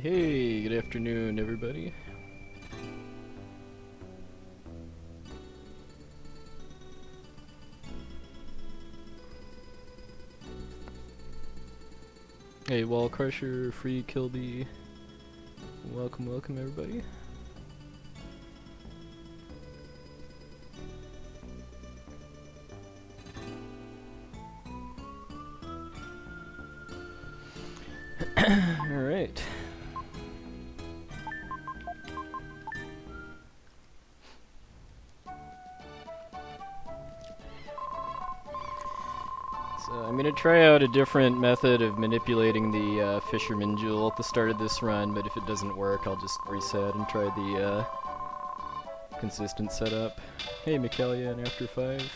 Hey, good afternoon, everybody. Hey, Wall Crusher, Free Kilby. Welcome, welcome, everybody. Alright. So I'm going to try out a different method of manipulating the Fisherman Jewel at the start of this run, but if it doesn't work, I'll just reset and try the consistent setup. Hey, Michaelia, and After 5.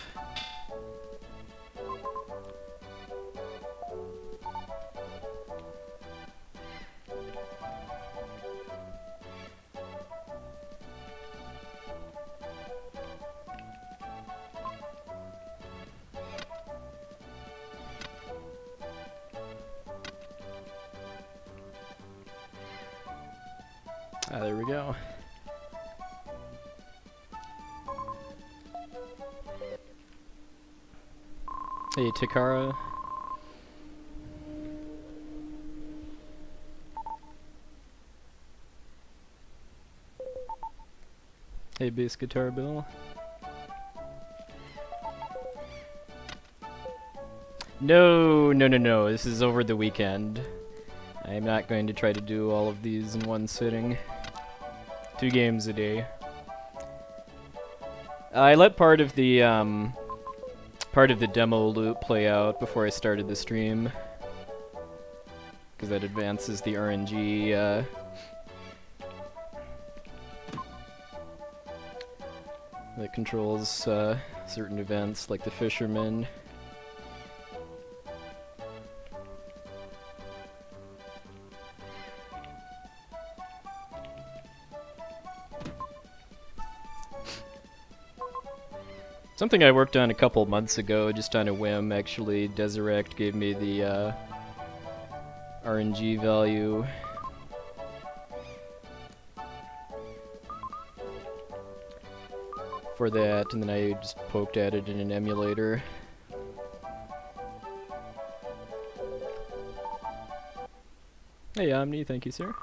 Ah, there we go. Hey, Takara. Hey, Bass Guitar Bill. No. This is over the weekend. I'm not going to try to do all of these in one sitting. 2 games a day. I let part of the demo loop play out before I started the stream, because that advances the RNG. That controls certain events like the Fisherman. Something I worked on a couple months ago, just on a whim, actually. Desirect gave me the RNG value. For that, and then I just poked at it in an emulator. Hey Omni, thank you, sir.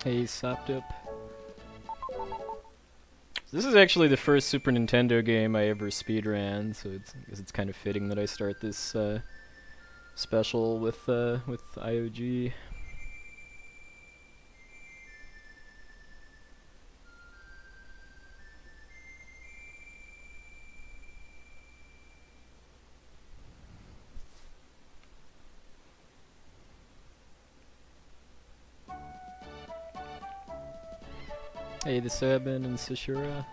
Hey, Soptip. This is actually the first Super Nintendo game I ever speedran, so I guess it's kind of fitting that I start this special with IOG. Hey, the Sabin and Sashura.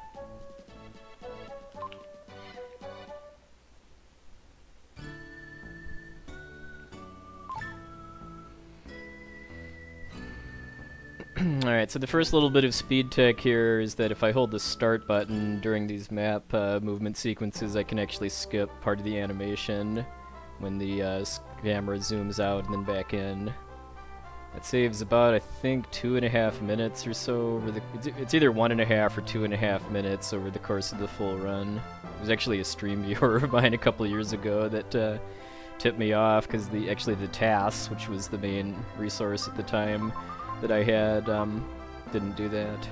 Alright, so the first little bit of speed tech here is that if I hold the start button during these map movement sequences, I can actually skip part of the animation when the camera zooms out and then back in. That saves about, I think, 2.5 minutes or so over the... It's either 1.5 or 2.5 minutes over the course of the full run. There was actually a stream viewer of mine a couple years ago that tipped me off, because actually the TAS, which was the main resource at the time that I had, didn't do that.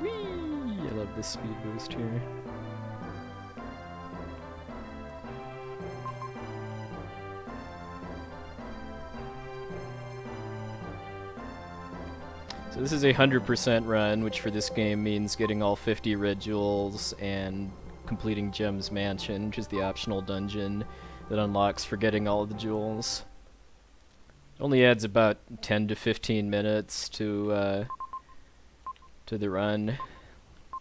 Whee! I love this speed boost here. So this is a 100% run, which for this game means getting all 50 red jewels and completing Gem's Mansion, which is the optional dungeon that unlocks for getting all of the jewels. It only adds about 10 to 15 minutes to the run.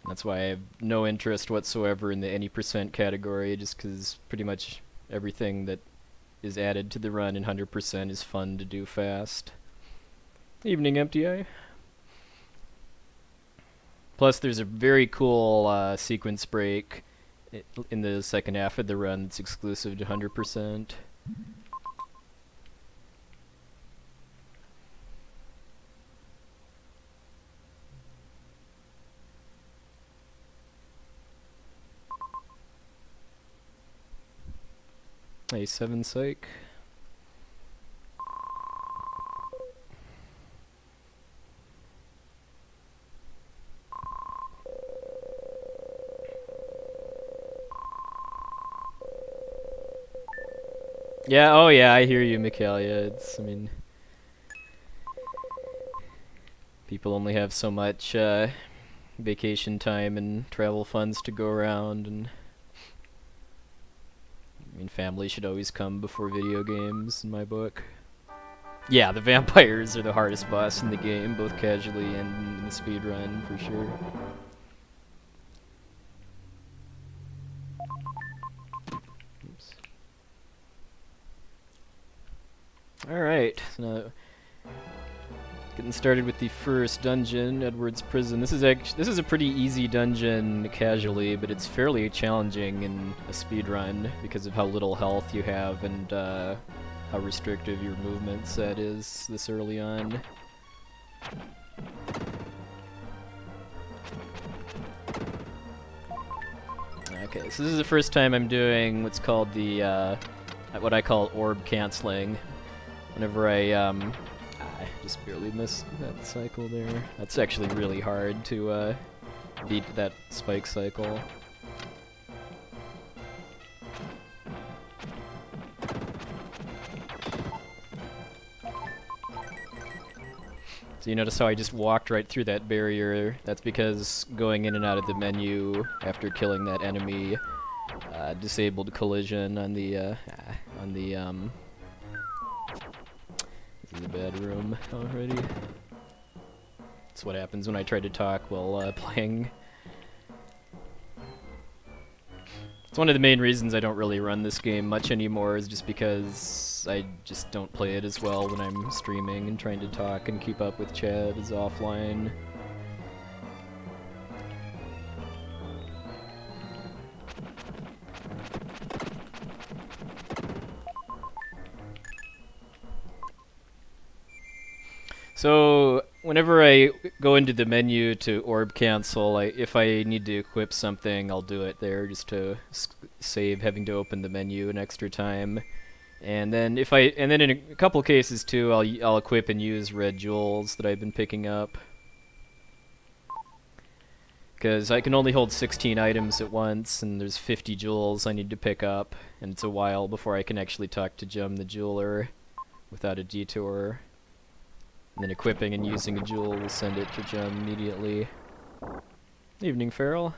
That's why I have no interest whatsoever in the any percent category, just because pretty much everything that is added to the run in 100% is fun to do fast. Evening, Empty Eye. Plus, there's a very cool sequence break in the second half of the run that's exclusive to 100%. A7 psych. Yeah, oh yeah, I hear you, Michaelia. It's, I mean, people only have so much vacation time and travel funds to go around, and I mean, family should always come before video games, in my book. Yeah, the vampires are the hardest boss in the game, both casually and in the speedrun, for sure. Oops. Alright, so now getting started with the first dungeon, Edward's Prison. This is a pretty easy dungeon casually, but it's fairly challenging in a speedrun because of how little health you have and how restrictive your movement set is this early on. Okay, so this is the first time I'm doing what's called the what I call orb canceling. Whenever I just barely missed that cycle there. That's actually really hard to beat that spike cycle. So you notice how I just walked right through that barrier? That's because going in and out of the menu after killing that enemy disabled collision on the this is a bad room already. That's what happens when I try to talk while playing. It's one of the main reasons I don't really run this game much anymore, is just because I just don't play it as well when I'm streaming and trying to talk and keep up with chat as offline. So, whenever I go into the menu to orb cancel, if I need to equip something, I'll do it there just to save having to open the menu an extra time. And then in a couple cases too, I'll equip and use red jewels that I've been picking up. Because I can only hold 16 items at once, and there's 50 jewels I need to pick up, and it's a while before I can actually talk to Gem the Jeweler without a detour. And then equipping and using a jewel will send it to Gem immediately. Evening, Farrell.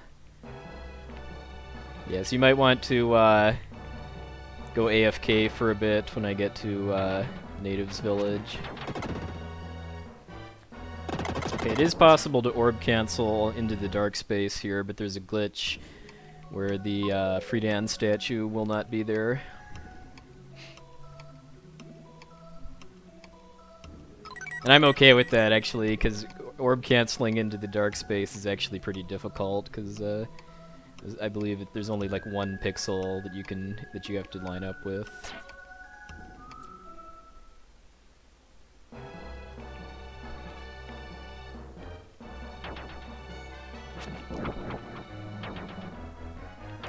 Yes, you might want to go AFK for a bit when I get to Natives Village. Okay, it is possible to orb cancel into the dark space here, but there's a glitch where the Friedan statue will not be there. And I'm okay with that, actually, because orb canceling into the dark space is actually pretty difficult, because I believe there's only like one pixel that you have to line up with.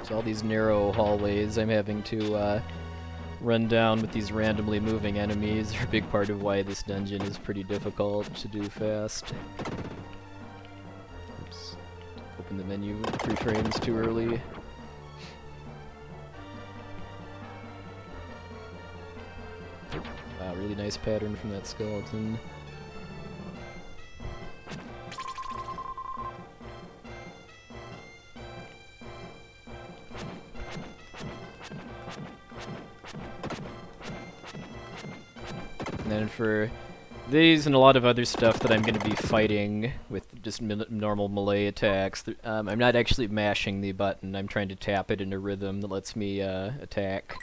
So all these narrow hallways I'm having to run down with these randomly moving enemies are a big part of why this dungeon is pretty difficult to do fast. Oops. Open the menu 3 frames too early. Wow, really nice pattern from that skeleton. And then for these and a lot of other stuff that I'm going to be fighting with just normal melee attacks, I'm not actually mashing the button. I'm trying to tap it in a rhythm that lets me attack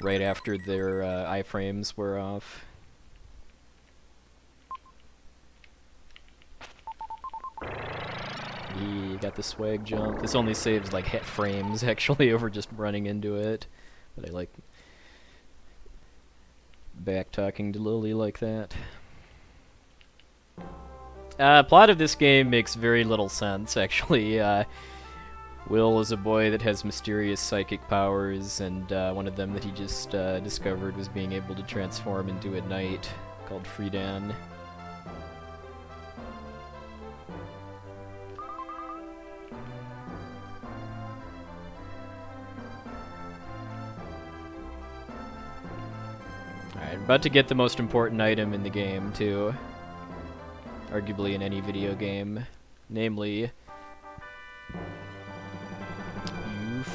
right after their iframes wear off. You got the swag jump. This only saves like hit frames actually over just running into it, but I like back talking to Lily like that. Plot of this game makes very little sense, actually. Will is a boy that has mysterious psychic powers, and one of them that he just discovered was being able to transform into a knight called Friedan. Alright, about to get the most important item in the game, too. Arguably in any video game. Namely, you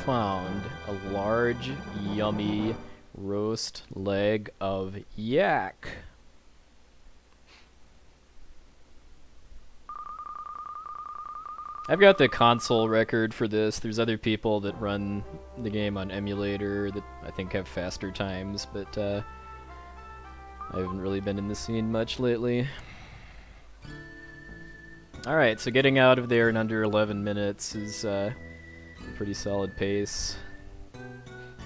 found a large, yummy roast leg of yak. I've got the console record for this. There's other people that run the game on emulator that I think have faster times, but I haven't really been in the scene much lately. Alright, so getting out of there in under 11 minutes is a pretty solid pace.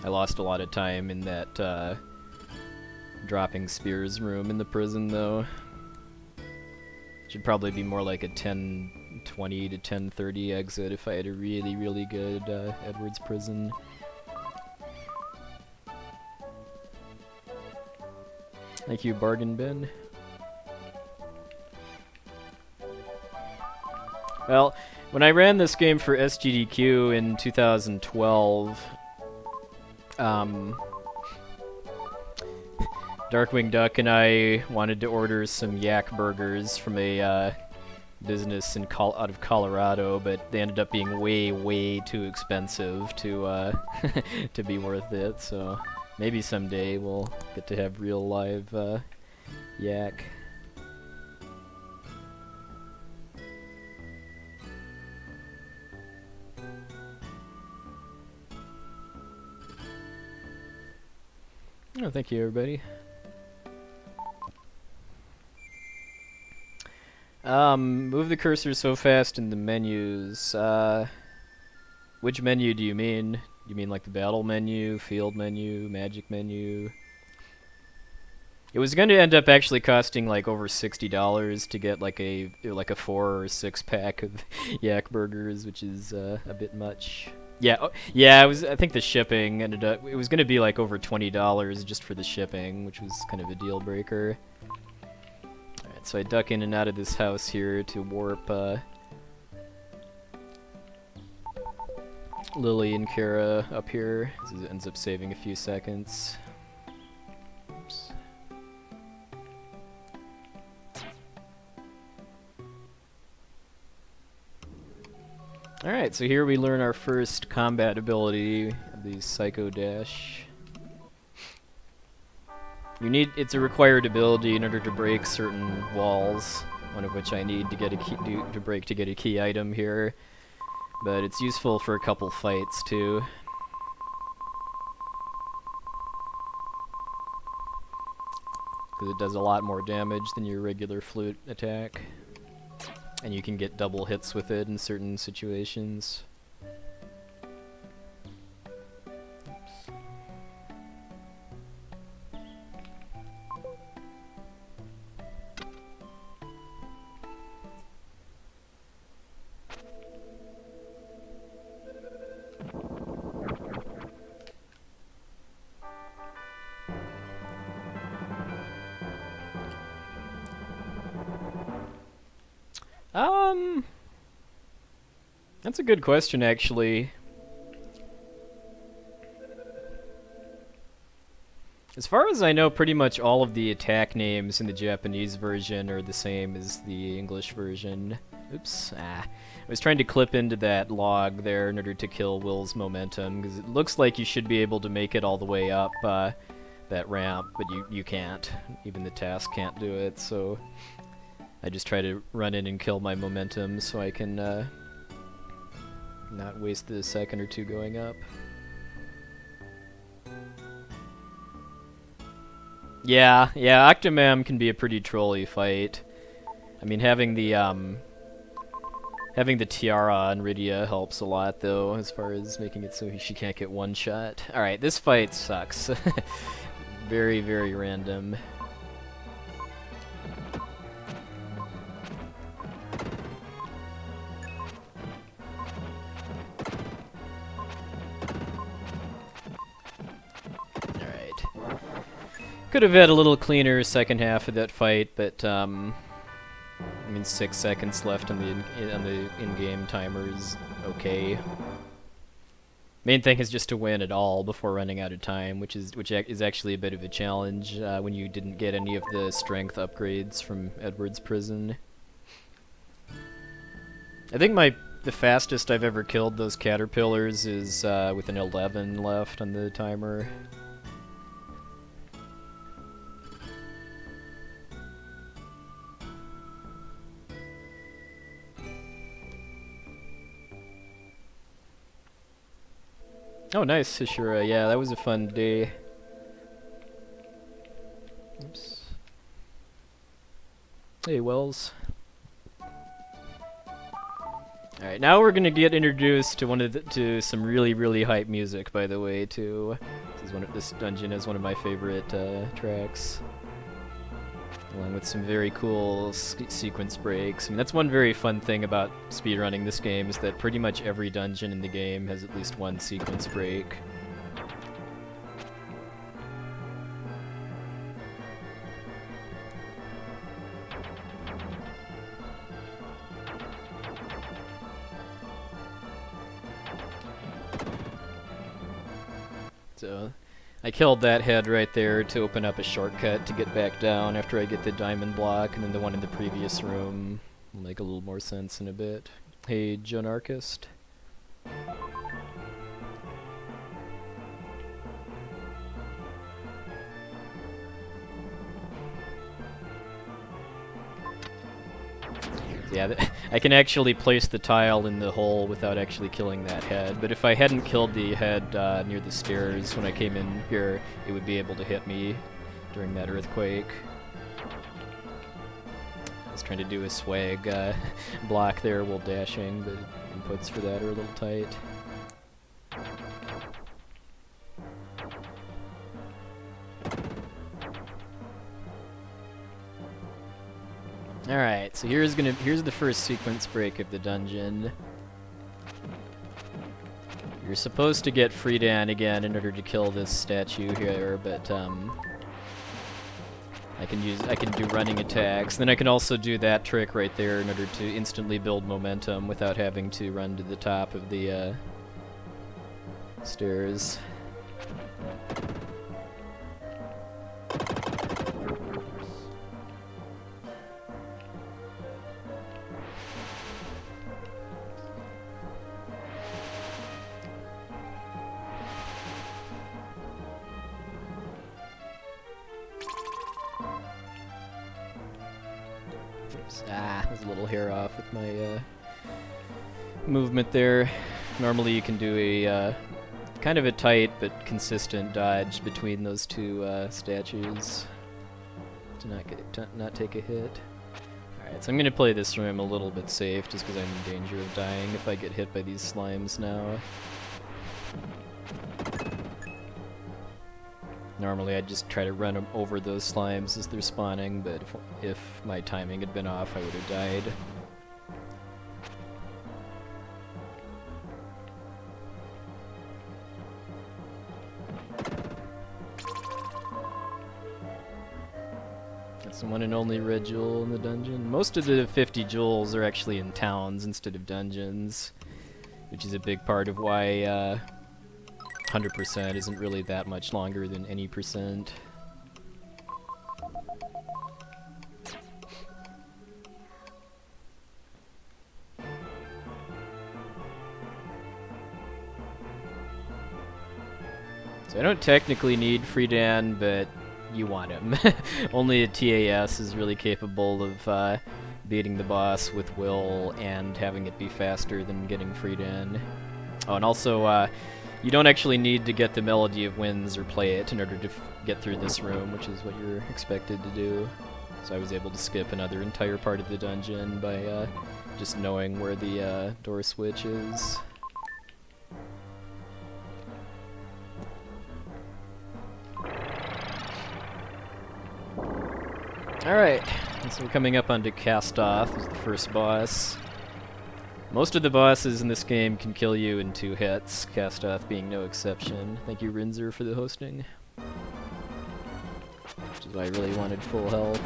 I lost a lot of time in that dropping spears room in the prison, though. Should probably be more like a 10:20 to 10:30 exit if I had a really, really good Edwards prison. Thank you, Bargain Bin. Well, when I ran this game for SGDQ in 2012, Darkwing Duck and I wanted to order some yak burgers from a business in out of Colorado, but they ended up being way, way too expensive to to be worth it. So maybe someday we'll get to have real live yak. Oh, thank you, everybody. Move the cursor so fast in the menus. Which menu do you mean? Do you mean like the battle menu, field menu, magic menu? It was going to end up actually costing like over $60 to get like a 4 or 6 pack of yak burgers, which is a bit much. Yeah, yeah. It was. I think the shipping ended up. It was going to be like over $20 just for the shipping, which was kind of a deal breaker. All right, so I duck in and out of this house here to warp Lily and Kara up here. This ends up saving a few seconds. Oops. Alright, so here we learn our first combat ability of the Psycho Dash. It's a required ability in order to break certain walls, one of which I need to get a key to break to get a key item here. But it's useful for a couple fights too. Because it does a lot more damage than your regular flute attack. And you can get double hits with it in certain situations. That's a good question, actually. As far as I know, pretty much all of the attack names in the Japanese version are the same as the English version. Oops. I was trying to clip into that log there in order to kill Will's momentum, because it looks like you should be able to make it all the way up that ramp, but you can't. Even the task can't do it, so I just try to run in and kill my momentum so I can not waste the second or two going up. Yeah, Octomam can be a pretty trolly fight. I mean, having the tiara on Rydia helps a lot, though, as far as making it so she can't get one shot. Alright, this fight sucks. Very, very random. Could have had a little cleaner second half of that fight, but I mean, 6 seconds left on the in-game timer is okay. Main thing is just to win it all before running out of time, which is actually a bit of a challenge when you didn't get any of the strength upgrades from Edward's prison. I think the fastest I've ever killed those caterpillars is with an 11 left on the timer. Oh, nice, Ashura. Yeah, that was a fun day. Oops. Hey, Wells. Alright, now we're gonna get introduced to to some really, really hype music, by the way, too. This dungeon is one of my favorite tracks. Along with some very cool sequence breaks. I mean, that's one very fun thing about speedrunning this game, is that pretty much every dungeon in the game has at least one sequence break. So I killed that head right there to open up a shortcut to get back down after I get the diamond block, and then the one in the previous room will make a little more sense in a bit. Hey, Jonarchist. Yeah, I can actually place the tile in the hole without actually killing that head, but if I hadn't killed the head near the stairs when I came in here, it would be able to hit me during that earthquake. I was trying to do a swag block there while dashing, but inputs for that are a little tight. Alright, so here's the first sequence break of the dungeon. You're supposed to get Friedan again in order to kill this statue here, but I can do running attacks. Then I can also do that trick right there in order to instantly build momentum without having to run to the top of the stairs. There's a little hair off with my movement there. Normally you can do a kind of a tight but consistent dodge between those two statues to not take a hit. Alright, so I'm gonna play this room a little bit safe just because I'm in danger of dying if I get hit by these slimes now. Normally I'd just try to run them over those slimes as they're spawning, but if my timing had been off, I would have died. That's the one and only red jewel in the dungeon. Most of the 50 jewels are actually in towns instead of dungeons, which is a big part of why 100% isn't really that much longer than any percent. So I don't technically need Friedan, but you want him. Only a TAS is really capable of beating the boss with will and having it be faster than getting Friedan. Oh, and also, you don't actually need to get the Melody of Winds or play it in order to get through this room, which is what you're expected to do. So I was able to skip another entire part of the dungeon by just knowing where the door switch is. Alright, so we're coming up onto Castoth as the first boss. Most of the bosses in this game can kill you in 2 hits, Castoth being no exception. Thank you, Rinzer, for the hosting. Which is why I really wanted full health.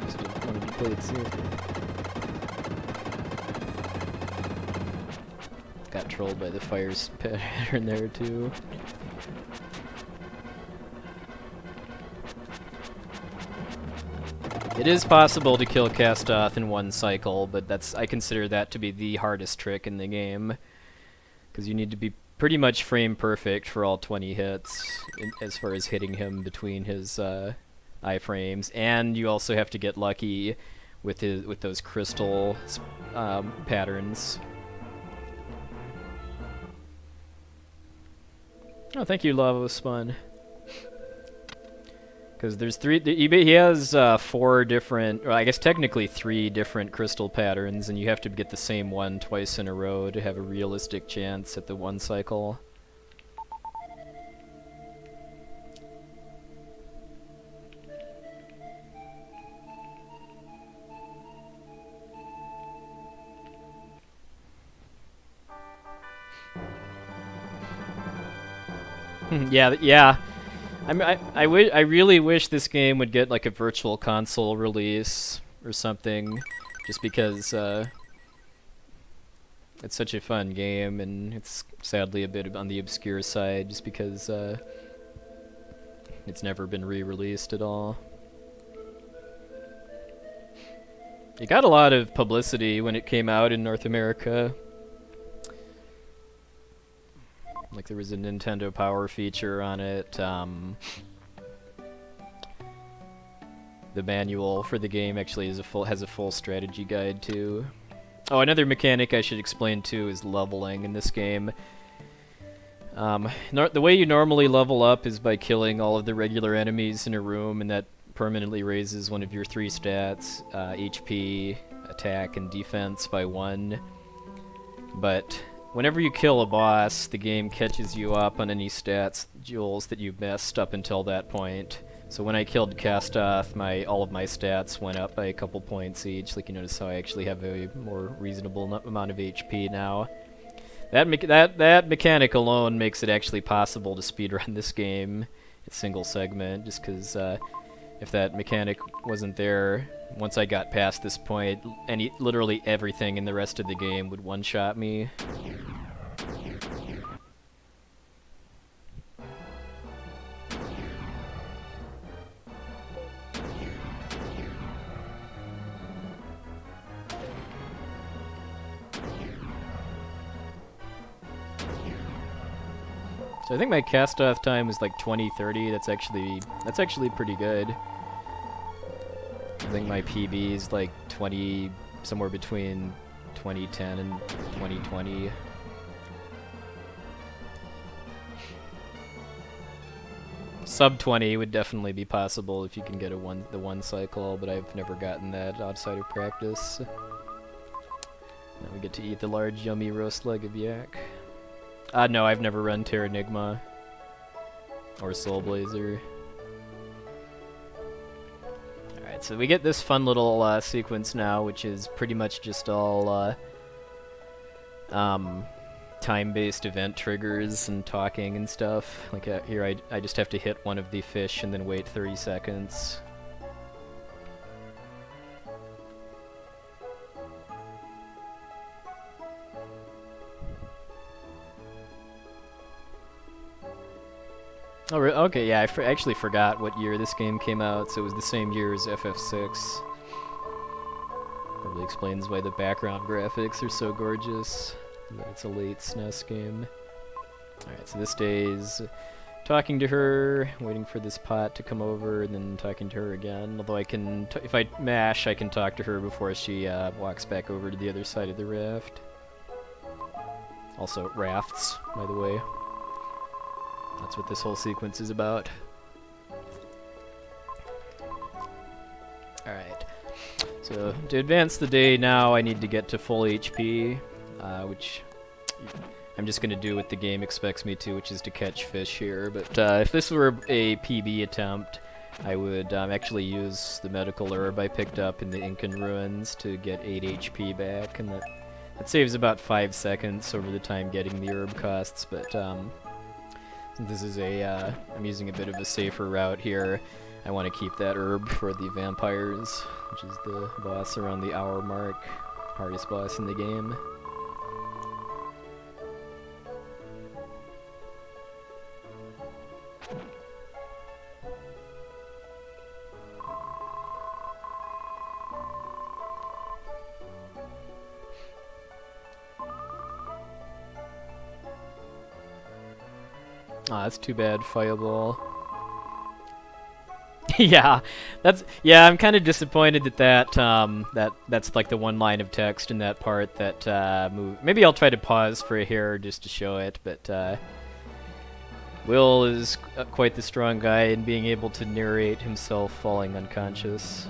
Just wanted to play it safe. Got trolled by the fire pattern there too. It is possible to kill Castoth in 1 cycle, but I consider that to be the hardest trick in the game, because you need to be pretty much frame perfect for all 20 hits as far as hitting him between his iframes, and you also have to get lucky with those crystal patterns. Oh, thank you, Lava Spun. Because there's he has 4 different, or I guess technically 3 different crystal patterns, and you have to get the same one twice in a row to have a realistic chance at the 1 cycle. Yeah. I really wish this game would get like a virtual console release or something, just because it's such a fun game, and it's sadly a bit on the obscure side, just because it's never been re-released at all. It got a lot of publicity when it came out in North America. Like, there was a Nintendo Power feature on it. The manual for the game actually has a full strategy guide too. Oh, another mechanic I should explain too is leveling in this game. The way you normally level up is by killing all of the regular enemies in a room, and that permanently raises one of your 3 stats, HP, attack, and defense by 1. But whenever you kill a boss, the game catches you up on any stats jewels that you've missed up until that point. So when I killed Castoth, all of my stats went up by a couple points each. Like, you notice how I actually have a more reasonable amount of HP now. That mechanic alone makes it actually possible to speedrun this game in single segment, just because if that mechanic wasn't there, once I got past this point, literally everything in the rest of the game would one-shot me. So I think my cast-off time was like 20:30. That's actually pretty good. I think my PB is like somewhere between 2010 and 2020. Sub 20 would definitely be possible if you can get the 1 cycle, but I've never gotten that outside of practice. Now we get to eat the large, yummy roast leg of yak. No, I've never run Terranigma or Soul Blazer. Alright, so we get this fun little sequence now, which is pretty much just all time-based event triggers and talking and stuff. Like here I just have to hit one of the fish and then wait 30 seconds. Oh, okay, yeah, I actually forgot what year this game came out, so it was the same year as FF6. Probably explains why the background graphics are so gorgeous. That it's a late SNES game. Alright, so this day's talking to her, waiting for this pot to come over, and then talking to her again. Although I can, if I mash, I can talk to her before she walks back over to the other side of the raft. Also, rafts, by the way. That's what this whole sequence is about. Alright. So, to advance the day now, I need to get to full HP, which I'm just going to do what the game expects me to, which is to catch fish here. But if this were a PB attempt, I would actually use the medical herb I picked up in the Incan ruins to get 8 HP back, and that saves about 5 seconds over the time getting the herb costs, but since this is I'm using a bit of a safer route here, I want to keep that herb for the vampires, which is the boss around the hour mark, hardest boss in the game. Ah, that's too bad, Fireball. Yeah, I'm kind of disappointed that that's like the one line of text in that part that maybe I'll try to pause for a hair just to show it, but Will is quite the strong guy in being able to narrate himself falling unconscious.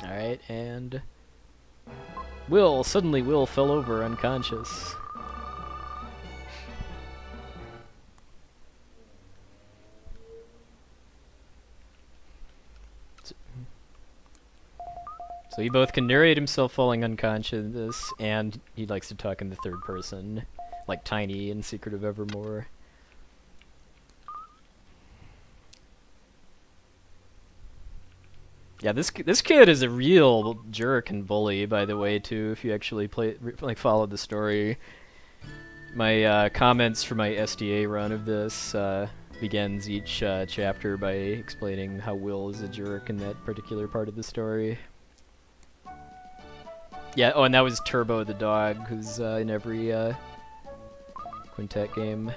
Alright, and suddenly Will fell over unconscious. So he both can narrate himself falling unconscious, and he likes to talk in the third person, like Tiny in Secret of Evermore. Yeah, this kid is a real jerk and bully, by the way, too. If you actually follow the story, my comments for my SDA run of this begins each chapter by explaining how Will is a jerk in that particular part of the story. Yeah. Oh, and that was Turbo the dog, who's in every Quintet game.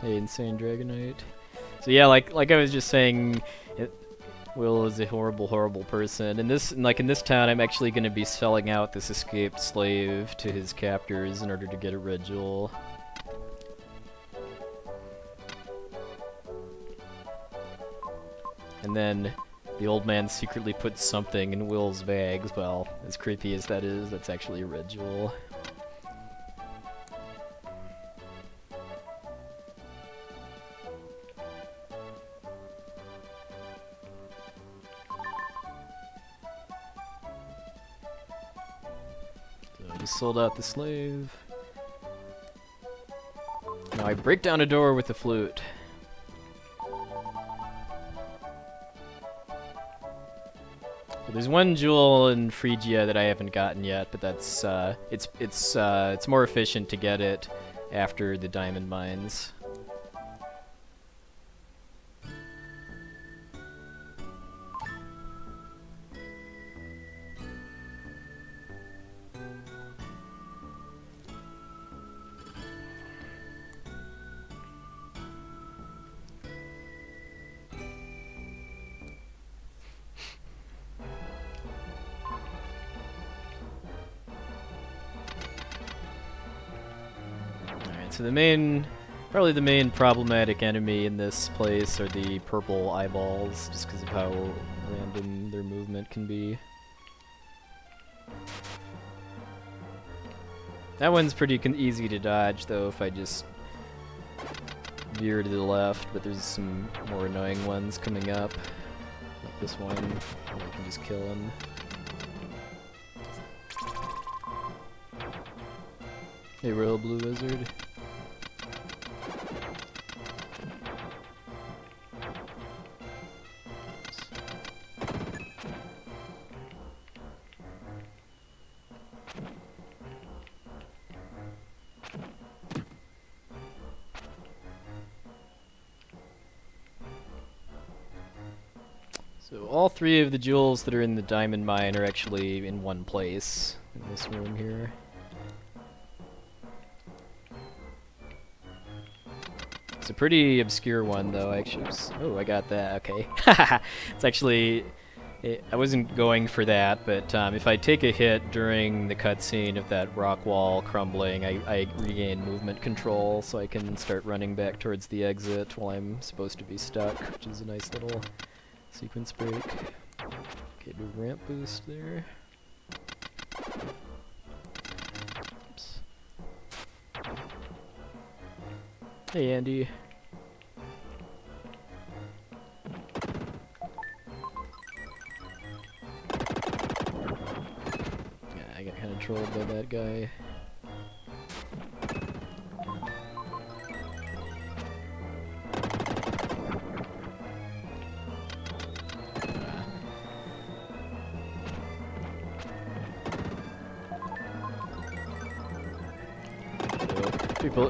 Hey, Insane Dragonite. So yeah, like I was just saying, Will is a horrible, horrible person. In this town, I'm actually going to be selling out this escaped slave to his captors in order to get a red jewel. And then the old man secretly puts something in Will's bags. Well, as creepy as that is, that's actually a red jewel. Sold out the slave. Now I break down a door with the flute. So there's one jewel in Phrygia that I haven't gotten yet, but that's it's more efficient to get it after the diamond mines. so probably the main problematic enemy in this place are the purple eyeballs, just because of how random their movement can be. That one's pretty easy to dodge, though, if I just veer to the left, but there's some more annoying ones coming up. Like this one, where I can just kill him. Hey, Royal Blue Wizard. So all three of the jewels that are in the diamond mine are actually in one place in this room here. It's a pretty obscure one, though. Actually, oh, I got that. Okay, it's actually I wasn't going for that, but if I take a hit during the cutscene of that rock wall crumbling, I regain movement control, so I can start running back towards the exit while I'm supposed to be stuck, which is a nice little sequence break. Okay, do ramp boost there. Oops. Hey, Andy. Yeah, I got kind of trolled by that guy.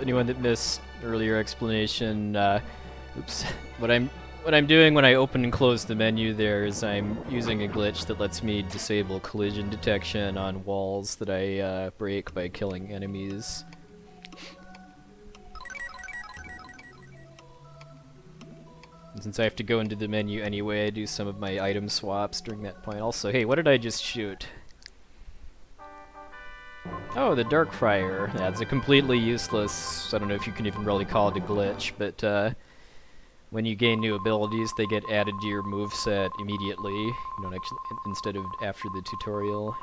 Anyone that missed earlier explanation, oops. What I'm doing when I open and close the menu there is I'm using a glitch that lets me disable collision detection on walls that I break by killing enemies. And since I have to go into the menu anyway, I do some of my item swaps during that point. Also, hey, what did I just shoot? Oh, the Dark Friar. Yeah, it's a completely useless, I don't know if you can even really call it a glitch, but when you gain new abilities, they get added to your moveset immediately, you don't actually, instead of after the tutorial.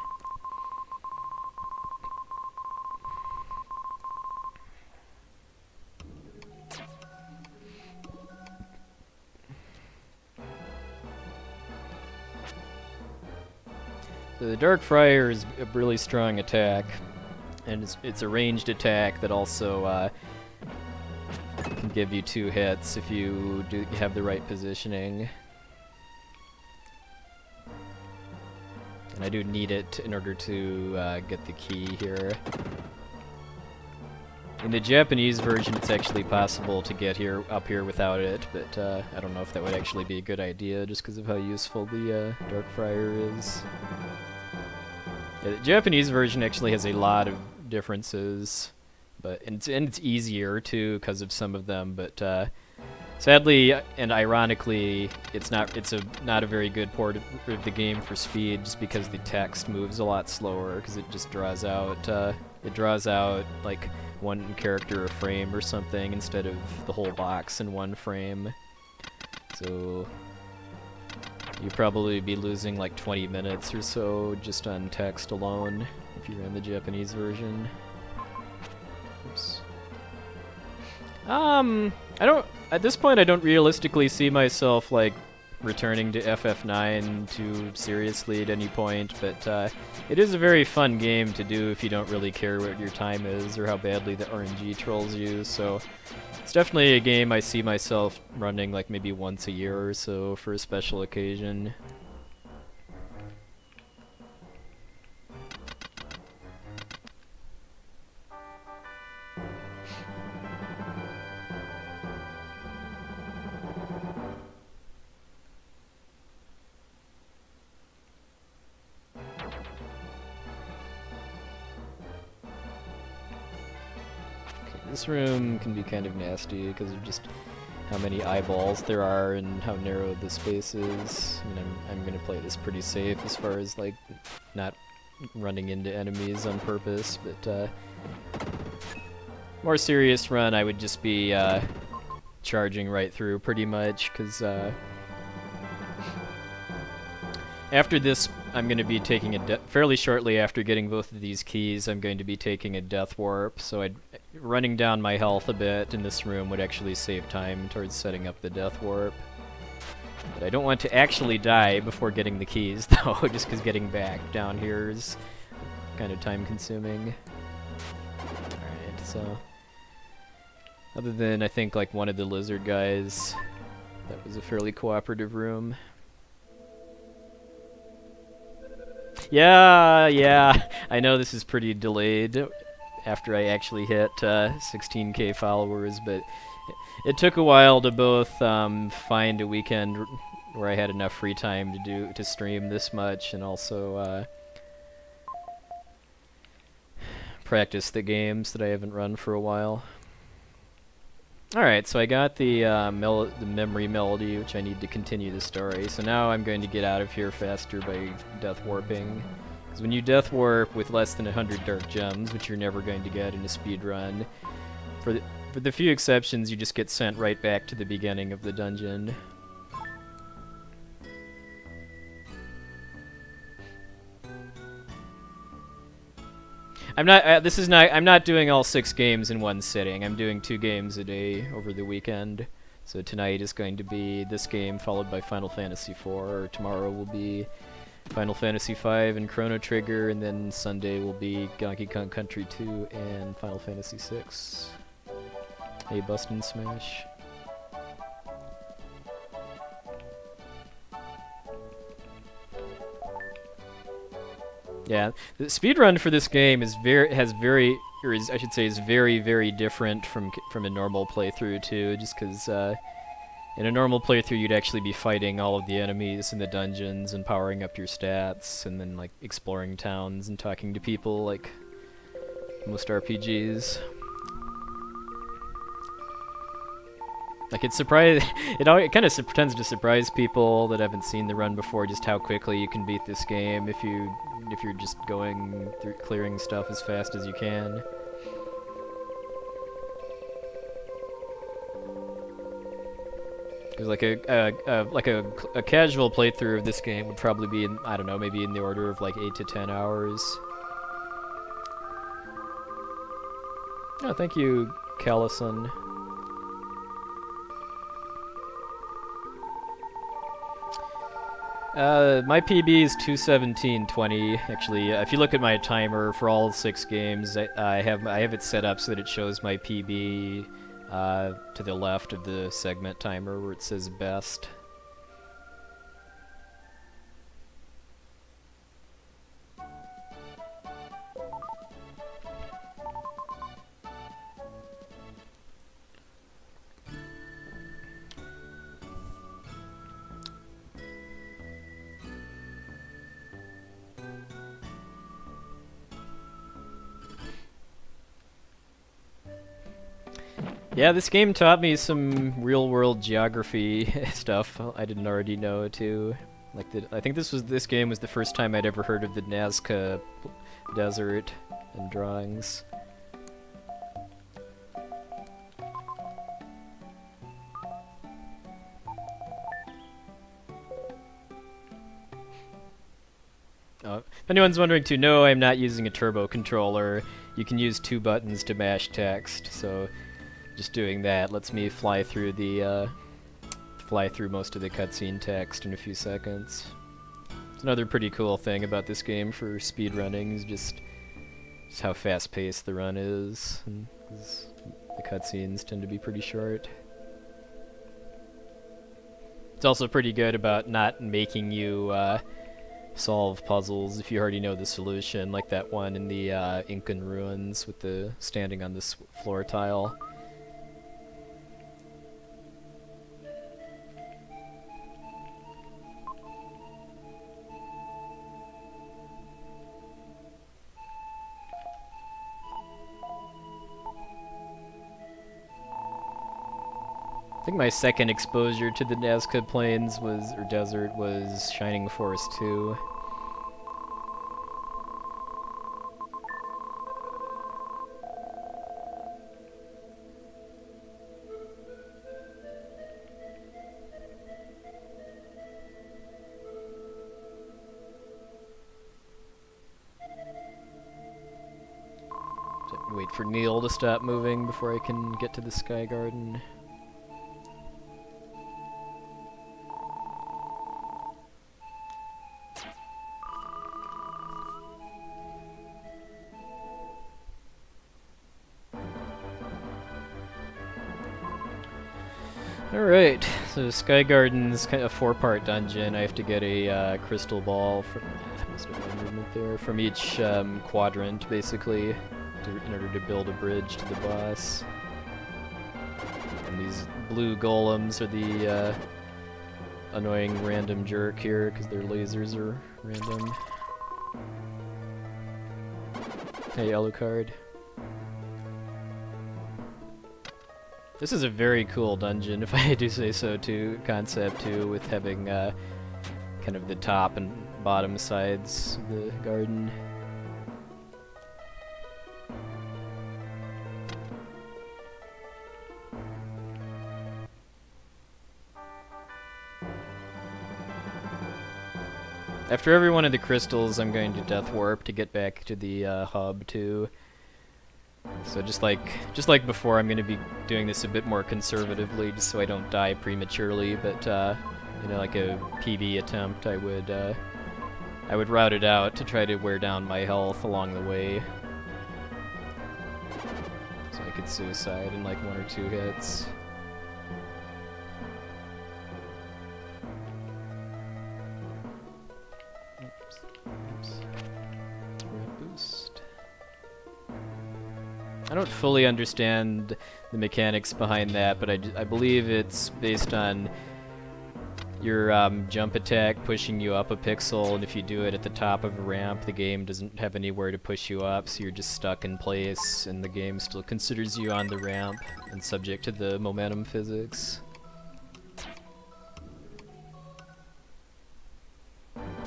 So the Dark Friar is a really strong attack. And it's a ranged attack that also can give you 2 hits if you have the right positioning. And I do need it in order to get the key here. In the Japanese version, it's actually possible to get up here without it, but I don't know if that would actually be a good idea, just because of how useful the Dark Friar is. Yeah, the Japanese version actually has a lot of differences, but and it's easier too because of some of them. But sadly and ironically, it's not a very good port of the game for speed, just because the text moves a lot slower because it just draws out like 1 character a frame or something instead of the whole box in 1 frame. So you'd probably be losing like 20 minutes or so just on text alone if you ran the Japanese version. Oops. At this point I don't realistically see myself like returning to FF9 too seriously at any point, but it is a very fun game to do if you don't really care what your time is or how badly the RNG trolls you, so it's definitely a game I see myself running like maybe once a year or so for a special occasion. This room can be kind of nasty because of just how many eyeballs there are and how narrow the space is. I mean, I'm gonna play this pretty safe as far as like not running into enemies on purpose, but more serious run, I would just be charging right through pretty much, because after this, I'm going to be taking a fairly shortly after getting both of these keys, I'm going to be taking a death warp, so running down my health a bit in this room would actually save time towards setting up the death warp. But I don't want to actually die before getting the keys, though, just because getting back down here is kind of time-consuming. Alright, so... other than, I think, like, one of the lizard guys, that was a fairly cooperative room. Yeah, I know this is pretty delayed after I actually hit 16k followers, but it took a while to both find a weekend where I had enough free time to stream this much, and also practice the games that I haven't run for a while. Alright, so I got the memory melody, which I need to continue the story. So now I'm going to get out of here faster by death warping. Because when you death warp with less than 100 dark gems, which you're never going to get in a speed run, for the few exceptions, you just get sent right back to the beginning of the dungeon. I'm not doing all 6 games in one sitting. I'm doing 2 games a day over the weekend. So tonight is going to be this game followed by Final Fantasy IV, or tomorrow will be Final Fantasy V and Chrono Trigger, and then Sunday will be Donkey Kong Country 2 and Final Fantasy VI. Hey, Bustin' Smash. Yeah, the speedrun for this game is very different from a normal playthrough too. Just because in a normal playthrough you'd actually be fighting all of the enemies in the dungeons and powering up your stats, and then like exploring towns and talking to people like most RPGs. Like it kind of tends to surprise people that haven't seen the run before just how quickly you can beat this game if you're just going through clearing stuff as fast as you can. Because like a casual playthrough of this game would probably be in, I don't know, maybe in the order of like 8 to 10 hours. Oh, thank you, Callison. My PB is 2:17:20. Actually, if you look at my timer for all 6 games, I have it set up so that it shows my PB to the left of the segment timer where it says best. Yeah, this game taught me some real-world geography stuff I didn't already know too. Like I think this game was the first time I'd ever heard of the Nazca Desert in drawings. If anyone's wondering too, no, I'm not using a turbo controller. You can use 2 buttons to mash text, so just doing that lets me fly through most of the cutscene text in a few seconds. It's another pretty cool thing about this game for speedrunning is just how fast-paced the run is, and 'cause the cutscenes tend to be pretty short. It's also pretty good about not making you solve puzzles if you already know the solution, like that one in the Incan ruins with the standing on this floor tile. I think my second exposure to the Nazca Plains or desert was Shining Force 2. Wait for Neil to stop moving before I can get to the Sky Garden. Alright, so Sky Garden's kind of a 4-part dungeon. I have to get a crystal ball from most of my movement there from each quadrant, basically, in order to build a bridge to the boss. And these blue golems are the annoying random jerk here, because their lasers are random. Hey, Alucard. This is a very cool dungeon, if I do say so, too. Concept, too, with having kind of the top and bottom sides of the garden. After every one of the crystals, I'm going to Death Warp to get back to the hub, too. So just like before, I'm going to be doing this a bit more conservatively, just so I don't die prematurely. But you know, like a PB attempt, I would route it out to try to wear down my health along the way, so I could suicide in like 1 or 2 hits. I don't fully understand the mechanics behind that, but I believe it's based on your jump attack pushing you up a pixel, and if you do it at the top of a ramp, the game doesn't have anywhere to push you up, so you're just stuck in place, and the game still considers you on the ramp and subject to the momentum physics.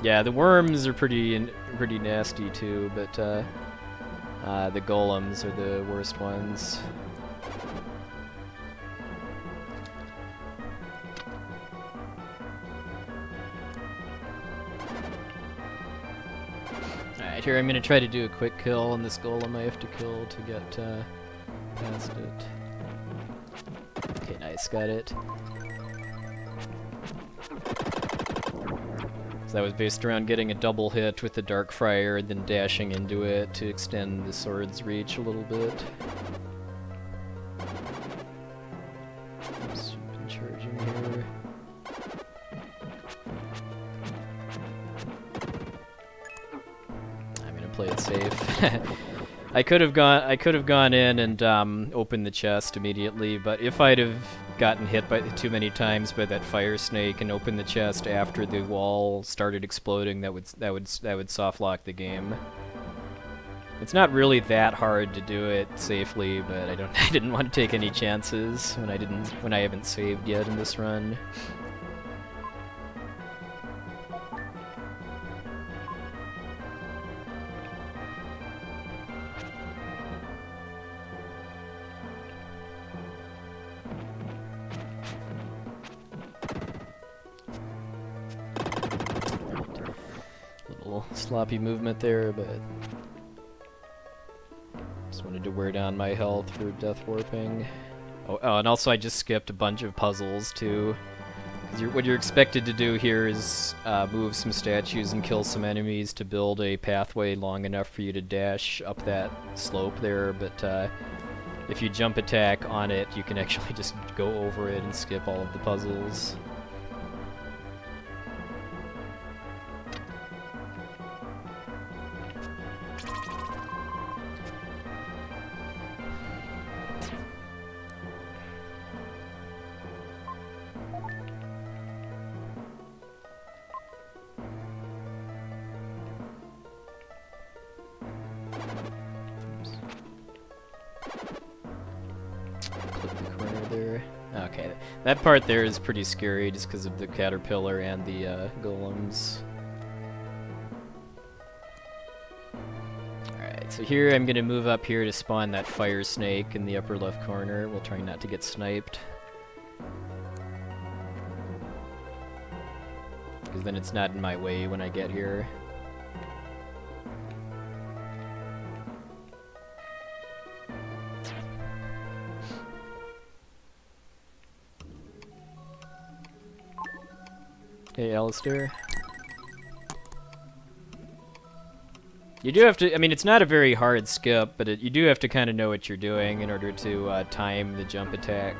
Yeah, the worms are pretty nasty too, but the golems are the worst ones. Alright, here I'm gonna try to do a quick kill on this golem I have to kill to get past it. Okay, nice, got it. So that was based around getting a double hit with the Dark Friar and then dashing into it to extend the sword's reach a little bit. Oops, been charging here. I'm gonna play it safe. I could have gone in and opened the chest immediately, but if I'd have gotten hit by too many times by that fire snake and opened the chest after the wall started exploding, that would soft lock the game. It's not really that hard to do it safely, but I didn't want to take any chances when I haven't saved yet in this run. Sloppy movement there, but just wanted to wear down my health for death warping. Oh, and also I just skipped a bunch of puzzles too. What you're expected to do here is move some statues and kill some enemies to build a pathway long enough for you to dash up that slope there, but if you jump attack on it, you can actually just go over it and skip all of the puzzles. Okay, that part there is pretty scary just because of the caterpillar and the golems. Alright, so here I'm going to move up here to spawn that fire snake in the upper left corner. We'll try not to get sniped, because then it's not in my way when I get here. Hey, Alistair. You do have to, I mean, it's not a very hard skip, but you do have to kind of know what you're doing in order to time the jump attack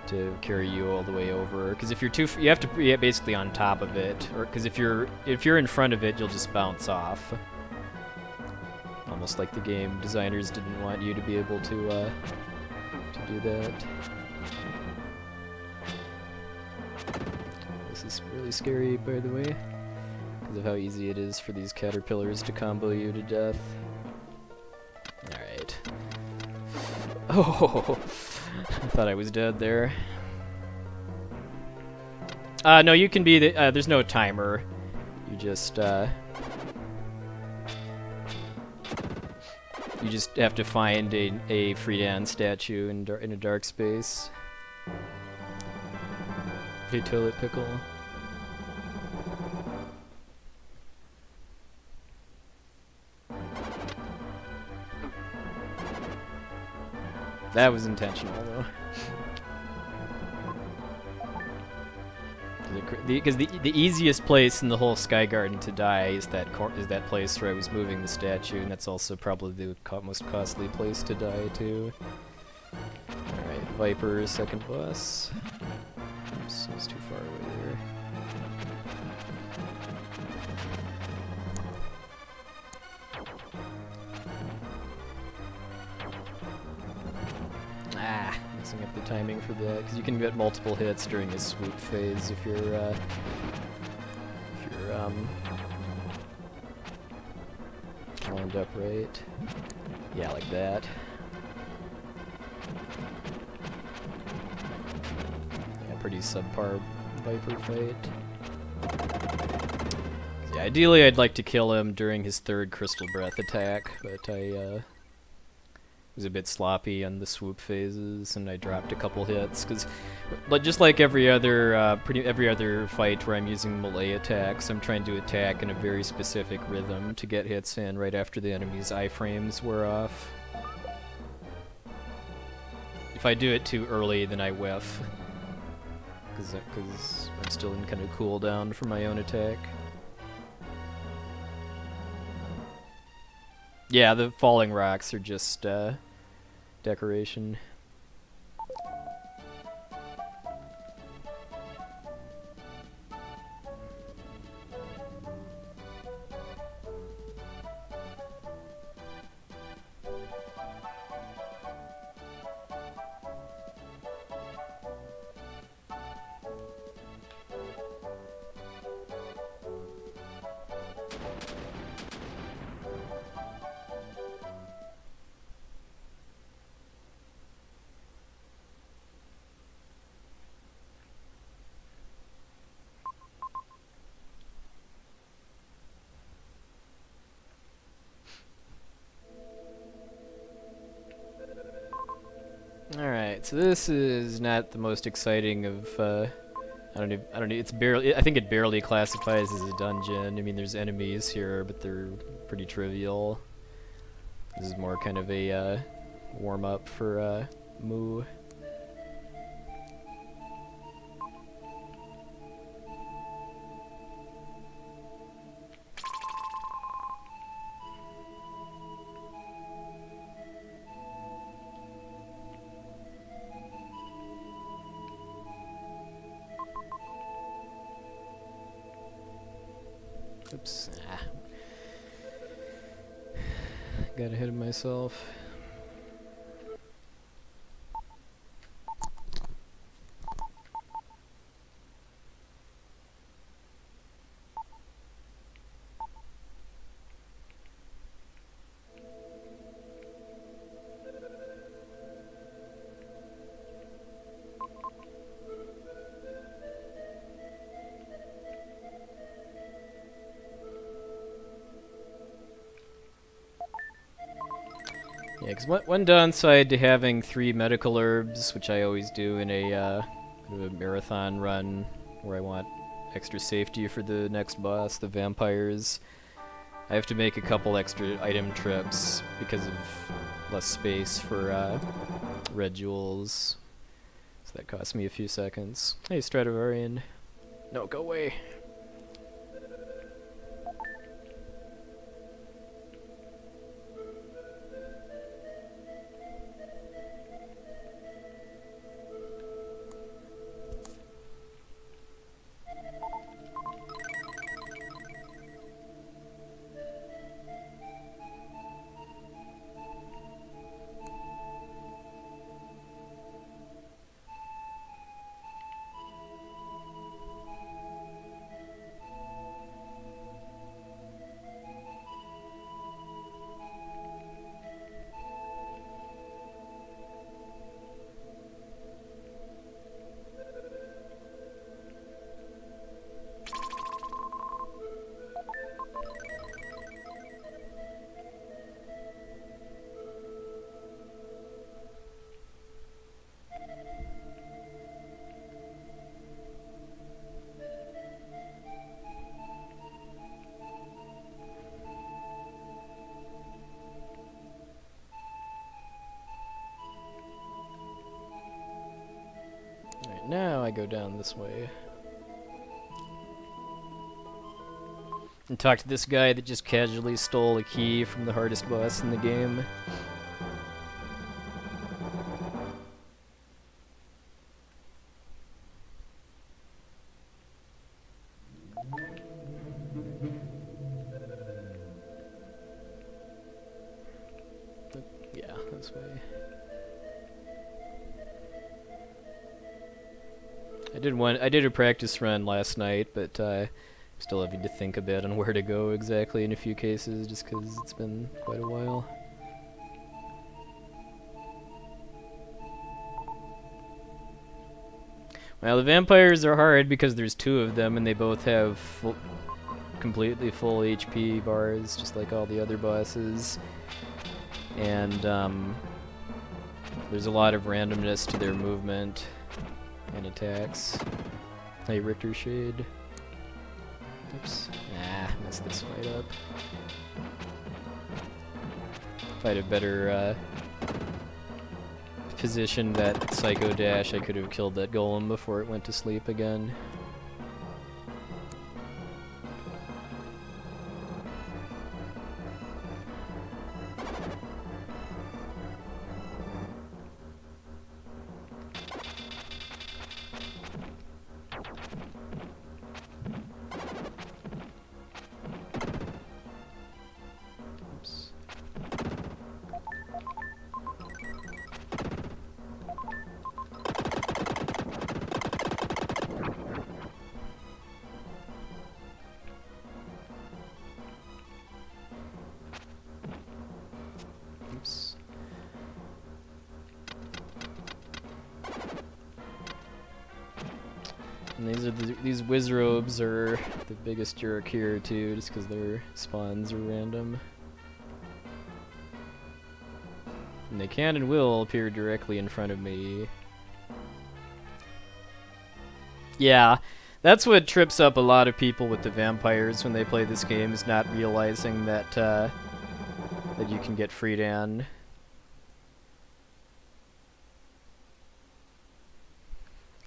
to carry you all the way over. Because if you're you have to be basically on top of it, or because if you're in front of it, you'll just bounce off. Almost like the game designers didn't want you to be able to do that. This is really scary, by the way, because of how easy it is for these caterpillars to combo you to death. Alright. Oh, I thought I was dead there. No, you can be the, there's no timer. You just have to find a Friedan statue in a dark space. Hey, Toilet Pickle. That was intentional, though. Because the easiest place in the whole Sky Garden to die is that place where I was moving the statue, and that's also probably the most costly place to die too. All right, Viper, second boss. Oops, I was too far away there. Ah, messing up the timing for that, because you can get multiple hits during a swoop phase if you're lined up right. Yeah, like that. Yeah, pretty subpar Viper fight. Yeah, ideally I'd like to kill him during his third Crystal Breath attack, but I was a bit sloppy on the swoop phases, and I dropped a couple hits because, just like every other fight where I'm using melee attacks, I'm trying to attack in a very specific rhythm to get hits in right after the enemy's iframes wear off. If I do it too early, then I whiff, because I'm still in kind of cooldown for my own attack. Yeah, the falling rocks are just decoration. Alright, so this is not the most exciting of, I don't know, it's barely, I think it barely classifies as a dungeon. I mean, there's enemies here, but they're pretty trivial. This is more kind of a, warm-up for, Moo. Oops. Ah. Got ahead of myself. Yeah, because one downside to having 3 medical herbs, which I always do in a marathon run where I want extra safety for the next boss, the vampires, I have to make a couple extra item trips because of less space for red jewels. So that cost me a few seconds. Hey, Stradivarian. No, go away. now I go down this way. And talk to this guy that just casually stole a key from the hardest boss in the game. Yeah, this way. I did a practice run last night, but still having to think a bit on where to go exactly in a few cases, just because it's been quite a while. Well, the vampires are hard because there's two of them, and they both have completely full HP bars, just like all the other bosses. And there's a lot of randomness to their movement and attacks. Hey, Richter Shade. Oops. Ah, messed this fight up. If I had a better position that Psycho Dash, I could have killed that golem before it went to sleep again. And these Wizrobes are the biggest jerk here too, just because their spawns are random. And they can and will appear directly in front of me. Yeah, that's what trips up a lot of people with the vampires when they play this game, is not realizing that that you can get Friedan.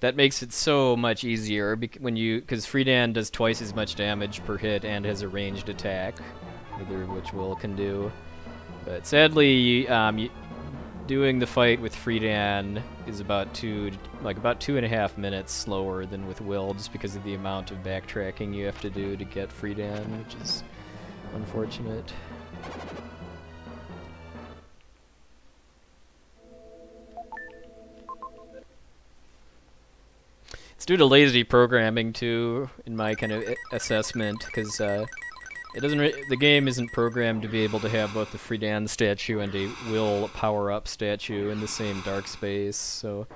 That makes it so much easier because Friedan does twice as much damage per hit and has a ranged attack, neither of which Will can do. But sadly, doing the fight with Friedan is about 2.5 minutes slower than with Will, just because of the amount of backtracking you have to do to get Friedan, which is unfortunate. It's due to lazy programming too, in my kind of assessment, because it doesn't. The game isn't programmed to be able to have both the Friedan statue and a Will power-up statue in the same dark space. So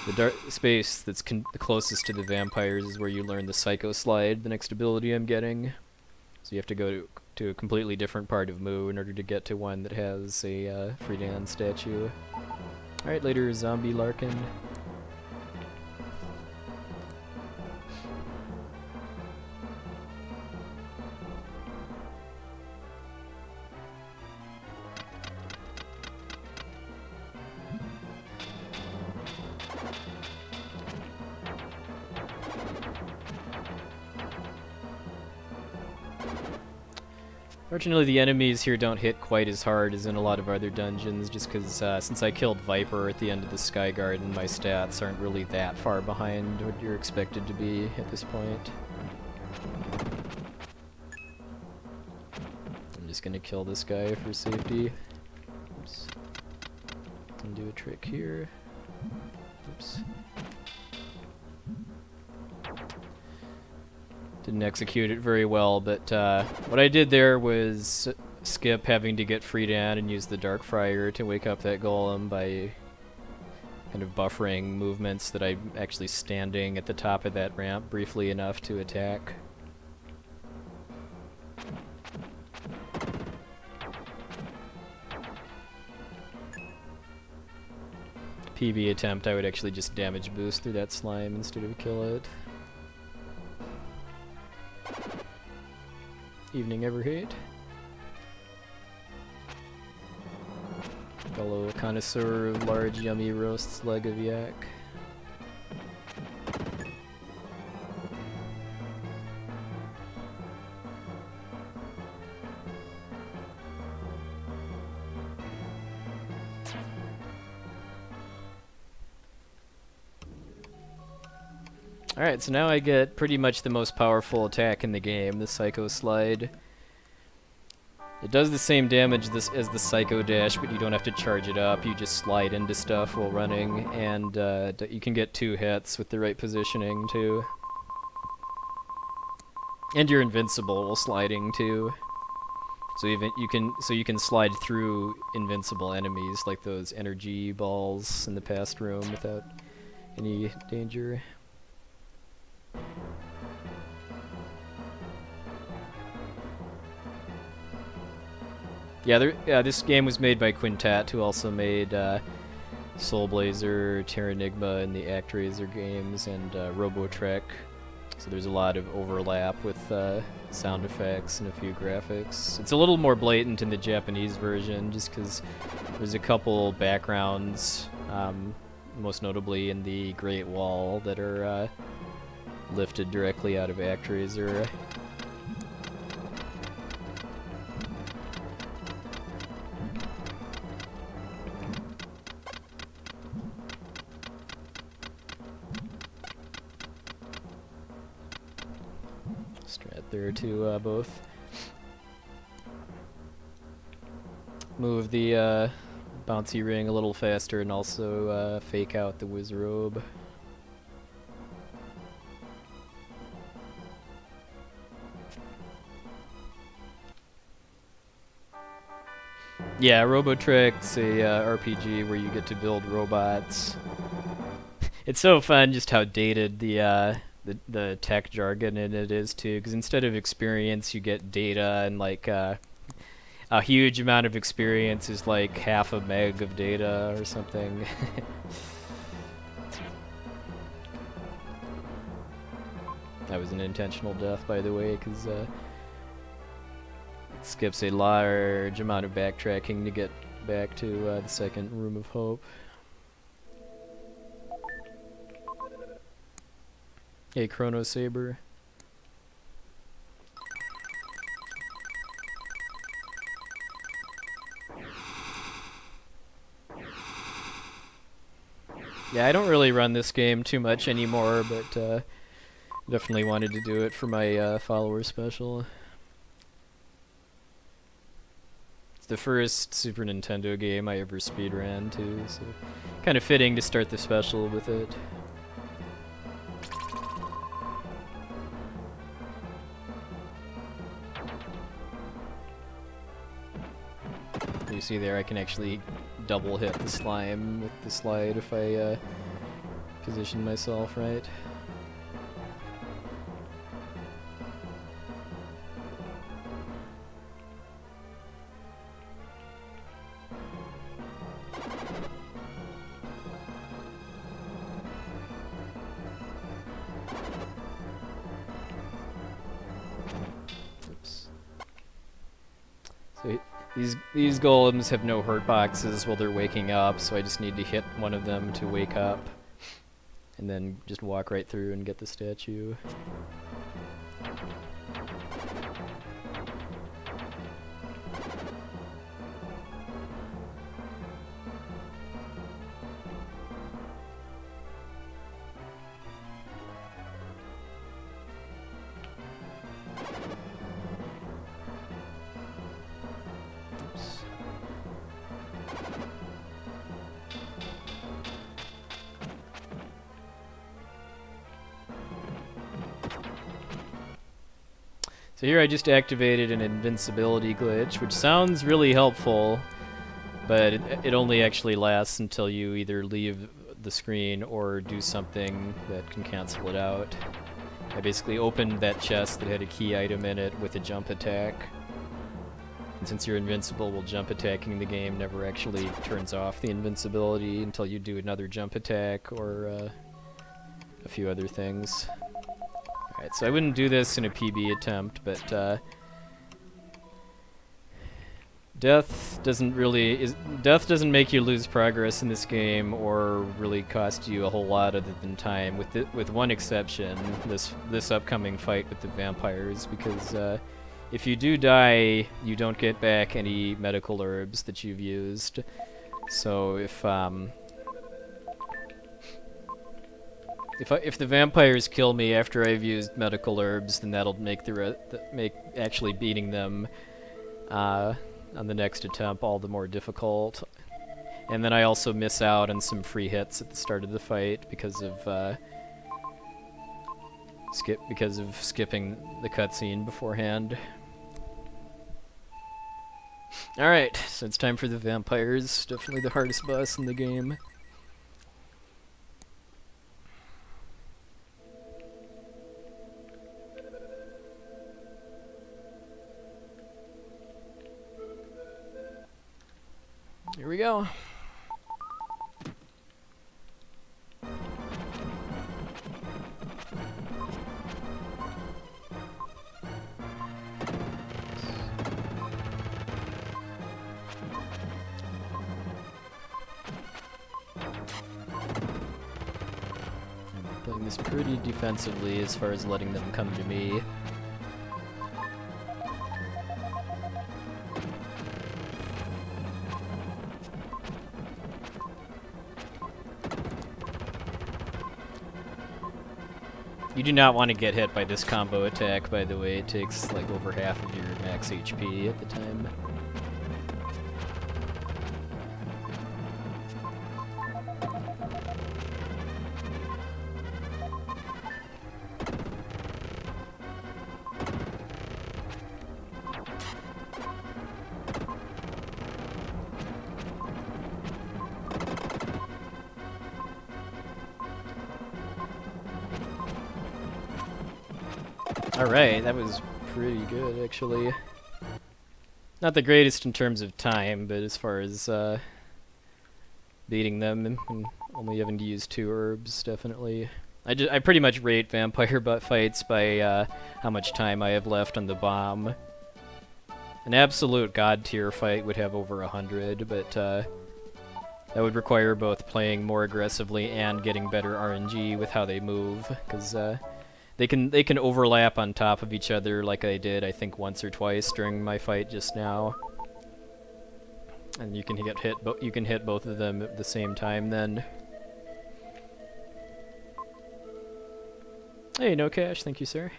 the dark space that's the closest to the vampires is where you learn the Psycho Slide, the next ability I'm getting. So you have to go to a completely different part of Mu in order to get to one that has a Friedan statue. All right, later, Zombie Larkin. Fortunately, the enemies here don't hit quite as hard as in a lot of other dungeons, just because since I killed Viper at the end of the Sky Garden, my stats aren't really that far behind what you're expected to be at this point. I'm just gonna kill this guy for safety. Oops. And do a trick here. Oops. Didn't execute it very well, but what I did there was skip having to get Friedan and use the Dark Friar to wake up that golem by kind of buffering movements that I'm actually standing at the top of that ramp briefly enough to attack. PB attempt, I would actually just damage boost through that slime instead of kill it. Evening Everhate. Fellow connoisseur of large yummy roasts leg of yak. Alright, so now I get pretty much the most powerful attack in the game, the Psycho Slide. It does the same damage as the Psycho Dash, but you don't have to charge it up. You just slide into stuff while running, and you can get 2 hits with the right positioning, too. And you're invincible while sliding, too. So you can slide through invincible enemies, like those energy balls in the past room, without any danger. Yeah, this game was made by Quintet, who also made Soul Blazer, Terranigma, and the ActRaiser games, and Robotrek. So there's a lot of overlap with sound effects and a few graphics. It's a little more blatant in the Japanese version, just because there's a couple backgrounds, most notably in the Great Wall, that are lifted directly out of ActRaiser. Strat there to both move the bouncy ring a little faster and also fake out the Wizrobe. Yeah, Robotrek's a RPG where you get to build robots. It's so fun just how dated the tech jargon in it is too, because instead of experience you get data, and like a huge amount of experience is like half a meg of data or something. That was an intentional death, by the way, because it skips a large amount of backtracking to get back to the second Room of Hope. Hey, Chrono Saber. Yeah, I don't really run this game too much anymore, but definitely wanted to do it for my follower special. It's the first Super Nintendo game I ever speedran too, so kind of fitting to start the special with it. You see there, I can actually double hit the slime with the slide if I position myself right. Oops. So these golems have no hurt boxes while they're waking up, so I just need to hit one of them to wake up, and then just walk right through and get the statue. So here I just activated an invincibility glitch, which sounds really helpful, but it only actually lasts until you either leave the screen or do something that can cancel it out. I basically opened that chest that had a key item in it with a jump attack. And since you're invincible, well, jump attacking the game never actually turns off the invincibility until you do another jump attack or a few other things. Alright, so I wouldn't do this in a PB attempt, but death doesn't make you lose progress in this game or really cost you a whole lot other than time, with one exception, this upcoming fight with the vampires, because if you do die, you don't get back any medical herbs that you've used. So If the vampires kill me after I've used medical herbs, then that'll make make actually beating them on the next attempt all the more difficult. And then I also miss out on some free hits at the start of the fight because of skipping the cutscene beforehand. Alright, so it's time for the vampires. Definitely the hardest boss in the game. Here we go. I'm playing this pretty defensively as far as letting them come to me. You do not want to get hit by this combo attack, by the way. It takes like over half of your max HP at the time. Alright, that was pretty good, actually. Not the greatest in terms of time, but as far as beating them and only having to use 2 herbs, definitely. I pretty much rate vampire butt fights by how much time I have left on the bomb. An absolute god tier fight would have over 100, but that would require both playing more aggressively and getting better RNG with how they move, because they can overlap on top of each other like I did, I think, once or twice during my fight just now. And you can hit both of them at the same time then. Hey, no cash, thank you, sir.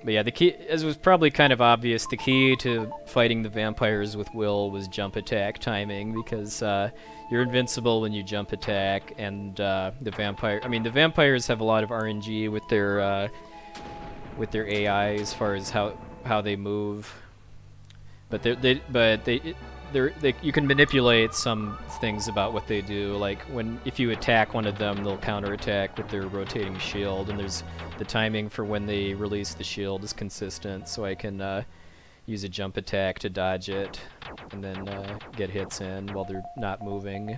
But yeah, the key, as was probably kind of obvious, the key to fighting the vampires with Will was jump attack timing, because you're invincible when you jump attack, and the vampires have a lot of RNG with their AI as far as how they move. But you can manipulate some things about what they do, like if you attack one of them, they'll counterattack with their rotating shield, and there's the timing for when they release the shield is consistent, so I can use a jump attack to dodge it, and then get hits in while they're not moving.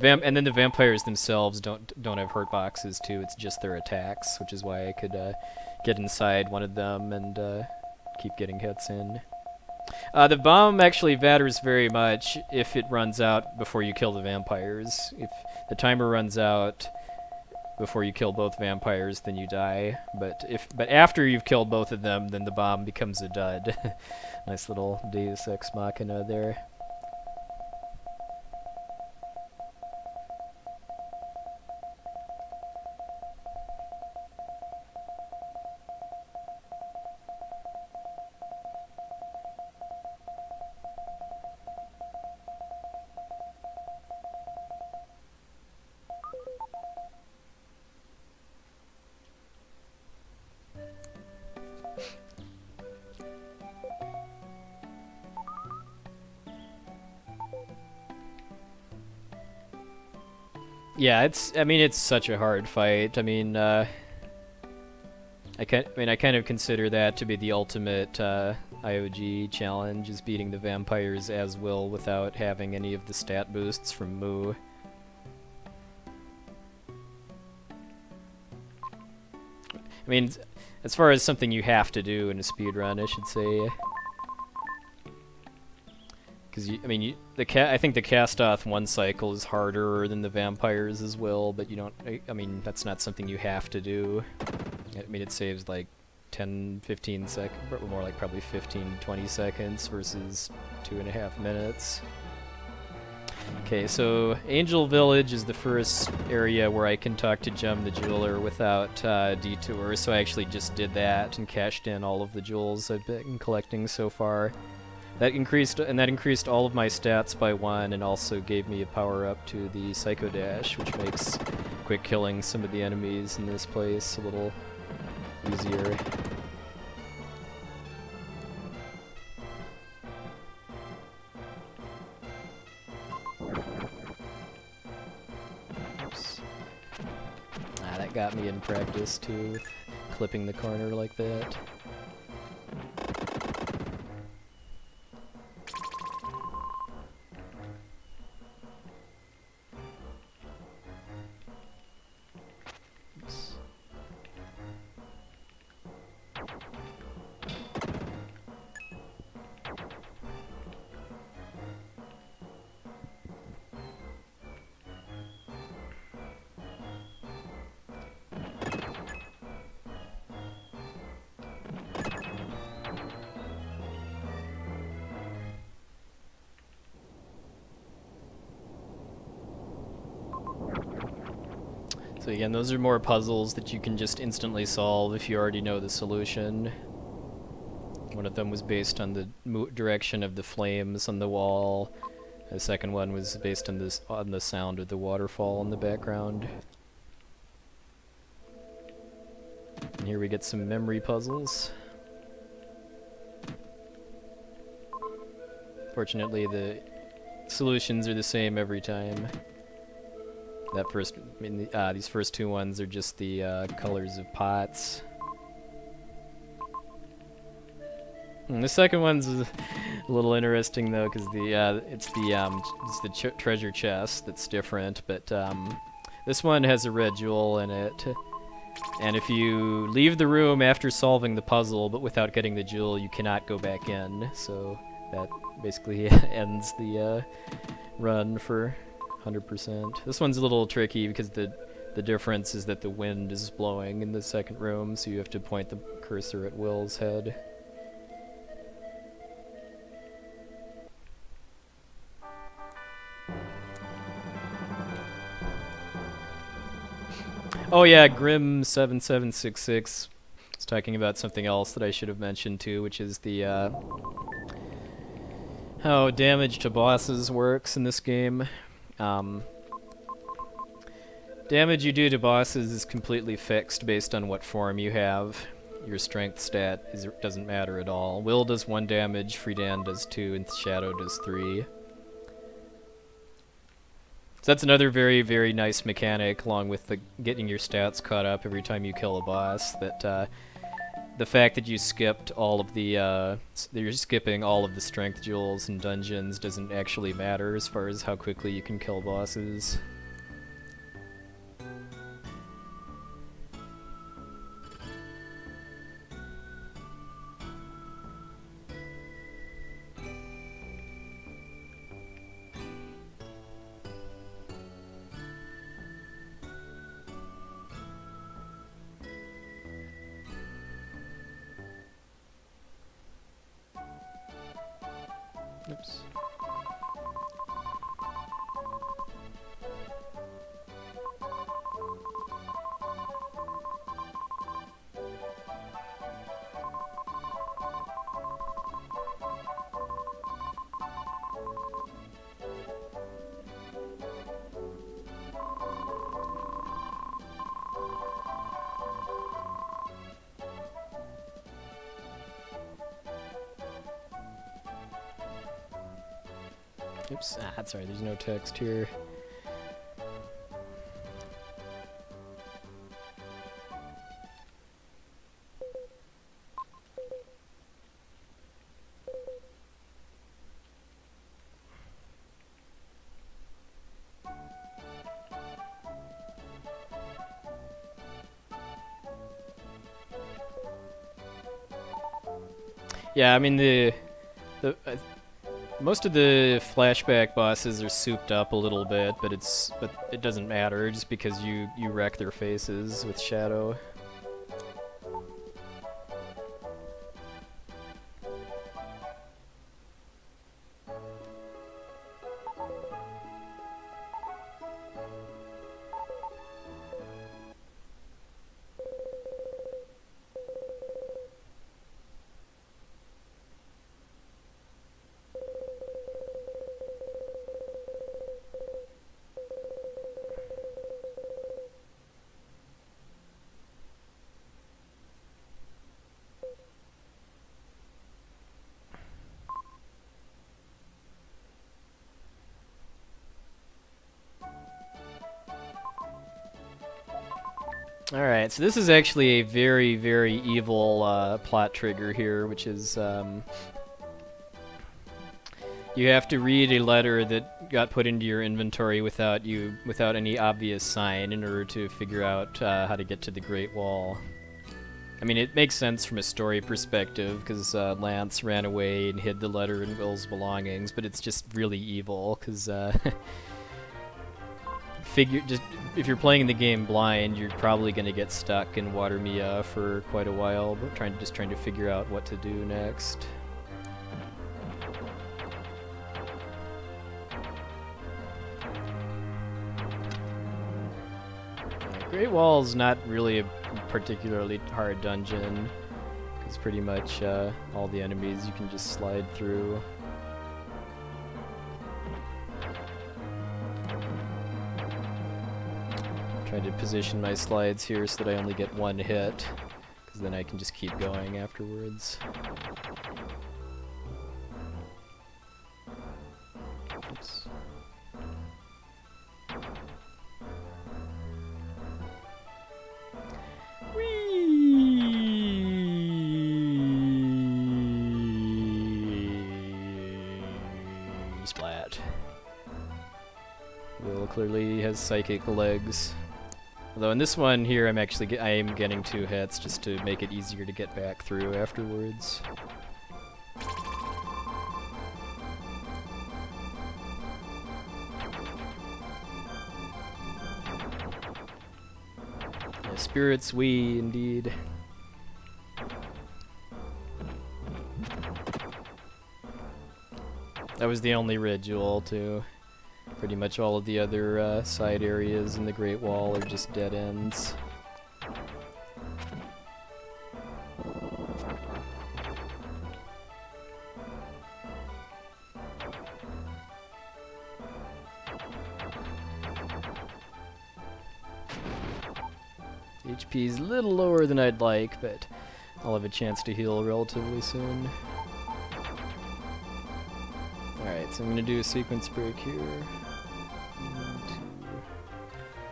And then the vampires themselves don't have hurt boxes too. It's just their attacks, which is why I could get inside one of them and keep getting hits in. The bomb actually matters very much if it runs out before you kill the vampires. If the timer runs out before you kill both vampires, then you die. But after you've killed both of them, then the bomb becomes a dud. Nice little Deus Ex Machina there. Yeah, it's such a hard fight. I kind of consider that to be the ultimate IOG challenge, is beating the vampires as Will without having any of the stat boosts from Moo. I mean, as far as something you have to do in a speedrun, I should say. Because I think the cast-off one cycle is harder than the vampires as well, but you don't. I mean, that's not something you have to do. I mean, it saves like 10, 15 seconds, more like probably 15, 20 seconds versus 2.5 minutes. Okay, so Angel Village is the first area where I can talk to Gem the Jeweler without detour, so I actually just did that and cashed in all of the jewels I've been collecting so far. That increased all of my stats by 1 and also gave me a power up to the Psycho Dash, which makes quick killing some of the enemies in this place a little easier. That got me in practice too, clipping the corner like that. Oops. So again, those are more puzzles that you can just instantly solve if you already know the solution. One of them was based on the direction of the flames on the wall. The second one was based on the sound of the waterfall in the background. And here we get some memory puzzles. Fortunately, the solutions are the same every time. That first, these first two ones are just the colors of pots. And the second one's a little interesting though, because it's the treasure chest that's different. But this one has a red jewel in it, and if you leave the room after solving the puzzle but without getting the jewel, you cannot go back in. So that basically ends the run for 100%. This one's a little tricky because the difference is that the wind is blowing in the second room, so you have to point the cursor at Will's head. Oh yeah, Grim7766 is talking about something else that I should have mentioned too, which is the how damage to bosses works in this game. Damage you do to bosses is completely fixed based on what form you have. Your strength stat doesn't matter at all. Will does 1 damage, Friedan does 2, and Shadow does 3. So that's another very, very nice mechanic, along with the getting your stats caught up every time you kill a boss, that the fact that you skipped all of the, you're skipping all of the strength jewels and dungeons doesn't actually matter as far as how quickly you can kill bosses. Oops. Oops, that's right, there's no text here. Yeah, I mean most of the flashback bosses are souped up a little bit, but it doesn't matter just because you wreck their faces with Shadow. Alright, so this is actually a very, very evil plot trigger here, which is you have to read a letter that got put into your inventory without any obvious sign in order to figure out how to get to the Great Wall. I mean, it makes sense from a story perspective, because Lance ran away and hid the letter in Will's belongings, but it's just really evil, because if you're playing the game blind, you're probably going to get stuck in Water Mia for quite a while, but just trying to figure out what to do next. Great Wall is not really a particularly hard dungeon, because pretty much all the enemies you can just slide through. Trying to position my slides here so that I only get one hit, because then I can just keep going afterwards. Oops. Splat. Will clearly has psychic legs. Although in this one here, I am getting 2 hits just to make it easier to get back through afterwards. Yeah, spirits we indeed. That was the only ritual too. Pretty much all of the other side areas in the Great Wall are just dead ends. HP's a little lower than I'd like, but I'll have a chance to heal relatively soon. Alright, so I'm gonna do a sequence break here. 1, 2.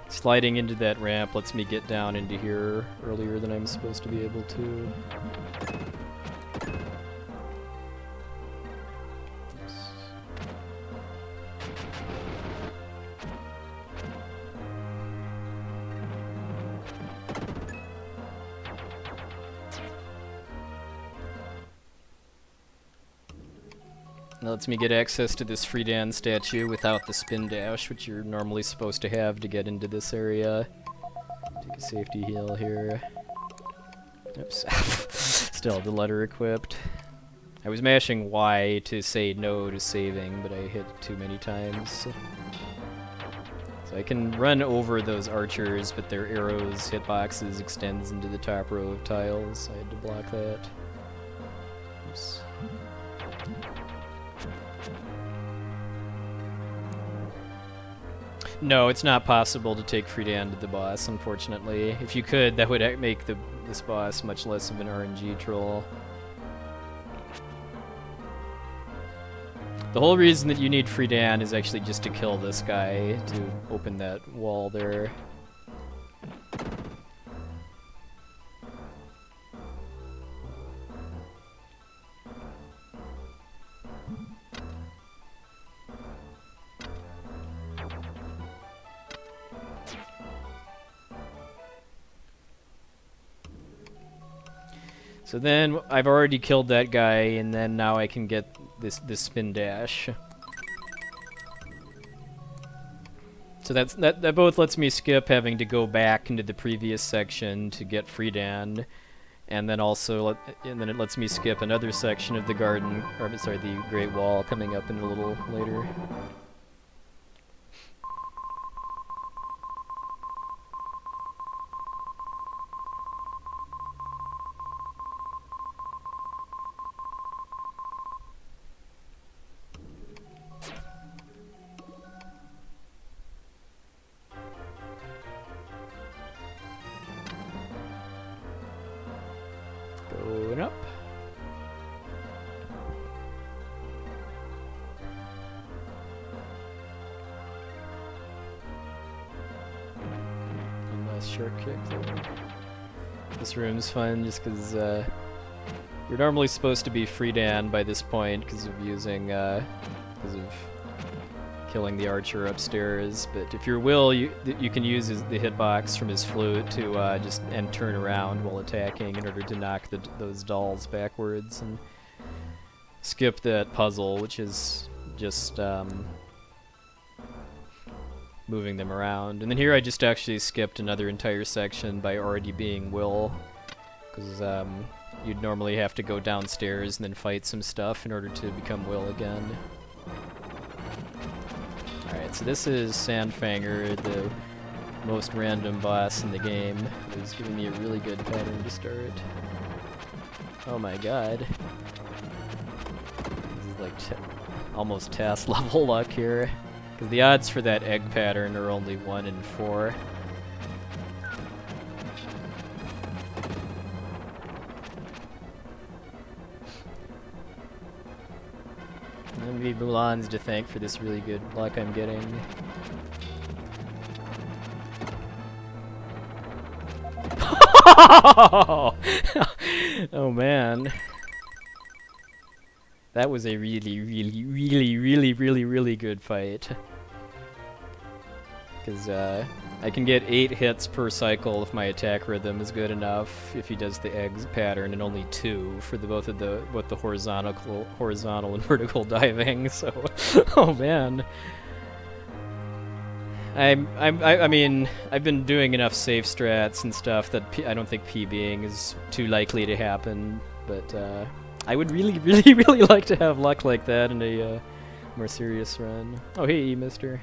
Sliding into that ramp lets me get down into here earlier than I'm supposed to be able to. Oops. That lets me get access to this Friedan statue without the spin dash, which you're normally supposed to have to get into this area. Take a safety heal here. Oops. Still have the letter equipped. I was mashing Y to say no to saving, but I hit too many times. So I can run over those archers, but their arrows hitboxes extends into the top row of tiles, so I had to block that. Oops. No, it's not possible to take Friedan to the boss, unfortunately. If you could, that would make this boss much less of an RNG troll. The whole reason that you need Friedan is actually just to kill this guy, to open that wall there. So then I've already killed that guy, and then now I can get this spin dash. So that both lets me skip having to go back into the previous section to get Friedan, and then also then it lets me skip another section of the garden, or sorry, the Great Wall coming up in a little later. Going up. shark kick there. This room's fun just because you're normally supposed to be free Dan by this point because of using, because of killing the archer upstairs. But if you're Will, you can use the hitbox from his flute to just turn around while attacking in order to knock those dolls backwards and skip that puzzle, which is just moving them around. And then here I just actually skipped another entire section by already being Will, because you'd normally have to go downstairs and then fight some stuff in order to become Will again. Alright, so this is Sandfanger, the most random boss in the game, who's giving me a really good pattern to start. Oh my god. This is like almost task level luck here. Because the odds for that egg pattern are only 1 in 4. And maybe Mulan's to thank for this really good luck I'm getting. Oh man. That was a really good fight. Because I can get 8 hits per cycle if my attack rhythm is good enough if he does the eggs pattern, and only 2 for both the horizontal and vertical diving. So, oh man. I mean, I've been doing enough safe strats and stuff that I don't think PBing is too likely to happen, but I would really like to have luck like that in a more serious run. Oh hey, mister.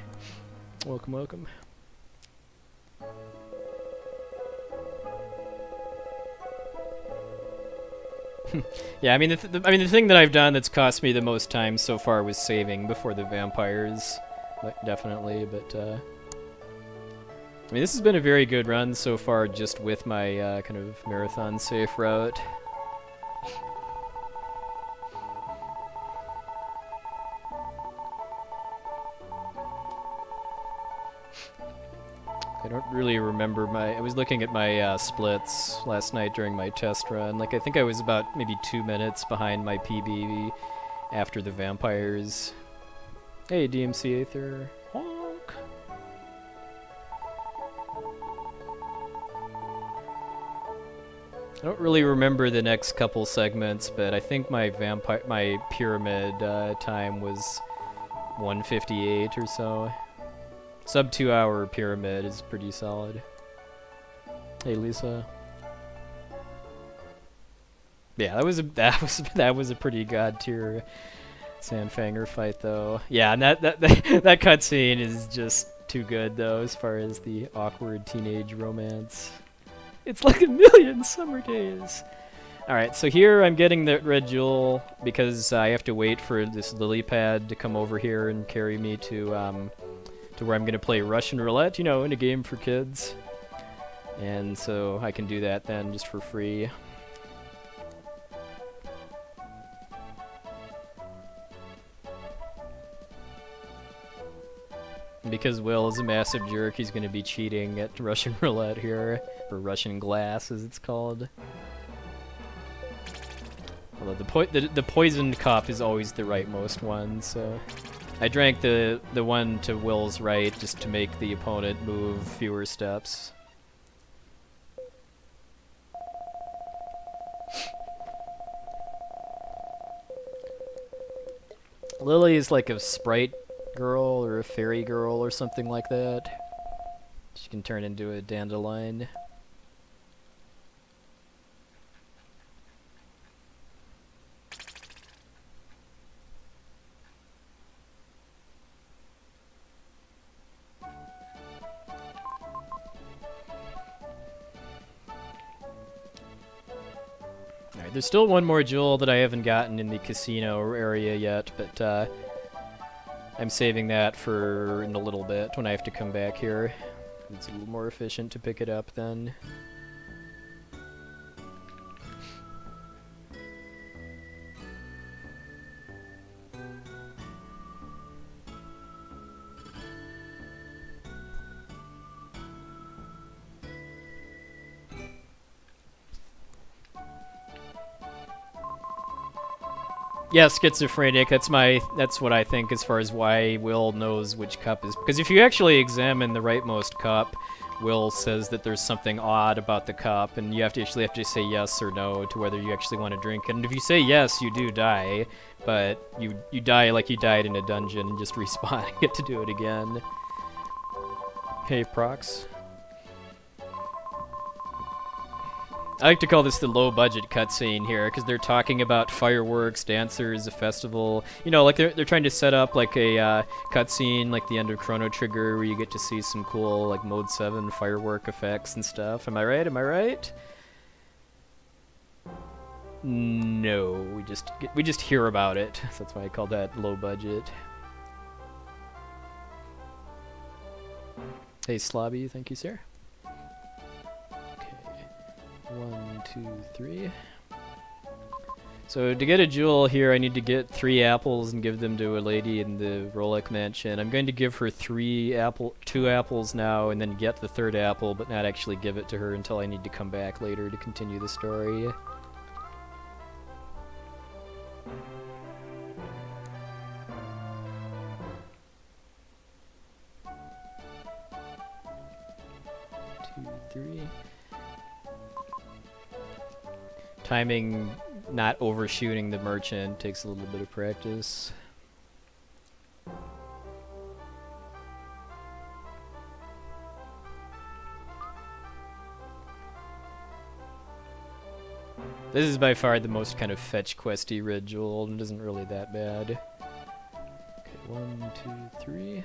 Welcome. Yeah, I mean, the thing that I've done that's cost me the most time so far was saving before the vampires, definitely. But I mean, this has been a very good run so far, just with my kind of marathon safe route. I don't really remember I was looking at my splits last night during my test run. Like, I think I was about maybe 2 minutes behind my PB after the vampires. Hey, DMC Aether. Honk. I don't really remember the next couple segments, but I think my pyramid time was 1:58 or so. Sub 2 hour pyramid is pretty solid. Hey Lisa. Yeah, that was a pretty god tier Sandfanger fight though. Yeah, and that cutscene is just too good though as far as the awkward teenage romance. It's like 1,000,000 summer days. Alright, so here I'm getting the red jewel because I have to wait for this lily pad to come over here and carry me to where I'm going to play Russian roulette, you know, in a game for kids. And so I can do that then just for free. And because Will is a massive jerk, he's going to be cheating at Russian roulette here, or Russian glass as it's called. Although the poisoned cup is always the rightmost one, so I drank the one to Will's right just to make the opponent move fewer steps. Lily is like a sprite girl or a fairy girl or something like that. She can turn into a dandelion. There's still one more jewel that I haven't gotten in the casino area yet, but I'm saving that for in a little bit when I have to come back here. It's a little more efficient to pick it up then. Yeah, schizophrenic. That's what I think as far as why Will knows which cup is. Because if you actually examine the rightmost cup, Will says that there's something odd about the cup, and you actually have to say yes or no to whether you actually want to drink it. And if you say yes, you do die, but you die like you died in a dungeon and just respawn and get to do it again. Hey, Prox. I like to call this the low-budget cutscene here, because they're talking about fireworks, dancers, a festival. You know, like they're trying to set up like a cutscene, like the end of Chrono Trigger, where you get to see some cool like Mode 7 firework effects and stuff. Am I right? Am I right? No, we just hear about it. So that's why I call that low-budget. Hey, Slobby, thank you, sir. 1, 2, 3. So to get a jewel here, I need to get 3 apples and give them to a lady in the Rolek mansion. I'm going to give her 2 apples now, and then get the 3rd apple, but not actually give it to her until I need to come back later to continue the story. Timing, not overshooting the merchant, takes a little bit of practice. This is by far the most kind of fetch questy red jewel, and isn't really that bad. Okay, 1, 2, 3.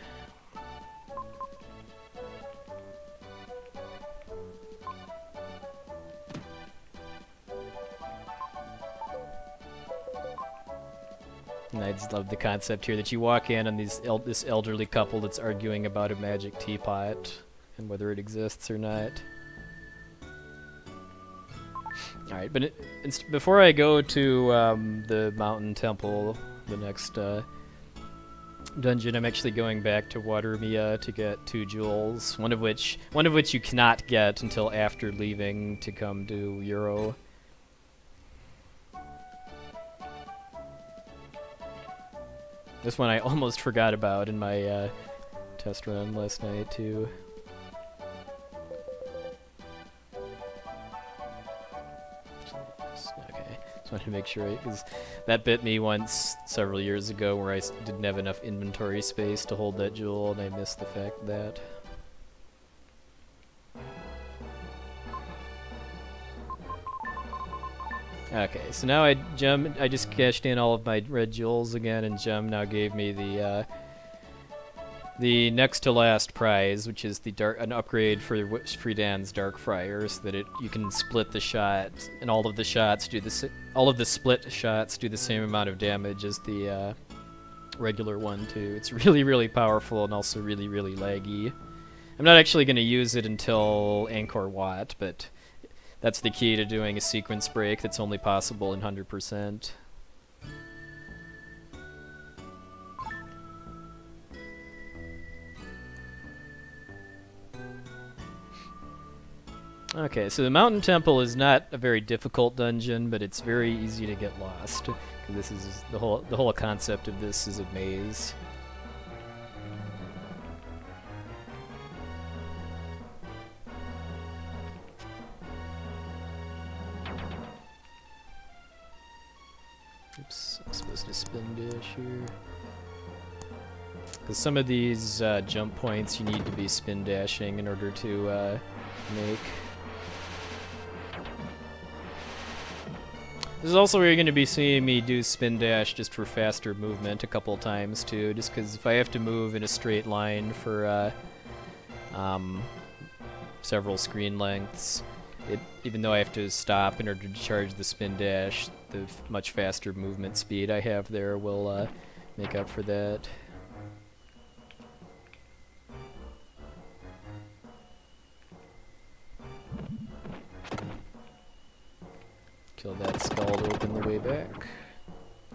And I just love the concept here that you walk in on this elderly couple that's arguing about a magic teapot and whether it exists or not. Alright, but before I go to the mountain temple, the next dungeon, I'm actually going back to Watermia to get 2 jewels, one of which you cannot get until after leaving to come to Euro. This one I almost forgot about in my test run last night, too. Okay, just wanted to make sure, because that bit me once several years ago where I didn't have enough inventory space to hold that jewel, and I missed the fact that. Okay, so now I just cashed in all of my red jewels again, and Gem now gave me the next to last prize, which is an upgrade for Friedan's Dark Friar, so that you can split the shot, and all of the split shots do the same amount of damage as the regular one too. It's really, really powerful and also really, really laggy. I'm not actually going to use it until Angkor Wat, but that's the key to doing a sequence break that's only possible in 100%. Okay, so the Mountain Temple is not a very difficult dungeon, but it's very easy to get lost. This is the whole concept of this is a maze. Oops, I'm supposed to spin dash here. Because some of these jump points you need to be spin dashing in order to make. This is also where you're going to be seeing me do spin dash just for faster movement a couple times too, just because if I have to move in a straight line for several screen lengths, even though I have to stop in order to charge the spin dash, the much faster movement speed I have there will make up for that. Kill that skull to open the way back.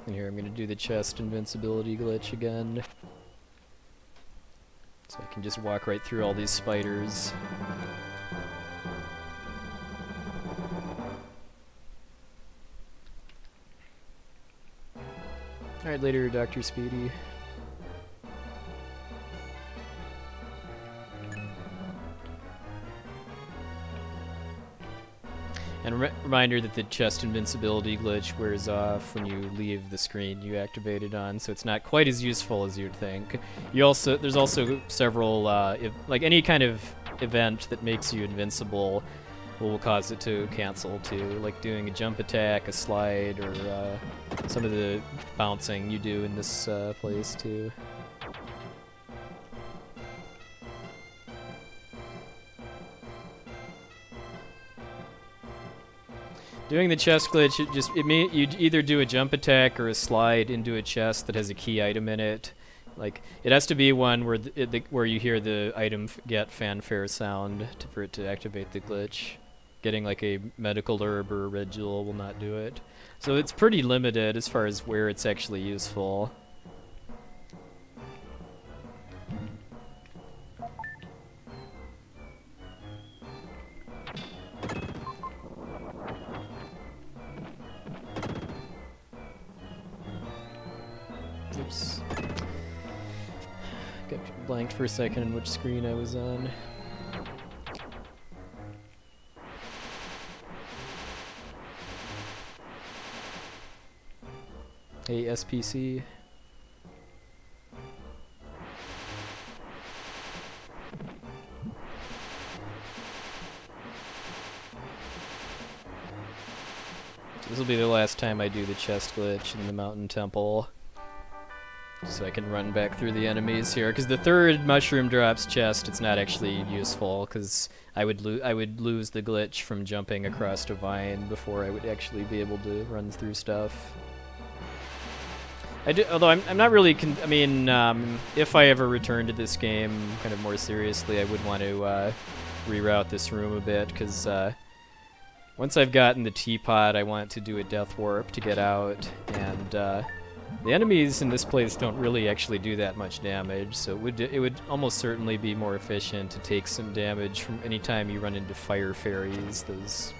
And here I'm going to do the chest invincibility glitch again. So I can just walk right through all these spiders. Alright, later, Dr. Speedy. And reminder that the chest invincibility glitch wears off when you leave the screen you activated on, so it's not quite as useful as you'd think. There's also several, like any kind of event that makes you invincible will cause it to cancel too, like doing a jump attack, a slide, or some of the bouncing you do in this place too. Doing the chest glitch, you'd either do a jump attack or a slide into a chest that has a key item in it. Like, it has to be one where where you hear the item get fanfare sound for it to activate the glitch. Getting like a medical herb or a red jewel will not do it. So it's pretty limited as far as where it's actually useful. Oops. Got blanked for a second on which screen I was on. Hey, SPC. This will be the last time I do the chest glitch in the mountain temple. So I can run back through the enemies here, because the third mushroom drops chest, it's not actually useful, because I would lose the glitch from jumping across a vine before I would actually be able to run through stuff. Although I'm not really, I mean, if I ever return to this game kind of more seriously, I would want to reroute this room a bit, because once I've gotten the teapot, I want to do a death warp to get out, and the enemies in this place don't really actually do that much damage, so it would almost certainly be more efficient to take some damage from any time you run into fire fairies, those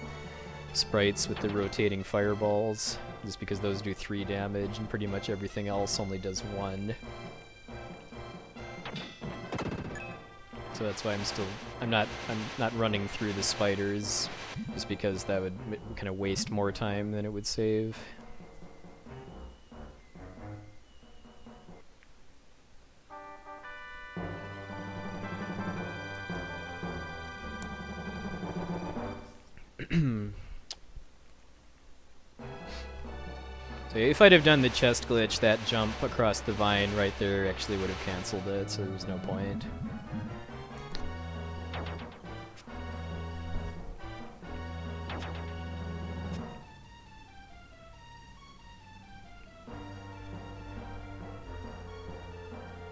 sprites with the rotating fireballs, just because those do 3 damage and pretty much everything else only does 1. So that's why I'm not running through the spiders, just because that would kind of waste more time than it would save. So if I'd have done the chest glitch, that jump across the vine right there actually would have cancelled it, so there was no point.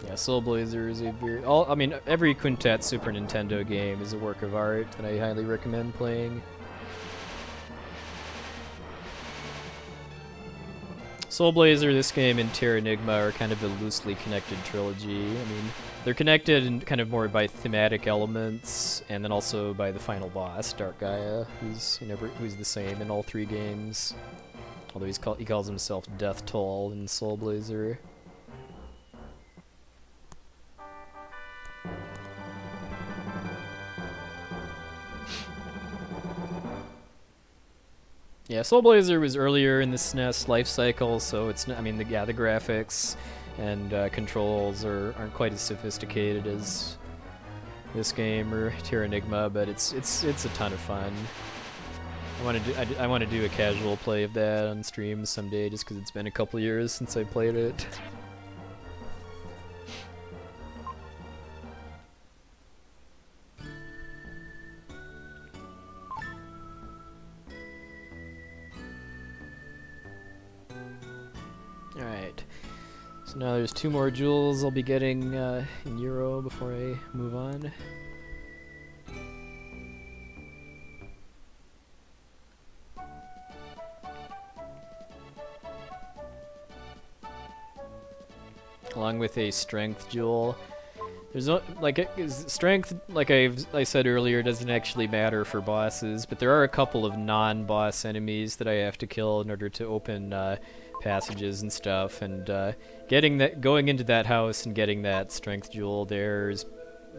Yeah, Soul Blazer is a very... I mean, every Quintet Super Nintendo game is a work of art that I highly recommend playing. Soul Blazer, this game, and Terra Enigma are kind of a loosely connected trilogy. I mean, they're connected in kind of more by thematic elements, and then also by the final boss, Dark Gaia, who's the same in all 3 games. Although he calls himself Death Toll in Soul Blazer. Yeah, Soul Blazer was earlier in the SNES life cycle, so it's not, I mean, the graphics and controls aren't quite as sophisticated as this game or Terra Enigma, but it's a ton of fun. I want to do a casual play of that on stream someday, just because it's been a couple years since I played it. Alright, so now there's 2 more jewels I'll be getting in Euro before I move on. Along with a strength jewel. There's strength, like I said earlier, doesn't actually matter for bosses, but there are a couple of non-boss enemies that I have to kill in order to open passages and stuff, and going into that house and getting that strength jewel there is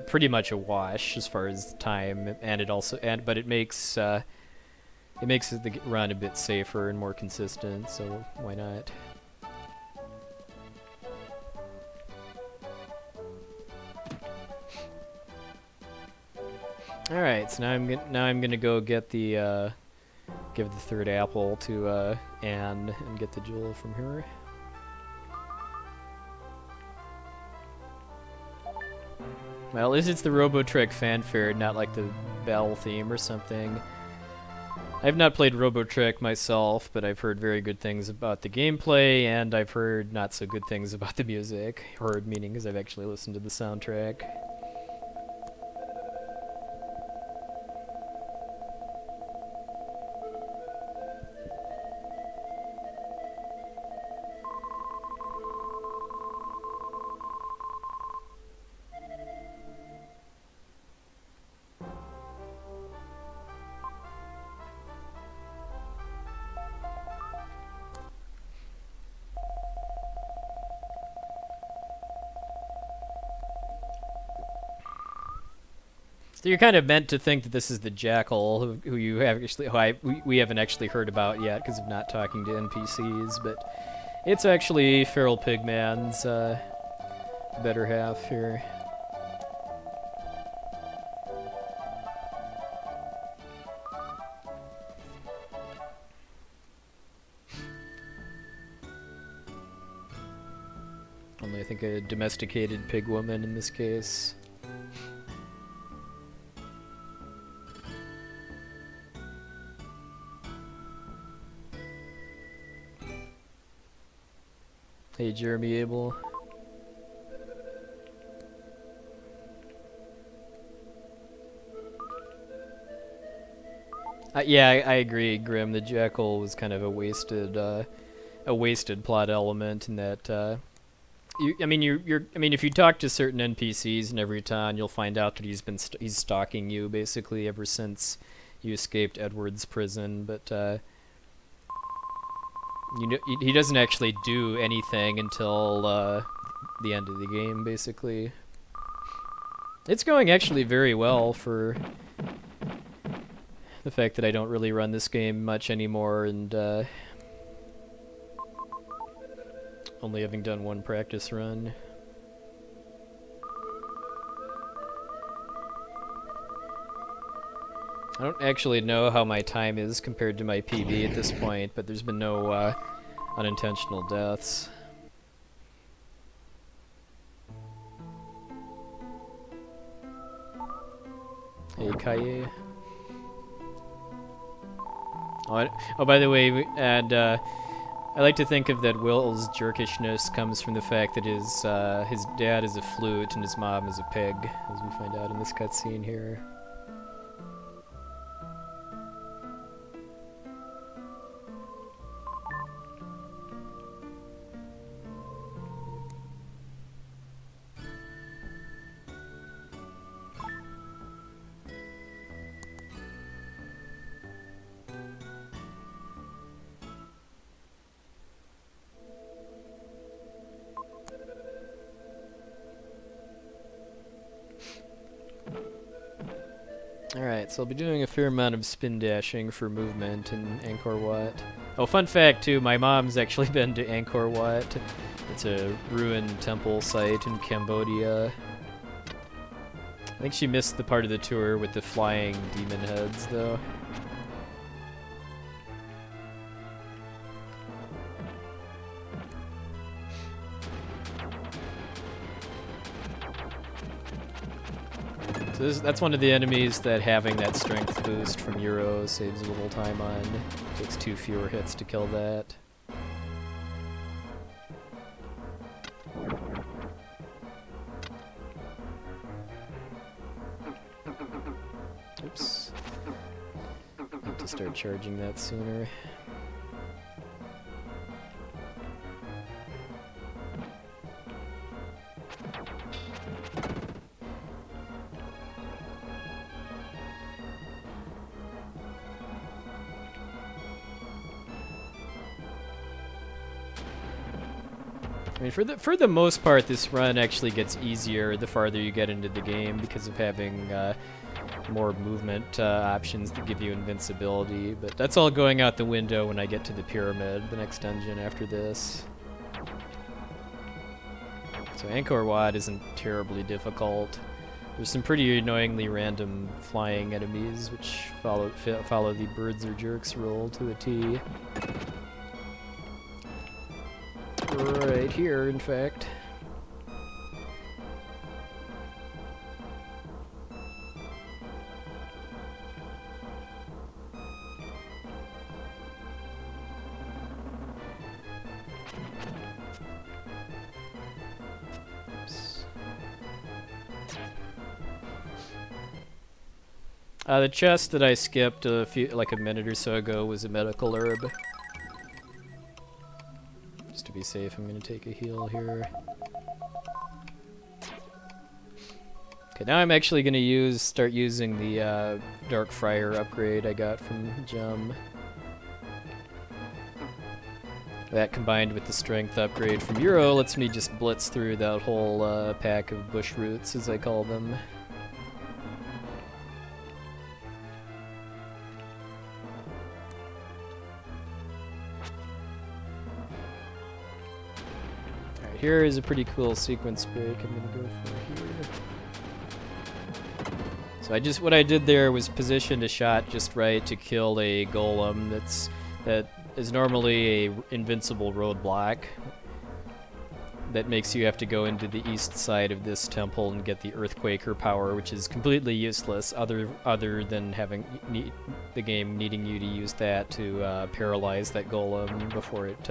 pretty much a wash as far as time, and but it makes the run a bit safer and more consistent, so why not? All right, so now I'm gonna go get the give the third apple to Anne and get the jewel from her. Well, at least it's the Robotrek fanfare, not like the Bell theme or something. I've not played Robotrek myself, but I've heard very good things about the gameplay, and I've heard not so good things about the music. Heard meaning because I've actually listened to the soundtrack. So you're kind of meant to think that this is the Jackal, who you have actually, we haven't actually heard about yet because of not talking to NPCs, but it's actually Feral Pigman's better half here. Only I think a domesticated pig woman in this case. Hey, Jeremy Abel. Yeah, I agree, Grim. The Jackal was kind of a wasted plot element in that. I mean, if you talk to certain NPCs in every town, you'll find out that he's stalking you basically ever since you escaped Edward's prison, but. He doesn't actually do anything until the end of the game, basically. It's going actually very well for the fact that I don't really run this game much anymore, and only having done one practice run. I don't actually know how my time is compared to my PB at this point, but there's been no unintentional deaths. Hey, Gaia. Oh, by the way, I like to think of that Will's jerkishness comes from the fact that his dad is a flute and his mom is a pig, as we find out in this cutscene here. Alright, so I'll be doing a fair amount of spin dashing for movement in Angkor Wat. Oh, fun fact too, my mom's actually been to Angkor Wat. It's a ruined temple site in Cambodia. I think she missed the part of the tour with the flying demon heads, though. So that's one of the enemies that having that strength boost from Euro saves a little time on. Takes 2 fewer hits to kill that. Oops. Need to start charging that sooner. I mean, for the most part, this run actually gets easier the farther you get into the game because of having more movement options that give you invincibility. But that's all going out the window when I get to the pyramid, the next dungeon after this. So Angkor Wat isn't terribly difficult. There's some pretty annoyingly random flying enemies which follow the birds or jerks rule to a T. Right here, in fact. The chest that I skipped like a minute or so ago was a medical herb. Just to be safe, I'm gonna take a heal here. Okay, now I'm actually gonna start using the Dark Friar upgrade I got from Jum. That combined with the strength upgrade from Euro lets me just blitz through that whole pack of bush roots, as I call them. Here is a pretty cool sequence break I'm gonna go for here. So what I did there was positioned a shot just right to kill a golem that is normally a invincible roadblock that makes you have to go into the east side of this temple and get the Earthquaker power, which is completely useless other than having the game needing you to use that to paralyze that golem before it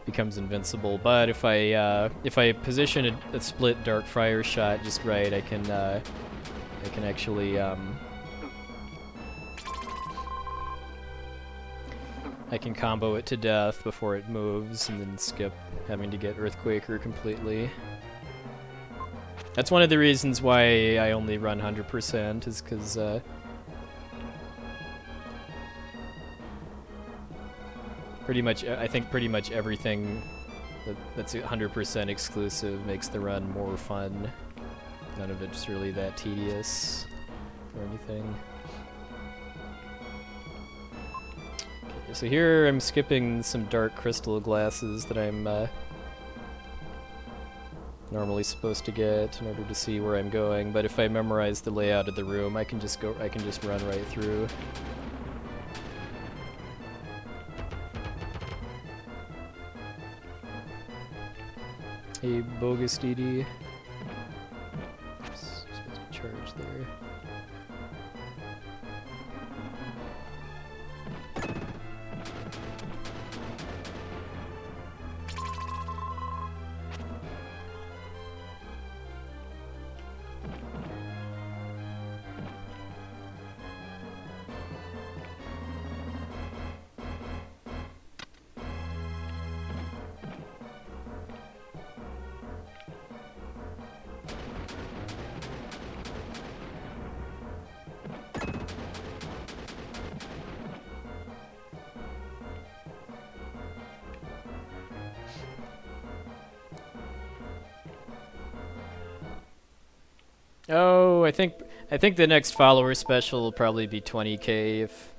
becomes invincible. But if I position a split Dark Friar shot just right, I can actually I can combo it to death before it moves, and then skip having to get Earthquaker completely. That's one of the reasons why I only run 100%, is because I think pretty much everything that's 100% exclusive makes the run more fun. None of it's really that tedious or anything. Okay, so here I'm skipping some dark crystal glasses that I'm normally supposed to get in order to see where I'm going. But if I memorize the layout of the room, I can just run right through. A bogus DD. Oops, supposed to charge there. Oh, I think the next follower special will probably be 20k if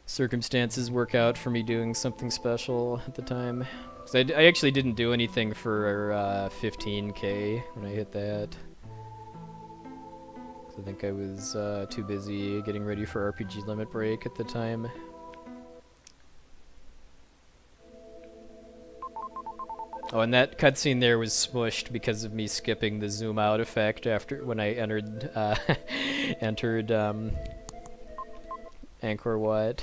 circumstances work out for me doing something special at the time. 'Cause I actually didn't do anything for 15k when I hit that. 'Cause I think I was too busy getting ready for RPG Limit Break at the time. Oh, and that cutscene there was smushed because of me skipping the zoom out effect when I entered Angkor Wat.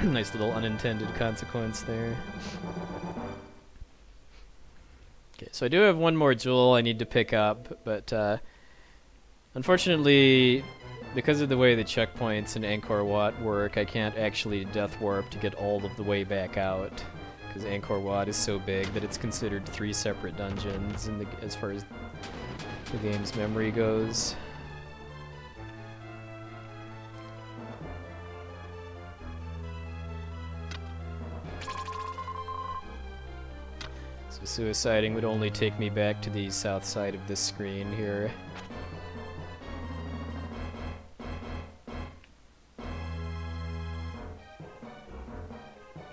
Nice little unintended consequence there. Okay, so I do have one more jewel I need to pick up, but unfortunately, because of the way the checkpoints in Angkor Wat work, I can't actually death warp to get all of the way back out. Because Angkor Wat is so big that it's considered 3 separate dungeons as far as the game's memory goes. So suiciding would only take me back to the south side of this screen here.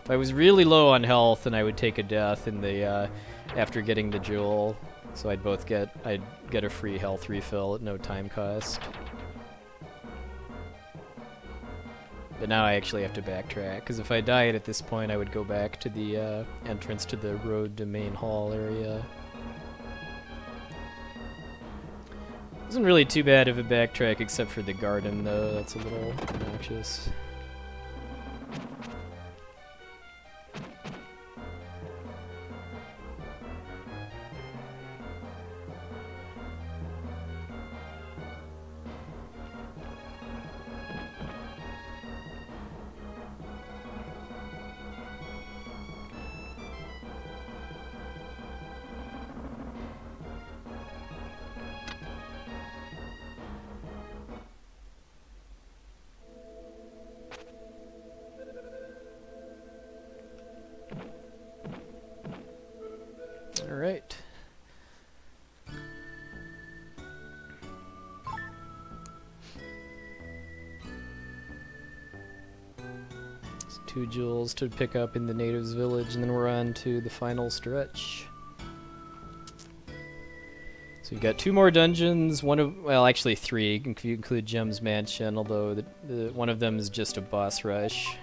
If I was really low on health, then I would take a death in the after getting the jewel, so I'd get a free health refill at no time cost. But now I actually have to backtrack, because if I died at this point, I would go back to the entrance to the road to main hall area. Wasn't really too bad of a backtrack, except for the garden, though. That's a little obnoxious. Alright. So 2 jewels to pick up in the natives' village, and then we're on to the final stretch. So we've got 2 more dungeons, well, actually 3, if you include Gem's Mansion, although one of them is just a boss rush.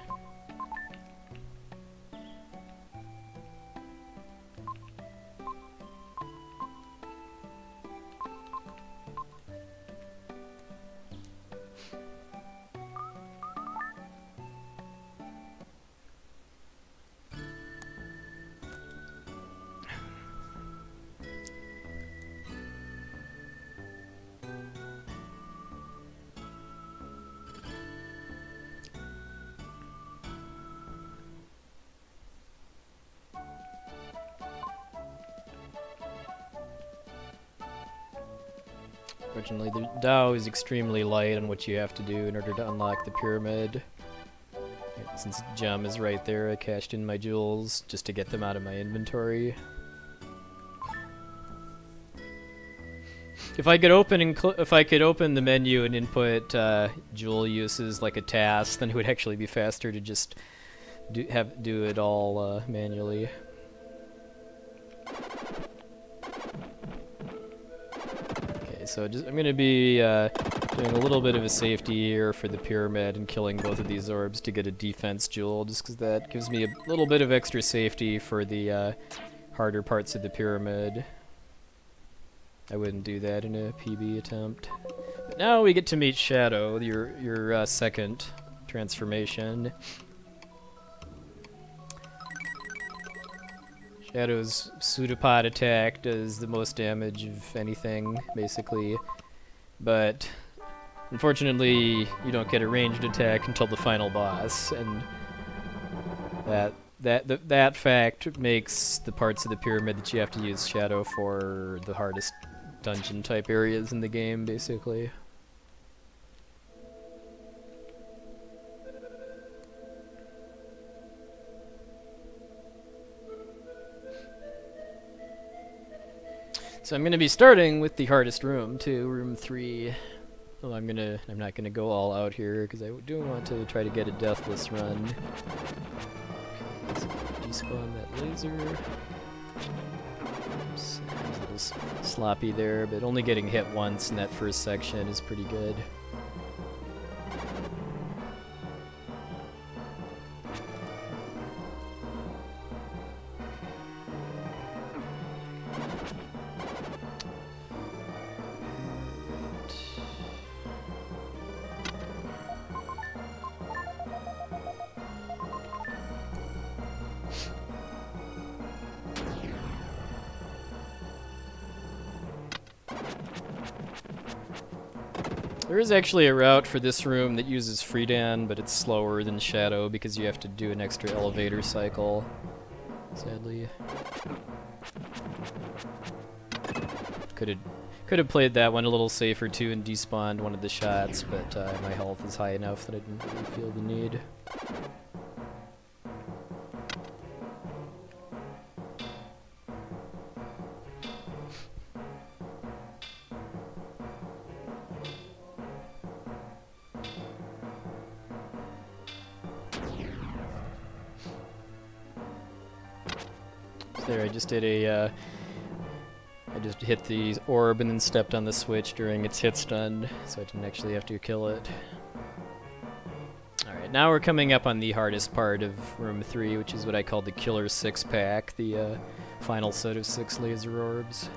Fortunately, the Dao is extremely light on what you have to do in order to unlock the pyramid. And since Gem is right there, I cashed in my jewels just to get them out of my inventory. If I could open the menu and input jewel uses like a task, then it would actually be faster to just do it all manually. So I'm going to be doing a little bit of a safety here for the pyramid and killing both of these orbs to get a defense jewel, just because that gives me a little bit of extra safety for the harder parts of the pyramid. I wouldn't do that in a PB attempt. But now we get to meet Shadow, your second transformation. Shadow's pseudopod attack does the most damage of anything, basically, but unfortunately you don't get a ranged attack until the final boss, and that fact makes the parts of the pyramid that you have to use Shadow for the hardest dungeon type areas in the game, basically. So I'm going to be starting with the hardest room, too, room 3. Well, I'm not gonna go all out here because I do want to try to get a deathless run. Okay, so despawn that laser. Oops, a little sloppy there, but only getting hit once in that first section is pretty good. There is actually a route for this room that uses Freedan, but it's slower than Shadow because you have to do an extra elevator cycle, sadly. Could have played that one a little safer too and despawned one of the shots, but my health is high enough that I didn't really feel the need. There, I just did a, I just hit the orb and then stepped on the switch during its hit stun, so I didn't actually have to kill it. Alright, now we're coming up on the hardest part of Room 3, which is what I call the Killer 6-pack, the final set of 6 laser orbs.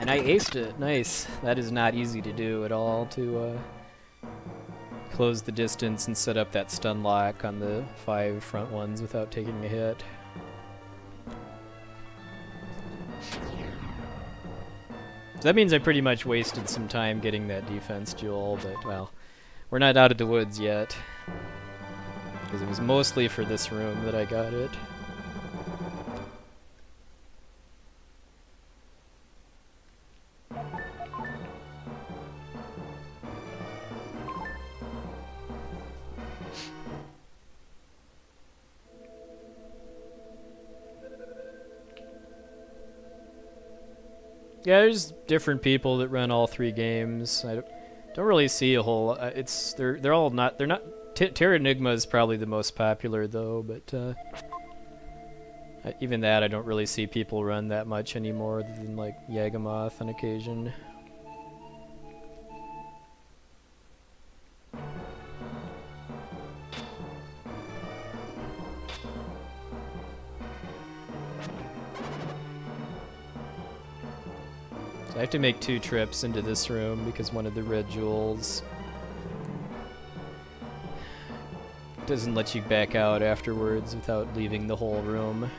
And I aced it. Nice. That is not easy to do at all, to close the distance and set up that stun lock on the 5 front ones without taking a hit. So that means I pretty much wasted some time getting that defense jewel, but, well, we're not out of the woods yet. Because it was mostly for this room that I got it. Yeah, there's different people that run all 3 games. I don't really see a whole. They're all not. They're not. Terra Enigma is probably the most popular though, but even that I don't really see people run that much anymore, other than like Yagamoth on occasion. I have to make 2 trips into this room because one of the red jewels doesn't let you back out afterwards without leaving the whole room.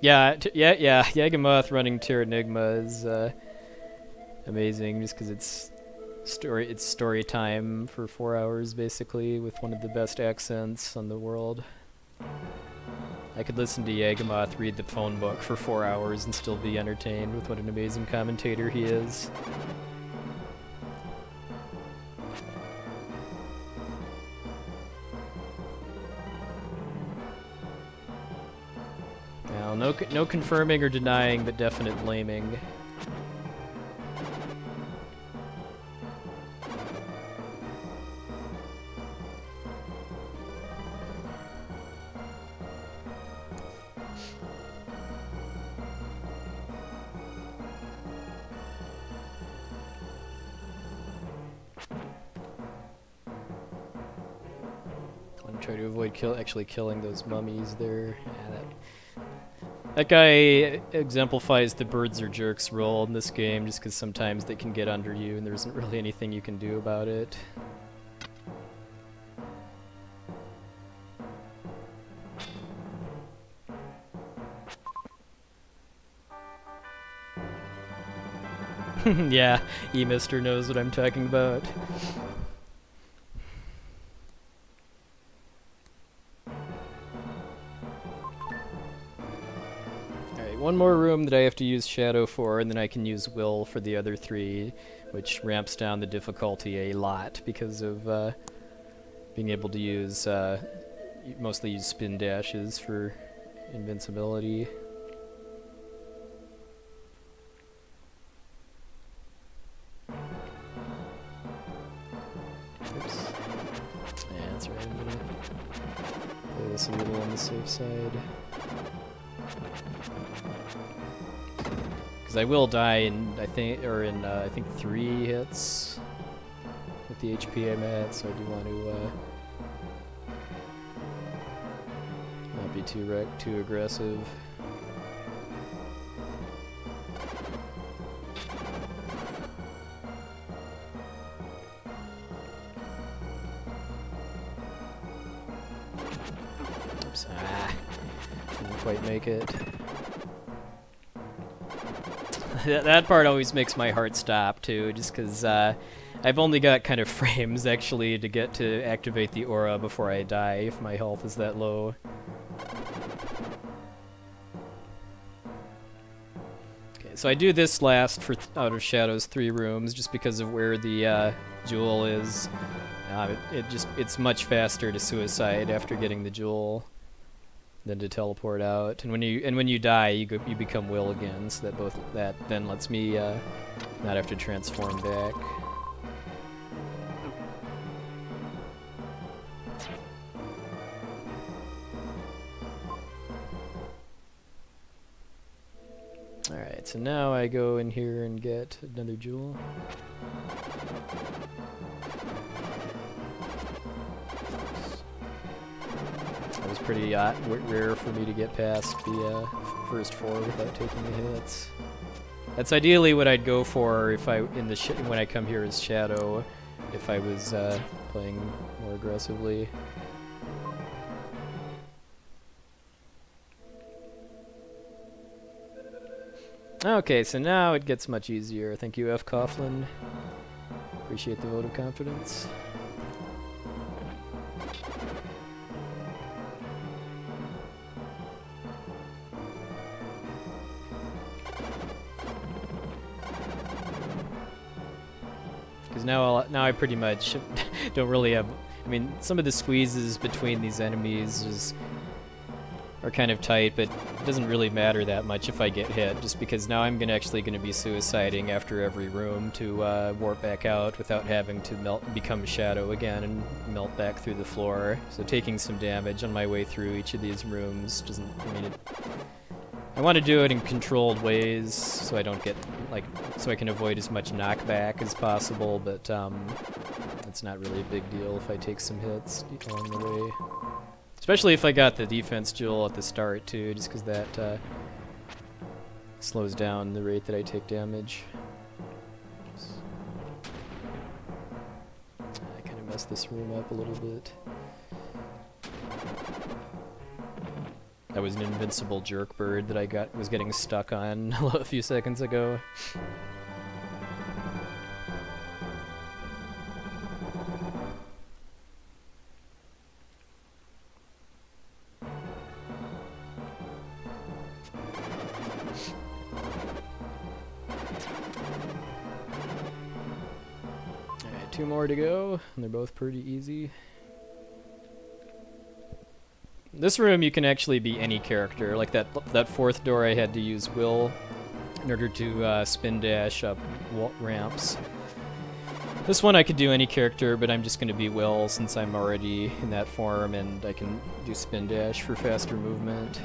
Yeah, Yagamoth running Terra Enigma is amazing, just because it's story time for 4 hours basically, with one of the best accents on the world. I could listen to Yagamoth read the phone book for 4 hours and still be entertained with what an amazing commentator he is. No confirming or denying, but definite blaming. I'm trying to avoid actually killing those mummies there. Yeah, that guy exemplifies the birds are jerks role in this game, just because sometimes they can get under you and there isn't really anything you can do about it. Yeah, E-Mister knows what I'm talking about. One more room that I have to use Shadow for, and then I can use Will for the other 3, which ramps down the difficulty a lot because of being able to use, mostly use spin dashes for invincibility. Oops. Yeah, that's right, I'm gonna play this a little on the safe side. Because I will die in, I think 3 hits with the HP I'm at, so I do want to not be too aggressive. Oops, didn't quite make it. That part always makes my heart stop too, just because I've only got kind of frames actually to get to activate the aura before I die if my health is that low. Okay, so I do this last for Out of Shadow's 3 rooms just because of where the jewel is. It's much faster to suicide after getting the jewel than to teleport out. And when you die, you become Will again, so that then lets me not have to transform back. Alright, so now I go in here and get another jewel. That was pretty rare for me to get past the first 4 without taking the hits. That's ideally what I'd go for if when I come here as Shadow, if I was playing more aggressively. Okay, so now it gets much easier. Thank you, F. Coughlin. Appreciate the vote of confidence. Because now I pretty much don't really have... I mean, some of the squeezes between these enemies are kind of tight, but it doesn't really matter that much if I get hit, just because now I'm actually going to be suiciding after every room to warp back out without having to become Shadow again and melt back through the floor. So taking some damage on my way through each of these rooms doesn't... I mean, I want to do it in controlled ways so I don't get, so I can avoid as much knockback as possible, but it's not really a big deal if I take some hits along the way. Especially if I got the defense jewel at the start too, just because that slows down the rate that I take damage. Oops. I kind of messed this room up a little bit. That was an invincible jerk bird that I was getting stuck on a few seconds ago. Alright, 2 more to go, and they're both pretty easy. This room you can actually be any character, like that 4th door I had to use Will in order to spin dash up ramps. This one I could do any character, but I'm just going to be Will since I'm already in that form and I can do spin dash for faster movement.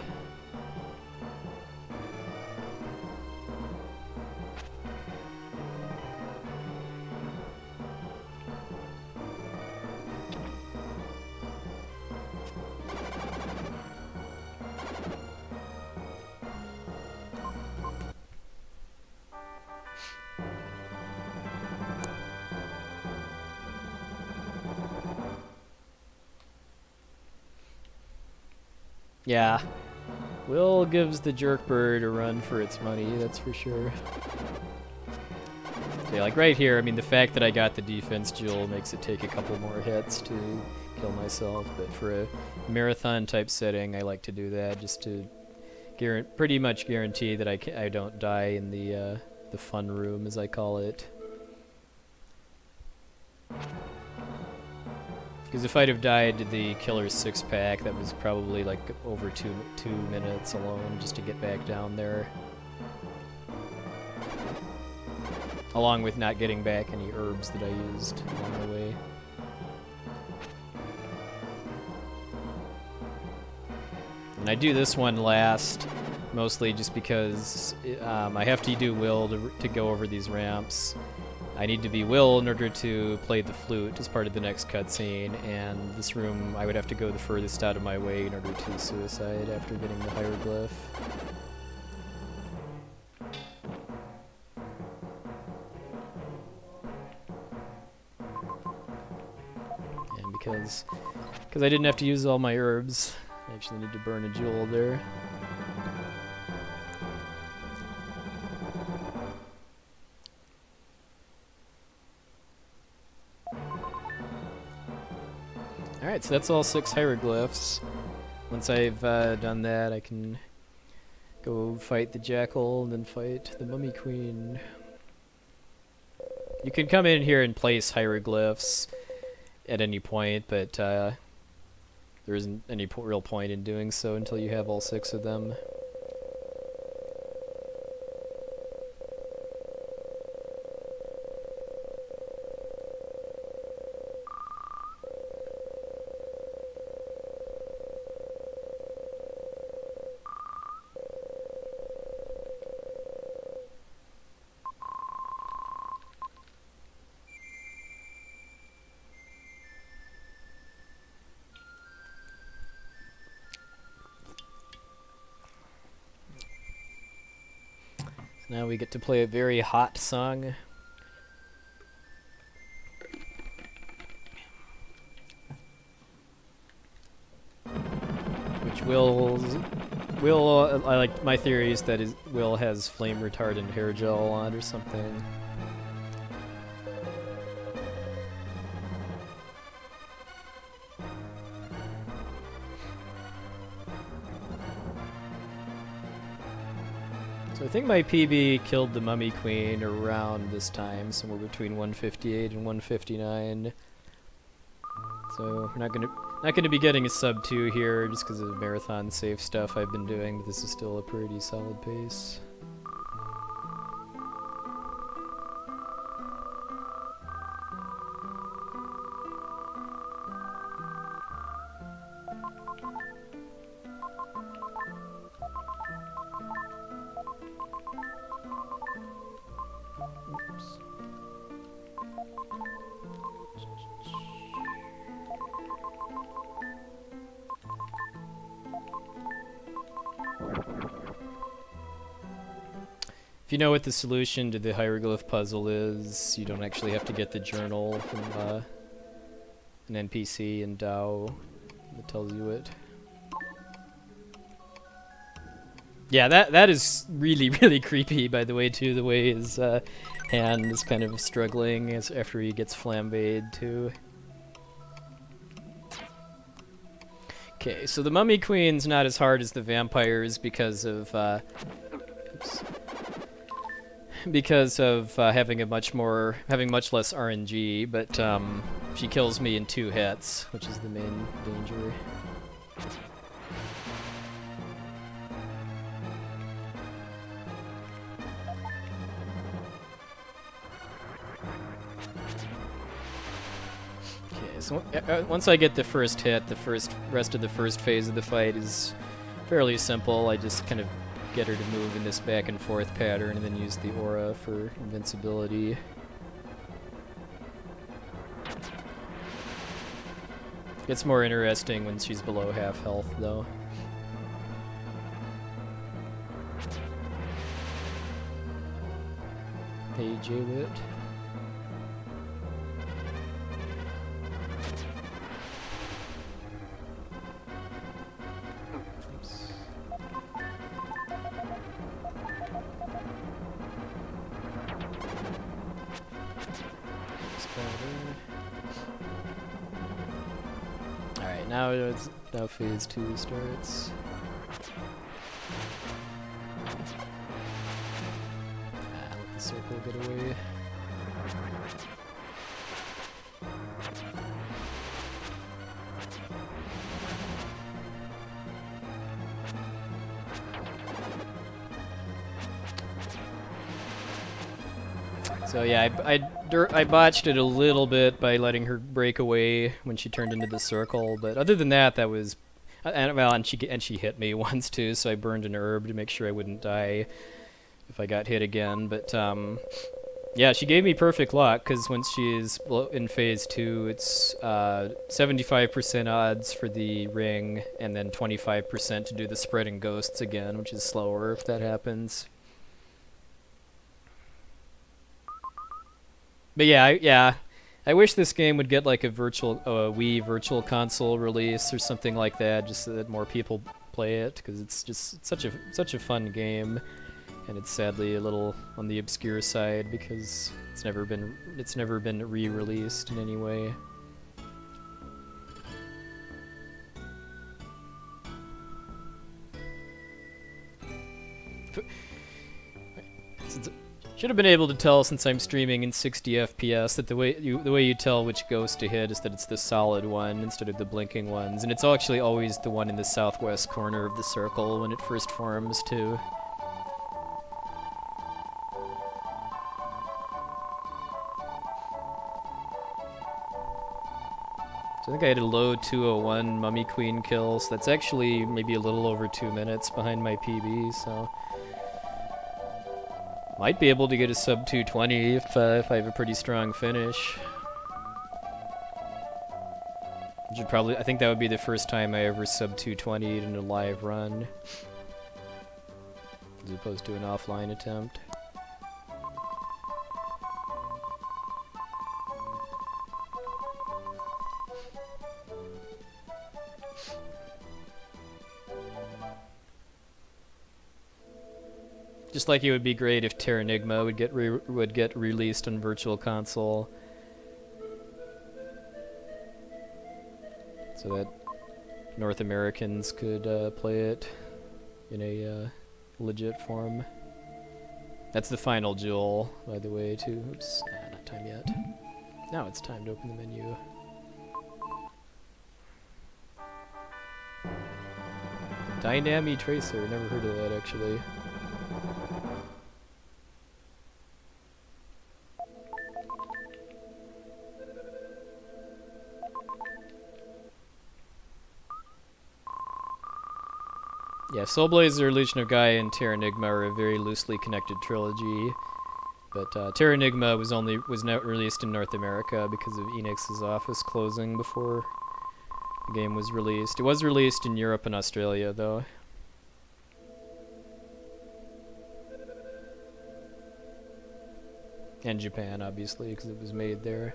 Yeah, Will gives the jerk bird a run for its money, that's for sure. So yeah, like right here, I mean the fact that I got the defense jewel makes it take a couple more hits to kill myself, but for a marathon type setting I like to do that just to pretty much guarantee that I don't die in the fun room as I call it. Because if I'd have died to the Killer's 6-pack, that was probably like over two minutes alone just to get back down there. Along with not getting back any herbs that I used along the way. And I do this one last, mostly just because I have to do Will to go over these ramps. I need to be Will in order to play the flute as part of the next cutscene, and this room I would have to go the furthest out of my way in order to suicide after getting the hieroglyph. And because I didn't have to use all my herbs, I actually need to burn a jewel there. Alright, so that's all 6 hieroglyphs. Once I've done that, I can go fight the jackal and then fight the mummy queen. You can come in here and place hieroglyphs at any point, but there isn't any real point in doing so until you have all 6 of them. Now we get to play a very hot song. Which Will, I like, my theory is that Will has flame retardant hair gel on or something. So I think my PB killed the Mummy Queen around this time, somewhere between 158 and 159. So we're not gonna be getting a sub 2 here just because of the marathon safe stuff I've been doing, but this is still a pretty solid pace. If you know what the solution to the hieroglyph puzzle is, you don't actually have to get the journal from an NPC in DAO that tells you it. Yeah, that is really, really creepy, by the way, too. The way his hand is kind of struggling after he gets flambéed, too. Okay, so the Mummy Queen's not as hard as the vampires because of having much less RNG, but she kills me in 2 hits, which is the main danger. Okay, so once I get the first hit, the rest of the first phase of the fight is fairly simple. I just kind of get her to move in this back and forth pattern and then use the aura for invincibility. Gets more interesting when she's below half health, though. Hey, J-Wit. Alright, now phase 2 starts. Let the circle get away. So yeah, I botched it a little bit by letting her break away when she turned into the circle, but other than that, that was, and she hit me once too, so I burned an herb to make sure I wouldn't die if I got hit again. But yeah, she gave me perfect luck because once she's in phase 2, it's 75% odds for the ring, and then 25% to do the spreading ghosts again, which is slower if that happens. But yeah, I wish this game would get like a Wii Virtual Console release or something like that, just so that more people play it, because it's just such a fun game, and it's sadly a little on the obscure side because it's never been re-released in any way. Should have been able to tell since I'm streaming in 60 FPS that the way you tell which ghost to hit is that it's the solid one instead of the blinking ones, and it's actually always the one in the southwest corner of the circle when it first forms too. So I think I had a low 201 Mummy Queen kill, so that's actually maybe a little over 2 minutes behind my PB, so... Might be able to get a sub 220 if I have a pretty strong finish. I think that would be the first time I ever sub 220 in a live run. As opposed to an offline attempt. Just like it would be great if Terranigma would get released on Virtual Console, so that North Americans could play it in a legit form. That's the final jewel, by the way, too. Oops, not time yet. Now it's time to open the menu. Dynami Tracer, never heard of that actually. Yeah, Soulblazer, Illusion of Gaia, and Terranigma are a very loosely connected trilogy, but Terranigma was not released in North America because of Enix's office closing before the game was released. It was released in Europe and Australia, though. And Japan, obviously, because it was made there.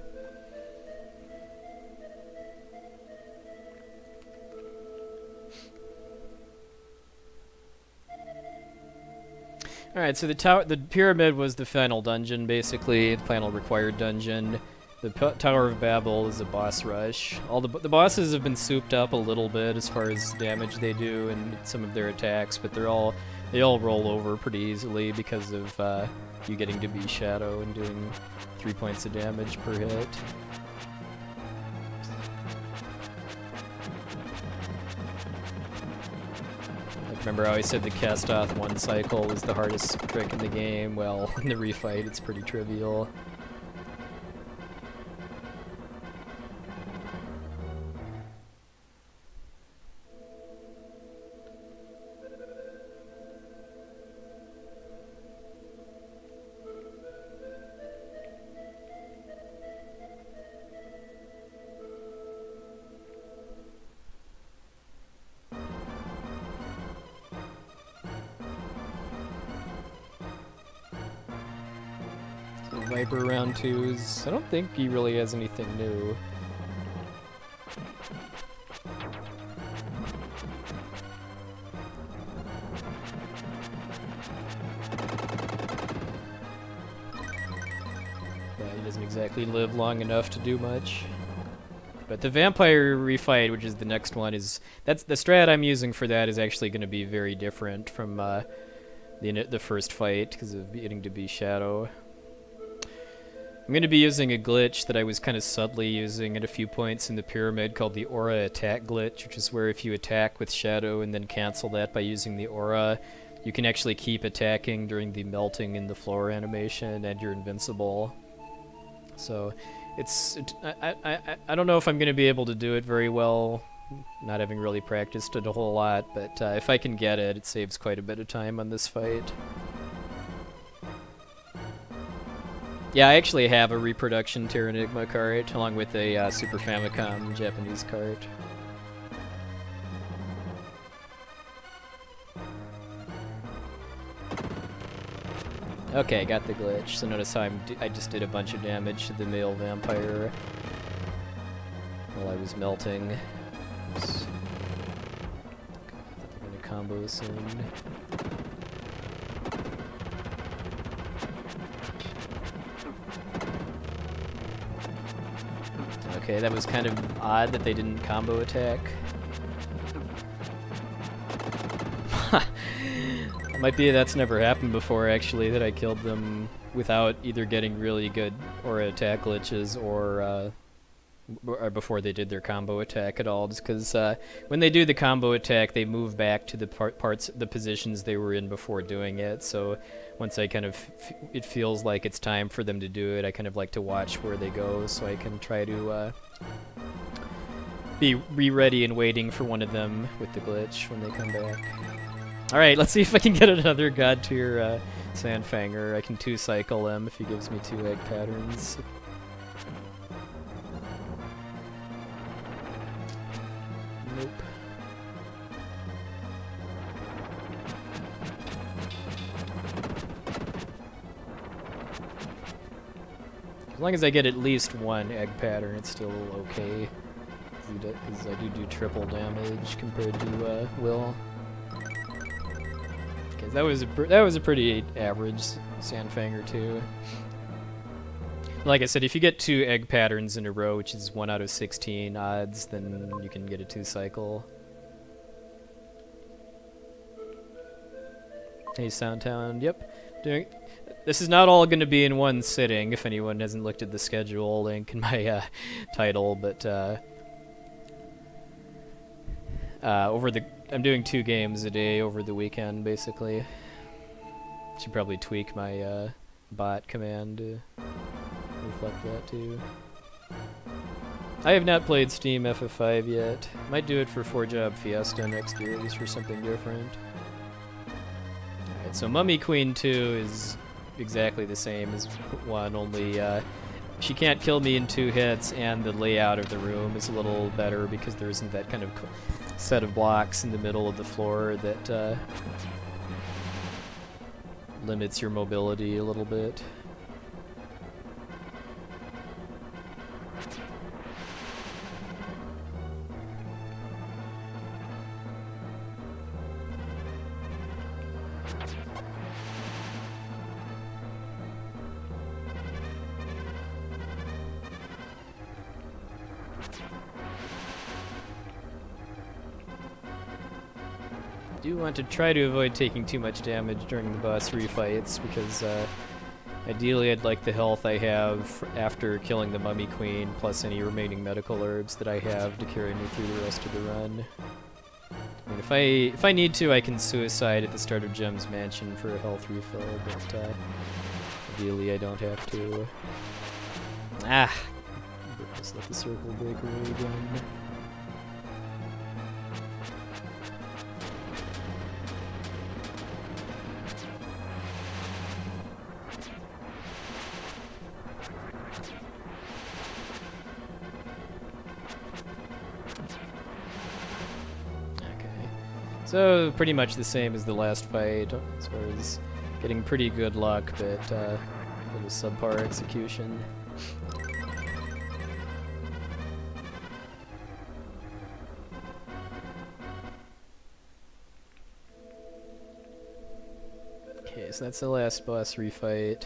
Alright, so the pyramid was the final dungeon, basically, the final required dungeon. The Tower of Babel is a boss rush. All the bosses have been souped up a little bit as far as damage they do and some of their attacks, but they all roll over pretty easily because of you getting to be Shadow and doing 3 points of damage per hit. Remember how I said the cast-off one cycle was the hardest trick in the game? Well, in the refight it's pretty trivial. Viper round 2s. I don't think he really has anything new. Yeah, he doesn't exactly live long enough to do much. But the vampire refight, which is the next one, that's the strat I'm using for that is actually going to be very different from the first fight because of getting to be Shadow. I'm going to be using a glitch that I was kind of subtly using at a few points in the pyramid called the Aura Attack glitch, which is where if you attack with Shadow and then cancel that by using the Aura, you can actually keep attacking during the melting in the floor animation and you're invincible. So I don't know if I'm going to be able to do it very well, not having really practiced it a whole lot, but if I can get it, it saves quite a bit of time on this fight. Yeah, I actually have a reproduction Terranigma cart, along with a Super Famicom Japanese cart. Okay, got the glitch. So notice how I just did a bunch of damage to the male vampire while I was melting. Oops. I'm gonna combo soon. Okay, that was kind of odd that they didn't combo attack. Might be that's never happened before, actually, that I killed them without either getting really good or attack glitches or before they did their combo attack at all. Just because when they do the combo attack, they move back to the the positions they were in before doing it. So once I kind of, it feels like it's time for them to do it, I kind of like to watch where they go so I can try to be ready and waiting for one of them with the glitch when they come back. Alright, let's see if I can get another God Tier Sandfanger. I can 2-cycle him if he gives me 2 egg patterns. Nope. As long as I get at least 1 egg pattern, it's still okay. Because I do triple damage compared to Will. That was a pretty average Sandfanger too. Like I said, if you get 2 egg patterns in a row, which is 1 out of 16 odds, then you can get a 2-cycle. Hey, Soundtown. Yep. This is not all going to be in one sitting. If anyone hasn't looked at the schedule, link in my title, but I'm doing 2 games a day over the weekend, basically. Should probably tweak my bot command to reflect that too. I have not played Steam FF5 yet. Might do it for 4-Job Fiesta next year, just for something different. Alright, so Mummy Queen 2 is exactly the same as 1, only she can't kill me in 2 hits, and the layout of the room is a little better because there isn't that kind of set of blocks in the middle of the floor that limits your mobility a little bit. I do want to try to avoid taking too much damage during the boss refights because ideally I'd like the health I have after killing the Mummy Queen plus any remaining medical herbs that I have to carry me through the rest of the run. I mean, if I need to, I can suicide at the start of Gem's Mansion for a health refill, but ideally I don't have to. Ah! Just let the circle break away again. So, pretty much the same as the last fight, as far as getting pretty good luck, but a little subpar execution. Okay, so that's the last boss refight.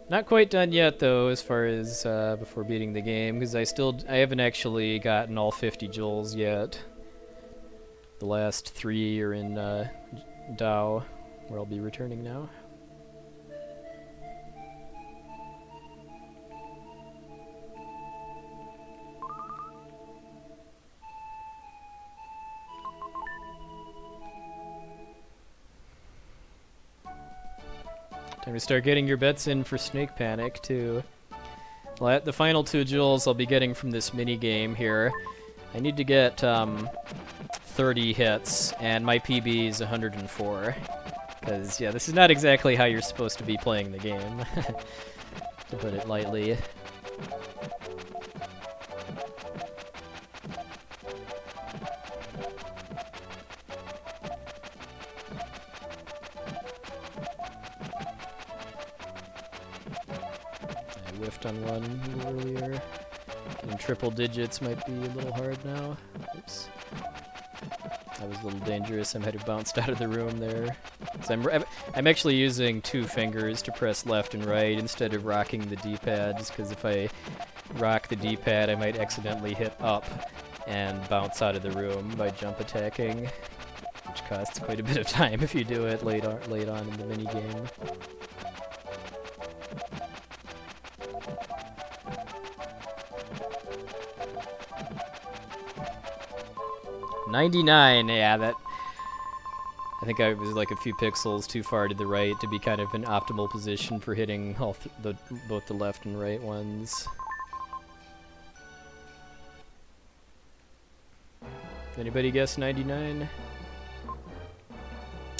Not quite done yet, though, as far as before beating the game, because I haven't actually gotten all 50 jewels yet. The last 3 are in Dao, where I'll be returning now. Time to start getting your bets in for Snake Panic, too. Well, the final 2 jewels I'll be getting from this mini game here. I need to get 30 hits, and my PB is 104. Because, yeah, this is not exactly how you're supposed to be playing the game, to put it lightly. I whiffed on one a little earlier. And triple digits might be a little hard now. Oops. That was a little dangerous. I might have bounced out of the room there. So I'm actually using 2 fingers to press left and right instead of rocking the D-pad, just because if I rock the D-pad, I might accidentally hit up and bounce out of the room by jump attacking, which costs quite a bit of time if you do it late on in the minigame. 99, yeah, that... I think I was like a few pixels too far to the right to be kind of an optimal position for hitting all both the left and right ones. Anybody guess 99?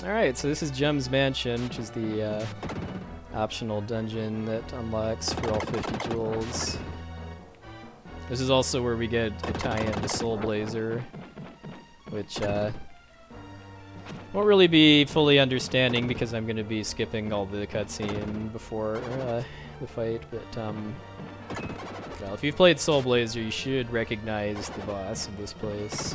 Alright, so this is Gem's Mansion, which is the optional dungeon that unlocks for all 50 jewels. This is also where we get a tie-in to Soul Blazer, which won't really be fully understanding because I'm going to be skipping all the cutscene before the fight, but well, if you've played Soul Blazer, you should recognize the boss of this place.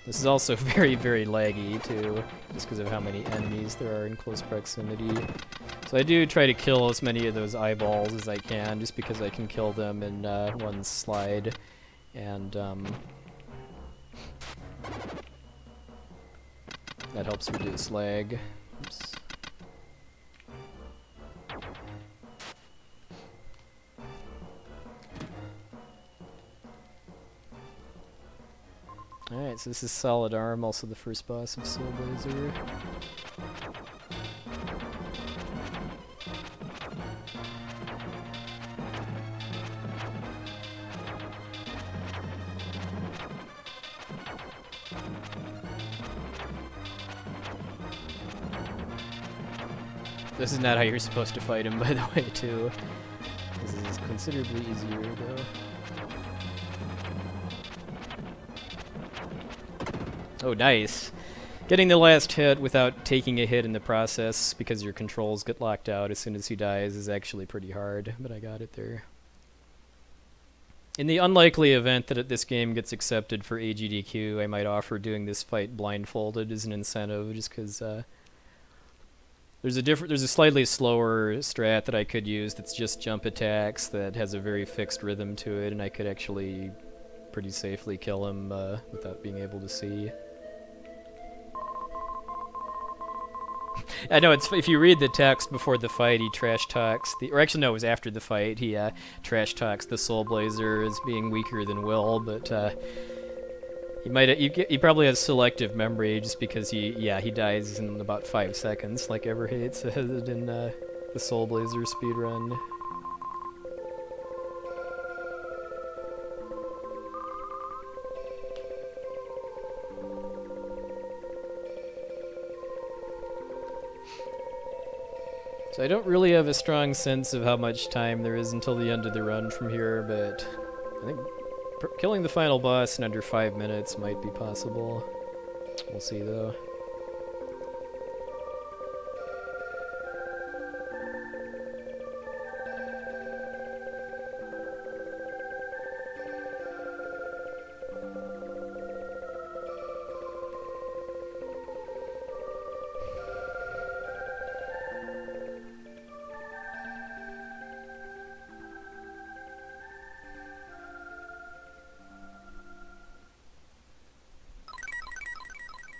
This is also very, very laggy, too, just because of how many enemies there are in close proximity. So I do try to kill as many of those eyeballs as I can, just because I can kill them in one slide, and that helps reduce lag. Oops. Alright, so this is Solid Arm, also the first boss of Soul Blazer. This is not how you're supposed to fight him, by the way, too. This is considerably easier, though. Oh, nice. Getting the last hit without taking a hit in the process because your controls get locked out as soon as he dies is actually pretty hard, but I got it there. In the unlikely event that this game gets accepted for AGDQ, I might offer doing this fight blindfolded as an incentive, just because there's a slightly slower strat that I could use that's just jump attacks that has a very fixed rhythm to it, and I could actually pretty safely kill him without being able to see. I know, it's if you read the text before the fight, he trash talks or actually no, it was after the fight. He trash talks the Soul Blazer as being weaker than Will, but he probably has selective memory just because he dies in about 5 seconds, like Everhate said in the Soul Blazer speedrun. So I don't really have a strong sense of how much time there is until the end of the run from here, but I think killing the final boss in under 5 minutes might be possible. We'll see, though.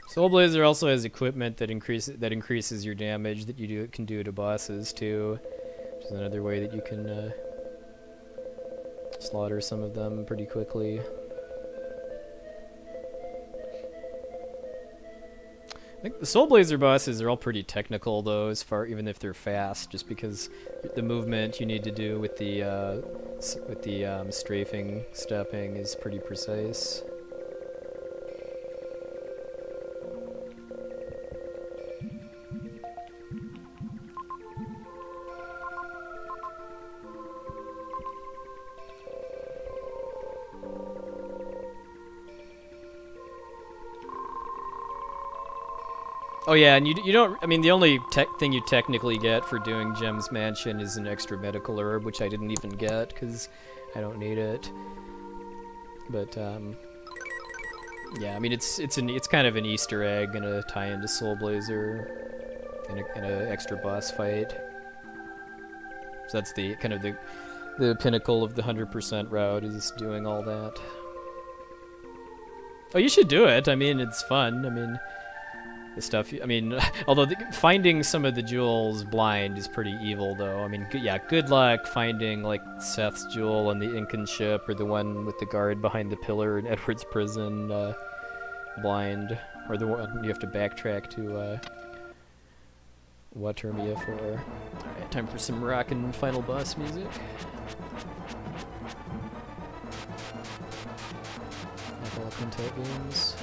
Soul Blazer also has equipment that increases your damage that you can do to bosses too, which is another way that you can slaughter some of them pretty quickly. I think the Soul Blazer bosses are all pretty technical though, even if they're fast, just because the movement you need to do with the strafing stepping is pretty precise. Oh yeah, and you don't, I mean, the only thing you technically get for doing Gem's Mansion is an extra medical herb, which I didn't even get, because I don't need it. But, yeah, I mean, it's kind of an Easter egg and a tie-in to Soul Blazer and an extra boss fight. So that's the, kind of the pinnacle of the 100% route, is doing all that. Oh, you should do it. I mean, it's fun. I mean, the stuff. I mean, although finding some of the jewels blind is pretty evil, though. I mean, yeah, good luck finding like Seth's jewel on the Incan ship, or the one with the guard behind the pillar in Edward's prison, blind, or the one you have to backtrack to Watermia for. All right, time for some rockin' final boss music. Like all Quintet games.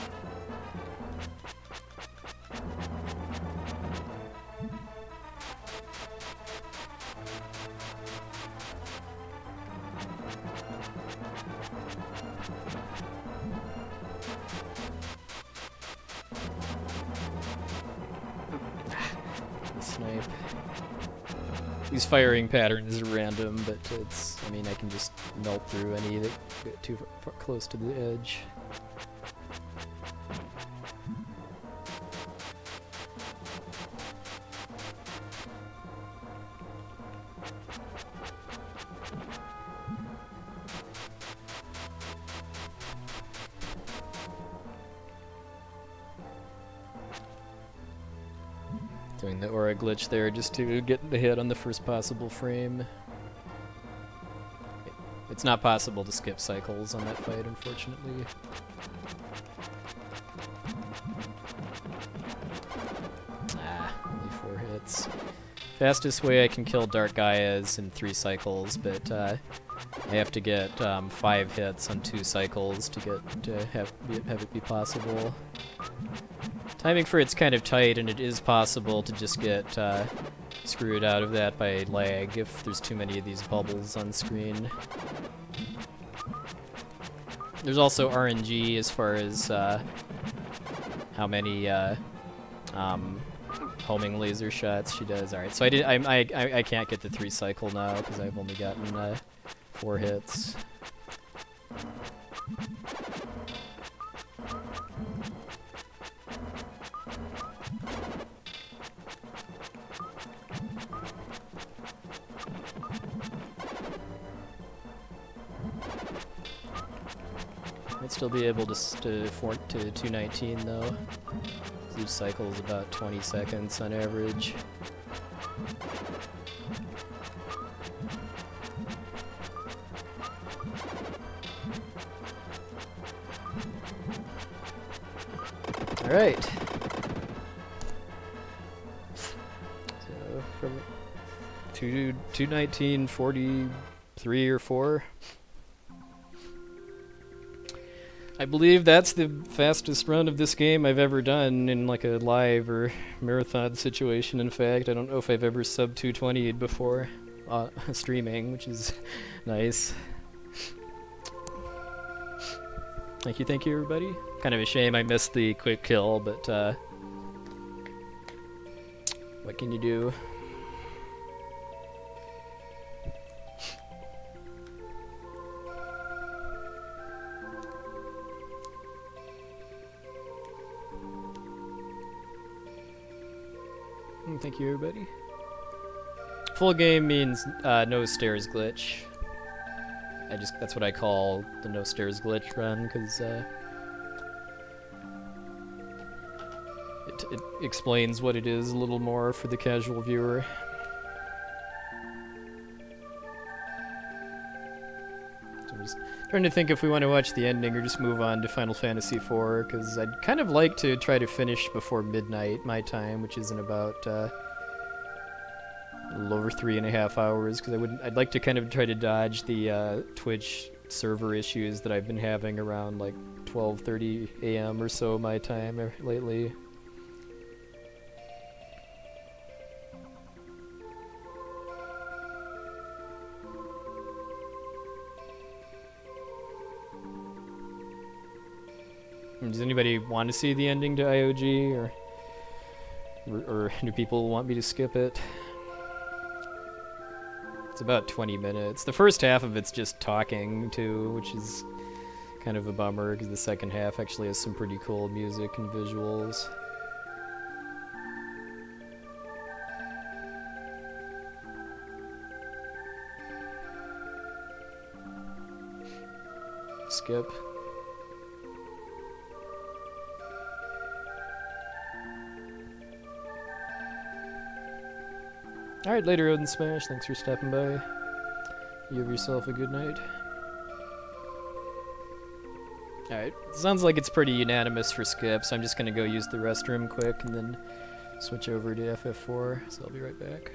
Snipe. These firing patterns are random, but it's, I mean, I can just melt through any that get too far close to the edge. Doing the aura glitch there just to get the hit on the first possible frame. It's not possible to skip cycles on that fight, unfortunately. Ah, only 4 hits. Fastest way I can kill Dark Gaia is in 3 cycles, but I have to get 5 hits on 2 cycles to get to have it be possible. Timing for it's kind of tight, and it is possible to just get screwed out of that by lag if there's too many of these bubbles on screen. There's also RNG as far as how many homing laser shots she does. All right, so I can't get the 3 cycle now because I've only gotten 4 hits. Might still be able to fort to 219 though. Each cycle is about 20 seconds on average. All right. So from 219, 43 or 4. I believe that's the fastest run of this game I've ever done in like a live or marathon situation. In fact, I don't know if I've ever sub 220'd before streaming, which is nice. Thank you, everybody. Kind of a shame I missed the quick kill, but what can you do? Thank you, everybody. Full game means no stairs glitch. That's what I call the no stairs glitch run, because it explains what it is a little more for the casual viewer. So I'm just trying to think if we want to watch the ending or just move on to Final Fantasy IV, because I'd kind of like to try to finish before midnight my time, which is in about a little over 3.5 hours, because I'd like to kind of try to dodge the Twitch server issues that I've been having around like 12:30 a.m. or so my time lately. Does anybody want to see the ending to IOG, or do people want me to skip it? It's about 20 minutes. The first half of it's just talking too, which is kind of a bummer, because the second half actually has some pretty cool music and visuals. Skip. Alright, later, Odin Smash. Thanks for stopping by. You have yourself a good night. Alright, sounds like it's pretty unanimous for skip, so I'm just gonna go use the restroom quick and then switch over to FF4, so I'll be right back.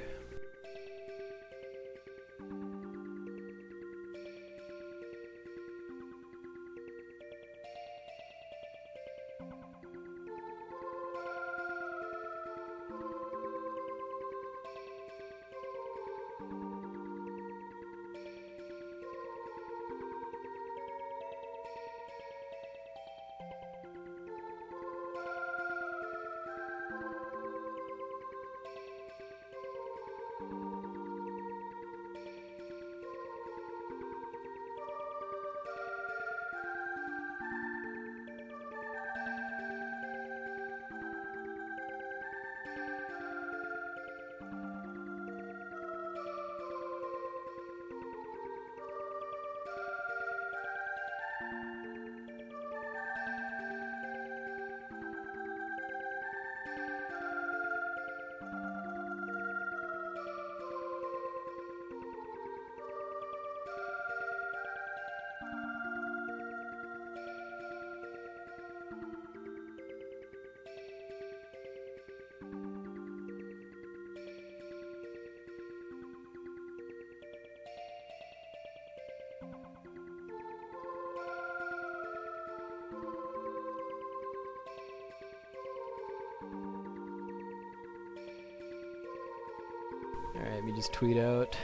Alright, let me just tweet out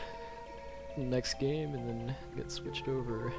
the next game and then get switched over.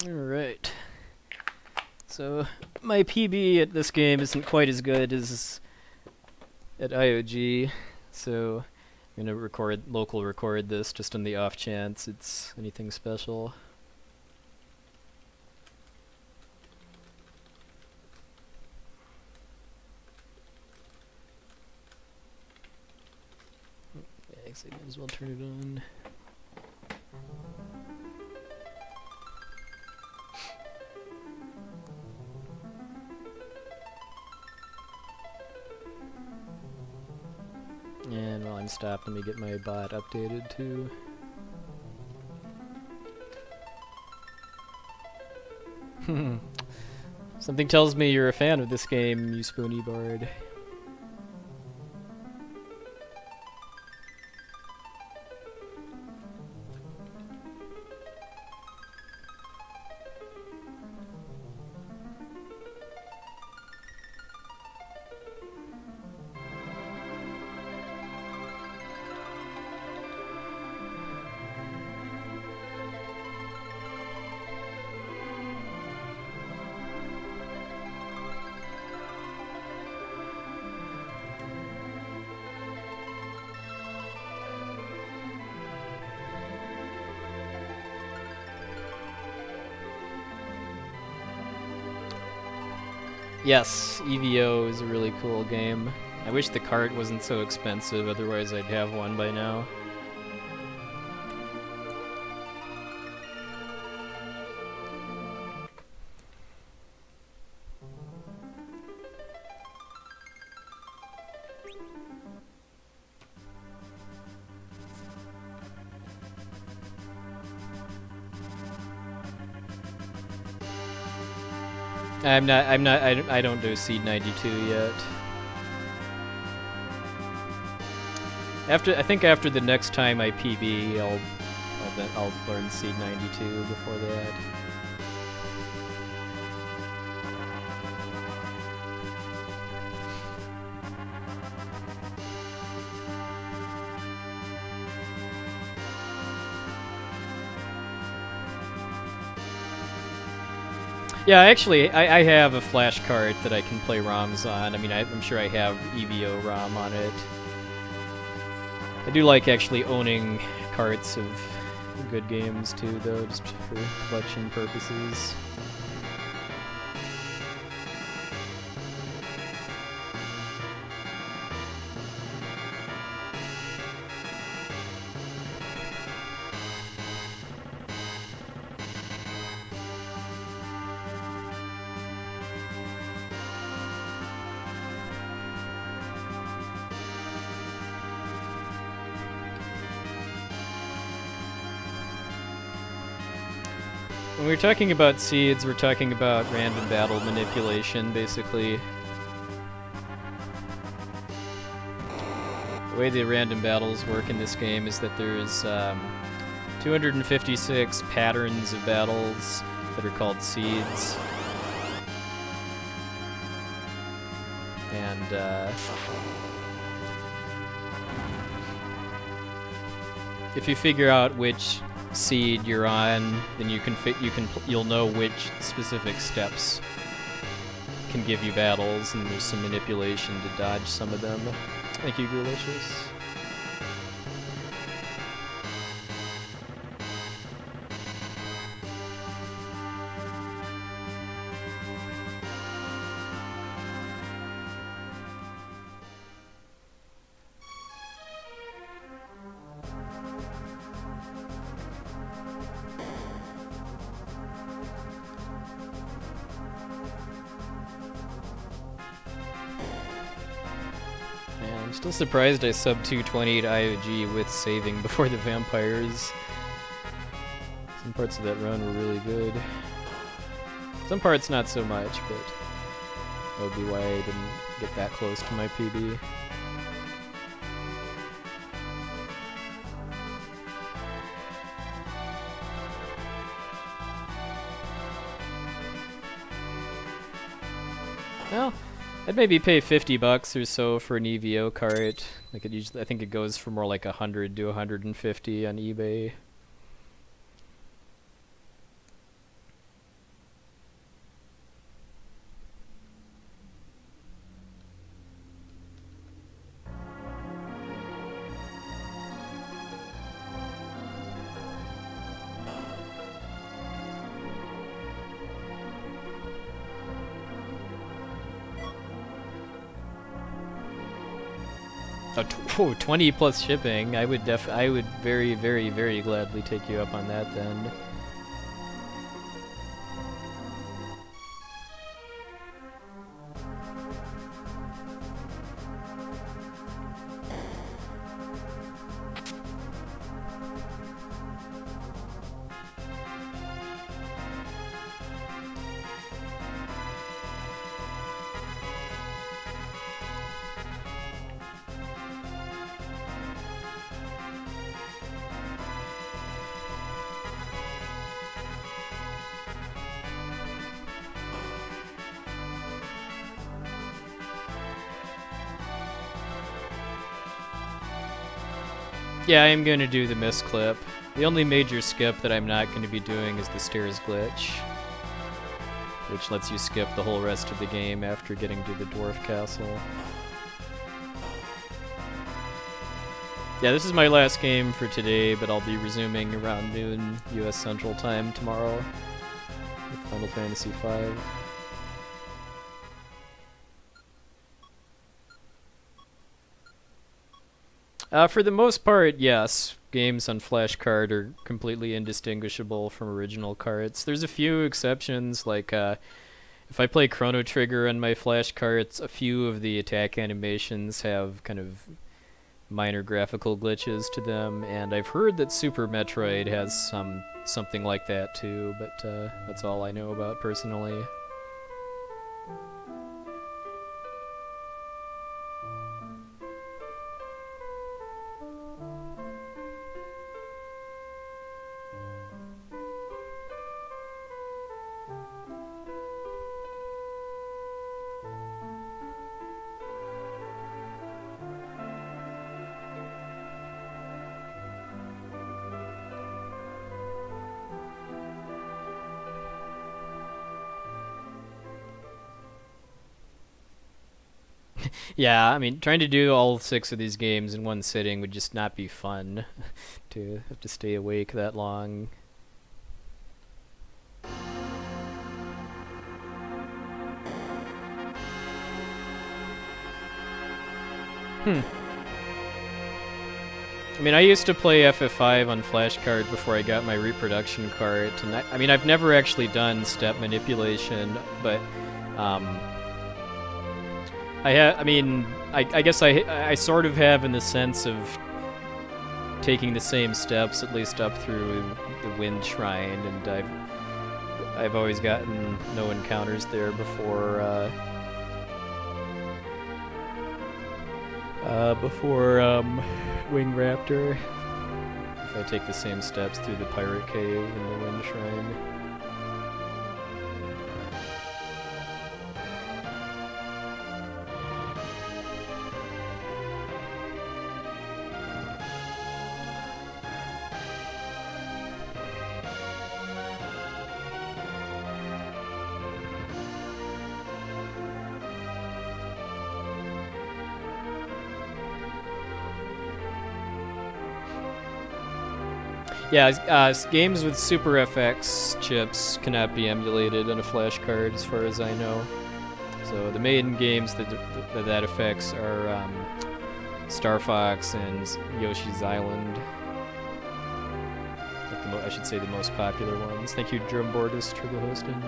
Alright. So, my PB at this game isn't quite as good as at IOG, so I'm gonna local record this just on the off chance it's anything special. Yeah, I guess I might as well turn it on. And while I'm stopped, let me get my bot updated too. Something tells me you're a fan of this game, you Spoony Bard. Yes, EVO is a really cool game. I wish the cart wasn't so expensive, otherwise I'd have one by now. I don't do Seed 92 yet. I think after the next time I PB, I'll learn Seed 92 before that. Yeah, actually, I have a flash cart that I can play ROMs on. I mean, I'm sure I have EVO ROM on it. I do like actually owning carts of good games too, though, just for collection purposes. When we're talking about seeds, we're talking about random battle manipulation, basically. The way the random battles work in this game is that there's 256 patterns of battles that are called seeds. And if you figure out which seed you're on, then you'll know which specific steps can give you battles, and there's some manipulation to dodge some of them. Thank you, Delicious. Still surprised I sub 220 to IOG with saving before the vampires. Some parts of that run were really good. Some parts not so much, but that would be why I didn't get that close to my PB. Well, I'd maybe pay $50 or so for an EVO cart. Like I think it goes for more like 100 to 150 on eBay. Oh, 20 plus shipping. I would very, very, very gladly take you up on that then. Yeah, I am going to do the miss clip. The only major skip that I'm not going to be doing is the stairs glitch, which lets you skip the whole rest of the game after getting to the dwarf castle. Yeah, this is my last game for today, but I'll be resuming around noon US Central Time tomorrow with Final Fantasy V. For the most part, yes. Games on flash card are completely indistinguishable from original cards. There's a few exceptions, like if I play Chrono Trigger on my flash cards, a few of the attack animations have kind of minor graphical glitches to them, and I've heard that Super Metroid has something like that too, but that's all I know about personally. Yeah, I mean, trying to do all 6 of these games in one sitting would just not be fun. To have to stay awake that long. I mean, I used to play FF5 on flashcard before I got my reproduction cart, and I mean, I've never actually done step manipulation, but I guess I sort of have in the sense of taking the same steps, at least up through the Wind Shrine, and I've always gotten no encounters there before Wing Raptor. If I take the same steps through the Pirate Cave and the Wind Shrine. Yeah, games with Super FX chips cannot be emulated on a flash card, as far as I know. So the main games that affects are Star Fox and Yoshi's Island. Like I should say the most popular ones. Thank you, Drumbordist, for the hosting.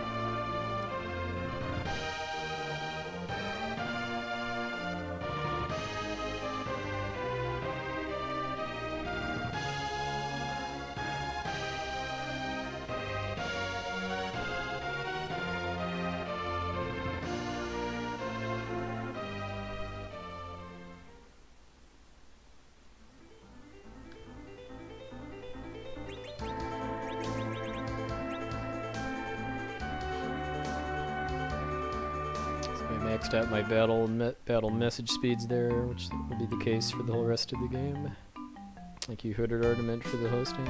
Maxed out my battle message speeds there, which will be the case for the whole rest of the game. Thank you, Hooded Ornament, for the hosting.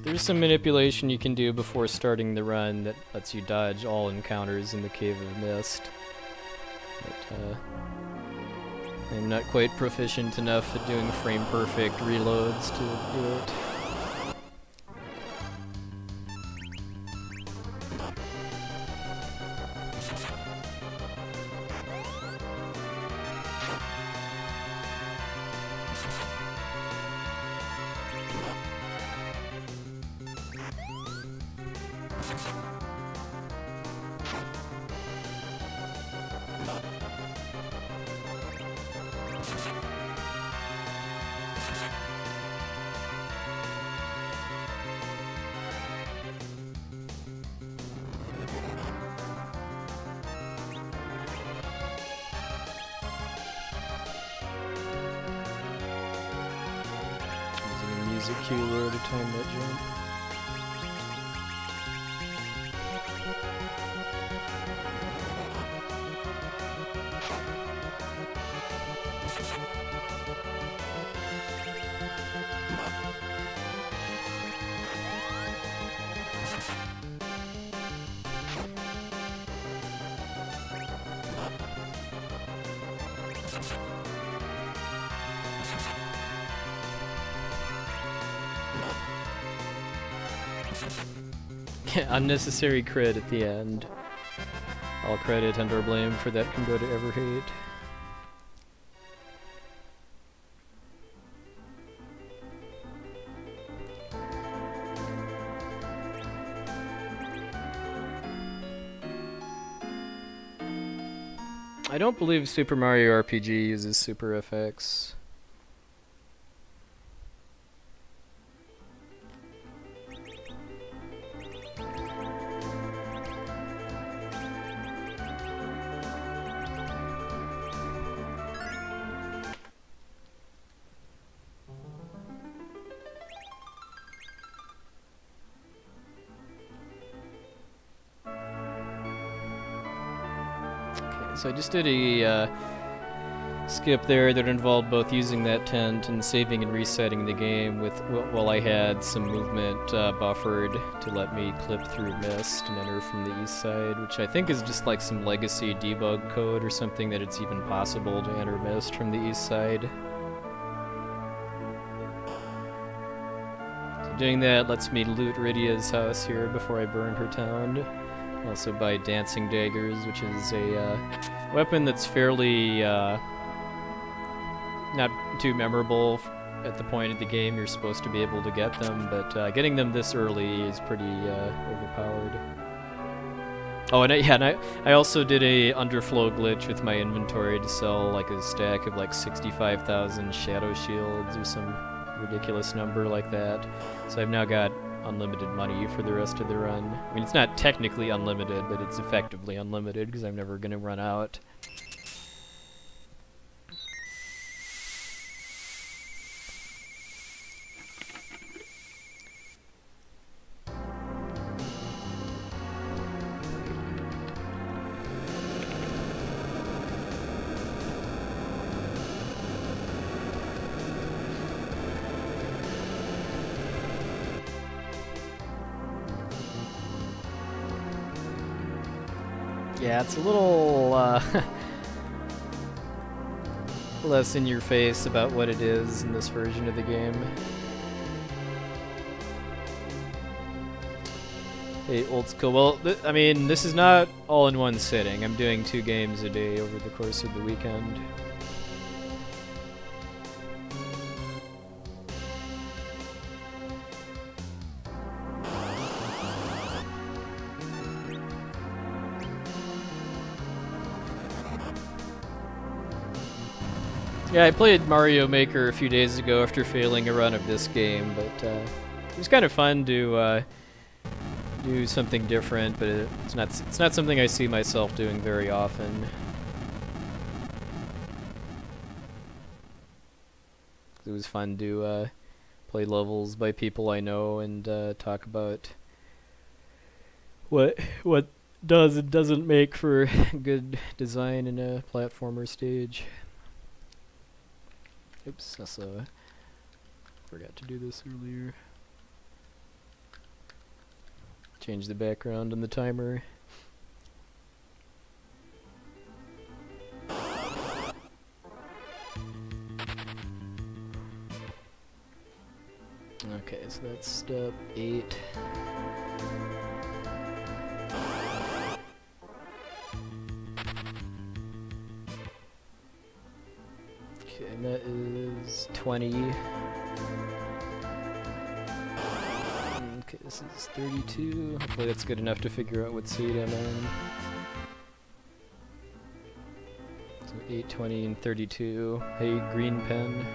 There's some manipulation you can do before starting the run that lets you dodge all encounters in the Cave of Mist. But, I'm not quite proficient enough at doing frame-perfect reloads to do it. Music cue lure to time that jump. Unnecessary crit at the end. All credit and or blame for that can go to Everhate. I don't believe Super Mario RPG uses super FX. So I just did a skip there that involved both using that tent and saving and resetting the game with while I had some movement buffered to let me clip through mist and enter from the east side, which I think is just like some legacy debug code or something that it's even possible to enter mist from the east side. So doing that lets me loot Rydia's house here before I burn her town. Also buy dancing daggers, which is a weapon that's fairly not too memorable at the point of the game you're supposed to be able to get them, but getting them this early is pretty overpowered. Oh, and I also did a underflow glitch with my inventory to sell like a stack of like 65,000 shadow shields or some ridiculous number like that. So I've now got unlimited money for the rest of the run. I mean, it's not technically unlimited, but it's effectively unlimited because I'm never going to run out. Yeah, it's a little less in your face about what it is in this version of the game. Hey, old school. Well, I mean, this is not all in one sitting. I'm doing 2 games a day over the course of the weekend. Yeah, I played Mario Maker a few days ago after failing a run of this game, but it was kind of fun to do something different, but it's not something I see myself doing very often. It was fun to play levels by people I know and talk about what does and doesn't make for good design in a platformer stage. Oops, also forgot to do this earlier. Change the background on the timer. Okay, so that's step 8. Okay, and that is 20. Okay, this is 32. Hopefully that's good enough to figure out what seed I'm in. So 8, 20, and 32. Hey, green pen.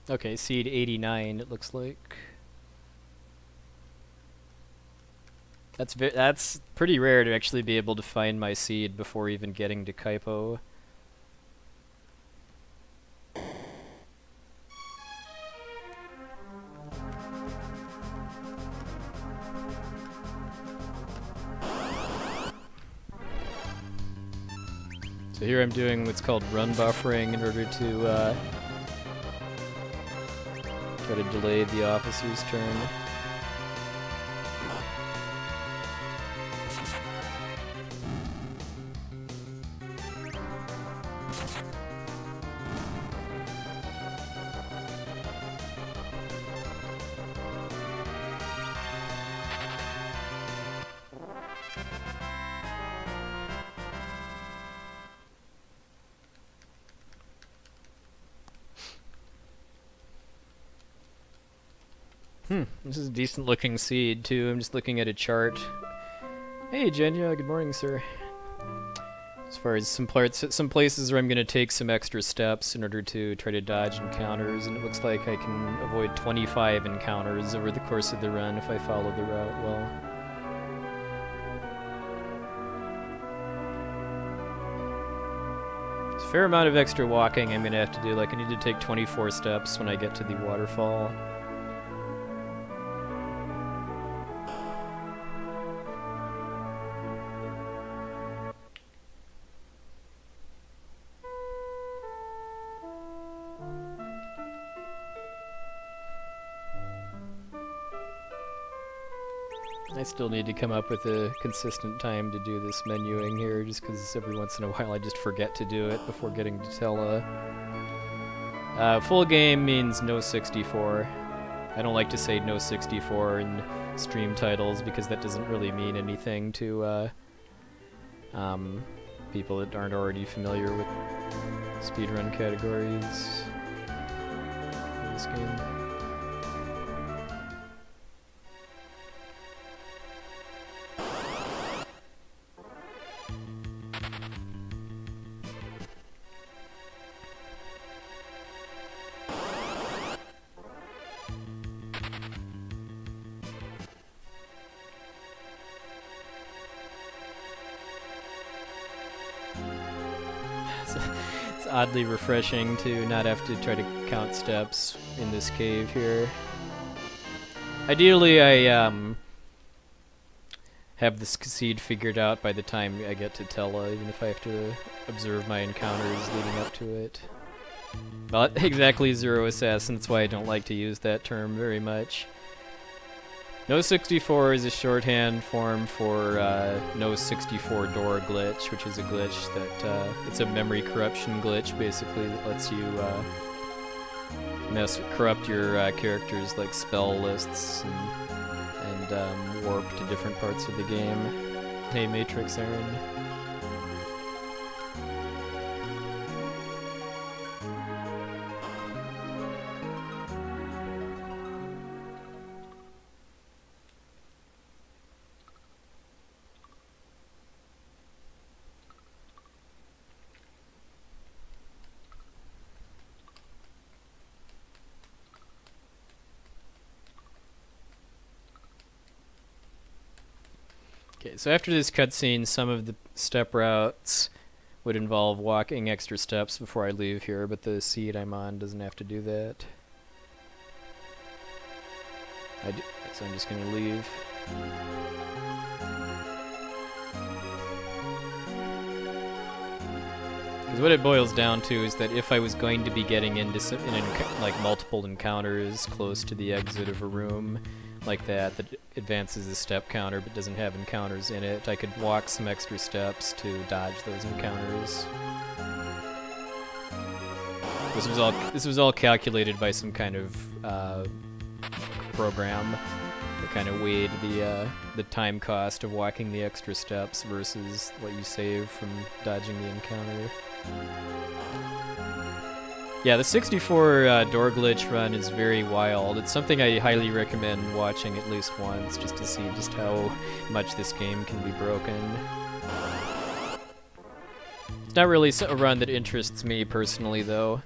Okay, seed 89 it looks like. That's pretty rare to actually be able to find my seed before even getting to Kaipo. So here I'm doing what's called run buffering in order to try to delay the officer's turn. This is a decent looking seed too. I'm just looking at a chart. Hey Jenya, good morning, sir. As far as some places where I'm going to take some extra steps in order to try to dodge encounters, and it looks like I can avoid 25 encounters over the course of the run if I follow the route well. There's a fair amount of extra walking I'm going to have to do, like I need to take 24 steps when I get to the waterfall. I still need to come up with a consistent time to do this menuing here, just because every once in a while I just forget to do it before getting to Tella. Full game means no 64. I don't like to say no 64 in stream titles because that doesn't really mean anything to people that aren't already familiar with speedrun categories in this game. It's oddly refreshing to not have to try to count steps in this cave here. Ideally, I have this seed figured out by the time I get to Tella, even if I have to observe my encounters leading up to it. Not exactly zero assassin, that's why I don't like to use that term very much. No 64 is a shorthand form for no 64 door glitch, which is a glitch that it's a memory corruption glitch, basically, that lets you corrupt your characters' like spell lists and warp to different parts of the game. Hey, Matrix Aaron. Okay, so after this cutscene, some of the step routes would involve walking extra steps before I leave here, but the seed I'm on doesn't have to do that. So I'm just going to leave. Because what it boils down to is that if I was going to be getting into like multiple encounters close to the exit of a room like that advances the step counter but doesn't have encounters in it, I could walk some extra steps to dodge those encounters. This was all calculated by some kind of program that kind of weighed the time cost of walking the extra steps versus what you save from dodging the encounter. Yeah, the 64 door glitch run is very wild. It's something I highly recommend watching at least once, just to see just how much this game can be broken. It's not really a run that interests me personally, though.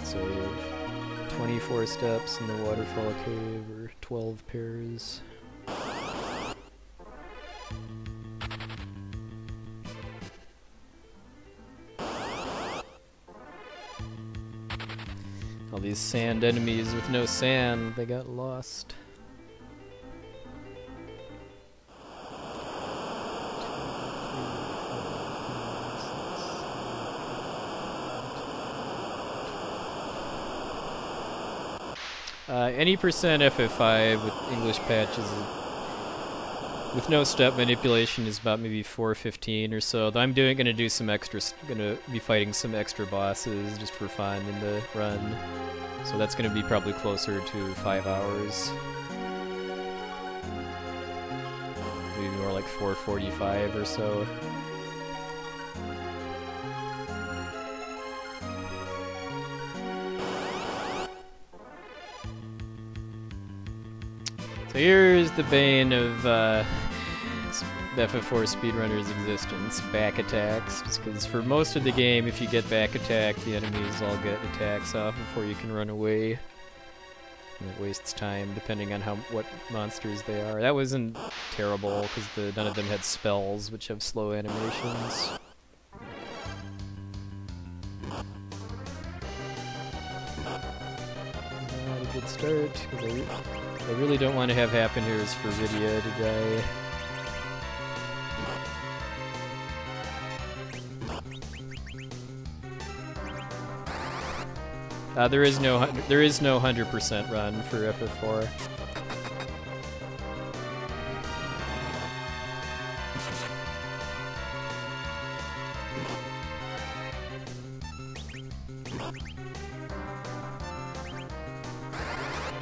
So we have 24 steps in the waterfall cave, or 12 pairs. All these sand enemies with no sand, they got lost. Any percent FF5 with English patches with no step manipulation is about maybe 415 or so. Though I'm gonna do some extra, gonna be fighting some extra bosses just for fun in the run. So that's gonna be probably closer to 5 hours. like 4:45 or so. So here's the bane of the FF4 speedrunner's existence, back attacks. Just because for most of the game, if you get back attacked, the enemies all get attacks off before you can run away. And it wastes time depending on what monsters they are. That wasn't terrible because none of them had spells, which have slow animations. Not a good start, because I really don't want to have happen here is for Rydia to die. There is no 100% run for FF4.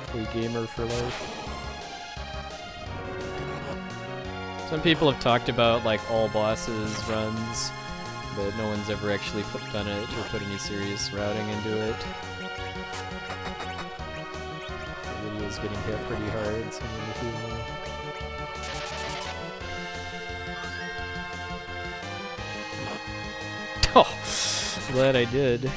Free gamer for life. Some people have talked about like all bosses runs, but no one's ever actually done it or put any serious routing into it. Is getting hit pretty hard, so oh, glad I did.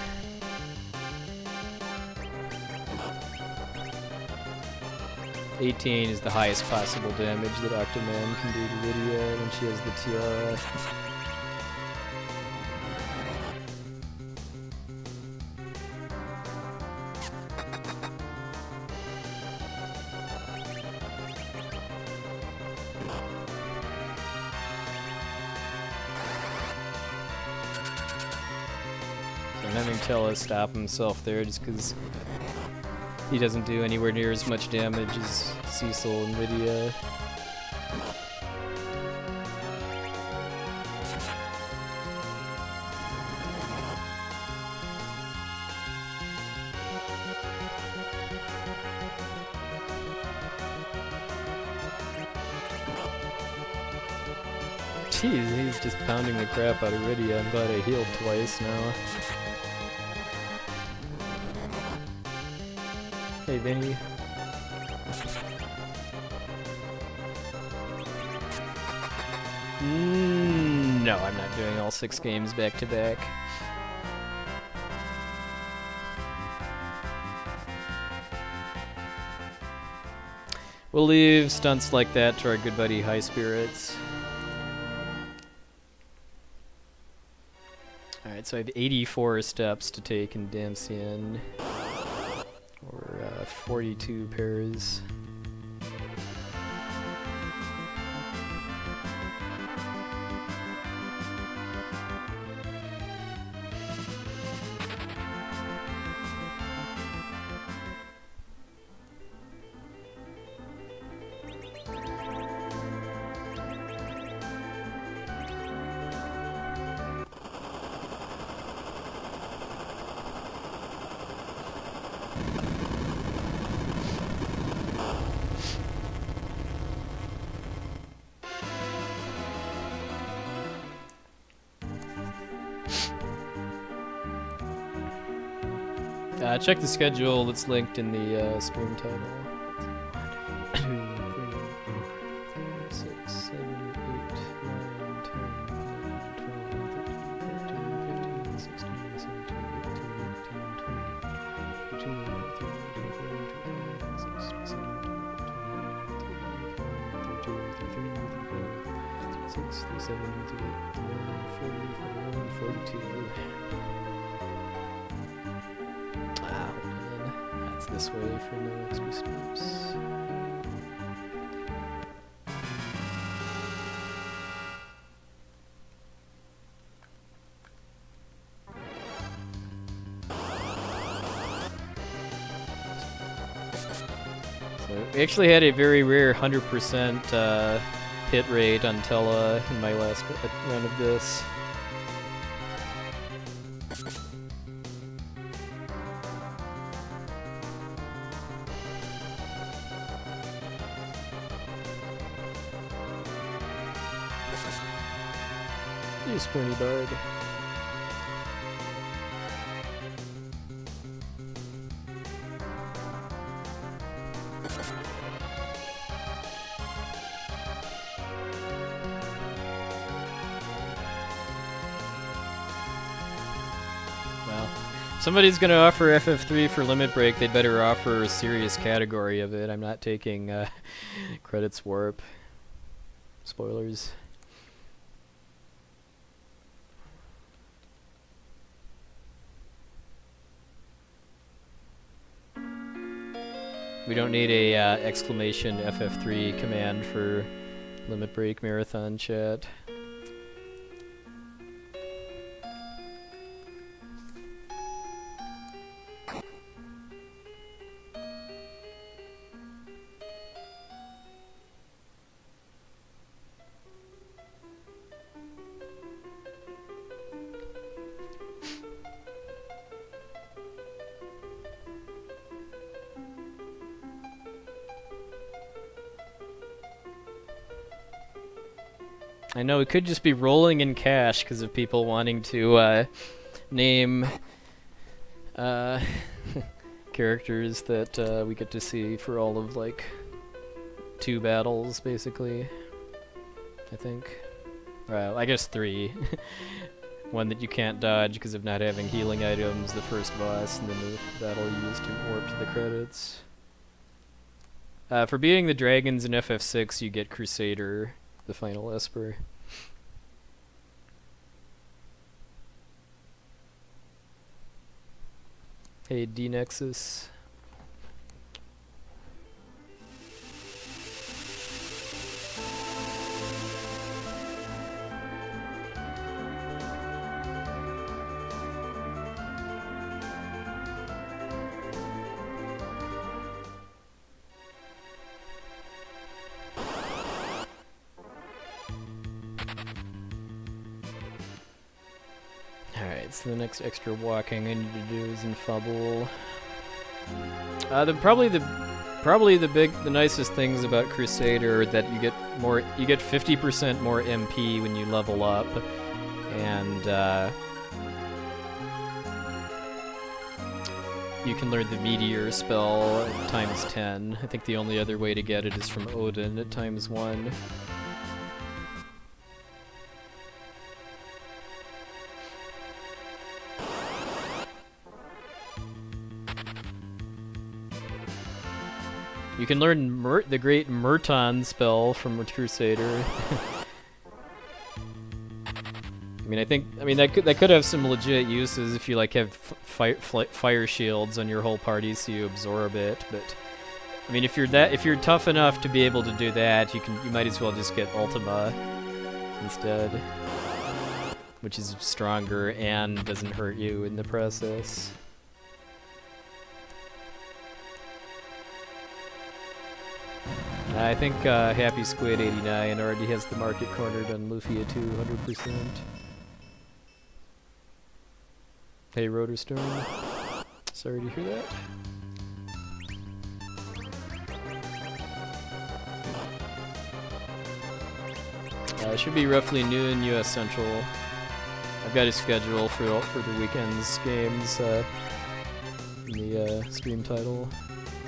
$18 is the highest possible damage that Octoman can do to Rydia when she has the tiara. I'm having Tella stop himself there just because he doesn't do anywhere near as much damage as Cecil and Rydia. Jeez, he's just pounding the crap out of Rydia. I'm glad I healed twice now. Hey, Vinny. No, I'm not doing all 6 games back to back. We'll leave stunts like that to our good buddy High Spirits. Alright, so I have 84 steps to take in Damcien. Or 42 pairs. Check the schedule that's linked in the stream title. 1, 2, 3, 4, 5, 6, 7, 8, 9, 10, 11, 12, 13, 14, 15, 16, 17, 18, 19, 20, 22, 23, 24, 25, 26, 27, 28, 36, 37, 38, 39, 40, 41, 42. This way for no extra steps. So we actually had a very rare 100% hit rate on Tella in my last run of this. You Spoonie Bard. Well, if somebody's gonna offer FF3 for Limit Break, they'd better offer a serious category of it. I'm not taking Credits Warp. Spoilers. We don't need a exclamation FF3 command for Limit Break Marathon chat. I know it could just be rolling in cash because of people wanting to name characters that we get to see for all of like 2 battles, basically. I think. Well, I guess 3. One that you can't dodge because of not having healing items, the first boss, and then the battle you used to warp to the credits. For beating the dragons in FF6, you get Crusader, the final Esper. Hey, D-Nexus. Alright, so the next extra walking I need to do is in Fabul. Probably the nicest things about Crusader are that you get 50% more MP when you level up, and you can learn the Meteor spell at times 10. I think the only other way to get it is from Odin at times 1. You can learn the great Merton spell from Crusader. I mean that could have some legit uses if you like have fire shields on your whole party, so you absorb it. But I mean, if you're tough enough to be able to do that, you might as well just get Ultima instead, which is stronger and doesn't hurt you in the process. I think Happy Squid 89 already has the market cornered on Lufia 200%. Hey, Rotorstorm. Sorry to hear that. It should be roughly noon US Central. I've got a schedule for the weekend's games in the stream title.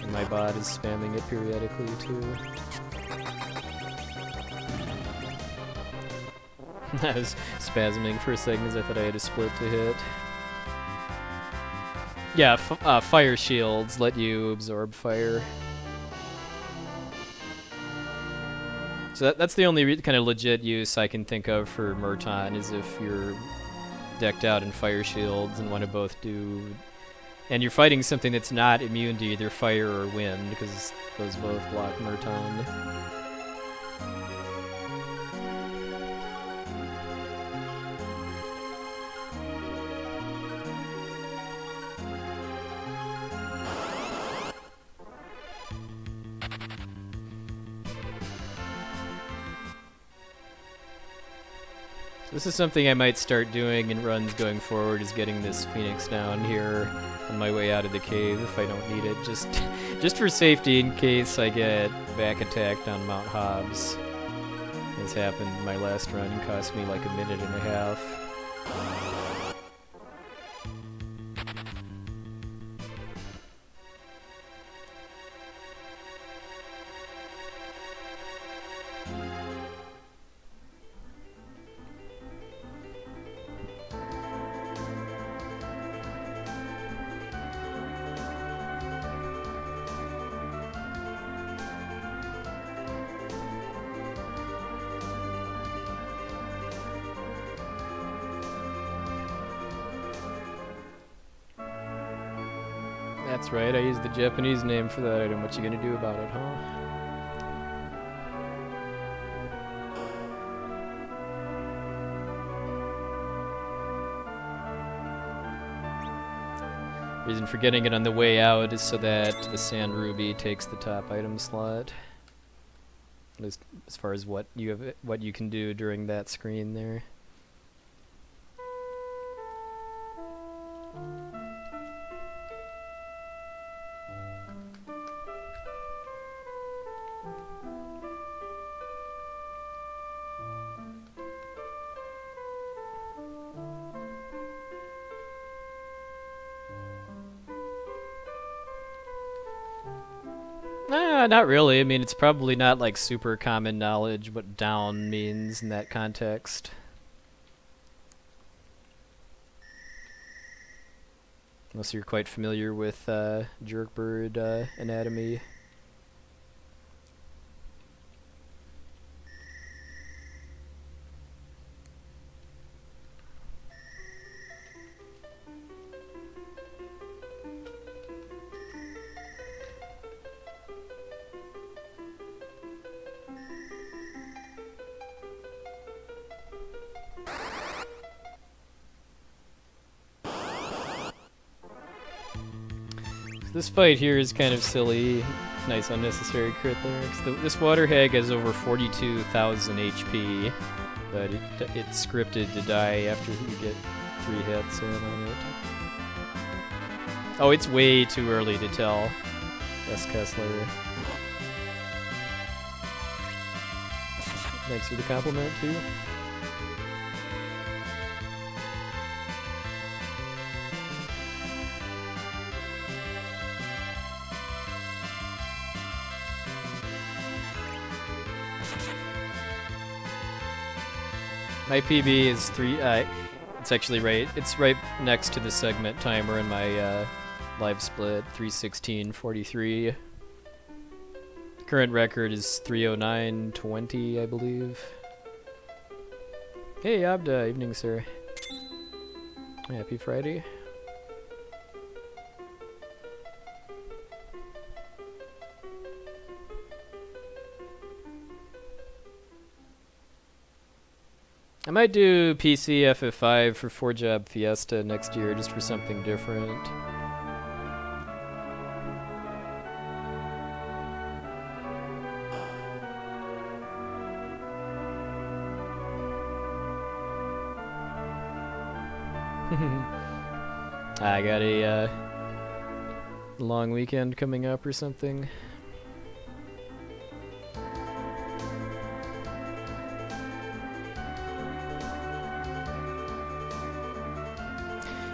And my bot is spamming it periodically too. I was spasming for a second because I thought I had a split to hit. Yeah, fire shields let you absorb fire. So that's the only kind of legit use I can think of for Merton, is if you're decked out in fire shields and want to both do... And you're fighting something that's not immune to either fire or wind, because those both block Merton. This is something I might start doing in runs going forward, is getting this Phoenix down here on my way out of the cave if I don't need it, just for safety in case I get back attacked on Mount Hobbs This happened in my last run and cost me like a minute and a half. That's right, I used the Japanese name for that item. What you gonna do about it, huh? Reason for getting it on the way out is so that the Sand Ruby takes the top item slot. At least as far as what you can do during that screen there. Not really. I mean, it's probably not like super common knowledge what down means in that context. Unless you're quite familiar with jerkbird anatomy. This fight here is kind of silly. Nice unnecessary crit there. 'Cause this water hag has over 42,000 HP, but it's scripted to die after you get 3 hits in on it. Oh, it's way too early to tell. S. Kessler. Thanks for the compliment, too. My PB is 3. It's actually right. It's right next to the segment timer in my live split. 3:16:43. Current record is 3:09:20, I believe. Hey, Abda. Evening, sir. Happy Friday. I might do PC FF5 for 4-Job Fiesta next year, just for something different. I got a long weekend coming up or something.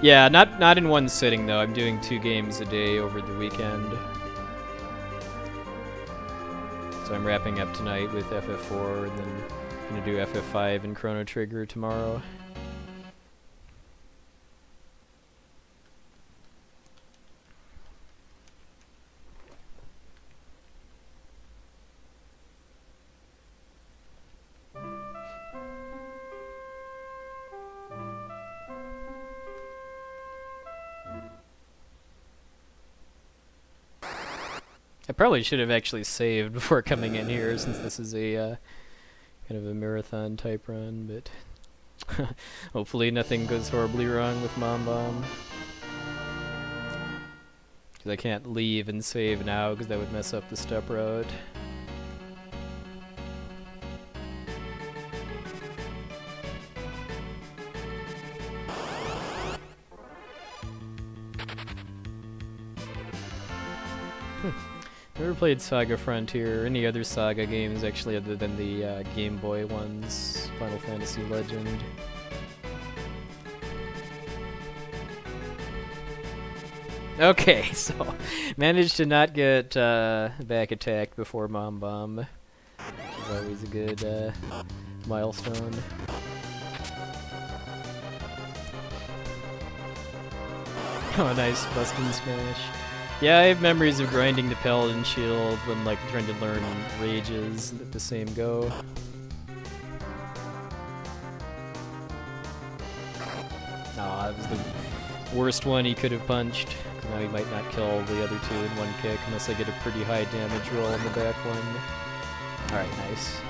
Yeah, not in one sitting though. I'm doing 2 games a day over the weekend. So I'm wrapping up tonight with FF4 and then gonna do FF5 and Chrono Trigger tomorrow. I probably should have actually saved before coming in here, since this is a kind of a marathon type run, but hopefully nothing goes horribly wrong with Mom Bomb. Because I can't leave and save now, because that would mess up the step route. Never played Saga Frontier or any other Saga games actually other than the Game Boy ones, Final Fantasy Legend. Okay, so managed to not get back attacked before Mom Bomb, which is always a good milestone. Oh, nice busting smash. Yeah, I have memories of grinding the Paladin Shield when like trying to learn rages at the same go. Aw, that was the worst one he could have punched. Now he might not kill the other two in one kick unless I get a pretty high damage roll in the back one. Alright, nice.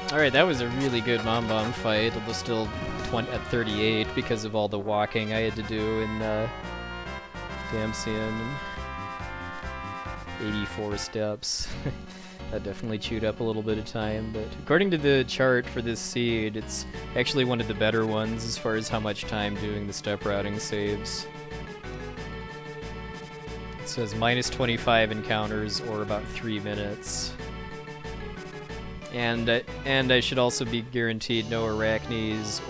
Alright, that was a really good Mom Bomb fight, although still at 38 because of all the walking I had to do in Damsian. 84 steps. That definitely chewed up a little bit of time, but according to the chart for this seed, it's actually one of the better ones as far as how much time doing the step routing saves. It says minus 25 encounters or about 3 minutes. And I should also be guaranteed no arachnes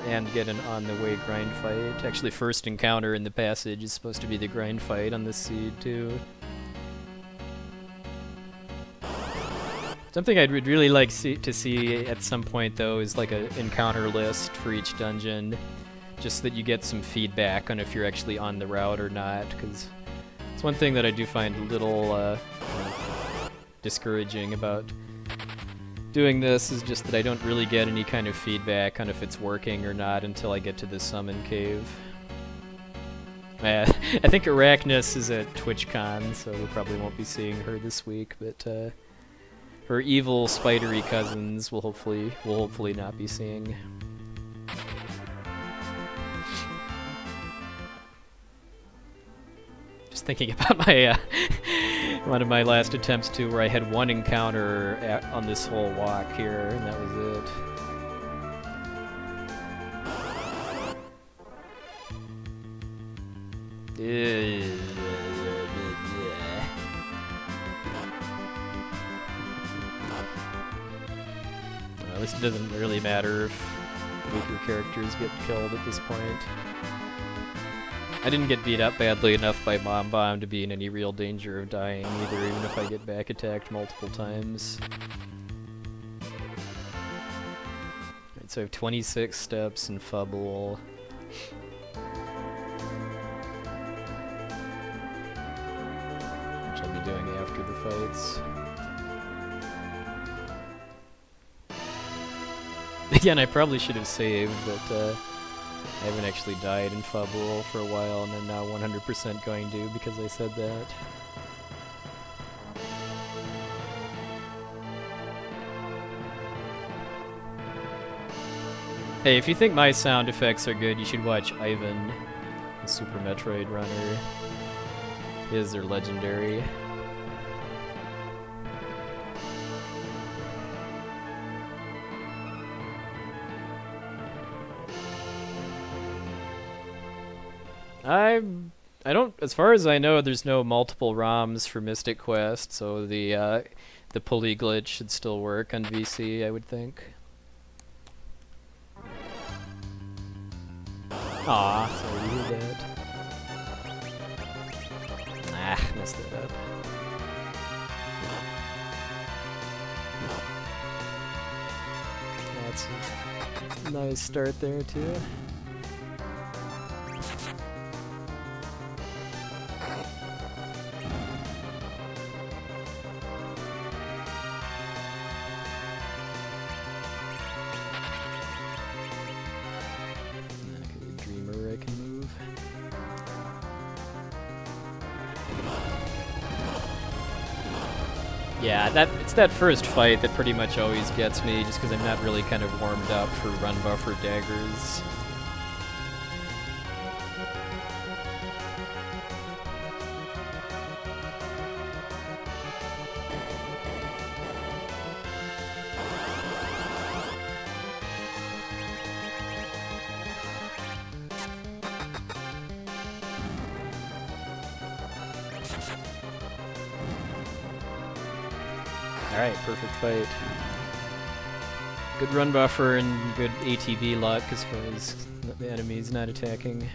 and get an on-the-way grind fight. Actually, first encounter in the passage is supposed to be the grind fight on this seed, too. Something I'd really like to see at some point, though, is like an encounter list for each dungeon, just so that you get some feedback on if you're actually on the route or not, because it's one thing that I do find a little discouraging about doing this is just that I don't really get any kind of feedback on if it's working or not until I get to the summon cave. I think Arachnus is at TwitchCon, so we probably won't be seeing her this week, but her evil spidery cousins we'll hopefully not be seeing. Just thinking about my one of my last attempts too, where I had one encounter on this whole walk here, and that was it. Well, this doesn't really matter if weaker characters get killed at this point. I didn't get beat up badly enough by Mom Bomb to be in any real danger of dying either, even if I get back attacked multiple times. Alright, so I have 26 steps and Fubble. Which I'll be doing after the fights. Again, I probably should have saved, but I haven't actually died in Fubble for a while, and I'm now 100% going to because I said that. Hey, if you think my sound effects are good, you should watch Ivan, the Super Metroid runner. His are legendary. I don't, as far as I know, there's no multiple ROMs for Mystic Quest, so the pulley glitch should still work on VC, I would think. Aw, sorry to hear that. Ah, messed that up. That's a nice start there, too. Yeah, it's that first fight that pretty much always gets me, just because I'm not really kind of warmed up for run buffer daggers. Alright, perfect fight. Good run buffer and good ATB luck as far as the enemy's not attacking.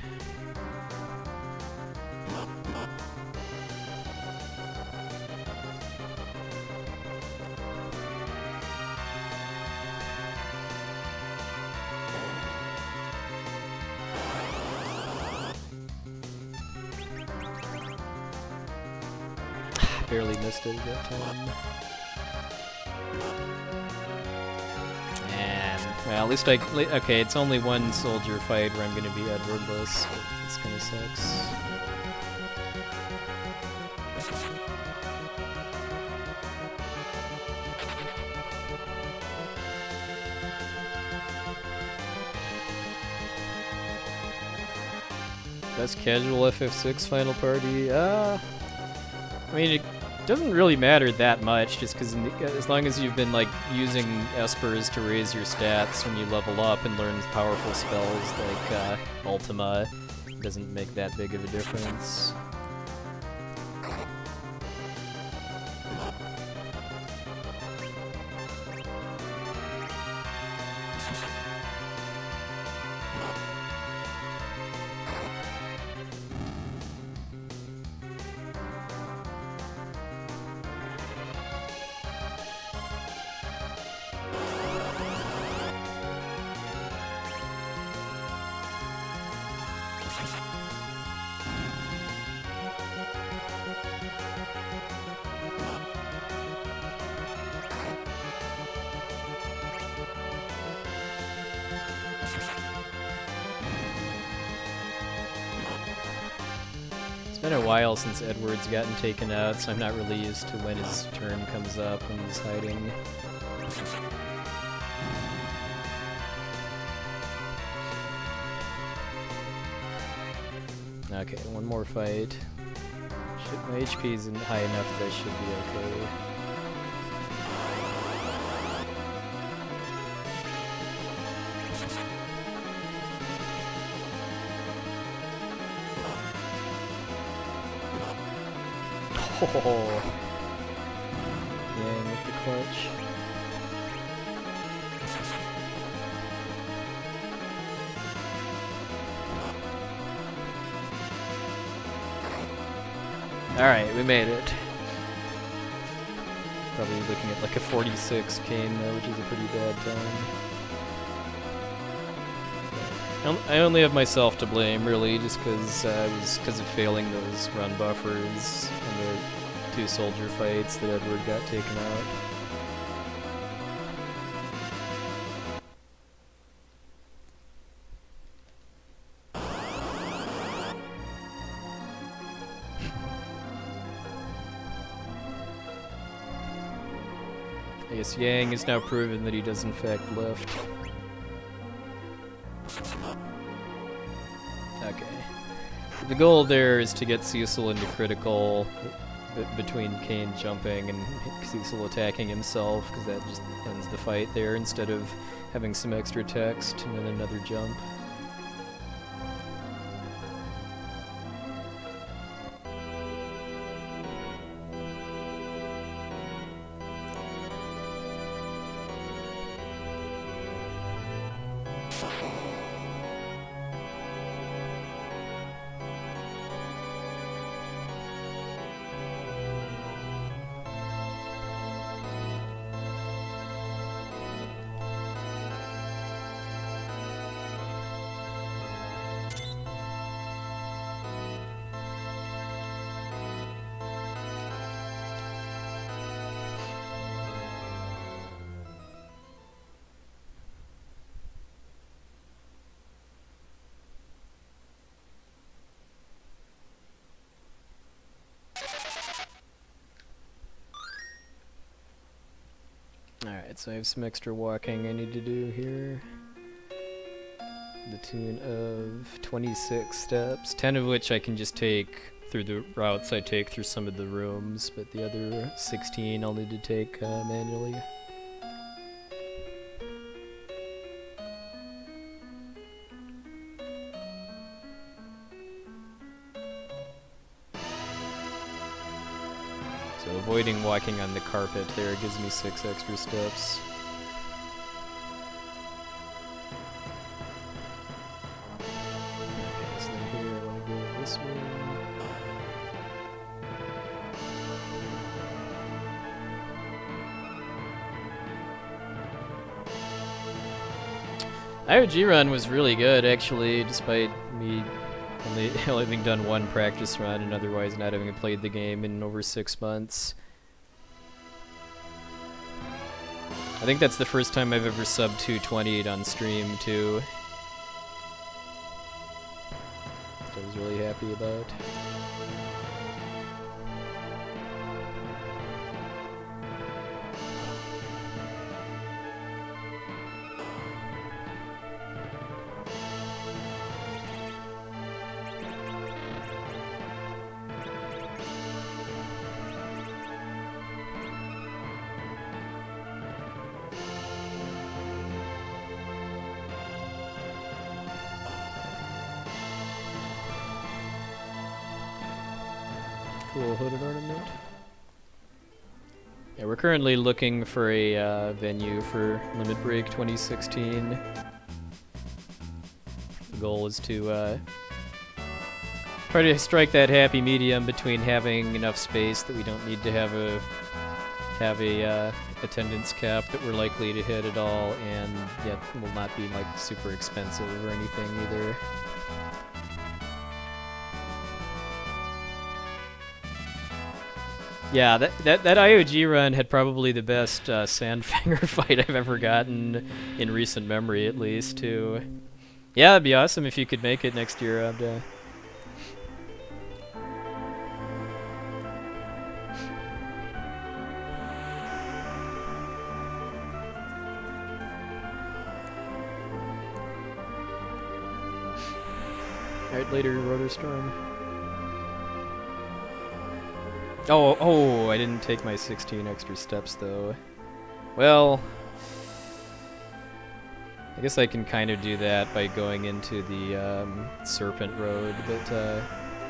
Barely missed it at that time. Well, at least okay, it's only one soldier fight where I'm gonna be Edwardless, but this kinda sucks. Best casual FF6 final party? I mean, it doesn't really matter that much, just because as long as you've been like using espers to raise your stats when you level up and learn powerful spells like Ultima, it doesn't make that big of a difference. It's been a while since Edward's gotten taken out, so I'm not really used to when his turn comes up when he's hiding. Okay, one more fight. My HP isn't high enough that I should be okay. Oh, Yang with the clutch. Alright, we made it. Probably looking at like a 46 cane though, which is a pretty bad time. I only have myself to blame, really, just because of failing those run buffers and the 2 soldier fights that Edward got taken out. I guess Yang has now proven that he does in fact lift. Okay. The goal there is to get Cecil into critical between Kane jumping and Cecil attacking himself, because that just ends the fight there instead of having some extra text and then another jump. Alright, so I have some extra walking I need to do here. The tune of 26 steps, 10 of which I can just take through the routes I take through some of the rooms, but the other 16 I'll need to take manually. So avoiding walking on the carpet there gives me 6 extra steps. Okay, so then here I want to go this way. IOG run was really good, actually, despite me only having done one practice run and otherwise not having played the game in over 6 months. I think that's the first time I've ever sub 220'd on stream, too. Which I was really happy about. Cool hooded ornament. Yeah, we're currently looking for a venue for Limit Break 2016. The goal is to try to strike that happy medium between having enough space that we don't need to have a attendance cap that we're likely to hit at all, and yet will not be like super expensive or anything either. Yeah, that IOG run had probably the best Sandfinger fight I've ever gotten in recent memory, at least, too. Yeah, it'd be awesome if you could make it next year, Abda. Alright, later, Rotor Storm. Oh, I didn't take my 16 extra steps, though. Well, I guess I can kind of do that by going into the Serpent Road, but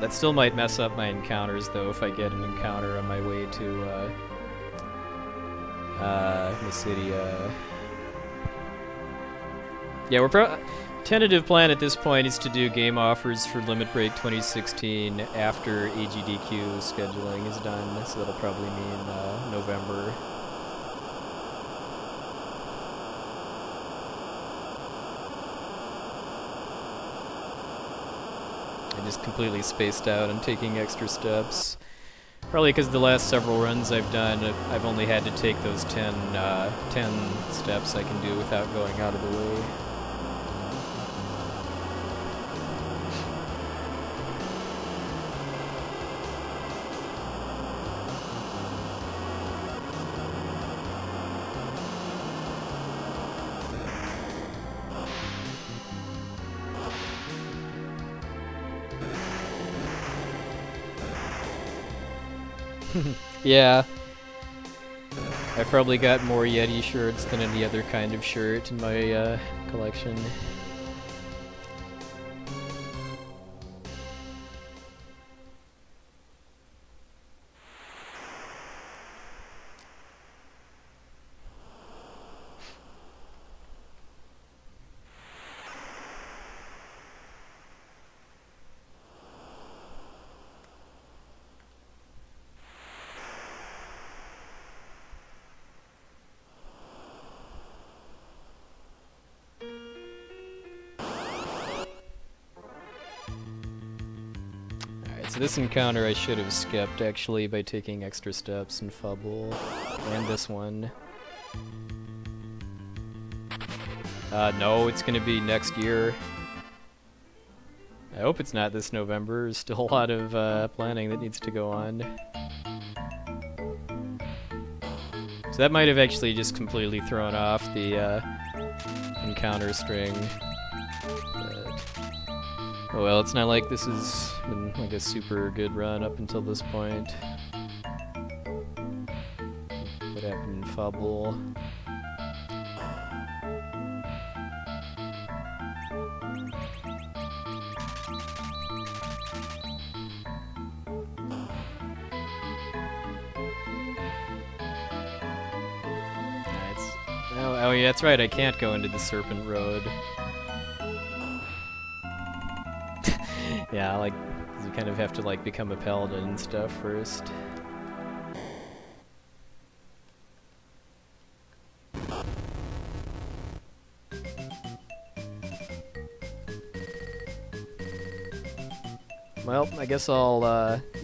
that still might mess up my encounters, though, if I get an encounter on my way to the city. Yeah, tentative plan at this point is to do game offers for Limit Break 2016 after AGDQ scheduling is done, so that'll probably mean November. I just completely spaced out on taking extra steps. Probably because the last several runs I've done, I've only had to take those 10 steps I can do without going out of the way. Yeah. I probably got more Yeti shirts than any other kind of shirt in my collection. So this encounter I should have skipped, actually, by taking extra steps in Fubble. And this one. No, it's gonna be next year. I hope it's not this November. There's still a lot of planning that needs to go on. So that might have actually just completely thrown off the encounter string. But, oh well, it's not like this has been like a super good run up until this point. What happened in Fable? Oh yeah, that's right, I can't go into the Serpent Road. Yeah, like, 'cause you kind of have to like become a paladin and stuff first. Well, I guess I'll,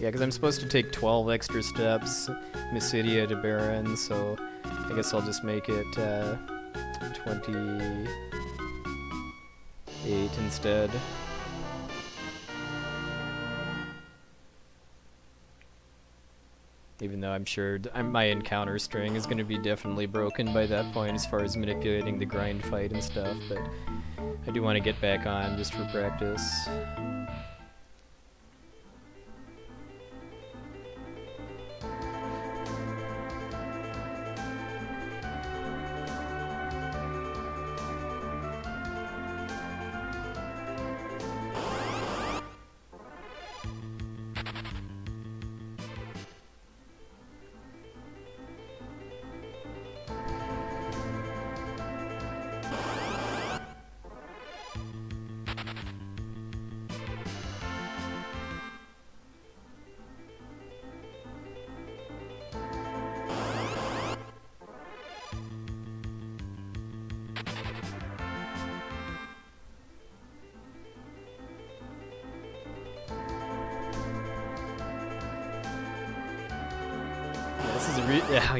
yeah, because I'm supposed to take 12 extra steps, Mysidia to Baron, so I guess I'll just make it, 28 instead. Even though I'm sure my encounter string is going to be definitely broken by that point as far as manipulating the grind fight and stuff, but I do want to get back on just for practice.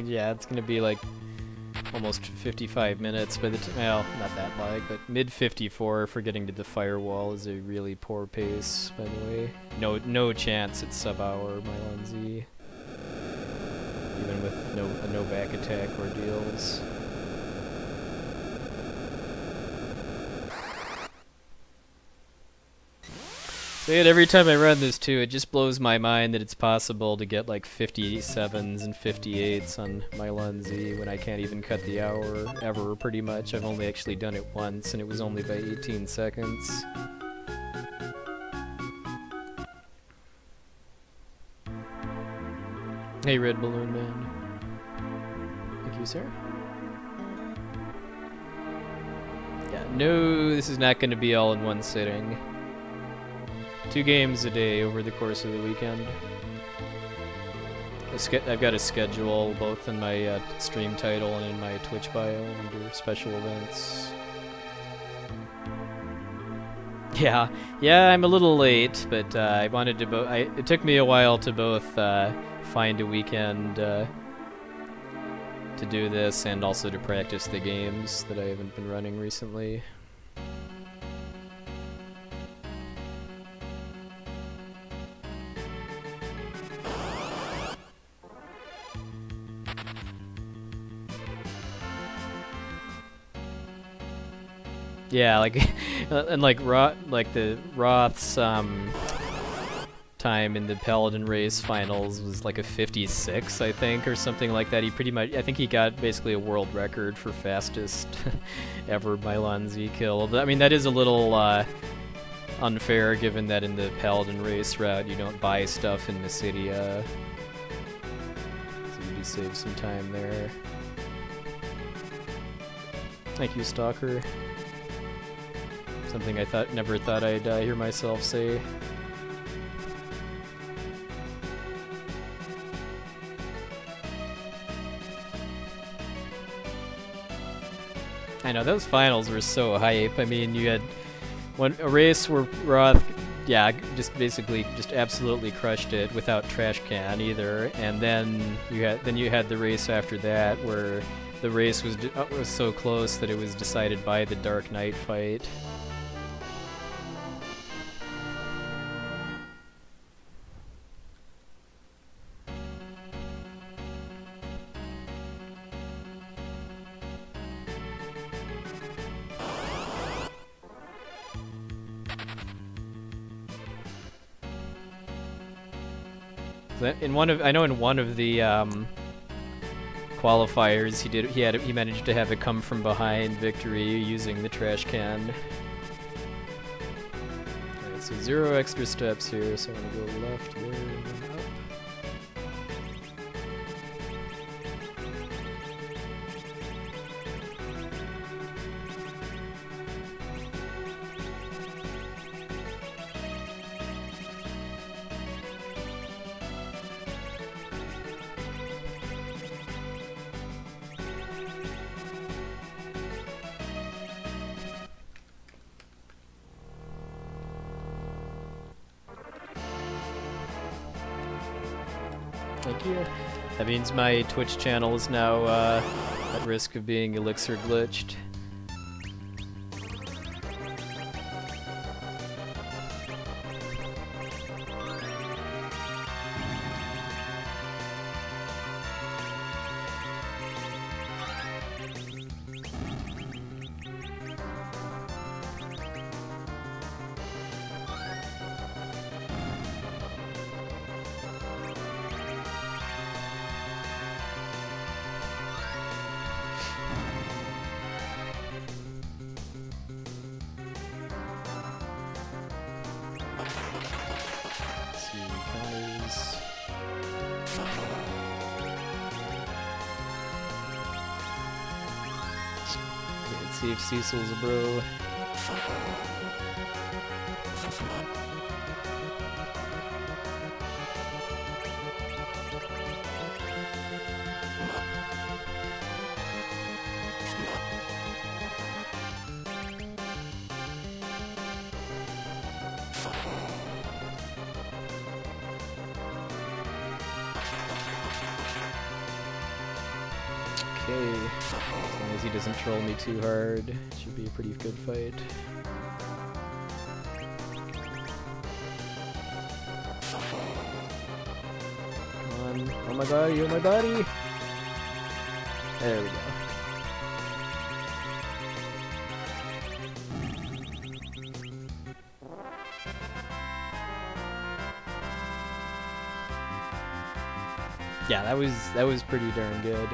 Yeah, it's gonna be like almost 55 minutes by the time. Well, not that long, but mid 54 for getting to the firewall is a really poor pace, by the way. No chance at sub-hour, my Lindsay. Even with no back attack ordeals. So yet every time I run this too, it just blows my mind that it's possible to get like 57s and 58s on my Lunzi when I can't even cut the hour ever, pretty much. I've only actually done it once, and it was only by 18 seconds. Hey, Red Balloon Man. Thank you, sir. Yeah, no, this is not going to be all in one sitting. 2 games a day over the course of the weekend. I've got a schedule both in my stream title and in my Twitch bio under special events. Yeah, I'm a little late, but I wanted to it took me a while to both find a weekend to do this and also to practice the games that I haven't been running recently. Yeah, like, and like the Roth's time in the Paladin race finals was like a 56, I think, or something like that. He pretty much, I think he got basically a world record for fastest ever Mylanzi killed. I mean, that is a little unfair, given that in the Paladin race route you don't buy stuff in Mysidia, so you do save some time there. Thank you, Stalker. Something I never thought I'd hear myself say. I know, those finals were so hype. I mean, you had a race where Roth, yeah, just basically just absolutely crushed it without trash can either, and then you had the race after that where the race was so close that it was decided by the Dark Knight fight. I know in one of the qualifiers he managed to have it come from behind victory using the trash can. Alright, so 0 extra steps here, so I'm gonna go left there and then up. Thank you. That means my Twitch channel is now at risk of being elixir glitched. See if Cecil's a bro. Okay, as long as he doesn't troll me too hard, it should be a pretty good fight. Come on, oh my body, oh my body! There we go. Yeah, that was pretty darn good.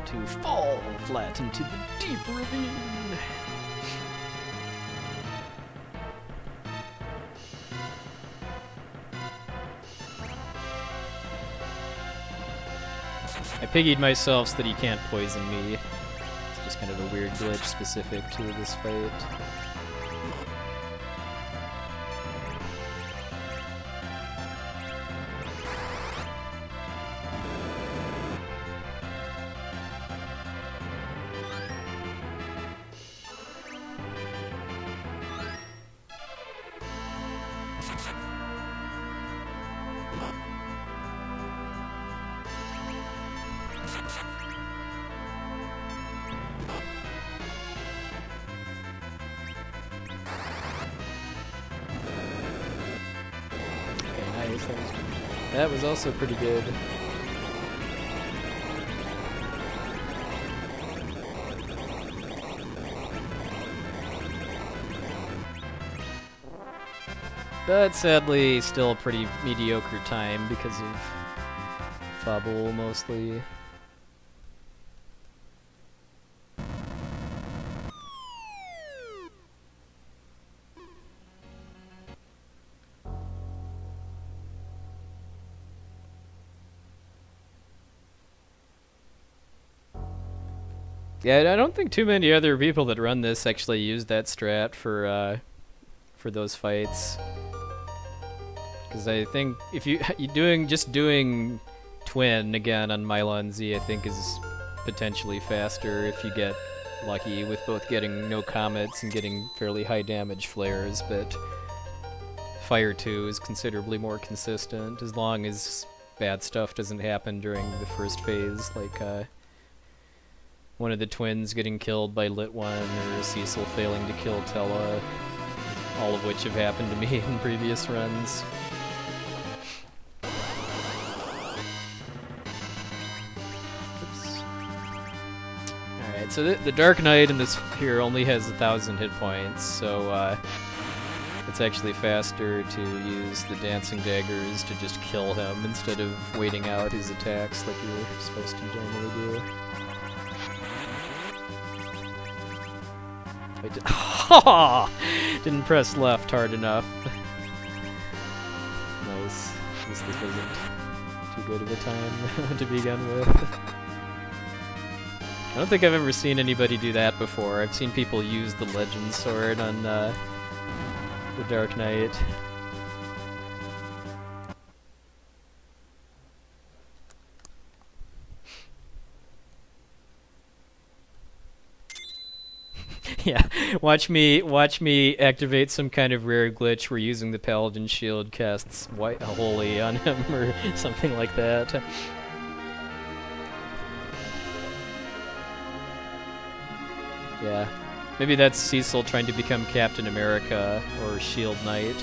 To fall flat into the deep ravine. I piggied myself so that he can't poison me. It's just kind of a weird glitch specific to this fight. That was also pretty good. But sadly, still a pretty mediocre time because of Fabul mostly. Yeah, I don't think too many other people that run this actually use that strat for those fights. Because I think if you doing twin again on Mylon-Z, I think is potentially faster if you get lucky with both getting no comets and getting fairly high damage flares. But Fire 2 is considerably more consistent, as long as bad stuff doesn't happen during the first phase, like one of the twins getting killed by Lit 1, or Cecil failing to kill Tella, all of which have happened to me in previous runs. Alright, so the Dark Knight in this here only has 1,000 hit points, so it's actually faster to use the Dancing Daggers to just kill him instead of waiting out his attacks like you're supposed to normally do. Didn't press left hard enough. Nice. At least this wasn't too good of a time to begin with. I don't think I've ever seen anybody do that before. I've seen people use the Legend Sword on the Dark Knight. Yeah, watch me activate some kind of rare glitch where using the Paladin Shield casts White Holy on him or something like that. Yeah, maybe that's Cecil trying to become Captain America or Shield Knight.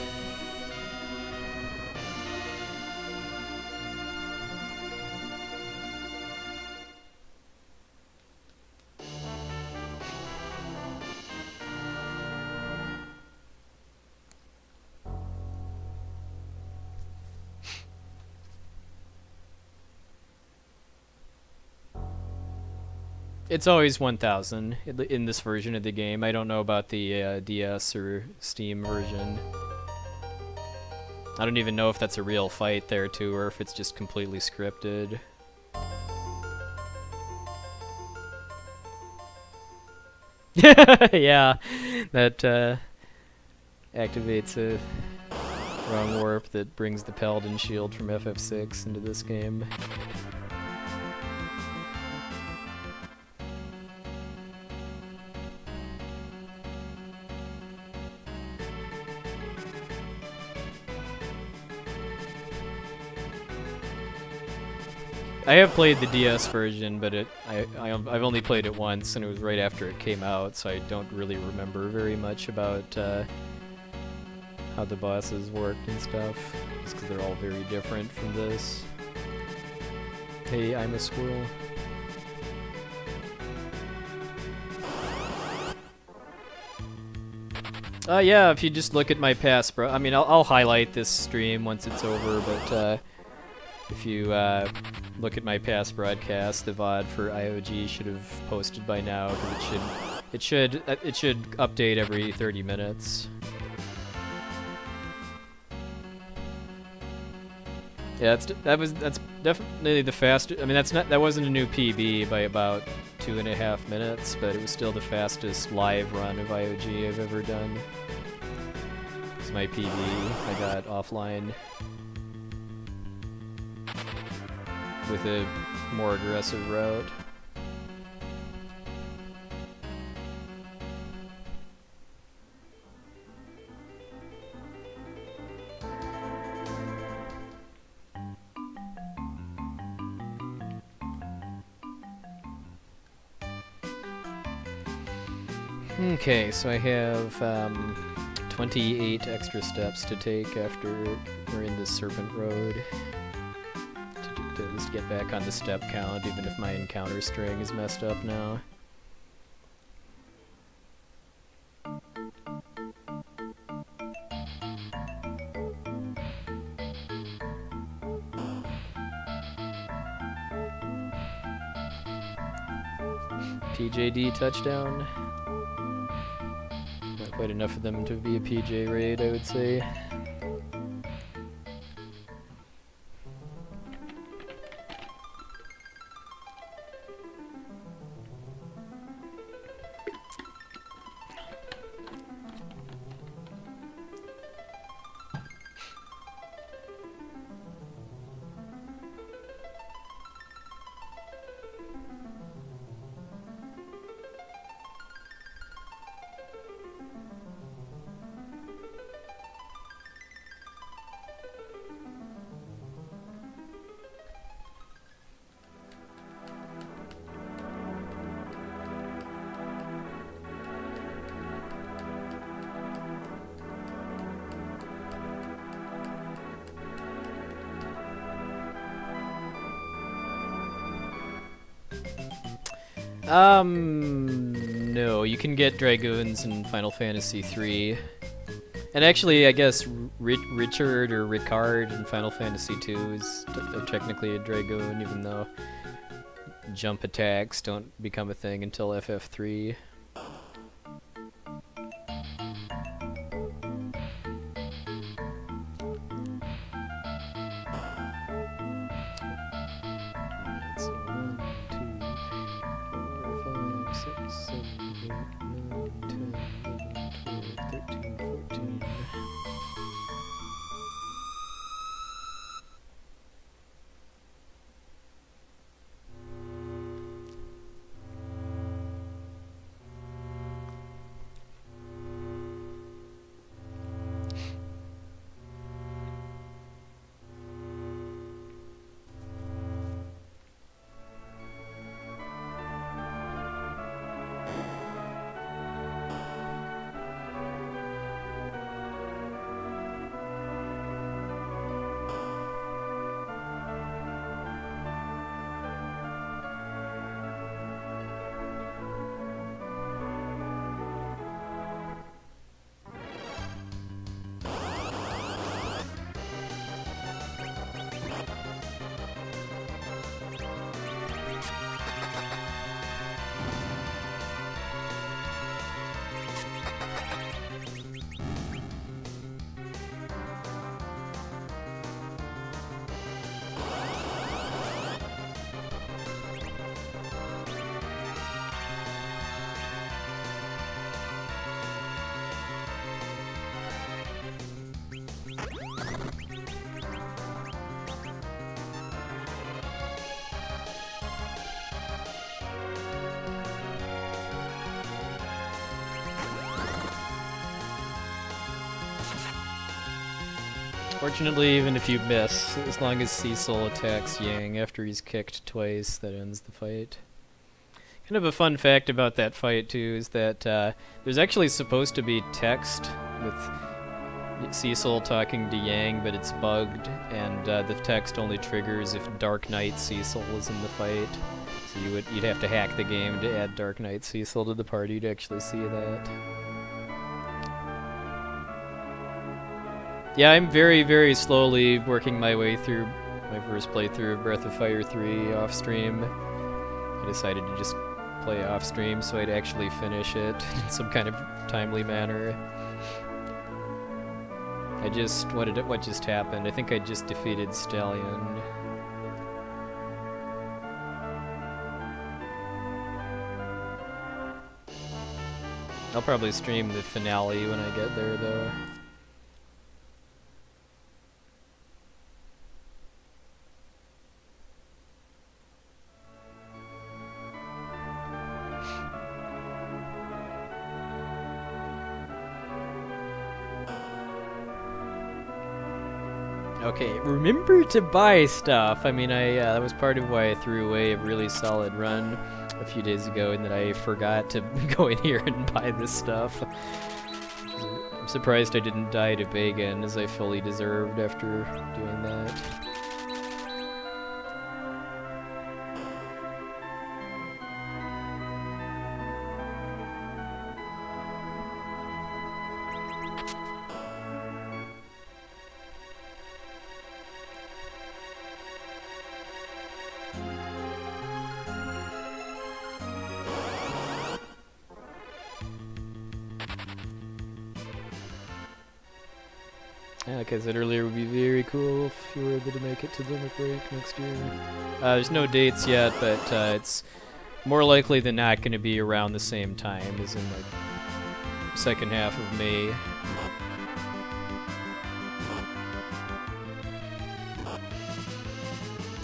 It's always 1,000 in this version of the game. I don't know about the DS or Steam version. I don't even know if that's a real fight there too, or if it's just completely scripted. Yeah, that activates a wrong warp that brings the Paladin Shield from FF6 into this game. I have played the DS version, but I've only played it once, and it was right after it came out, so I don't really remember very much about how the bosses work and stuff, just because they're all very different from this. Hey, I'm a squirrel. Yeah, if you just look at my past, I mean, I'll highlight this stream once it's over, but if you look at my past broadcast, the VOD for IOG should have posted by now, because it should update every 30 minutes. Yeah, that's definitely the fastest. I mean, that wasn't a new PB by about 2.5 minutes, but it was still the fastest live run of IOG I've ever done. It's my PB I got offline with a more aggressive route. Okay, so I have 28 extra steps to take after we're in this Serpent Road. To at least get back on the step count, even if my encounter string is messed up now. PJD touchdown. Not quite enough of them to be a PJ raid, I would say. No, you can get Dragoons in Final Fantasy III. And actually, I guess Richard or Ricard in Final Fantasy II is technically a Dragoon, even though jump attacks don't become a thing until FF3. So 1, 2, 3, 4, 5, 6, 7, 8, 9, 10, 11, 12, 13, 14. Fortunately, even if you miss, as long as Cecil attacks Yang after he's kicked twice, that ends the fight. Kind of a fun fact about that fight, too, is that there's actually supposed to be text with Cecil talking to Yang, but it's bugged, and the text only triggers if Dark Knight Cecil is in the fight. So you'd have to hack the game to add Dark Knight Cecil to the party to actually see that. Yeah, I'm very, very slowly working my way through my first playthrough of Breath of Fire 3 off-stream. I decided to just play off-stream so I'd actually finish it in some kind of timely manner. What just happened? I think I just defeated Stallion. I'll probably stream the finale when I get there, though. Okay, remember to buy stuff. I mean, that was part of why I threw away a really solid run a few days ago, and that I forgot to go in here and buy this stuff. I'm surprised I didn't die to Bagan, as I fully deserved after doing that. Yeah, like I said earlier, it would be very cool if you were able to make it to Limit Break next year. There's no dates yet, but it's more likely than not going to be around the same time, as in like second half of May.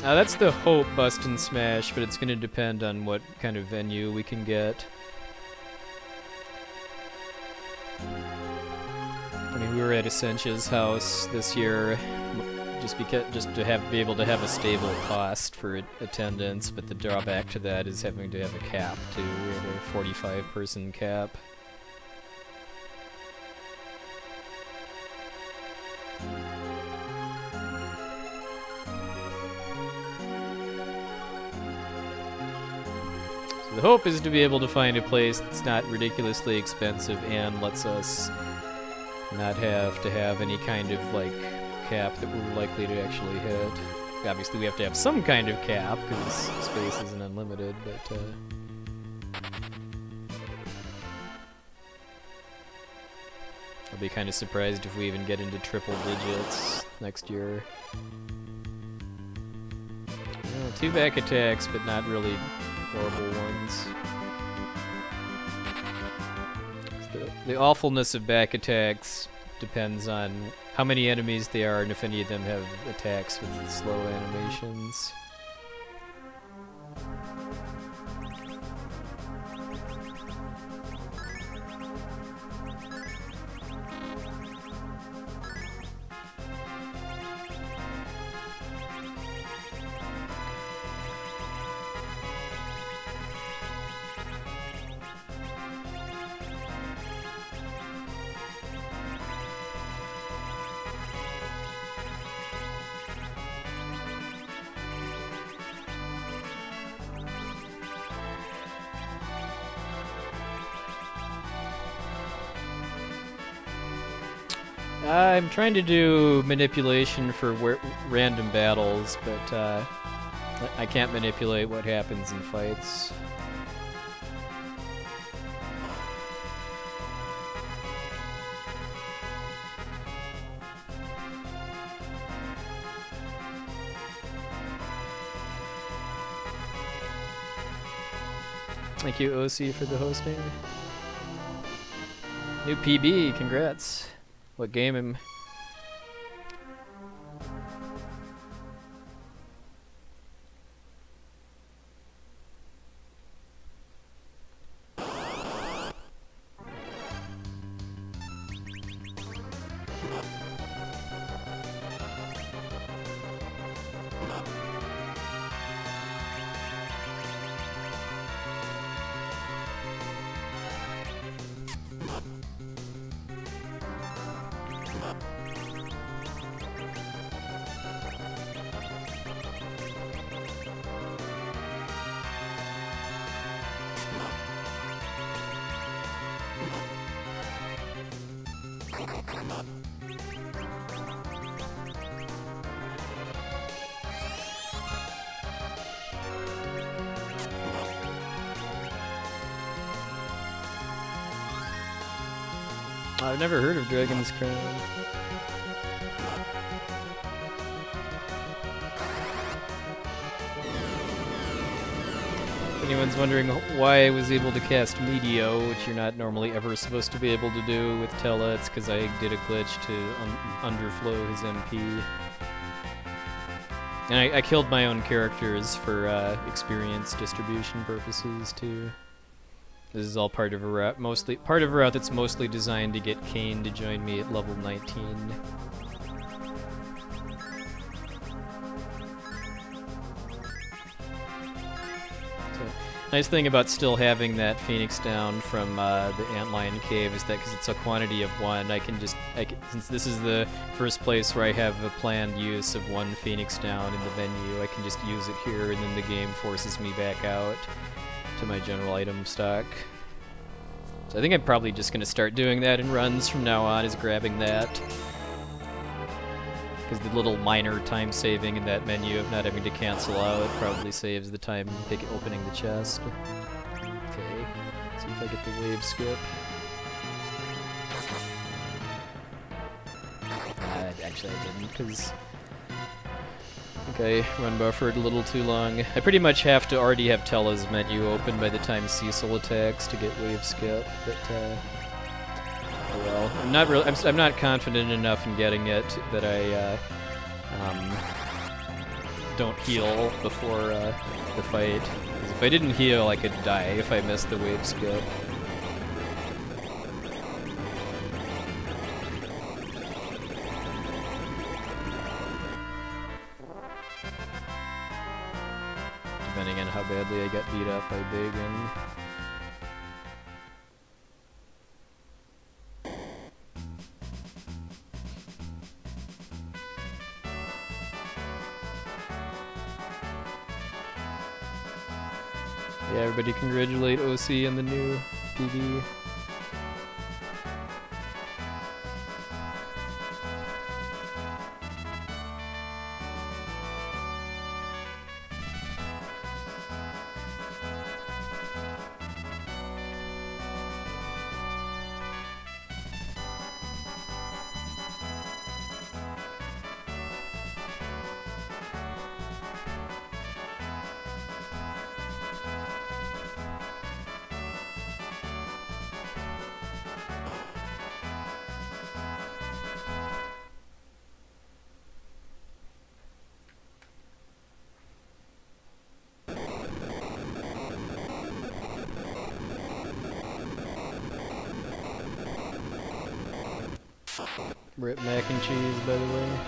That's the hope, Bust and Smash, but it's going to depend on what kind of venue we can get. I mean, we were at Essentia's house this year, just to be able to have a stable cost for attendance. But the drawback to that is having to have a cap too. We had a 45-person cap. So the hope is to be able to find a place that's not ridiculously expensive and lets us not have to have any kind of, like, cap that we're likely to actually hit. Obviously we have to have some kind of cap, because space isn't unlimited, but, I'll be kind of surprised if we even get into triple digits next year. Well, 2 back attacks, but not really horrible ones. The awfulness of back attacks depends on how many enemies they are and if any of them have attacks with slow animations. I'm trying to do manipulation for random battles, but I can't manipulate what happens in fights. Thank you, OC, for the hosting. New PB, congrats. What game am... I've never heard of Dragon's Crown. If anyone's wondering why I was able to cast Medio, which you're not normally ever supposed to be able to do with Tella, it's because I did a glitch to underflow his MP. And I killed my own characters for experience distribution purposes too. This is all part of a route, that's mostly designed to get Kane to join me at level 19. Nice thing about still having that Phoenix down from the Antlion Cave is that because it's a quantity of 1, I can since this is the first place where I have a planned use of 1 Phoenix down in the venue, I can just use it here, and then the game forces me back out to my general item stock. So I think I'm probably just going to start doing that in runs from now on, is grabbing that. Because the little minor time saving in that menu of not having to cancel out probably saves the time opening the chest. Okay, see if I get the wave skip. Actually I didn't, because I think I run buffered a little too long. I pretty much have to already have Tella's menu open by the time Cecil attacks to get wave skip, but oh well. I'm not confident enough in getting it that I don't heal before the fight. 'Cause if I didn't heal, I could die if I missed the wave skip. Depending on how badly I get beat up by Bagan. Yeah, everybody congratulate OC on the new BB. Rip mac and cheese, by the way.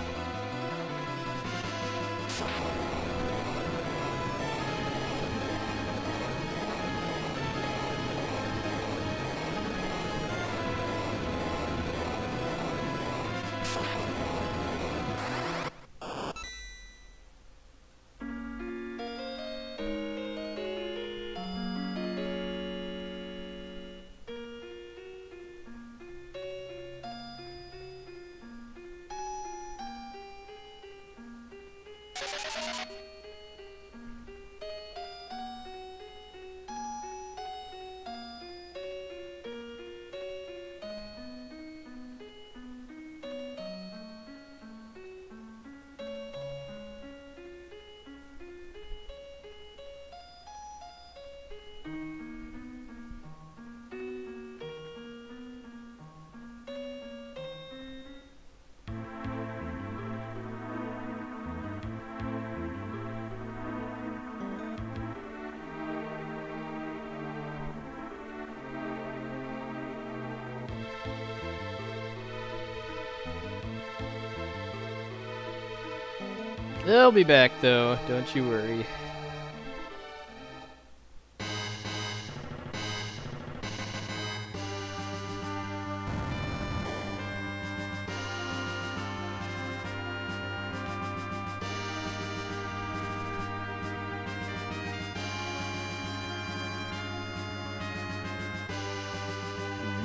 They'll be back though, don't you worry.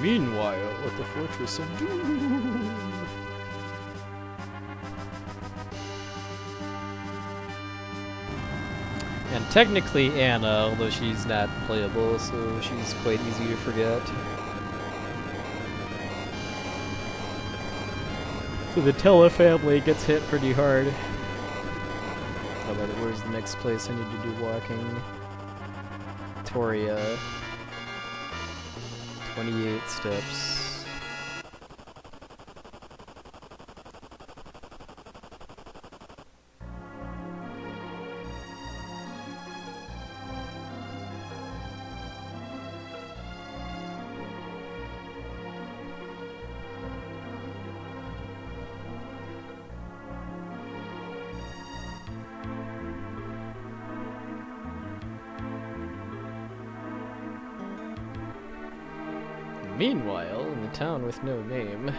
Meanwhile, at the Fortress of Doom. And technically Anna, although she's not playable, so she's quite easy to forget. So the Tella family gets hit pretty hard. Oh, by the way, where's the next place I need to do walking? Toria. 28 steps. Meanwhile, in the town with no name.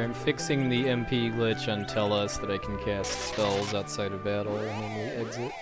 I'm fixing the MP glitch on Tellus that I can cast spells outside of battle when we exit.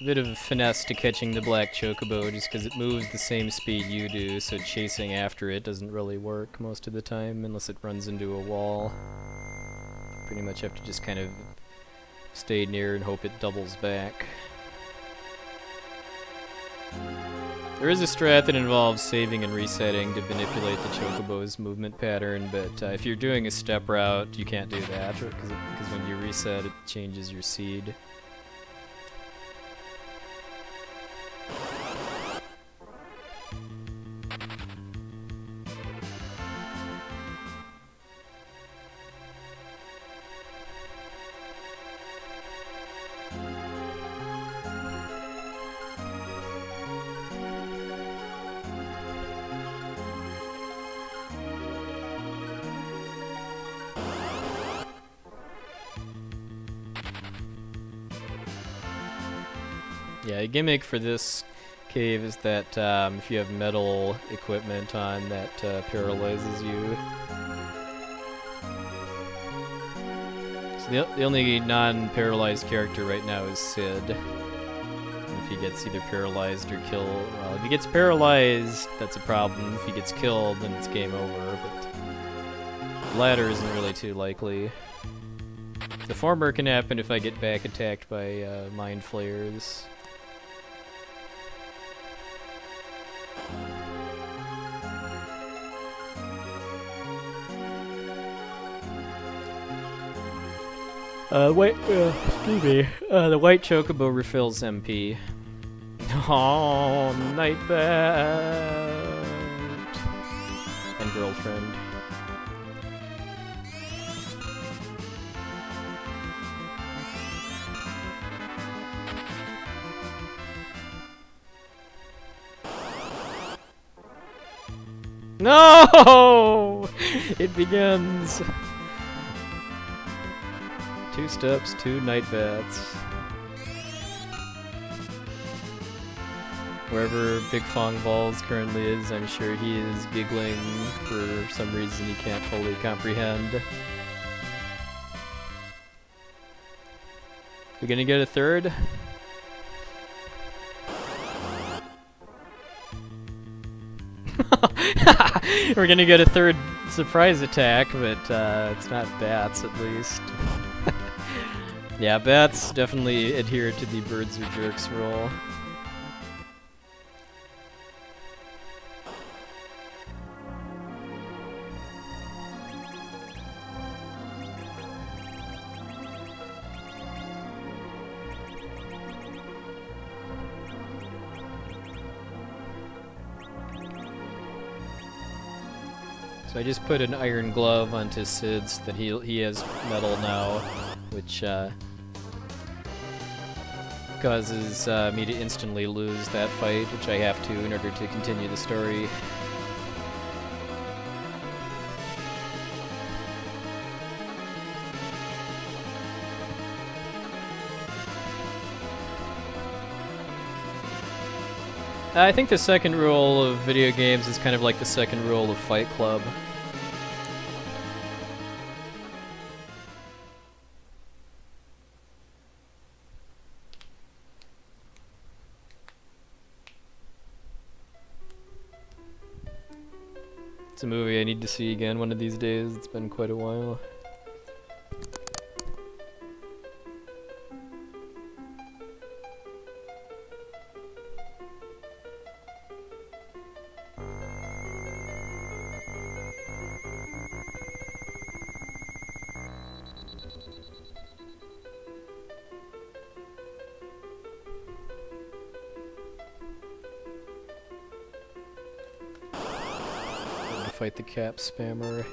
A bit of a finesse to catching the black chocobo just because it moves the same speed you do, so chasing after it doesn't really work most of the time unless it runs into a wall. Pretty much have to just kind of stay near and hope it doubles back. There is a strat that involves saving and resetting to manipulate the chocobo's movement pattern, but if you're doing a step route you can't do that because when you reset it changes your seed. Yeah, a gimmick for this cave is that if you have metal equipment on, that paralyzes you. So the only non-paralyzed character right now is Sid. And if he gets either paralyzed or killed, well, if he gets paralyzed, that's a problem. If he gets killed, then it's game over, but the latter isn't really too likely. The former can happen if I get back attacked by mind flayers. Excuse me. The white chocobo refills MP. Oh, Nightbat and girlfriend. No! It begins. 2 steps, 2 Nightbats. Wherever Big Fong Balls currently is, I'm sure he is giggling for some reason he can't fully comprehend. We gonna get a third? We're gonna get a third surprise attack, but it's not bats at least. Yeah, bats definitely adhere to the birds or jerks rule. So I just put an iron glove onto Sid's that he has metal now, which causes me to instantly lose that fight, which I have to in order to continue the story. I think the second rule of video games is kind of like the second rule of Fight Club. It's a movie I need to see again one of these days. It's been quite a while. fight the cap spammer.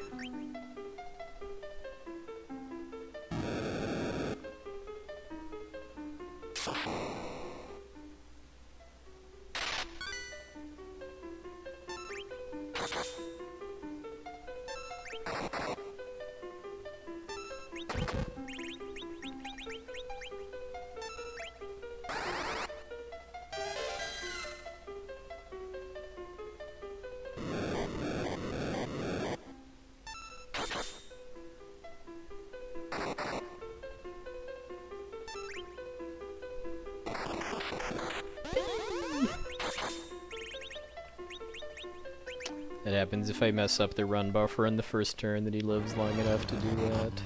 It happens if I mess up the run buffer in the first turn that he lives long enough to do that.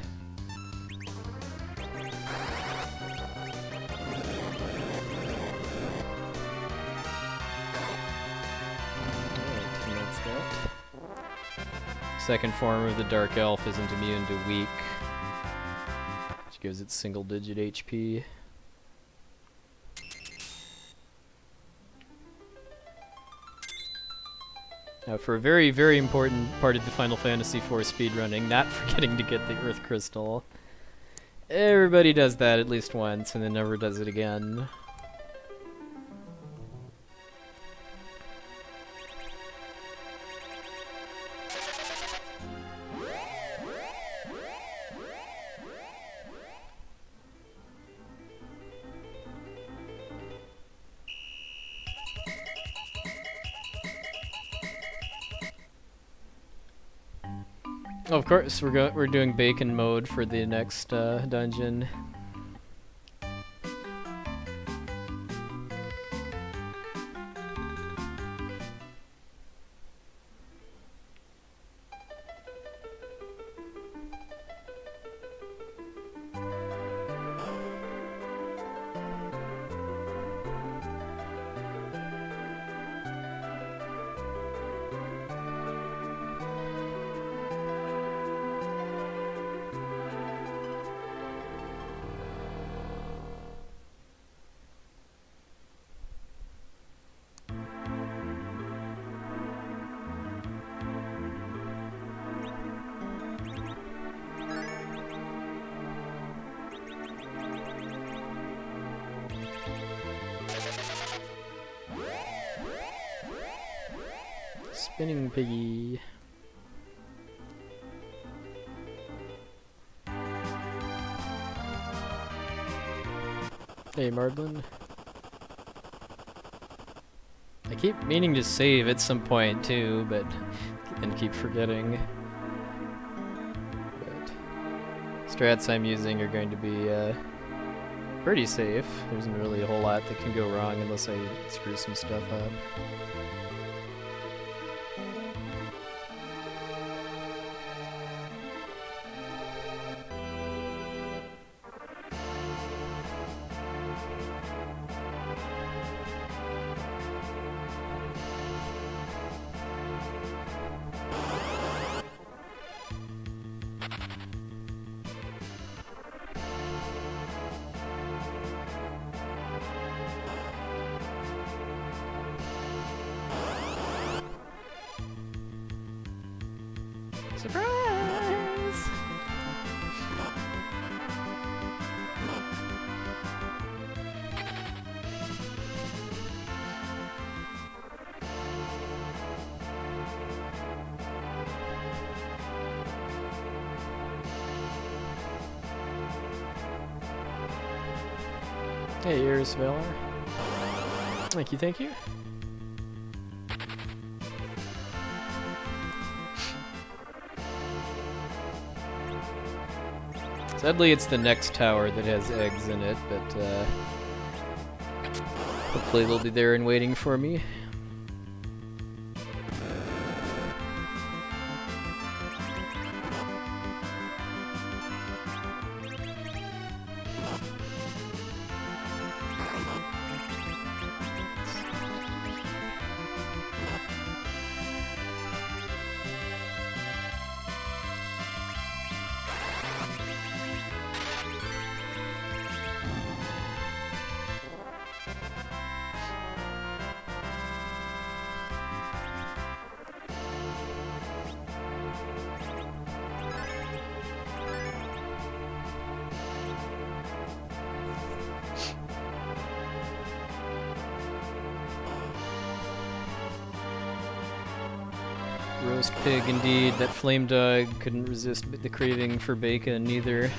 Alright, and that's that. Second form of the Dark Elf isn't immune to weak, which gives it single-digit HP. Now, for a very, very important part of the Final Fantasy IV speedrunning, not forgetting to get the Earth Crystal. Everybody does that at least once, and then never does it again. Oh, of course, we're doing bacon mode for the next dungeon. Spinning piggy. Hey, Mardlin. I keep meaning to save at some point too, but and keep forgetting. But strats I'm using are going to be pretty safe. There isn't really a whole lot that can go wrong unless I screw some stuff up. Surprise! Hey, here's Valor. Thank you, thank you. Sadly, it's the next tower that has eggs in it, but hopefully they'll be there and waiting for me. Roast pig, indeed. That flame dog couldn't resist the craving for bacon, either.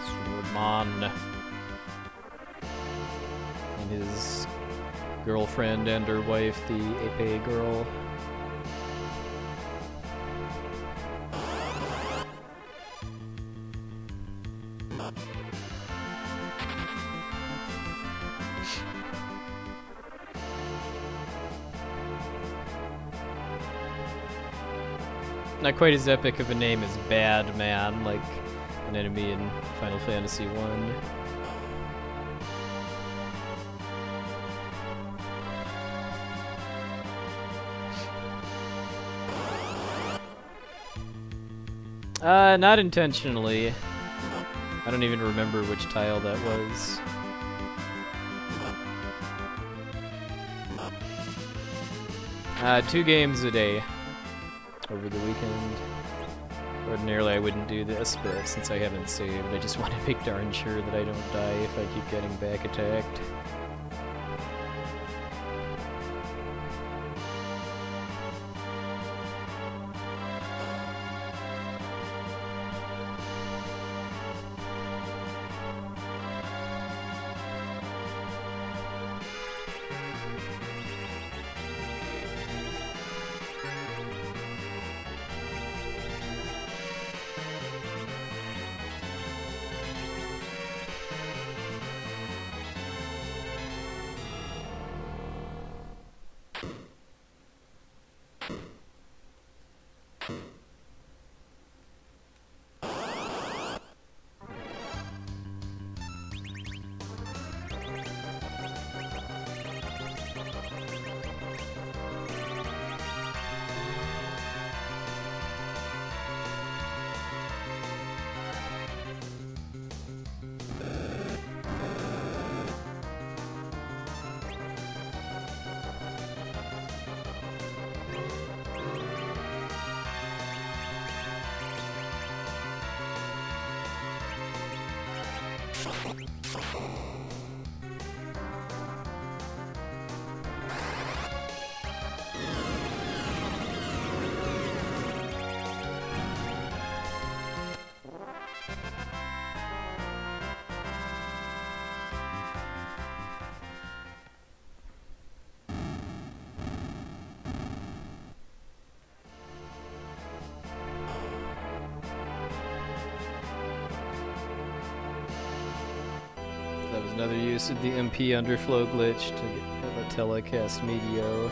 Swordman. And his girlfriend and her wife, the Epee girl. Not quite as epic of a name as Bad Man, like an enemy in Final Fantasy 1. Not intentionally. I don't even remember which tile that was. Two games a day over the weekend. Ordinarily I wouldn't do this, but since I haven't saved, I just want to make darn sure that I don't die if I keep getting back attacked. That was another use of the MP underflow glitch to get a telecast Medio.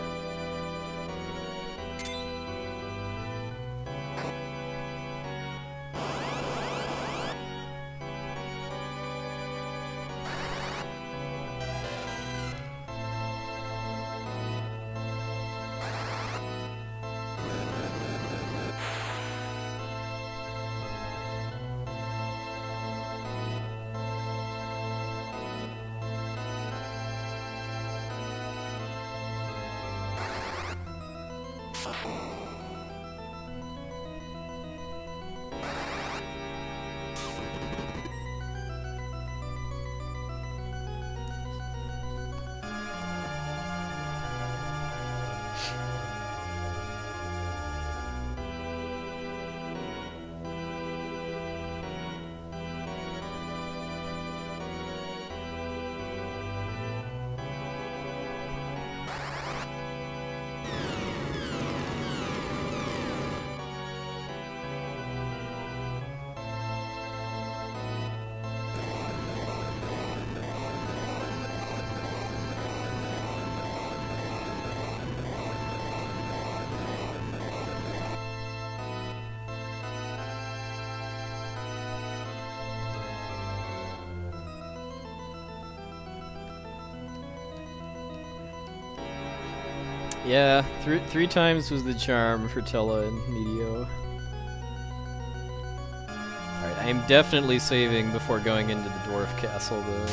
Yeah, three times was the charm for Tella and Medio. Alright, I am definitely saving before going into the Dwarf Castle, though.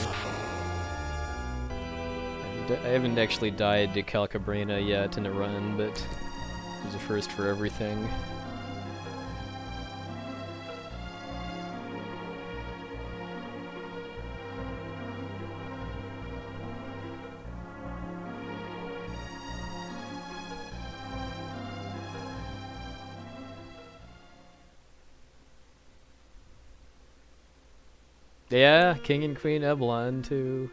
I haven't actually died to Calcabrina yet in a run, but there's a first for everything. Yeah, King and Queen Eblon too.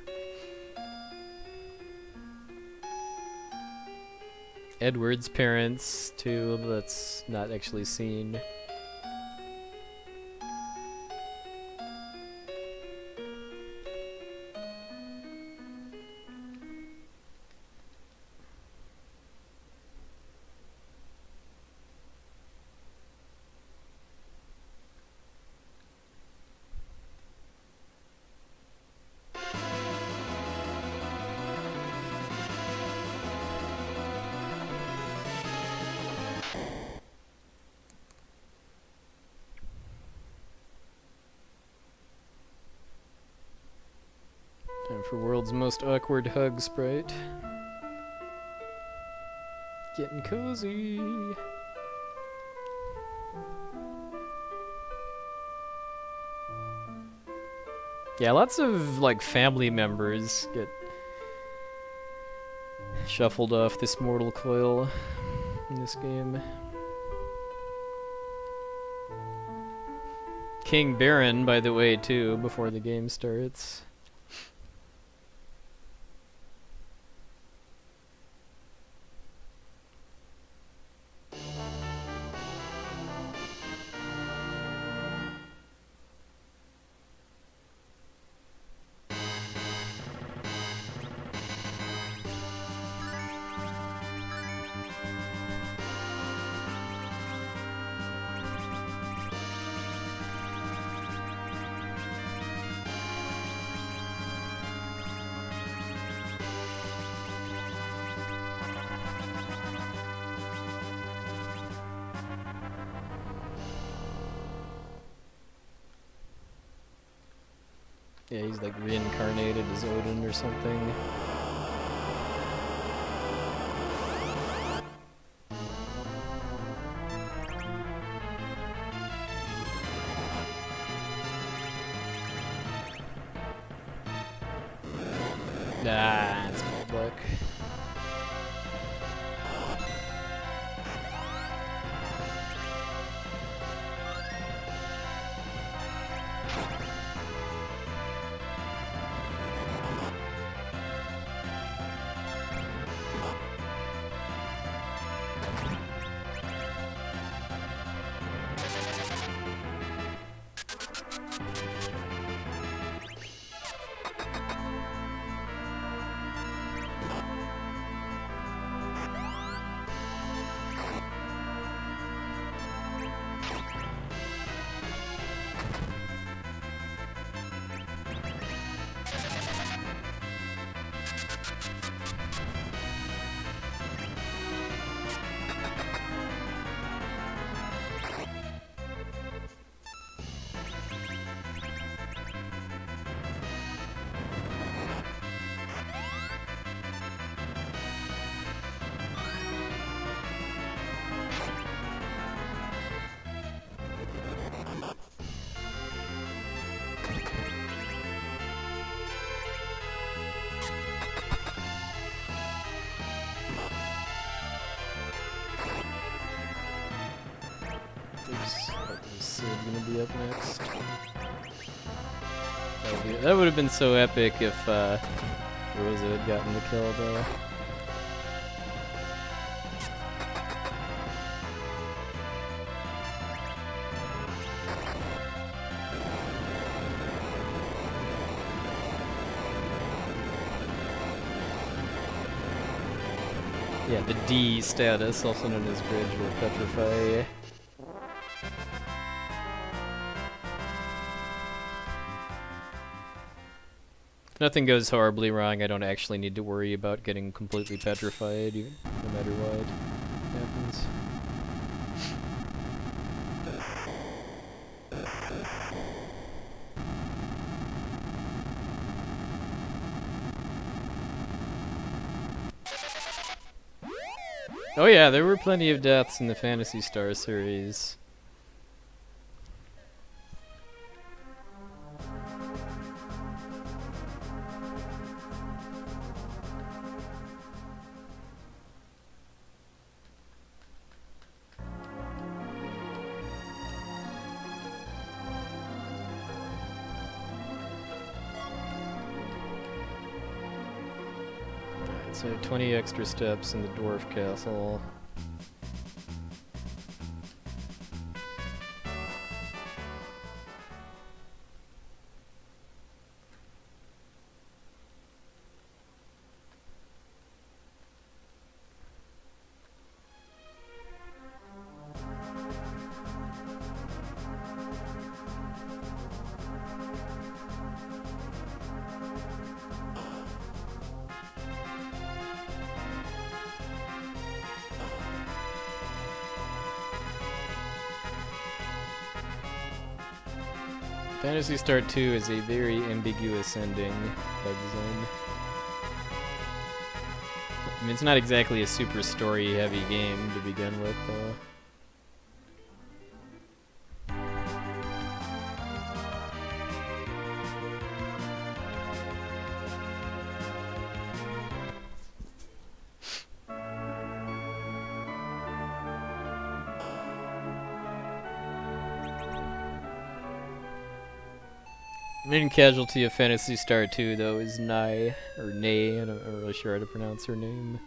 Edward's parents too, that's not actually seen. Time for world's most awkward hug sprite. Getting cozy. Yeah, lots of like family members get shuffled off this mortal coil in this game. King Baron, by the way, too, before the game starts. Yeah, he's like reincarnated as Odin or something. Nah, it's bad luck. Is Sid gonna be up next? That would have been so epic if Rosa had gotten the kill though. Yeah, the D status, also known as Gradual Petrify. If nothing goes horribly wrong, I don't actually need to worry about getting completely petrified, no matter what happens. Oh yeah, there were plenty of deaths in the Phantasy Star series. So 20 extra steps in the dwarf castle. Phantasy Star 2 is a very ambiguous ending by design. I mean, it's not exactly a super story-heavy game to begin with, though. Main casualty of Phantasy Star 2, though, is Nai, or Nay, I'm not really sure how to pronounce her name.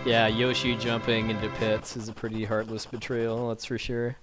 Yeah, Yoshi jumping into pits is a pretty heartless betrayal, that's for sure.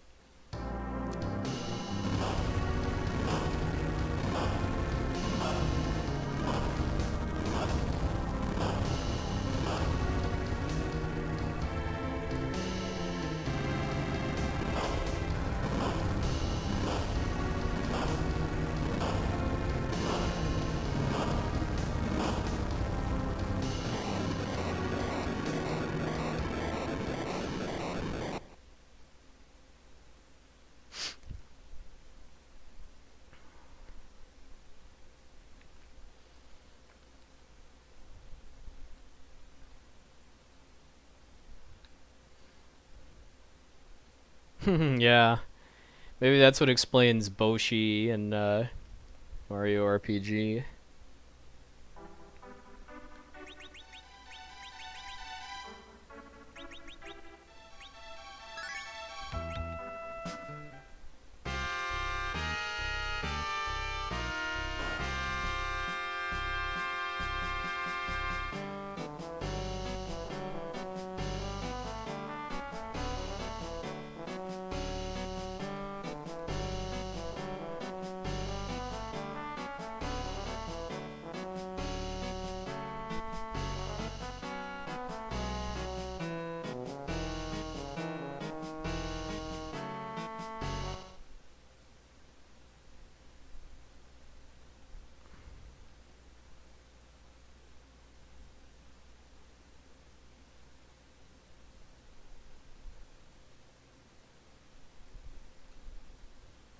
Yeah, maybe that's what explains Boshi and Mario RPG.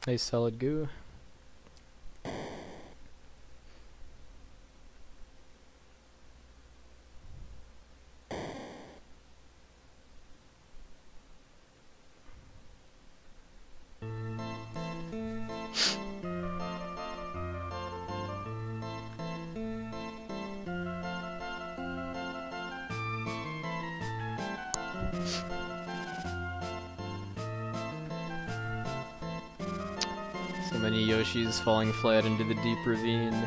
Nice solid goo. So many Yoshis falling flat into the deep ravine.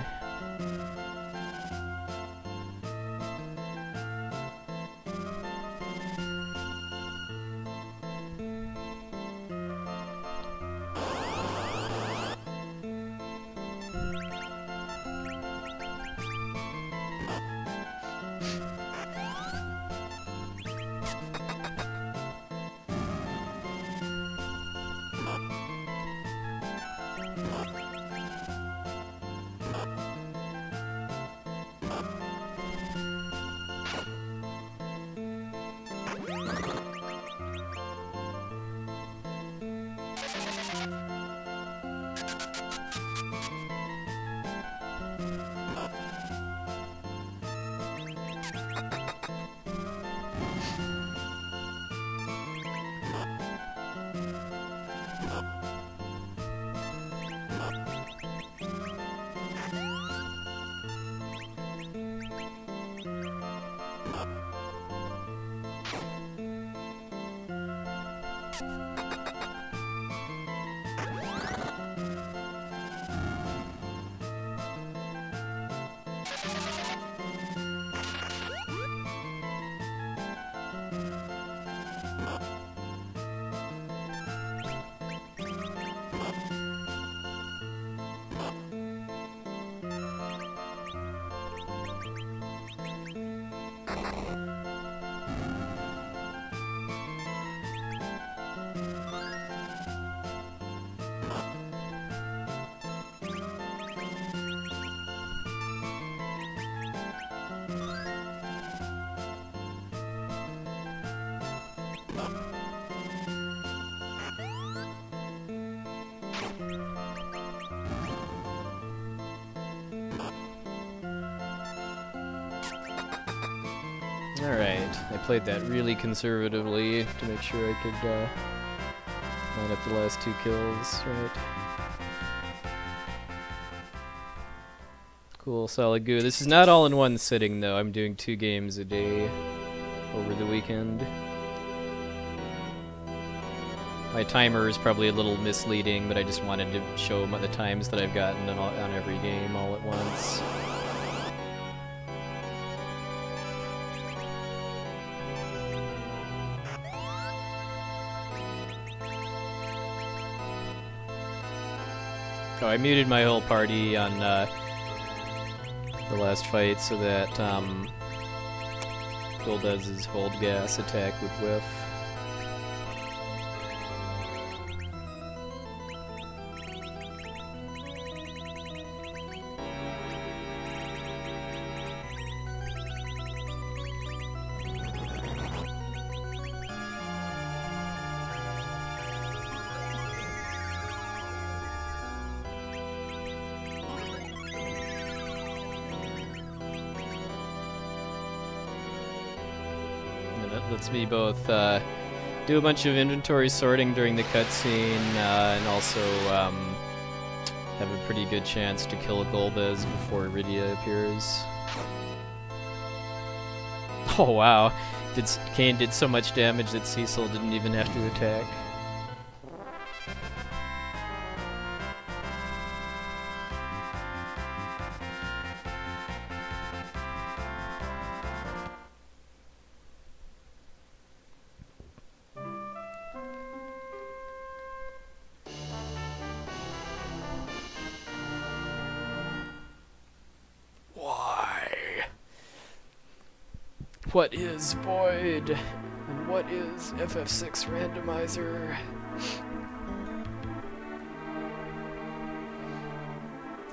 Alright, I played that really conservatively to make sure I could line up the last 2 kills, right? Cool, solid goo. This is not all in one sitting though, I'm doing 2 games a day over the weekend. My timer is probably a little misleading, but I just wanted to show the times that I've gotten on every game all at once. Oh, I muted my whole party on the last fight so that Goldez's hold gas attack would whiff. Lets me both do a bunch of inventory sorting during the cutscene and also have a pretty good chance to kill Golbez before Iridia appears. Oh wow, Kane did so much damage that Cecil didn't even have to attack. What is Void? And what is FF6 Randomizer?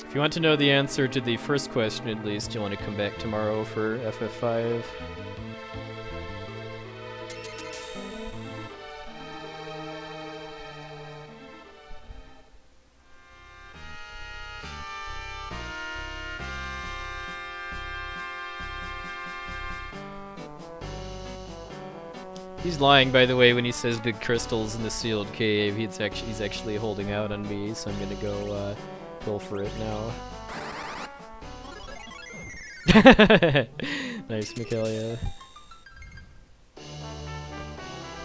If you want to know the answer to the first question at least, you want to come back tomorrow for FF5. He's lying, by the way, when he says big crystals in the sealed cave. He's actually holding out on me, so I'm gonna go pull for it now. Nice, Michaelia.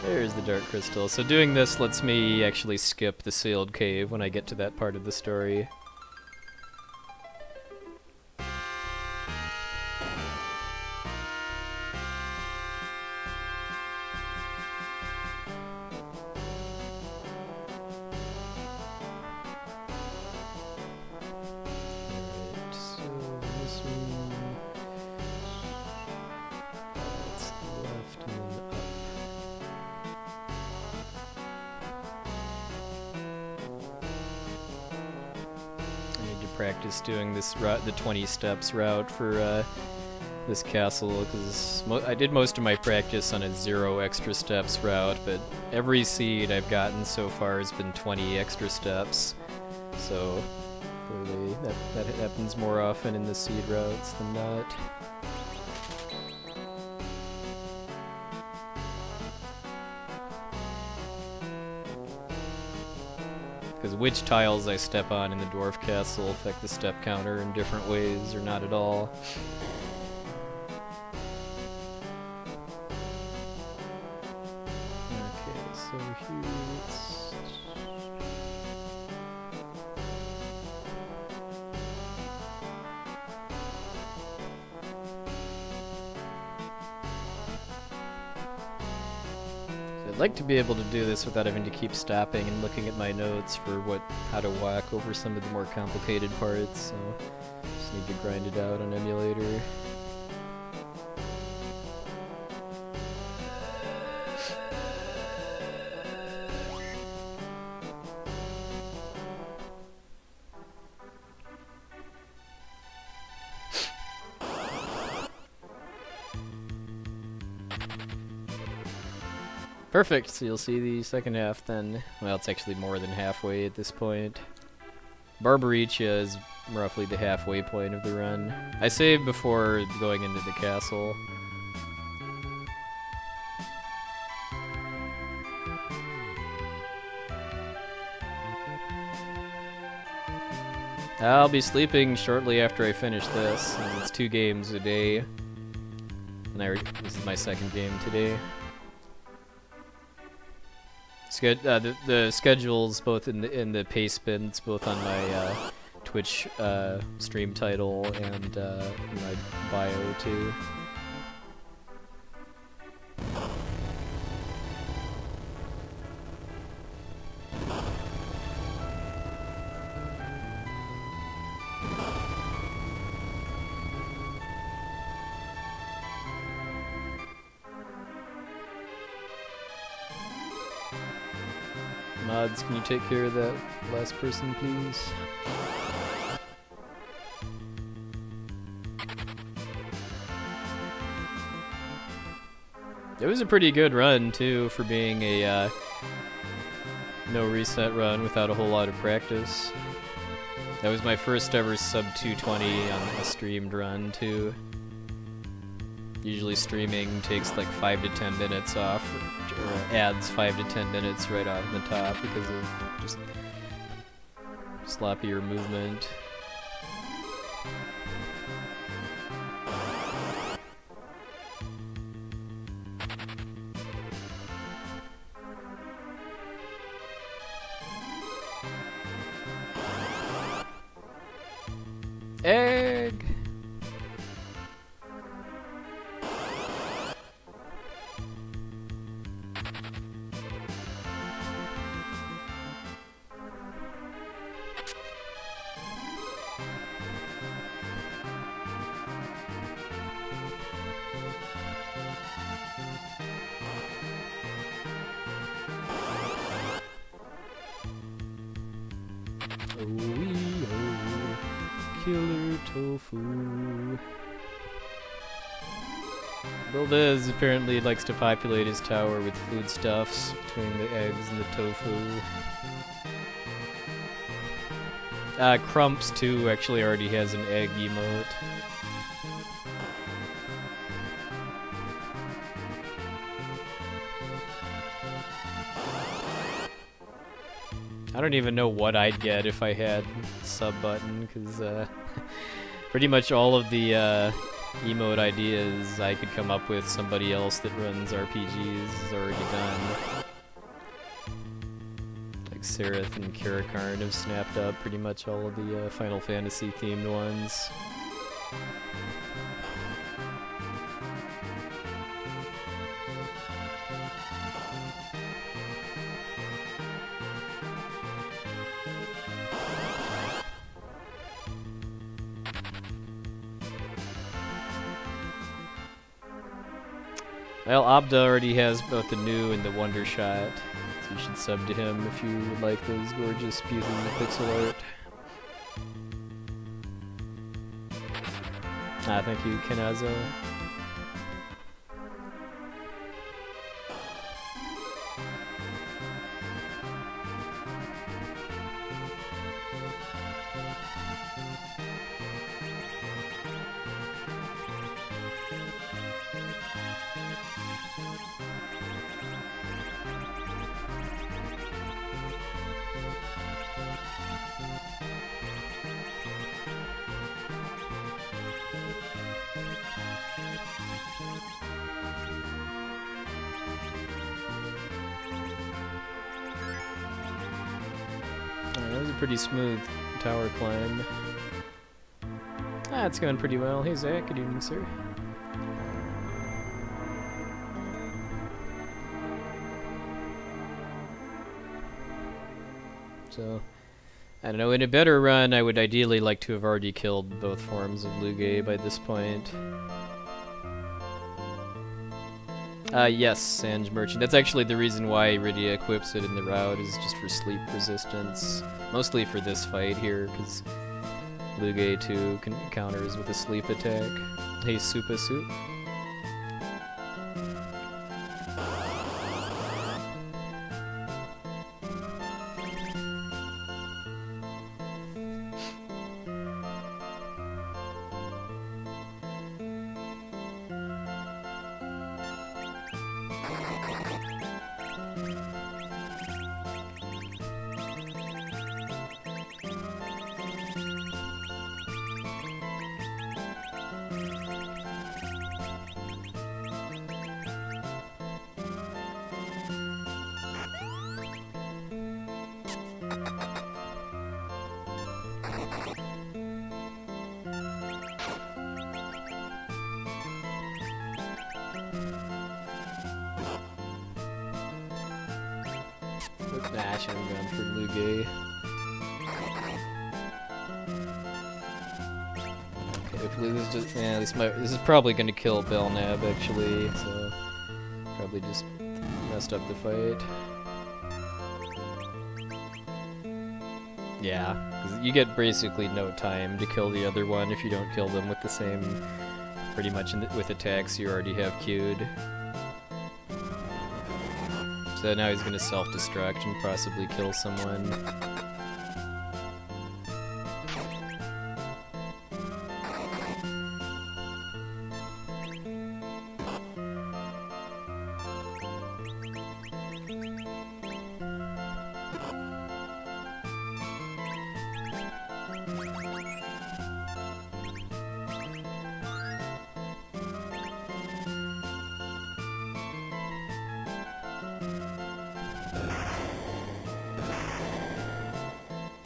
There's the dark crystal. So doing this lets me actually skip the sealed cave when I get to that part of the story. Practice doing this route, the 20 steps route for this castle, because I did most of my practice on a 0 extra steps route, but every seed I've gotten so far has been 20 extra steps, so clearly that happens more often in the seed routes than not. Because which tiles I step on in the dwarf castle affect the step counter in different ways, or not at all. Okay, so over here. I'd like to be able to do this without having to keep stopping and looking at my notes for how to whack over some of the more complicated parts, so just need to grind it out on emulator. Perfect, so you'll see the second half then. Well, it's actually more than halfway at this point. Barbaricia is roughly the halfway point of the run. I saved before going into the castle. I'll be sleeping shortly after I finish this, and it's 2 games a day. And this is my second game today. The schedules both in the paste bins, both on my Twitch stream title and my bio too. Mods, can you take care of that last person, please? It was a pretty good run, too, for being a no reset run without a whole lot of practice. That was my first ever sub 220 on a streamed run, too. Usually streaming takes like 5 to 10 minutes off, or adds 5 to 10 minutes right off the top because of just sloppier movement. Egg! Killer tofu. Bilbez apparently likes to populate his tower with foodstuffs between the eggs and the tofu. Crumps too actually already has an egg emote. I don't even know what I'd get if I had sub button, because pretty much all of the emote ideas I could come up with somebody else that runs RPGs has already done. Like Seraph and Karakarn have snapped up pretty much all of the Final Fantasy themed ones. Well, Abda already has both the new and the Wonder Shot, so you should sub to him if you would like those gorgeous pieces of pixel art. Thank you, Kenazo. pretty smooth tower climb. Ah, it's going pretty well. Hey Zach, good evening, sir. So, I don't know, in a better run, I would ideally like to have already killed both forms of Lugae by this point. Yes, Sange Merchant. That's actually the reason why Iridia equips it in the route, is just for sleep resistance. Mostly for this fight here, because Lugae 2 counters with a sleep attack. Hey, Supa Soup. Nah, I should have gone for Lugae. Okay, hopefully this just, yeah, this is probably gonna kill Belknap actually, so probably just messed up the fight. Yeah, because you get basically no time to kill the other one if you don't kill them with the same, pretty much with attacks you already have queued. So now he's gonna self-destruct and possibly kill someone.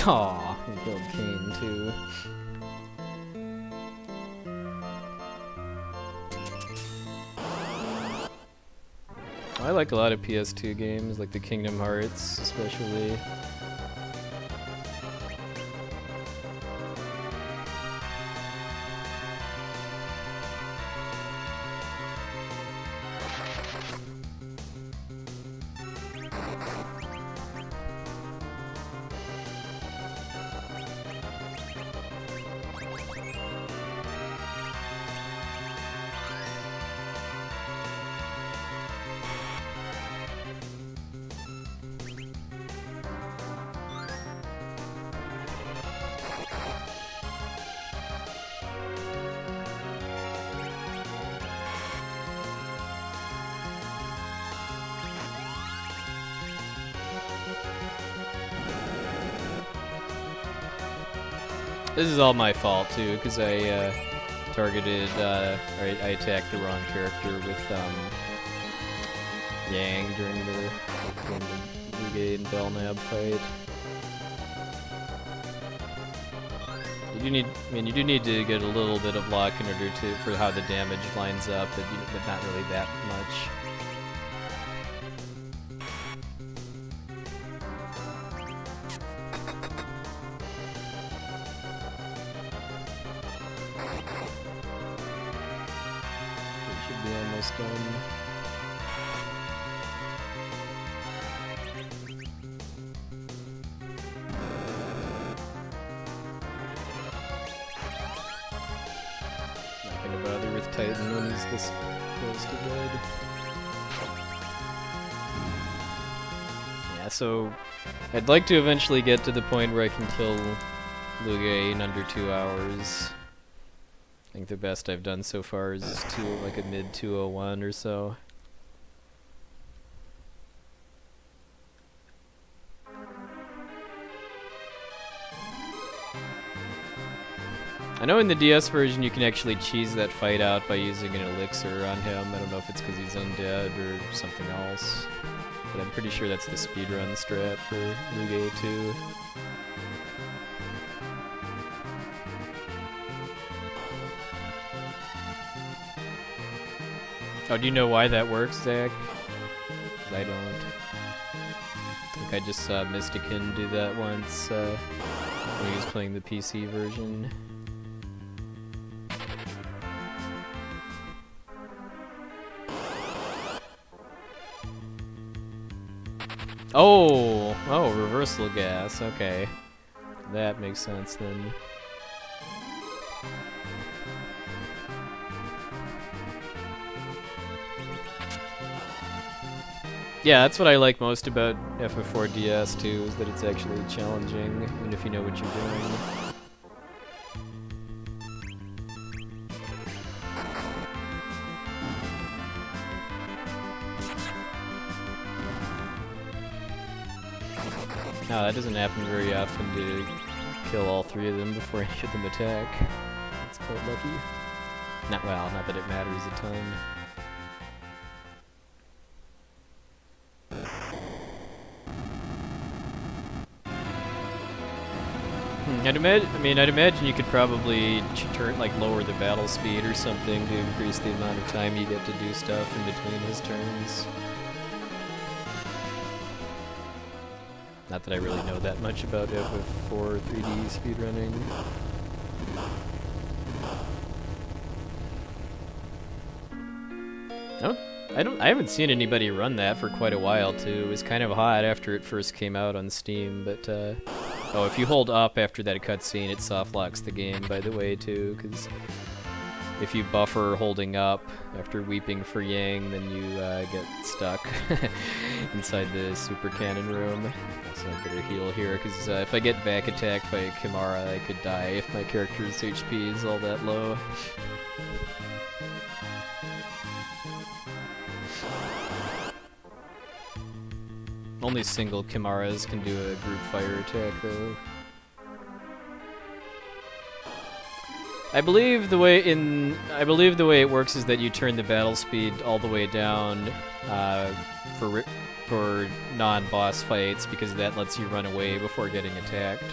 Aw, he killed Kane too. I like a lot of PS2 games, like the Kingdom Hearts especially. This is all my fault too, because I targeted, or I attacked the wrong character with Yang during the Lugae and Belknap fight. You do need to get a little bit of luck in order for how the damage lines up, but not really that much. Done. Not gonna bother with Titan when he's this close to dead. Yeah, so I'd like to eventually get to the point where I can kill Lugae in under 2 hours. I think the best I've done so far is like a mid 201 or so. I know in the DS version you can actually cheese that fight out by using an elixir on him. I don't know if it's because he's undead or something else, but I'm pretty sure that's the speedrun strat for Lugae 2. Oh, do you know why that works, Zach? 'Cause I don't. I think I just saw Mystikin do that once when he was playing the PC version. Oh, reversal gas. Okay, that makes sense then. Yeah, that's what I like most about FF4 DS too, is that it's actually challenging, even if you know what you're doing. No, that doesn't happen very often to kill all three of them before any of them attack. That's quite lucky. Not that it matters a ton. I'd imagine you could probably lower the battle speed or something to increase the amount of time you get to do stuff in between his turns. Not that I really know that much about FF4 3D speedrunning. I haven't seen anybody run that for quite a while too. It was kind of hot after it first came out on Steam, but oh, if you hold up after that cutscene, it soft locks the game, by the way, too, because if you buffer holding up after weeping for Yang, then you get stuck inside the super cannon room. So I better heal here, because if I get back attacked by a Kimara, I could die if my character's HP is all that low. Only single Kimaras can do a group fire attack, though. I believe the way it works is that you turn the battle speed all the way down for non-boss fights, because that lets you run away before getting attacked.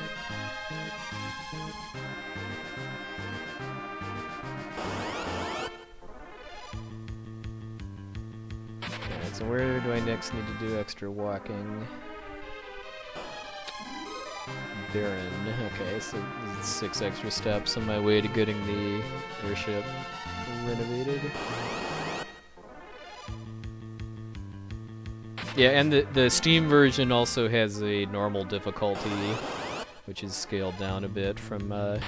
Alright, so where do I next need to do extra walking? Baron. Okay, so 6 extra steps on my way to getting the airship renovated. Yeah, and the Steam version also has a normal difficulty, which is scaled down a bit from the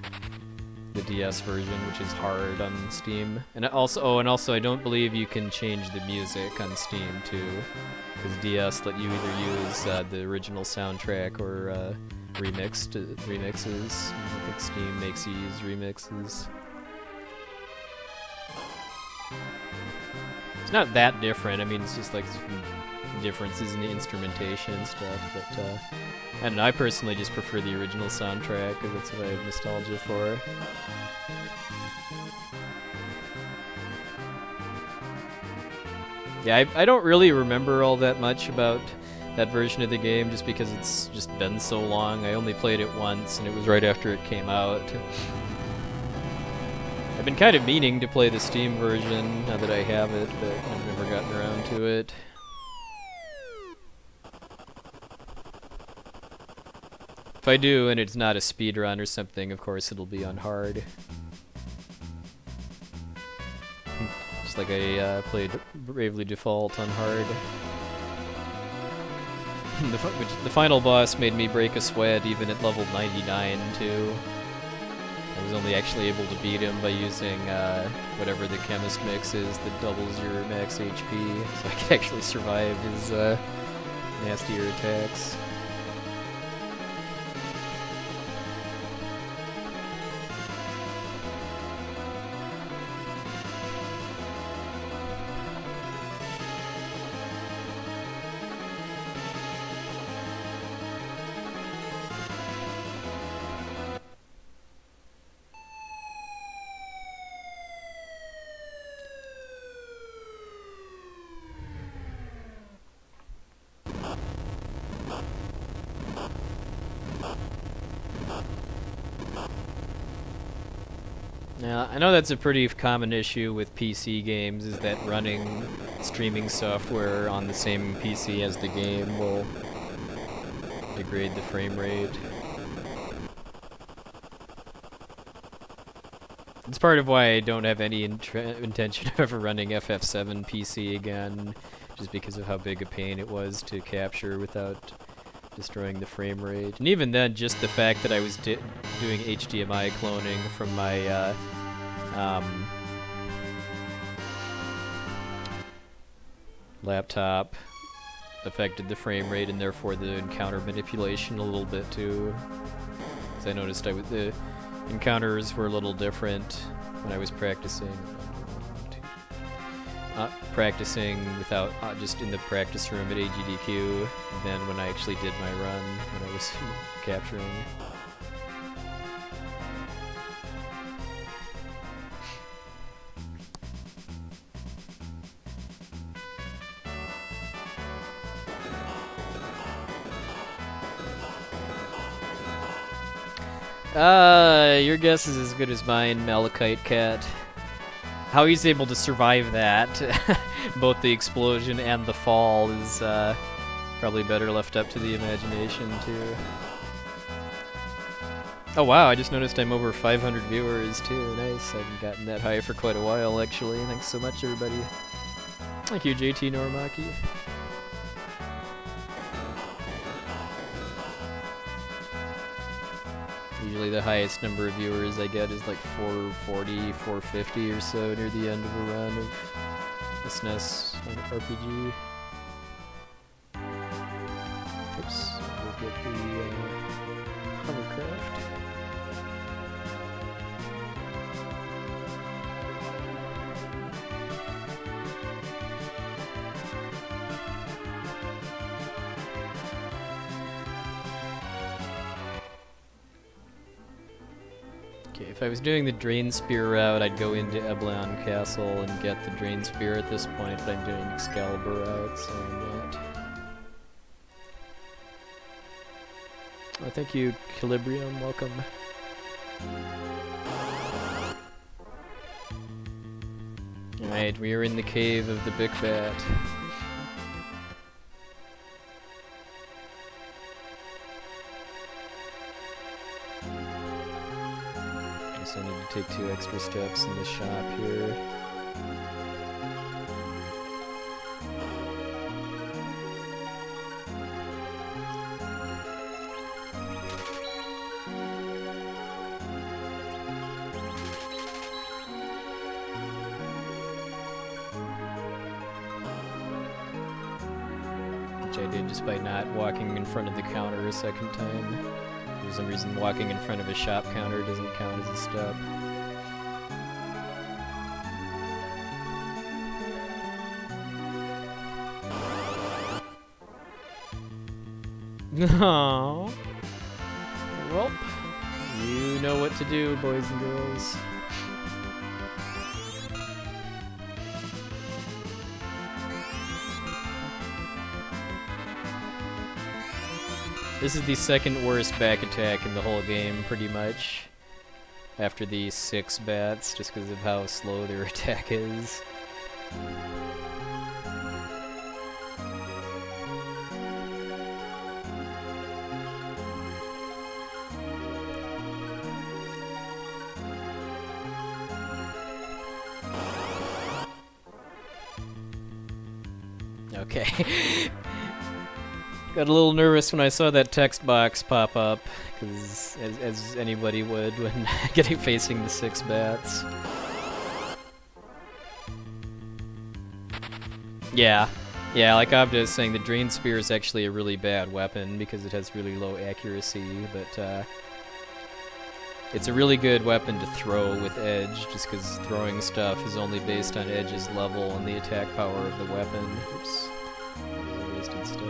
DS version, which is hard on Steam. And also I don't believe you can change the music on Steam too, because DS let you either use the original soundtrack or remixes. I think Steam makes you use remixes. It's not that different. I mean, it's just like some differences in the instrumentation and stuff. But I don't know. I personally just prefer the original soundtrack because that's what I have nostalgia for. Yeah, I don't really remember all that much about that version of the game, just because it's just been so long. I only played it once, and it was right after it came out. I've been kind of meaning to play the Steam version now that I have it, but I've never gotten around to it. If I do, and it's not a speedrun or something, of course it'll be on hard. Just like I played Bravely Default on hard. The final boss made me break a sweat even at level 99 too. I was only actually able to beat him by using whatever the chemist mix is that doubles your max HP, so I could actually survive his nastier attacks. Now, I know that's a pretty common issue with PC games, is that running streaming software on the same PC as the game will degrade the frame rate. It's part of why I don't have any intention of ever running FF7 PC again, just because of how big a pain it was to capture without destroying the frame rate. And even then, just the fact that I was doing HDMI cloning from my laptop affected the frame rate and therefore the encounter manipulation a little bit too. Because I noticed the encounters were a little different when I was practicing. Practicing without, just in the practice room at AGDQ, than when I actually did my run, when I was capturing. Your guess is as good as mine, Malachite Cat. How he's able to survive that, both the explosion and the fall, is probably better left up to the imagination, too. Oh wow, I just noticed I'm over 500 viewers, too. Nice, I haven't gotten that high for quite a while, actually. Thanks so much, everybody. Thank you, JT Normaki. Usually the highest number of viewers I get is like 440, 450 or so near the end of a run of the SNES RPG. Oops, we'll get the hovercraft. If I was doing the Drain Spear route, I'd go into Eblon Castle and get the Drain Spear at this point, but I'm doing Excalibur route, so I'm not. Oh, thank you, Calibrium, welcome. Alright, we are in the cave of the Big Bat. So I need to take 2 extra steps in the shop here. Which I did just by not walking in front of the counter a second time. For some reason, walking in front of a shop counter doesn't count as a step. No. Well, you know what to do, boys and girls. This is the second worst back attack in the whole game, pretty much. After the 6 bats, just because of how slow their attack is. Okay. Got a little nervous when I saw that text box pop up, because as anybody would when facing the 6 bats. Yeah, like Abda is saying, the Drain Spear is actually a really bad weapon because it has really low accuracy, but it's a really good weapon to throw with Edge, just because throwing stuff is only based on Edge's level and the attack power of the weapon. Oops. That was a wasted step.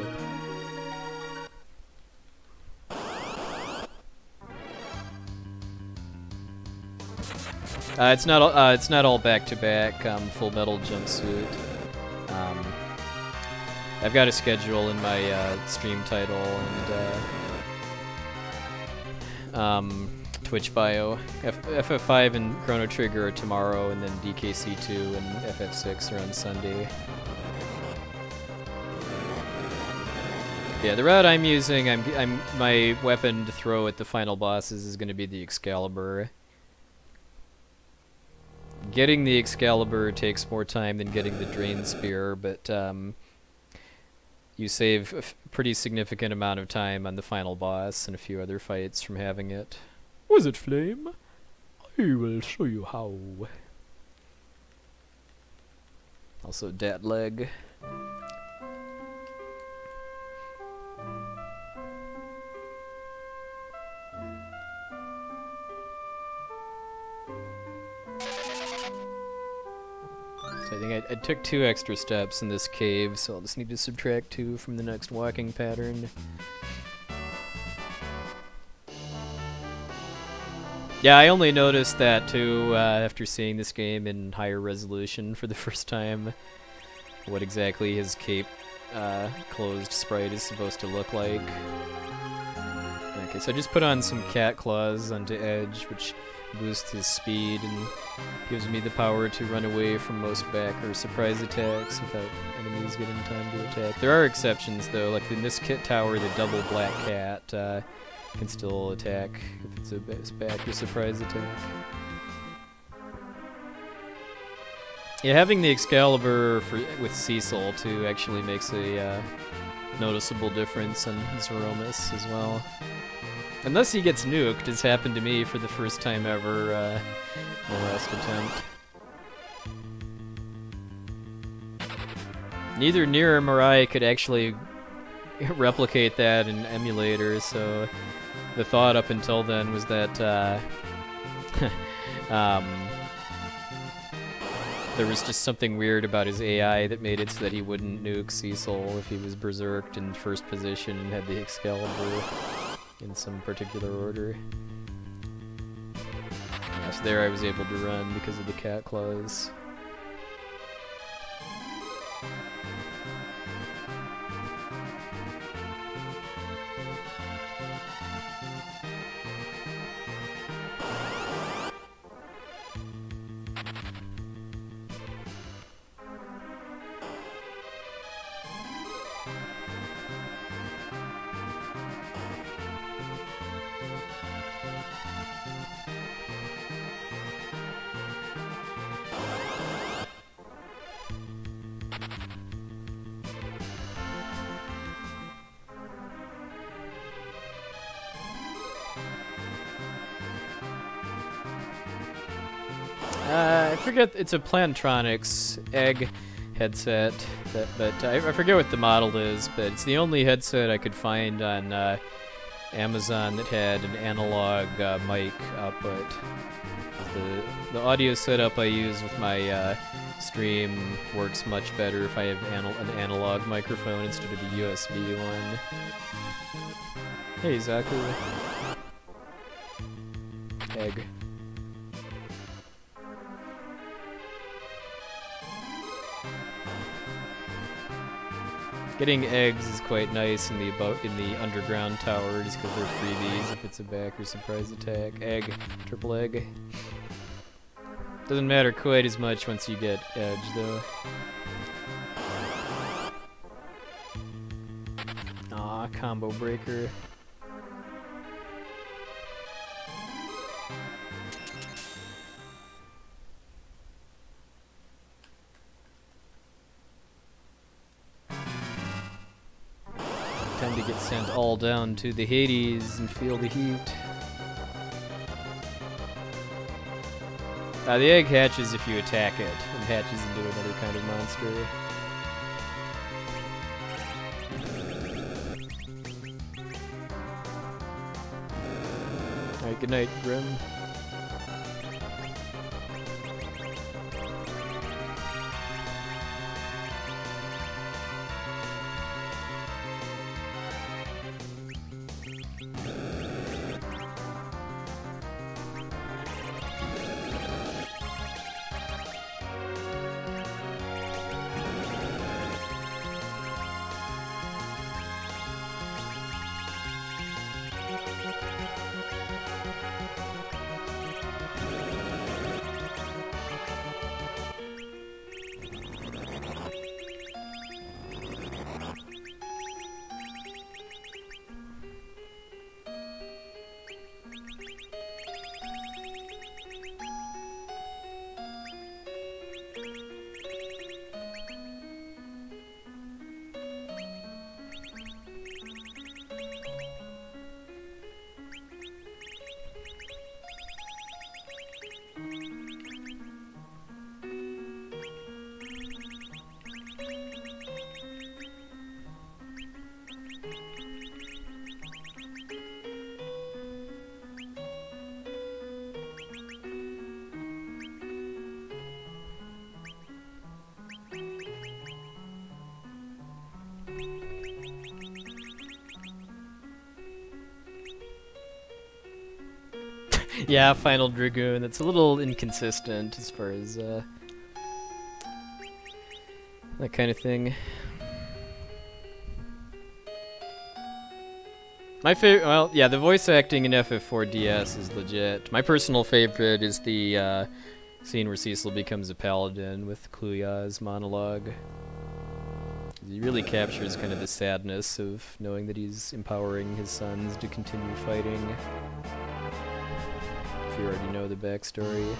It's not all back-to-back Full Metal Jumpsuit. I've got a schedule in my stream title, and Twitch bio. FF5 and Chrono Trigger are tomorrow, and then DKC2 and FF6 are on Sunday. Yeah, the route I'm using, my weapon to throw at the final bosses is going to be the Excalibur. Getting the Excalibur takes more time than getting the Drain Spear, but you save a pretty significant amount of time on the final boss and a few other fights from having it. Was it Flame? I will show you how. Also, Dat Leg. I think I took 2 extra steps in this cave, so I'll just need to subtract 2 from the next walking pattern. Yeah, I only noticed that too after seeing this game in higher resolution for the first time. What exactly his cape closed sprite is supposed to look like. Okay, so I just put on some cat claws onto Edge, which boosts his speed and gives me the power to run away from most back or surprise attacks without enemies getting time to attack. There are exceptions though, like in this kit tower, the double black cat can still attack if it's a back or surprise attack. Yeah, having the Excalibur with Cecil too actually makes a noticeable difference on Zeromus as well. Unless he gets nuked, as happened to me for the first time ever in the last attempt. Neither Nier or Mirai could actually replicate that in emulator, so the thought up until then was that there was just something weird about his AI that made it so that he wouldn't nuke Cecil if he was berserked in first position and had the Excalibur in some particular order. So there I was able to run because of the cat claws. I forget, it's a Plantronics egg headset, but I forget what the model is, but it's the only headset I could find on Amazon that had an analog mic output. The audio setup I use with my stream works much better if I have an analog microphone instead of a USB one. Hey, Zaku. Egg. Getting eggs is quite nice in the underground tower just because they're freebies if it's a back or surprise attack. Egg. Triple egg. Doesn't matter quite as much once you get Edge though. Aw, combo breaker. Time to get sent all down to the Hades and feel the heat. The egg hatches if you attack it, and hatches into another kind of monster. Alright, good night, Grim. Yeah, Final Dragoon. That's a little inconsistent as far as that kind of thing. My favorite, well, yeah, the voice acting in FF4DS is legit. My personal favorite is the scene where Cecil becomes a paladin with Kluya's monologue. He really captures kind of the sadness of knowing that he's empowering his sons to continue fighting. If you already know the backstory.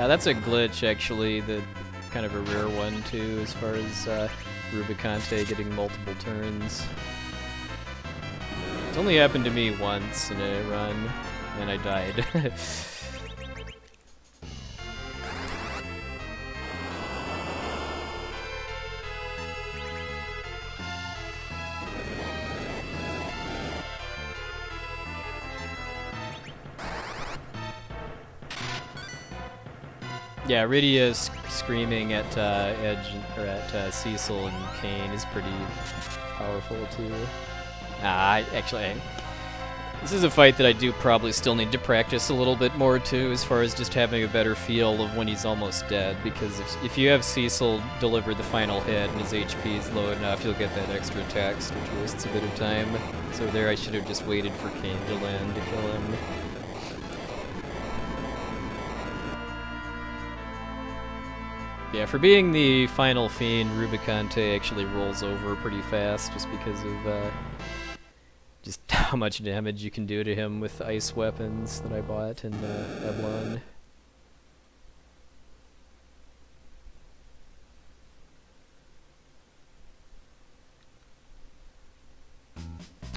That's a glitch, actually, that kind of a rare one, too, as far as Rubicante getting multiple turns. It's only happened to me once in a run, and I died. Yeah, Rydia screaming at Edge or at Cecil and Kane is pretty powerful too. This is a fight that I do probably still need to practice a little bit more too, as far as just having a better feel of when he's almost dead. Because if you have Cecil deliver the final hit and his HP is low enough, you'll get that extra text, which wastes a bit of time. So there, I should have just waited for Kane to land to kill him. Yeah, for being the final fiend, Rubicante actually rolls over pretty fast just because of just how much damage you can do to him with ice weapons that I bought in Eblon.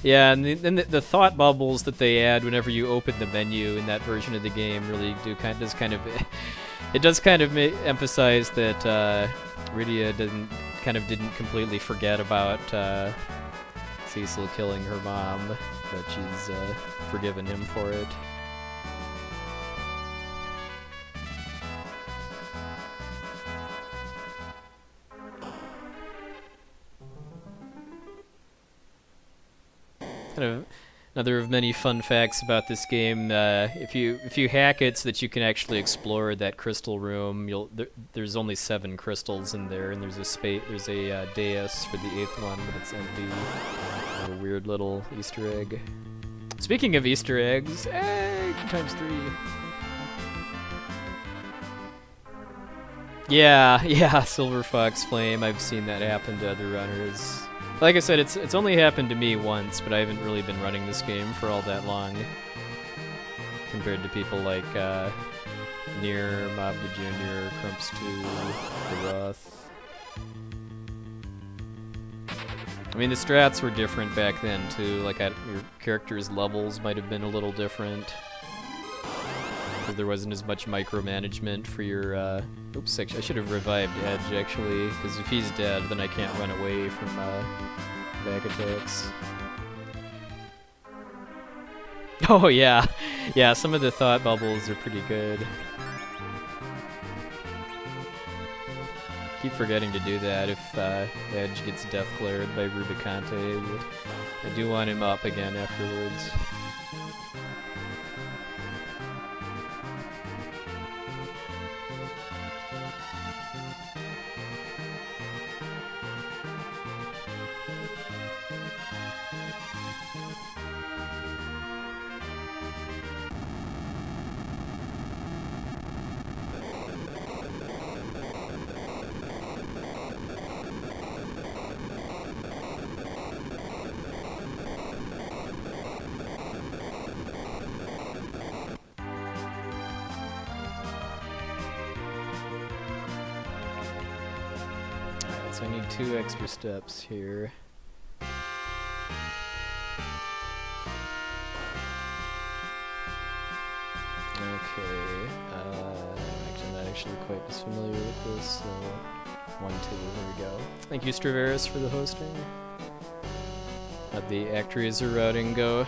Yeah, and then the thought bubbles that they add whenever you open the menu in that version of the game really does kind of it does kind of emphasize that Rydia didn't completely forget about Cecil killing her mom, but she's forgiven him for it. Kind of another of many fun facts about this game. If you hack it so that you can actually explore that crystal room, there's only 7 crystals in there, and there's a dais for the 8th one, but it's empty. A weird little Easter egg. Speaking of Easter eggs, egg times 3. Yeah, Silver Fox Flame. I've seen that happen to other runners. Like I said, it's only happened to me once, but I haven't really been running this game for all that long. Compared to people like Nier, Mob the Junior, Crumps 2, The Roth. I mean, the strats were different back then too. Like your character's levels might have been a little different. Because there wasn't as much micromanagement for your, oops, actually, I should have revived Edge, actually, because if he's dead, then I can't run away from, back attacks. Oh, yeah. Yeah, some of the thought bubbles are pretty good. Keep forgetting to do that if, Edge gets death glared by Rubicante, but I do want him up again afterwards. So I need 2 extra steps here. Okay, actually, I'm not actually quite as familiar with this, so 1, 2, here we go. Thank you, Straveris, for the hosting. How'd the ActRaiser routing go?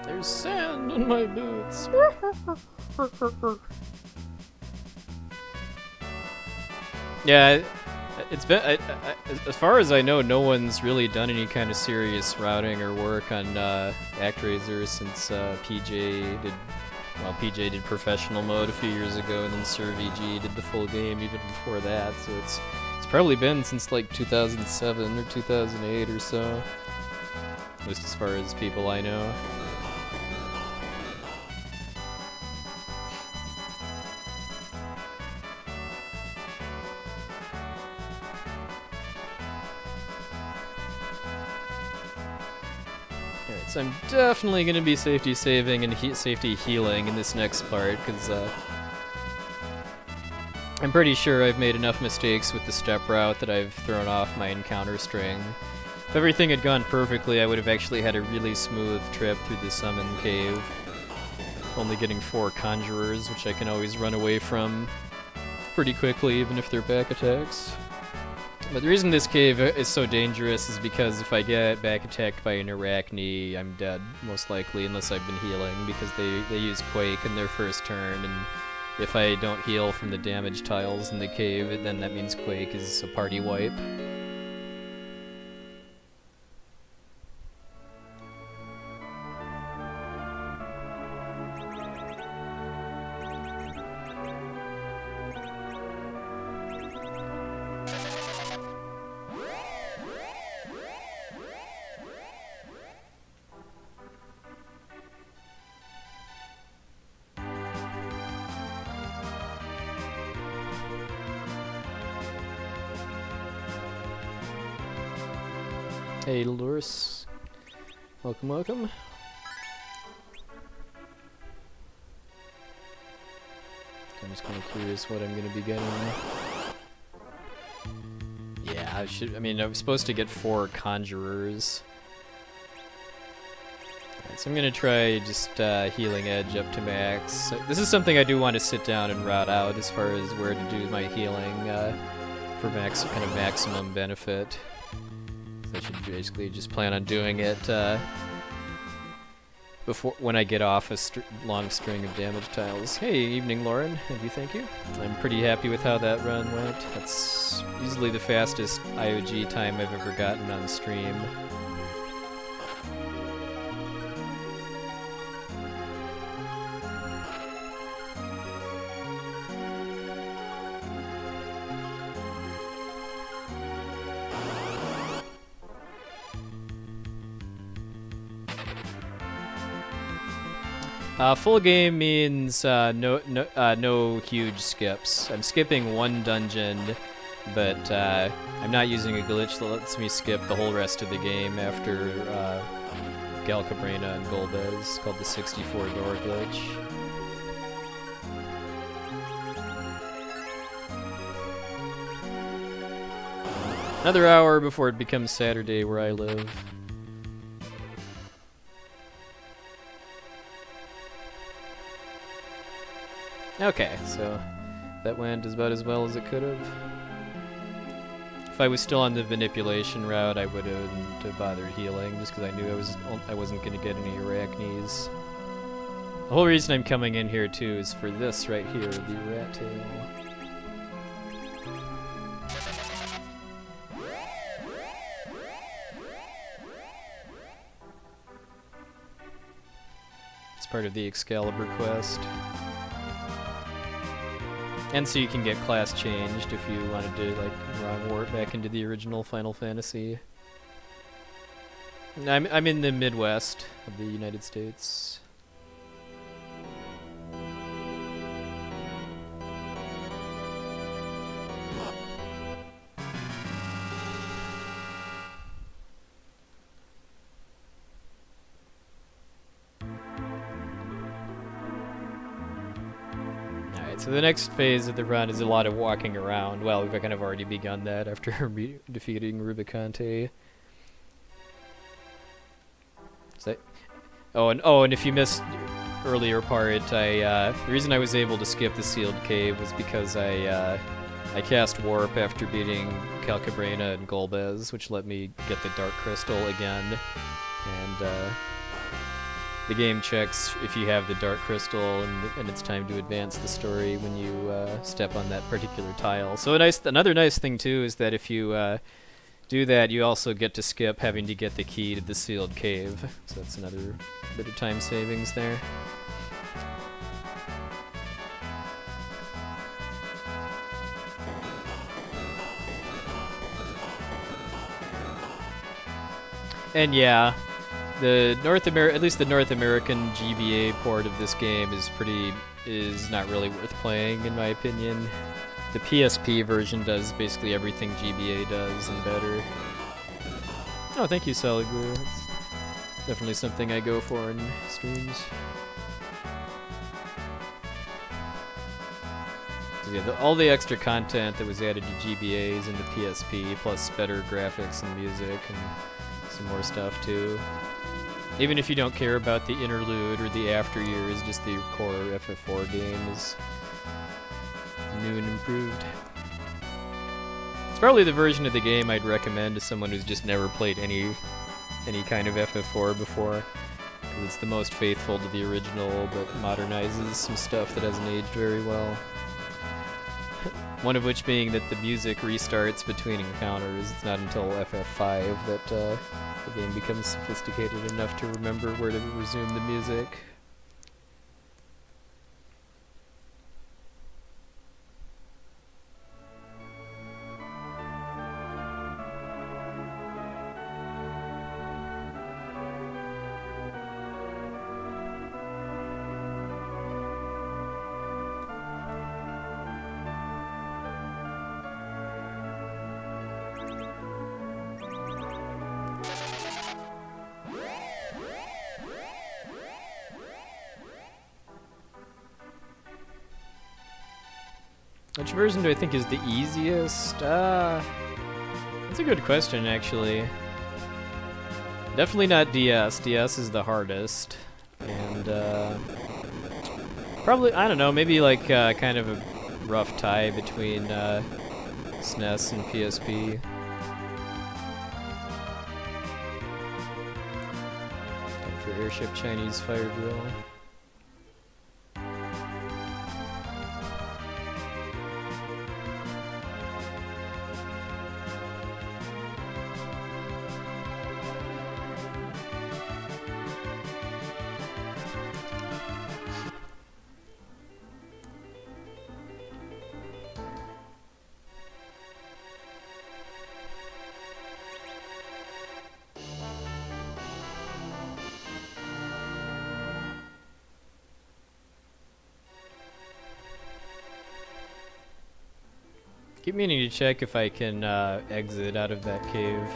There's sand on my boots. Yeah, it's been, as far as I know, no one's really done any kind of serious routing or work on ActRaiser since PJ did, well, PJ did professional mode a few years ago, and then SerVG did the full game even before that, so it's probably been since like 2007 or 2008 or so, at least as far as people I know. So I'm definitely going to be safety saving and safety healing in this next part, because I'm pretty sure I've made enough mistakes with the step route that I've thrown off my encounter string. If everything had gone perfectly, I would have actually had a really smooth trip through the summon cave, only getting 4 conjurers, which I can always run away from pretty quickly, even if they're back attacks. But the reason this cave is so dangerous is because if I get back attacked by an Arachne, I'm dead, most likely, unless I've been healing, because they use Quake in their first turn, and if I don't heal from the damage tiles in the cave, then that means Quake is a party wipe. Hey, Loris. Welcome, welcome. I'm just kind of curious what I'm going to be getting. Yeah, I mean, I was supposed to get 4 conjurers. Alright, so I'm going to try just healing edge up to max. This is something I do want to sit down and route out as far as where to do my healing for kind of maximum benefit. I should basically just plan on doing it when I get off a long string of damage tiles. Hey, evening, Lauren. Thank you. I'm pretty happy with how that run went. That's easily the fastest IOG time I've ever gotten on stream. Full game means no huge skips. I'm skipping 1 dungeon, but I'm not using a glitch that lets me skip the whole rest of the game after Galcabrina and Golbez, called the 64 door glitch. Another hour before it becomes Saturday where I live. Okay, so that went about as well as it could have. If I was still on the manipulation route, I would have bothered healing, just because I knew I wasn't going to get any Arachnes. The whole reason I'm coming in here too is for this right here, the rat tail. It's part of the Excalibur quest. And so you can get class changed if you wanted to, like, wrong warp back into the original Final Fantasy. I'm in the Midwest of the United States. so the next phase of the run is a lot of walking around. Well, we've kind of already begun that after defeating Rubicante. And if you missed earlier part, the reason I was able to skip the sealed cave was because I cast Warp after beating Calcabrina and Golbez, which let me get the Dark Crystal again. And the game checks if you have the Dark Crystal, and it's time to advance the story when you step on that particular tile. So another nice thing too is that if you do that, you also get to skip having to get the key to the sealed cave. So that's another bit of time savings there. And yeah, at least the North American GBA port of this game is not really worth playing in my opinion. The PSP version does basically everything GBA does and better. Oh, thank you, Solid Glue. That's definitely something I go for in streams. So yeah, all the extra content that was added to GBA's in the PSP, plus better graphics and music and some more stuff too. Even if you don't care about the interlude or the after years, just the core FF4 game is new and improved. It's probably the version of the game I'd recommend to someone who's just never played any kind of FF4 before, because it's the most faithful to the original, but modernizes some stuff that hasn't aged very well. One of which being that the music restarts between encounters. It's not until FF5 that the game becomes sophisticated enough to remember where to resume the music. Which version do I think is the easiest? That's a good question, actually. Definitely not DS. DS is the hardest. And, probably, I don't know, maybe like kind of a rough tie between SNES and PSP. Time for Airship Chinese Fire Drill. Keep meaning to check if I can exit out of that cave.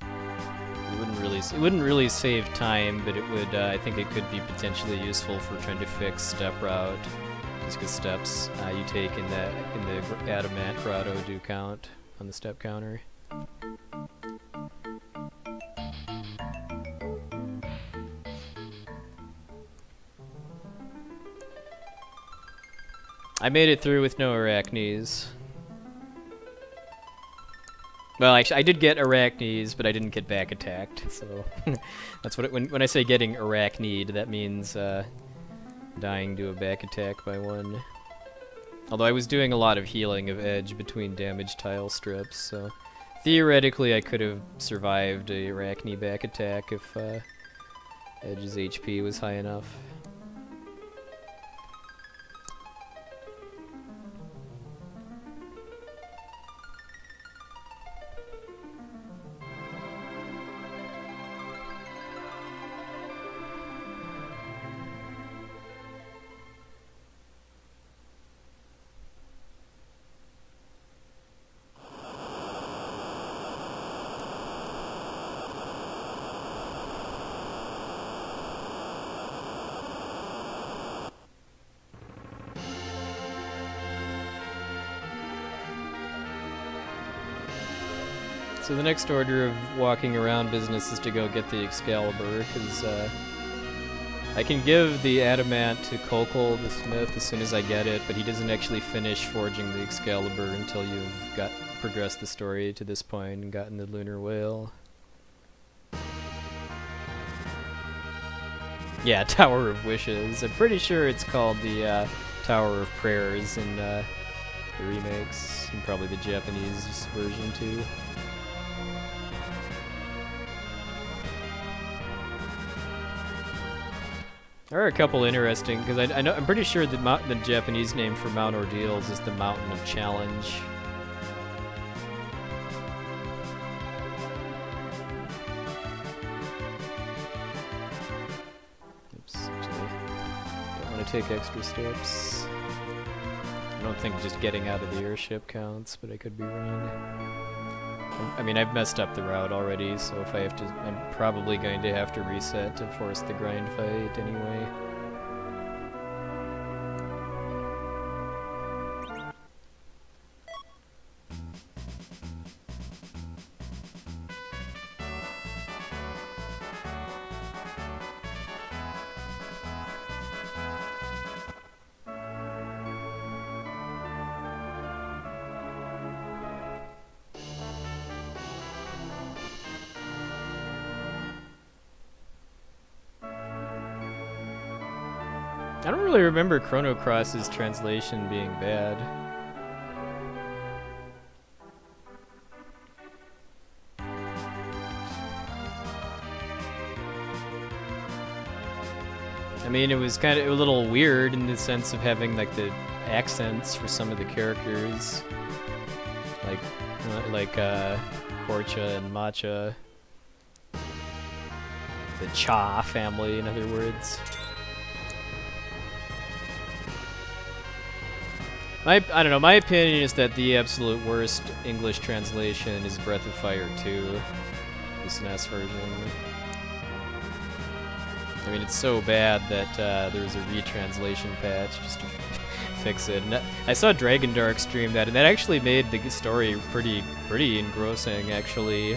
It wouldn't really save time, but it would. I think it could be potentially useful for trying to fix step route, just because steps you take in the Adamant Grotto do count on the step counter. I made it through with no Arachnes. Well, actually, I did get Arachnes, but I didn't get back attacked, so that's what when I say getting Arachned, that means dying to a back attack by one. Although I was doing a lot of healing of Edge between damaged tile strips, so theoretically I could have survived a Arachne back attack if Edge's HP was high enough. So the next order of walking around business is to go get the Excalibur, because I can give the adamant to Kokol, the smith, as soon as I get it, but he doesn't actually finish forging the Excalibur until you've progressed the story to this point and gotten the lunar whale. Yeah, Tower of Wishes. I'm pretty sure it's called the Tower of Prayers in the remakes, and probably the Japanese version too. There are a couple interesting, because I'm pretty sure the Japanese name for Mount Ordeals is the Mountain of Challenge. Oops, actually, don't want to take extra steps. I don't think just getting out of the airship counts, but I could be wrong. I mean, I've messed up the route already, so if I have to, I'm probably going to have to reset to force the grind fight anyway. I don't really remember Chrono Cross's translation being bad. I mean, it was kind of a little weird in the sense of having like the accents for some of the characters, like Korcha and Matcha, the Cha family, in other words. I don't know, my opinion is that the absolute worst English translation is Breath of Fire 2, the SNES version. I mean, it's so bad that there's a retranslation patch just to fix it. And I saw Dragon Dark stream that, and that actually made the story pretty engrossing, actually,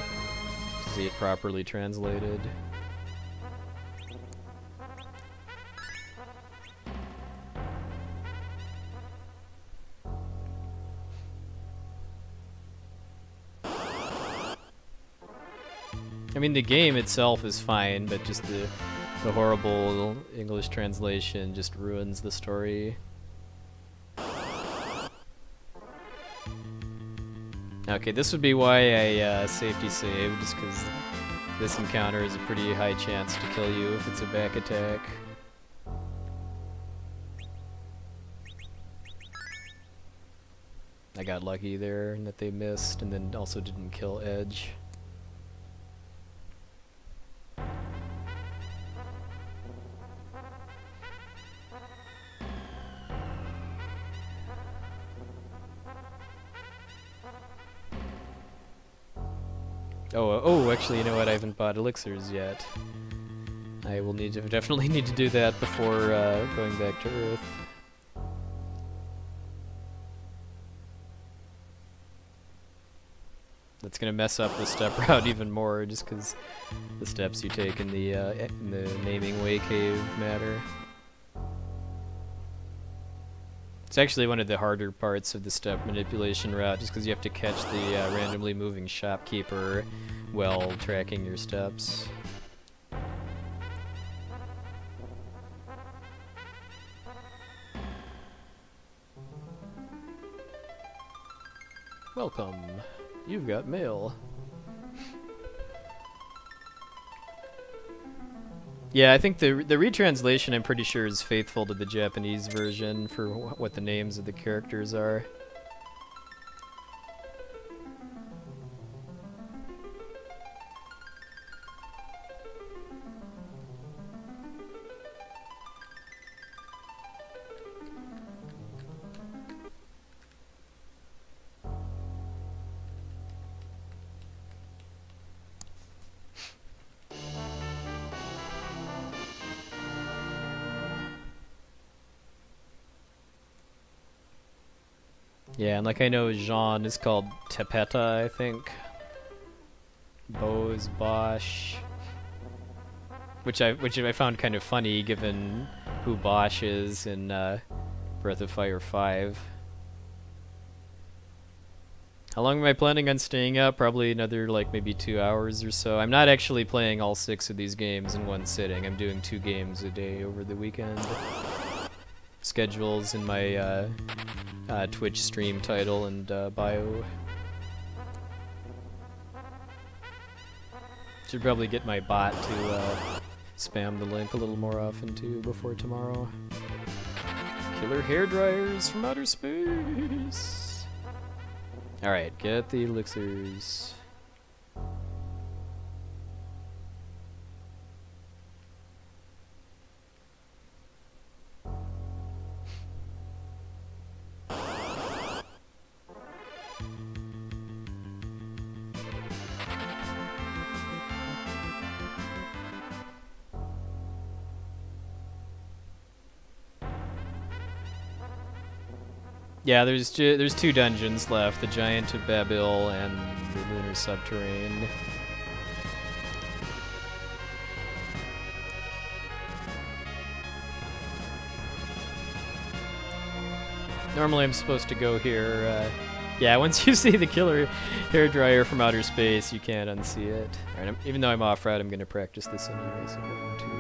to see it properly translated. I mean, the game itself is fine, but just the horrible English translation just ruins the story. Okay, this would be why I safety saved, just because this encounter is a pretty high chance to kill you if it's a back attack. I got lucky there in that they missed, and then also didn't kill Edge. Oh, actually, you know what? I haven't bought elixirs yet. I will definitely need to do that before going back to Earth. That's gonna mess up the step route even more, just because the steps you take in the Naming Way Cave matter. It's actually one of the harder parts of the step manipulation route, just because you have to catch the randomly moving shopkeeper while tracking your steps. Welcome. You've got mail. Yeah, I think the retranslation, I'm pretty sure, is faithful to the Japanese version for what the names of the characters are. Yeah, and like I know Jean is called Tepeta, I think. Bose, Bosch, which I found kind of funny given who Bosch is in Breath of Fire 5. How long am I planning on staying up? Probably another, like, maybe 2 hours or so. I'm not actually playing all 6 of these games in one sitting. I'm doing 2 games a day over the weekend. Schedules in my Twitch stream title and bio. Should probably get my bot to spam the link a little more often too before tomorrow. Killer hairdryers from outer space! Alright, get the elixirs. Yeah, there's 2 dungeons left, the Giant of Babil and the Lunar Subterrane. Normally I'm supposed to go here, yeah, once you see the killer hairdryer from outer space, you can't unsee it. Alright, even though I'm off-route, I'm gonna practice this anyway, so 1, 2, 3,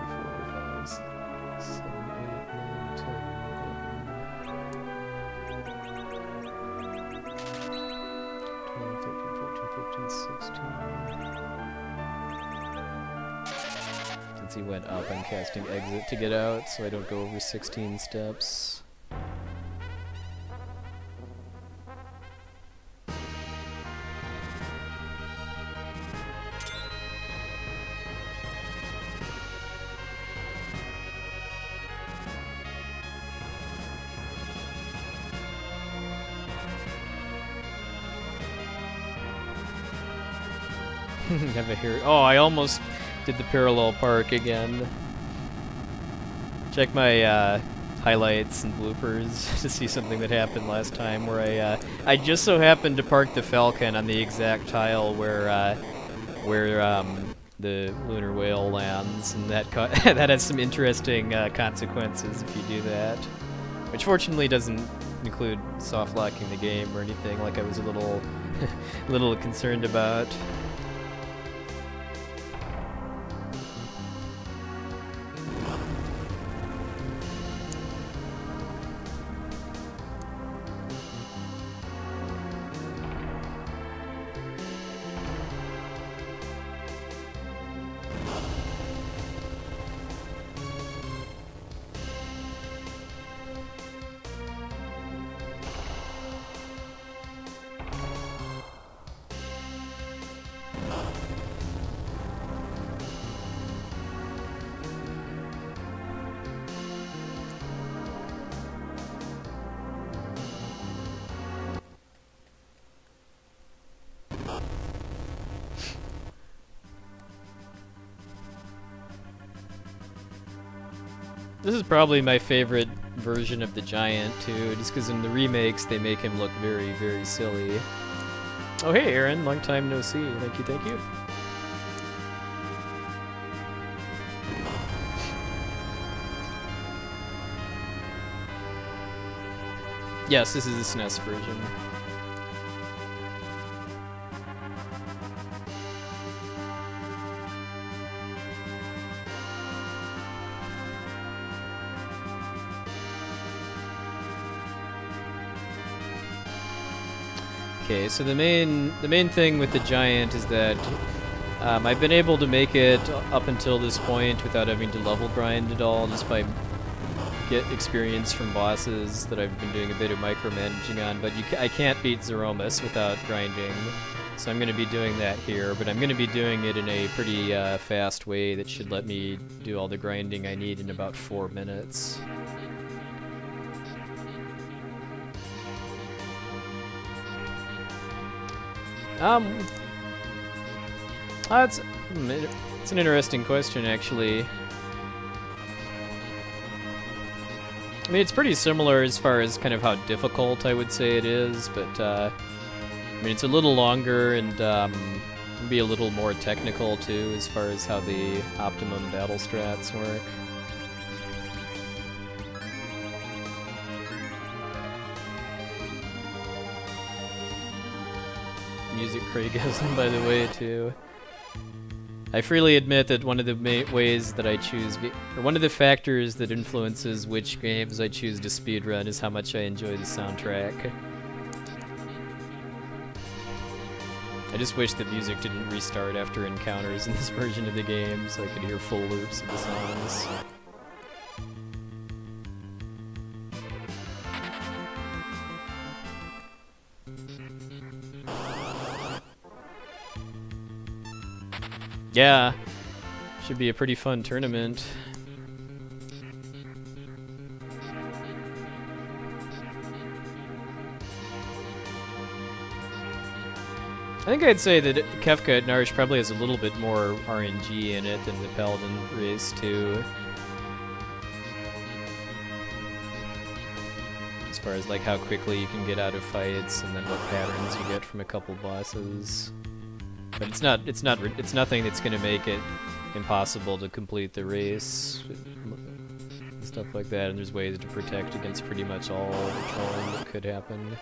4, 5, 6, 7, 8, 9, 10, 12, 13, 14, 15, 16. Since he went up, I'm casting exit to get out, so I don't go over 16 steps. Have a hair. Oh, I almost did the parallel park again. Check my highlights and bloopers to see something that happened last time where I just so happened to park the Falcon on the exact tile where the lunar whale lands, and that that has some interesting consequences if you do that. Which fortunately doesn't include soft locking the game or anything like I was a little little concerned about. This is probably my favorite version of the Giant, too, just because in the remakes they make him look very, very silly. Oh hey Aaron, long time no see. Thank you, thank you. Yes, this is the SNES version. Okay, so the main thing with the Giant is that I've been able to make it up until this point without having to level grind at all, just by get experience from bosses that I've been doing a bit of micromanaging on, but I can't beat Zeromus without grinding, so I'm going to be doing that here, but I'm going to be doing it in a pretty fast way that should let me do all the grinding I need in about 4 minutes. It's an interesting question, actually. I mean, it's pretty similar as far as kind of how difficult I would say it is, but I mean, it's a little longer, and Be a little more technical too, as far as how the optimum battle strats work. Music Craigism, by the way, too. I freely admit that one of the ways that I choose, or one of the factors that influences which games I choose to speedrun is how much I enjoy the soundtrack. I just wish that music didn't restart after encounters in this version of the game, so I could hear full loops of the songs. Yeah, should be a pretty fun tournament. I think I'd say that Kefka at Narsh probably has a little bit more RNG in it than the Paladin race too. As far as like how quickly you can get out of fights and then what patterns you get from a couple bosses. But it's nothing that's gonna make it impossible to complete the race. Stuff like that, and there's ways to protect against pretty much all the trolling that could happen.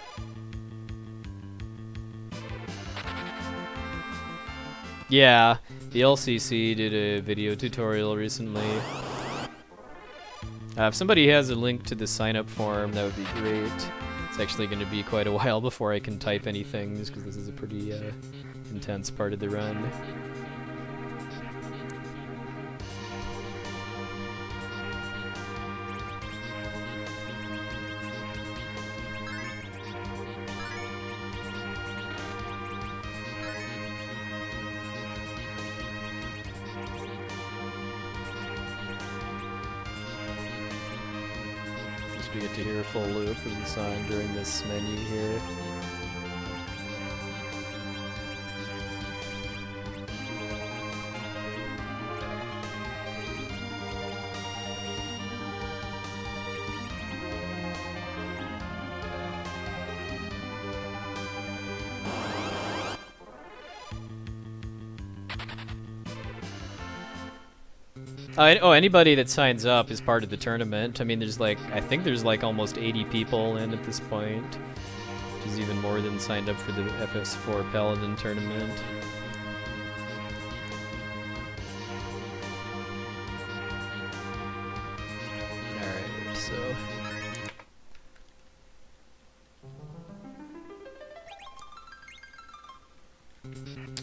Yeah, the LCC did a video tutorial recently. If somebody has a link to the sign-up form, that would be great. It's actually going to be quite a while before I can type anything, just because this is a pretty intense part of the run. We get to hear a full loop of the song during this menu here. Anybody that signs up is part of the tournament. I mean, there's like, I think there's like almost 80 people in at this point, which is even more than signed up for the FS4 Paladin tournament. Alright, so...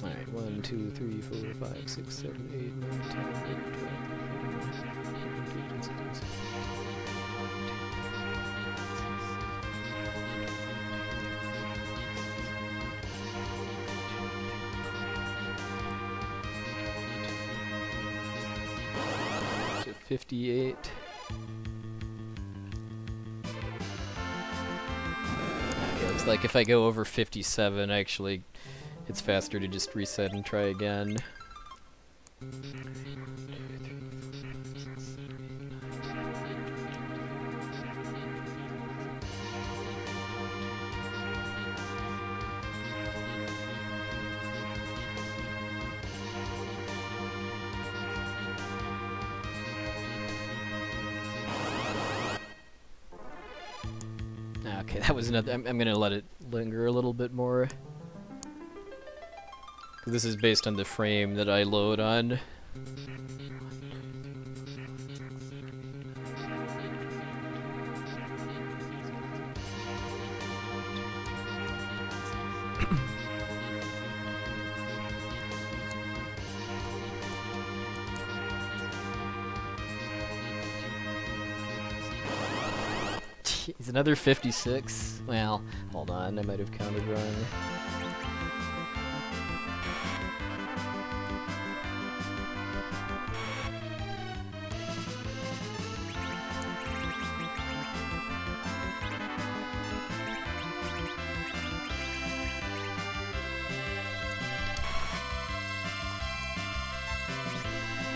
Alright, 1, 2, 3, 4, 5, 6, 7, 8, 9, 10, 11, 12. 58. Okay, looks like if I go over 57, actually, it's faster to just reset and try again. Okay, that was another. I'm gonna let it linger a little bit more. This is based on the frame that I load on. Jeez, another 56? Well, hold on, I might have counted wrong.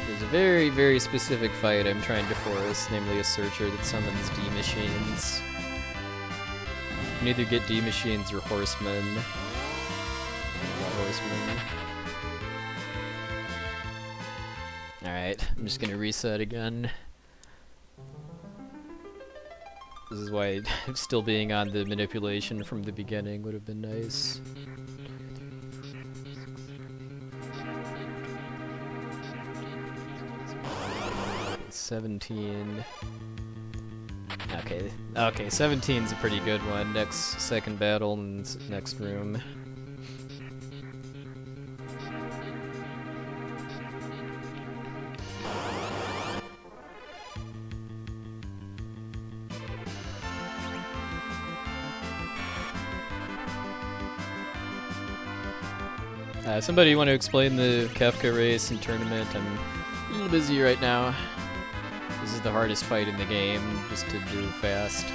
There's a very, very specific fight I'm trying to force, namely a searcher that summons D-machines. You can either get D-machines or horsemen. Not horsemen. Alright, I'm just gonna reset again. This is why still being on the manipulation from the beginning would have been nice. 17. Okay, 17's a pretty good one. Next second battle in next room. Somebody want to explain the Kefka race and tournament? I'm a little busy right now. This is the hardest fight in the game, just to do fast.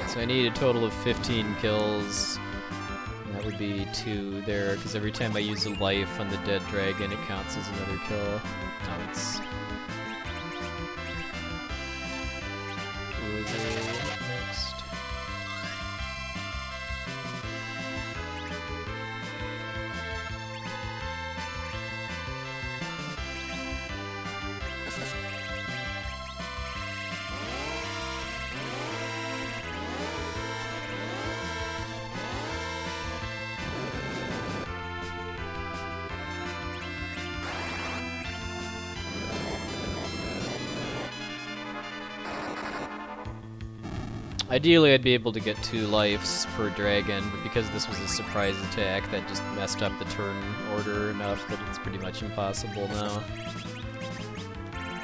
So I need a total of 15 kills. And that would be 2 there, because every time I use a life on the dead dragon, it counts as another kill. Oh, it's... next. Ideally, I'd be able to get 2 lives per dragon, but because this was a surprise attack, that just messed up the turn order enough that it's pretty much impossible now.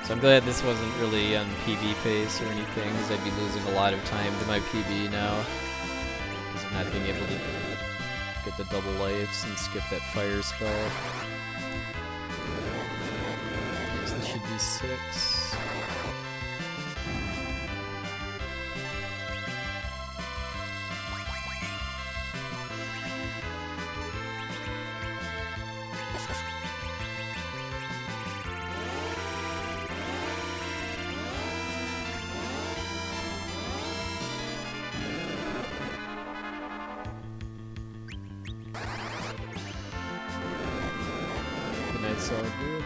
So I'm glad this wasn't really on PB pace or anything, because I'd be losing a lot of time to my PB now. Because of not being able to get the double lives and skip that fire spell. Yes, this should be 6. So good.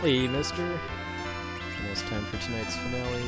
Hey, mister. Almost time for tonight's finale.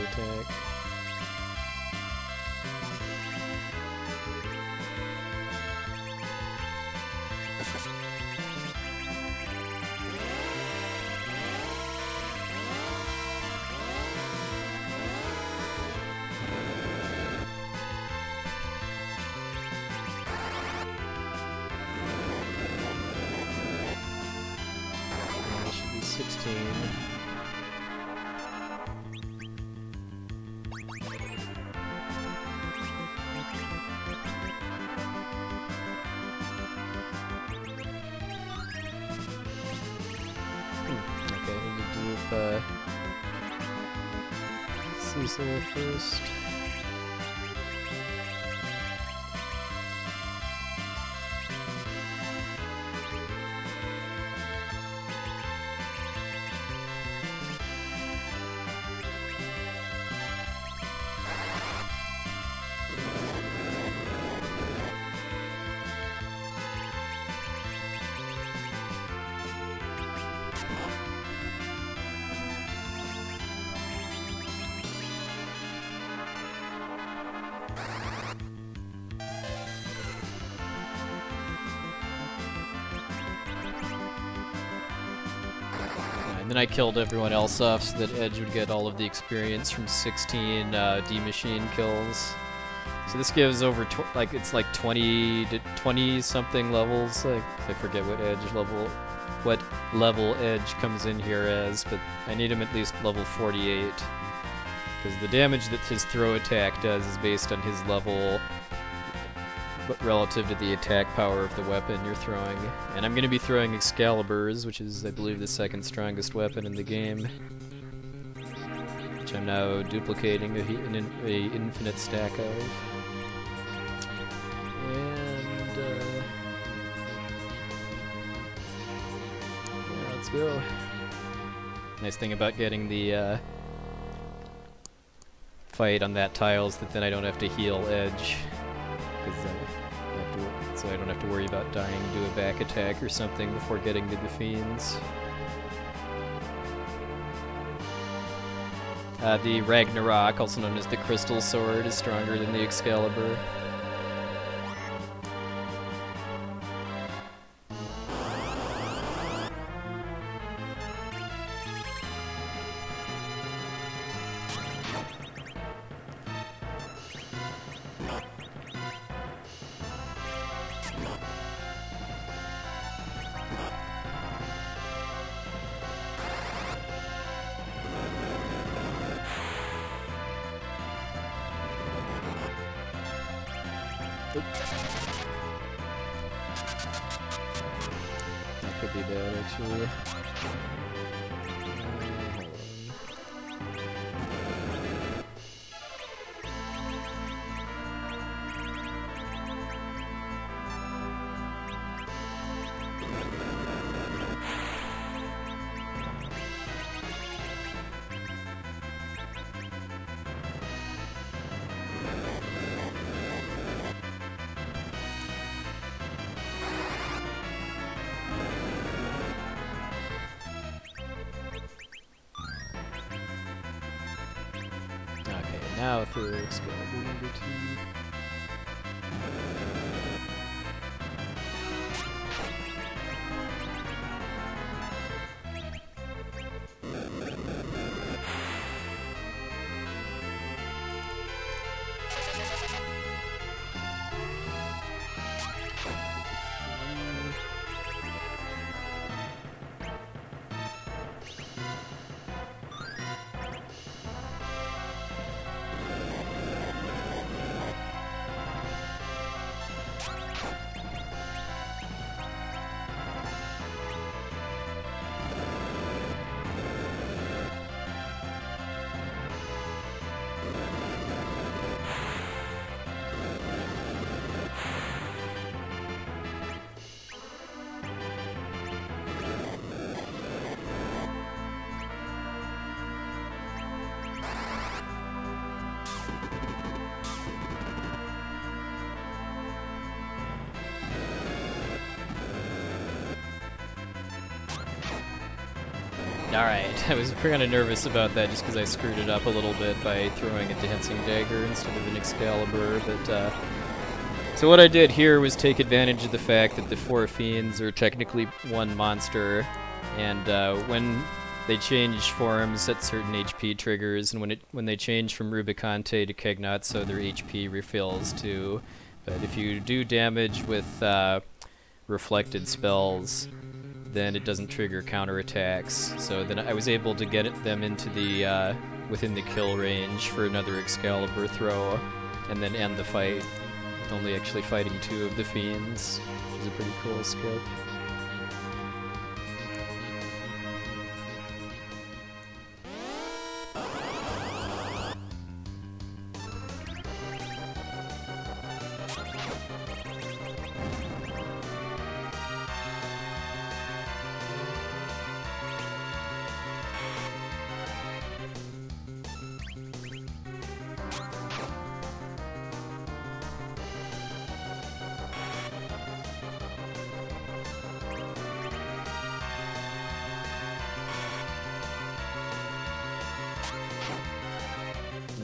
Attack. 16. Okay, I need to do Cecil first. And then I killed everyone else off so that Edge would get all of the experience from 16 D-Machine kills. So this gives over, it's like 20 to 20 something levels. I forget what level Edge comes in here as, but I need him at least level 48. Because the damage that his throw attack does is based on his level, but relative to the attack power of the weapon you're throwing. And I'm going to be throwing Excaliburs, which is, I believe, the second strongest weapon in the game. Which I'm now duplicating an infinite stack of. And, yeah, let's go. Nice thing about getting the fight on that tile is that then I don't have to heal Edge. So I don't have to worry about dying to do a back attack or something before getting to the fiends. The Ragnarok, also known as the Crystal Sword, is stronger than the Excalibur. That could be bad, actually. Now through Excalibur number 2. Alright, I was kind of nervous about that just because I screwed it up a little bit by throwing a Dancing Dagger instead of an Excalibur, but so what I did here was take advantage of the fact that the 4 fiends are technically one monster, and when they change forms at certain HP triggers, and when they change from Rubicante to Kegnatso, their HP refills too. But if you do damage with reflected spells, then it doesn't trigger counterattacks. So then I was able to get them into the within the kill range for another Excalibur throw, and then end the fight. Only actually fighting 2 of the fiends, which is a pretty cool skip.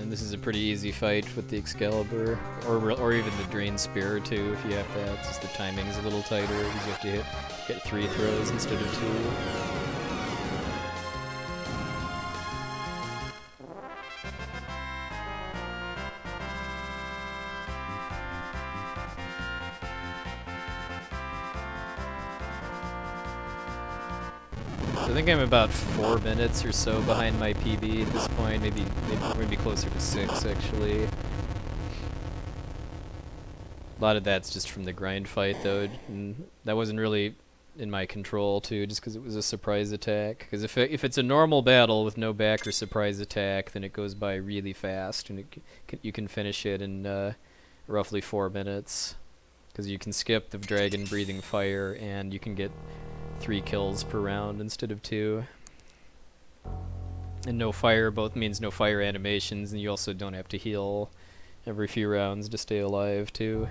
This is a pretty easy fight with the Excalibur, or even the Drain Spear too, if you have that. It's just the timing's a little tighter, because you have to get 3 throws instead of 2. I think I'm about 4 minutes or so behind my PB at this point, maybe closer to 6 actually. A lot of that's just from the grind fight though, and that wasn't really in my control too, just because it was a surprise attack. Because if it's a normal battle with no back or surprise attack, then it goes by really fast, and you can finish it in roughly 4 minutes. Because you can skip the dragon breathing fire, and you can get 3 kills per round instead of 2. And no fire both means no fire animations, and you also don't have to heal every few rounds to stay alive too.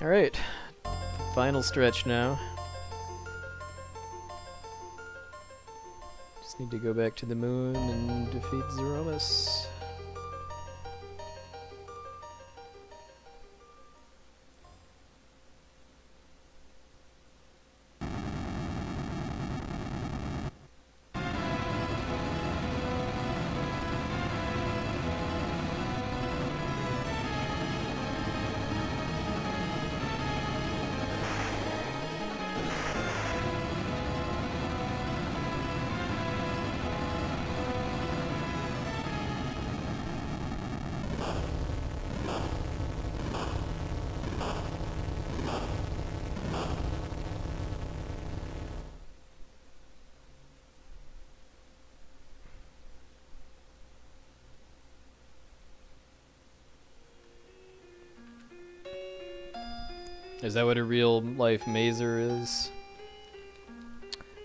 Alright, final stretch now. Just need to go back to the moon and defeat Zeromus. Is that what a real-life mazer is?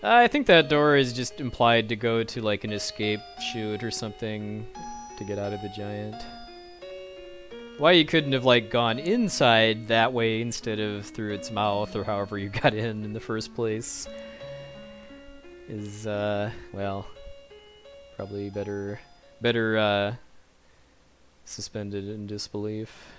I think that door is just implied to go to like an escape chute or something to get out of the giant. Why you couldn't have like gone inside that way instead of through its mouth or however you got in the first place is, well, probably better suspended in disbelief.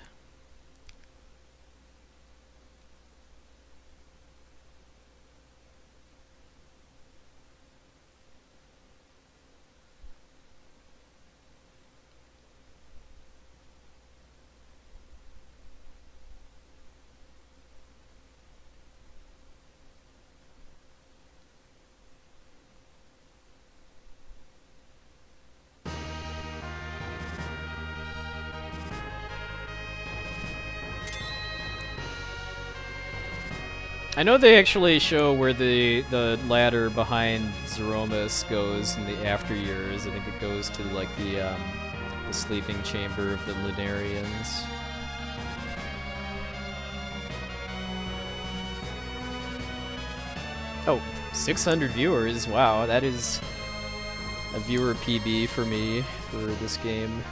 I know they actually show where the ladder behind Zeromus goes in the after years. I think it goes to like the sleeping chamber of the Lunarians. Oh, 600 viewers! Wow, that is a viewer PB for me for this game,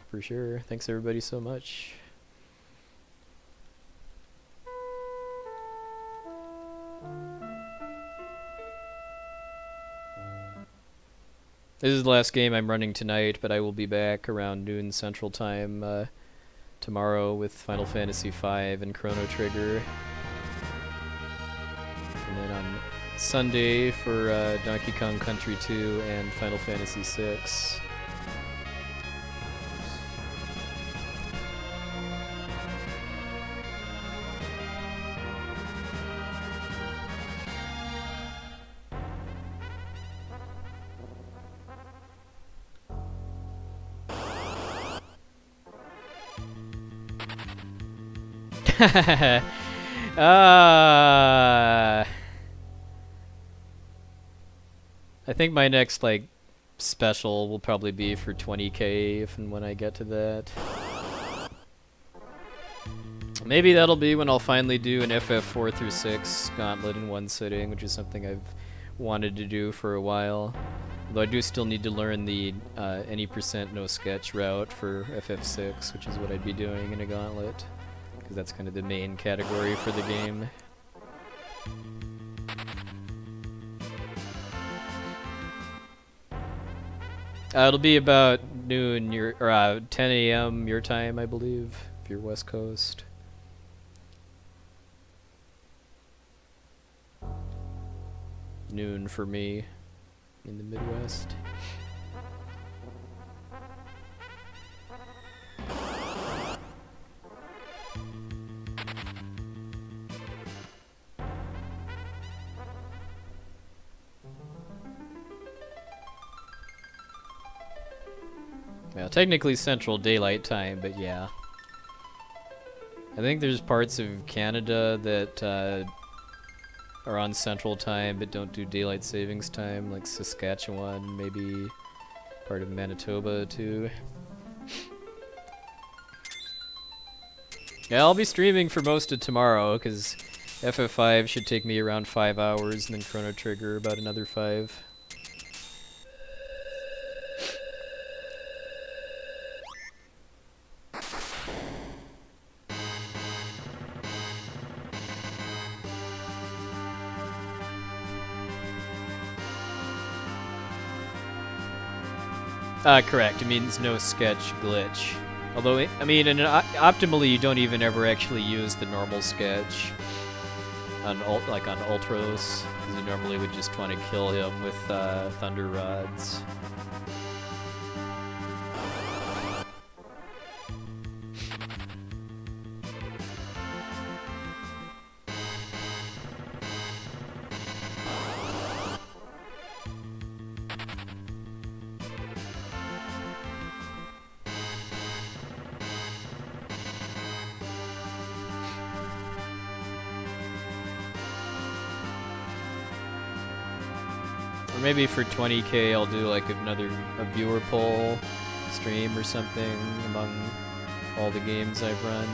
for sure. Thanks everybody so much. This is the last game I'm running tonight, but I will be back around noon Central Time tomorrow with Final Fantasy V and Chrono Trigger. And then on Sunday for Donkey Kong Country 2 and Final Fantasy 6. I think my next like special will probably be for 20k if and when I get to that. Maybe that'll be when I'll finally do an FF4 through 6 gauntlet in one sitting, which is something I've wanted to do for a while. Though I do still need to learn the any percent no sketch route for FF6, which is what I'd be doing in a gauntlet, because that's kind of the main category for the game. It'll be about noon, or 10 a.m. your time, I believe, if you're West Coast. Noon for me in the Midwest. Well, technically Central Daylight Time, but yeah. I think there's parts of Canada that are on Central Time but don't do Daylight Savings Time, like Saskatchewan, maybe part of Manitoba too. Yeah, I'll be streaming for most of tomorrow, because FF5 should take me around 5 hours, and then Chrono Trigger about another 5. Correct. It means no sketch glitch. Although, I mean, optimally, you don't even ever actually use the normal sketch on like on Ultros, because you normally would just want to kill him with Thunder Rods. Maybe for 20k I'll do like a viewer poll stream or something among all the games I've run.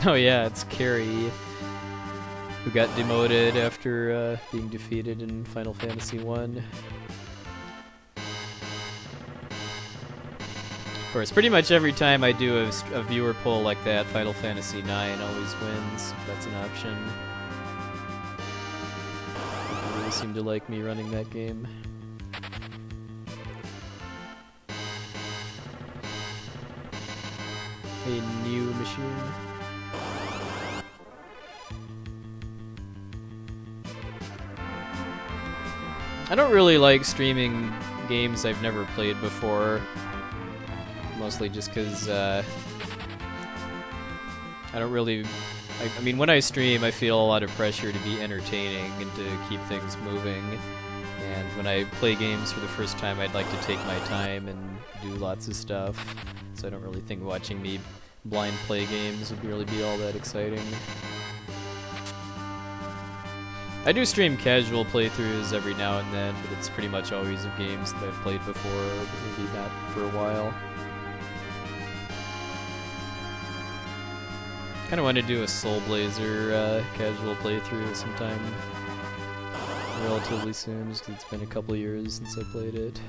Oh yeah, it's Carrie, who got demoted after being defeated in Final Fantasy 1. Of course, pretty much every time I do a viewer poll like that, Final Fantasy 9 always wins, if that's an option. People really seem to like me running that game. A new machine. I don't really like streaming games I've never played before. Mostly just because I don't really... I mean, when I stream, I feel a lot of pressure to be entertaining and to keep things moving. And when I play games for the first time, I'd like to take my time and do lots of stuff. So I don't really think watching me blind play games would really be all that exciting. I do stream casual playthroughs every now and then, but it's pretty much always of games that I've played before, but maybe not for a while. I kind of want to do a Soul Blazer casual playthrough sometime relatively soon, just because it's been a couple years since I played it.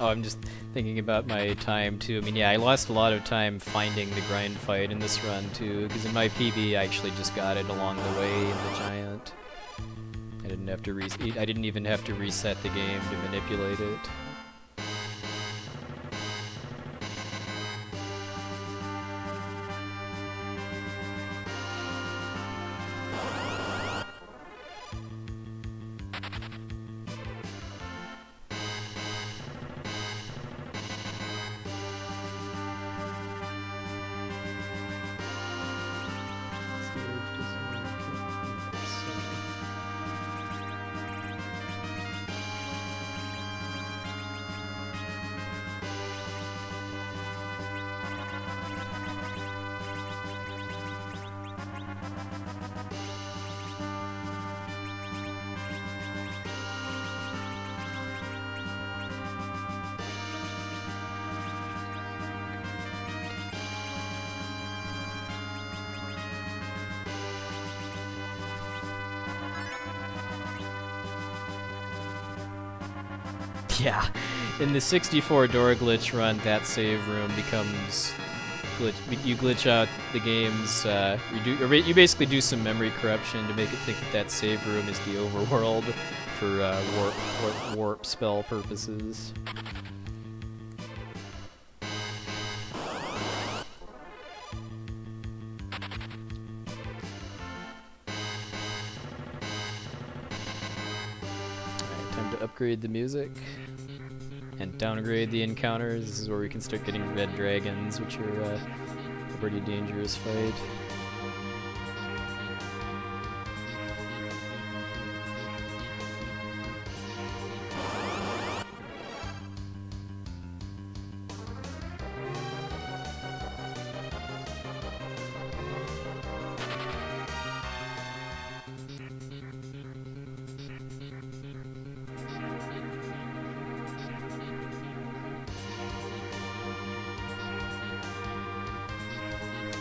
Oh, I'm just thinking about my time too. I mean, yeah, I lost a lot of time finding the grind fight in this run too, because in my PB I actually just got it along the way in the giant. I didn't have to I didn't even have to reset the game to manipulate it. Yeah, in the 64 door glitch run, that save room becomes you glitch out the games. You basically do some memory corruption to make it think that save room is the overworld for warp spell purposes. Alright, time to upgrade the music. And downgrade the encounters. This is where we can start getting red dragons, which are a pretty dangerous fight.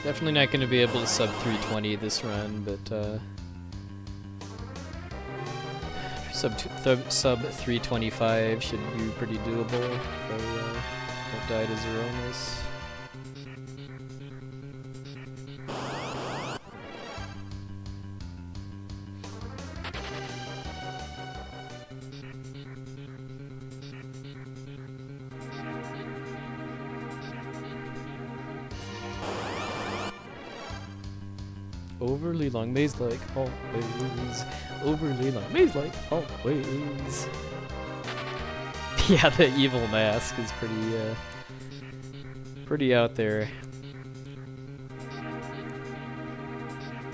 Definitely not going to be able to sub 320 this run, but sub 325 should be pretty doable if I don't die to Zeronis. Overly long maze like always. Overly long maze like always. Yeah, the evil mask is pretty out there.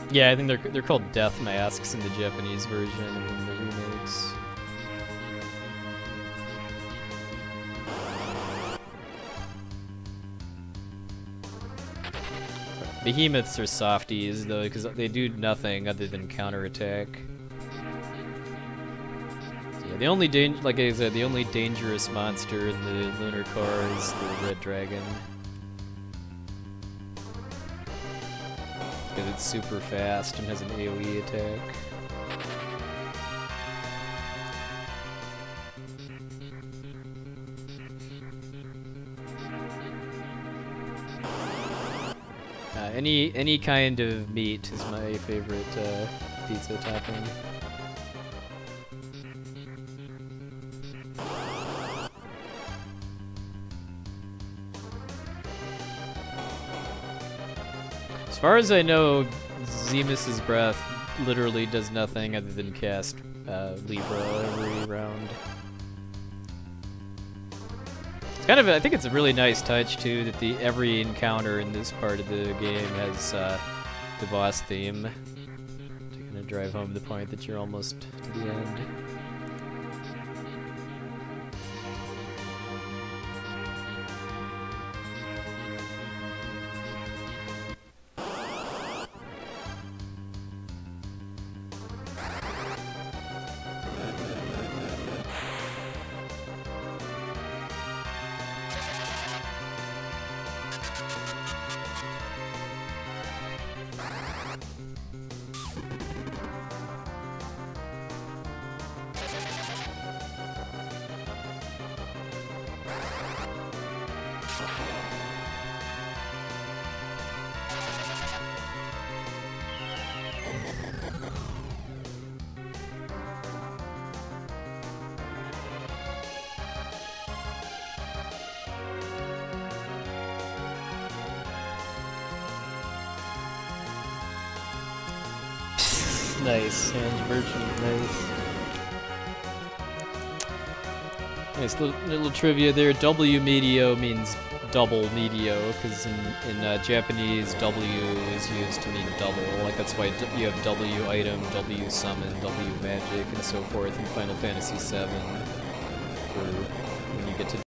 Yeah, I think they're called death masks in the Japanese version and in the remakes. Behemoths are softies, though, because they do nothing other than counterattack. So, yeah, the only like I said, the only dangerous monster in the lunar car is the red dragon, because it's super fast and has an AoE attack. Any kind of meat is my favorite pizza topping. As far as I know, Zemus's breath literally does nothing other than cast Libra every round. Kind of, I think it's a really nice touch too that every encounter in this part of the game has the boss theme to kind of drive home the point that you're almost to the end. Nice. Sans merchant, nice. Nice little trivia there. W medio means double medio, because in Japanese W is used to mean double. Like that's why you have W item, W summon, W magic, and so forth in Final Fantasy VII for when you get to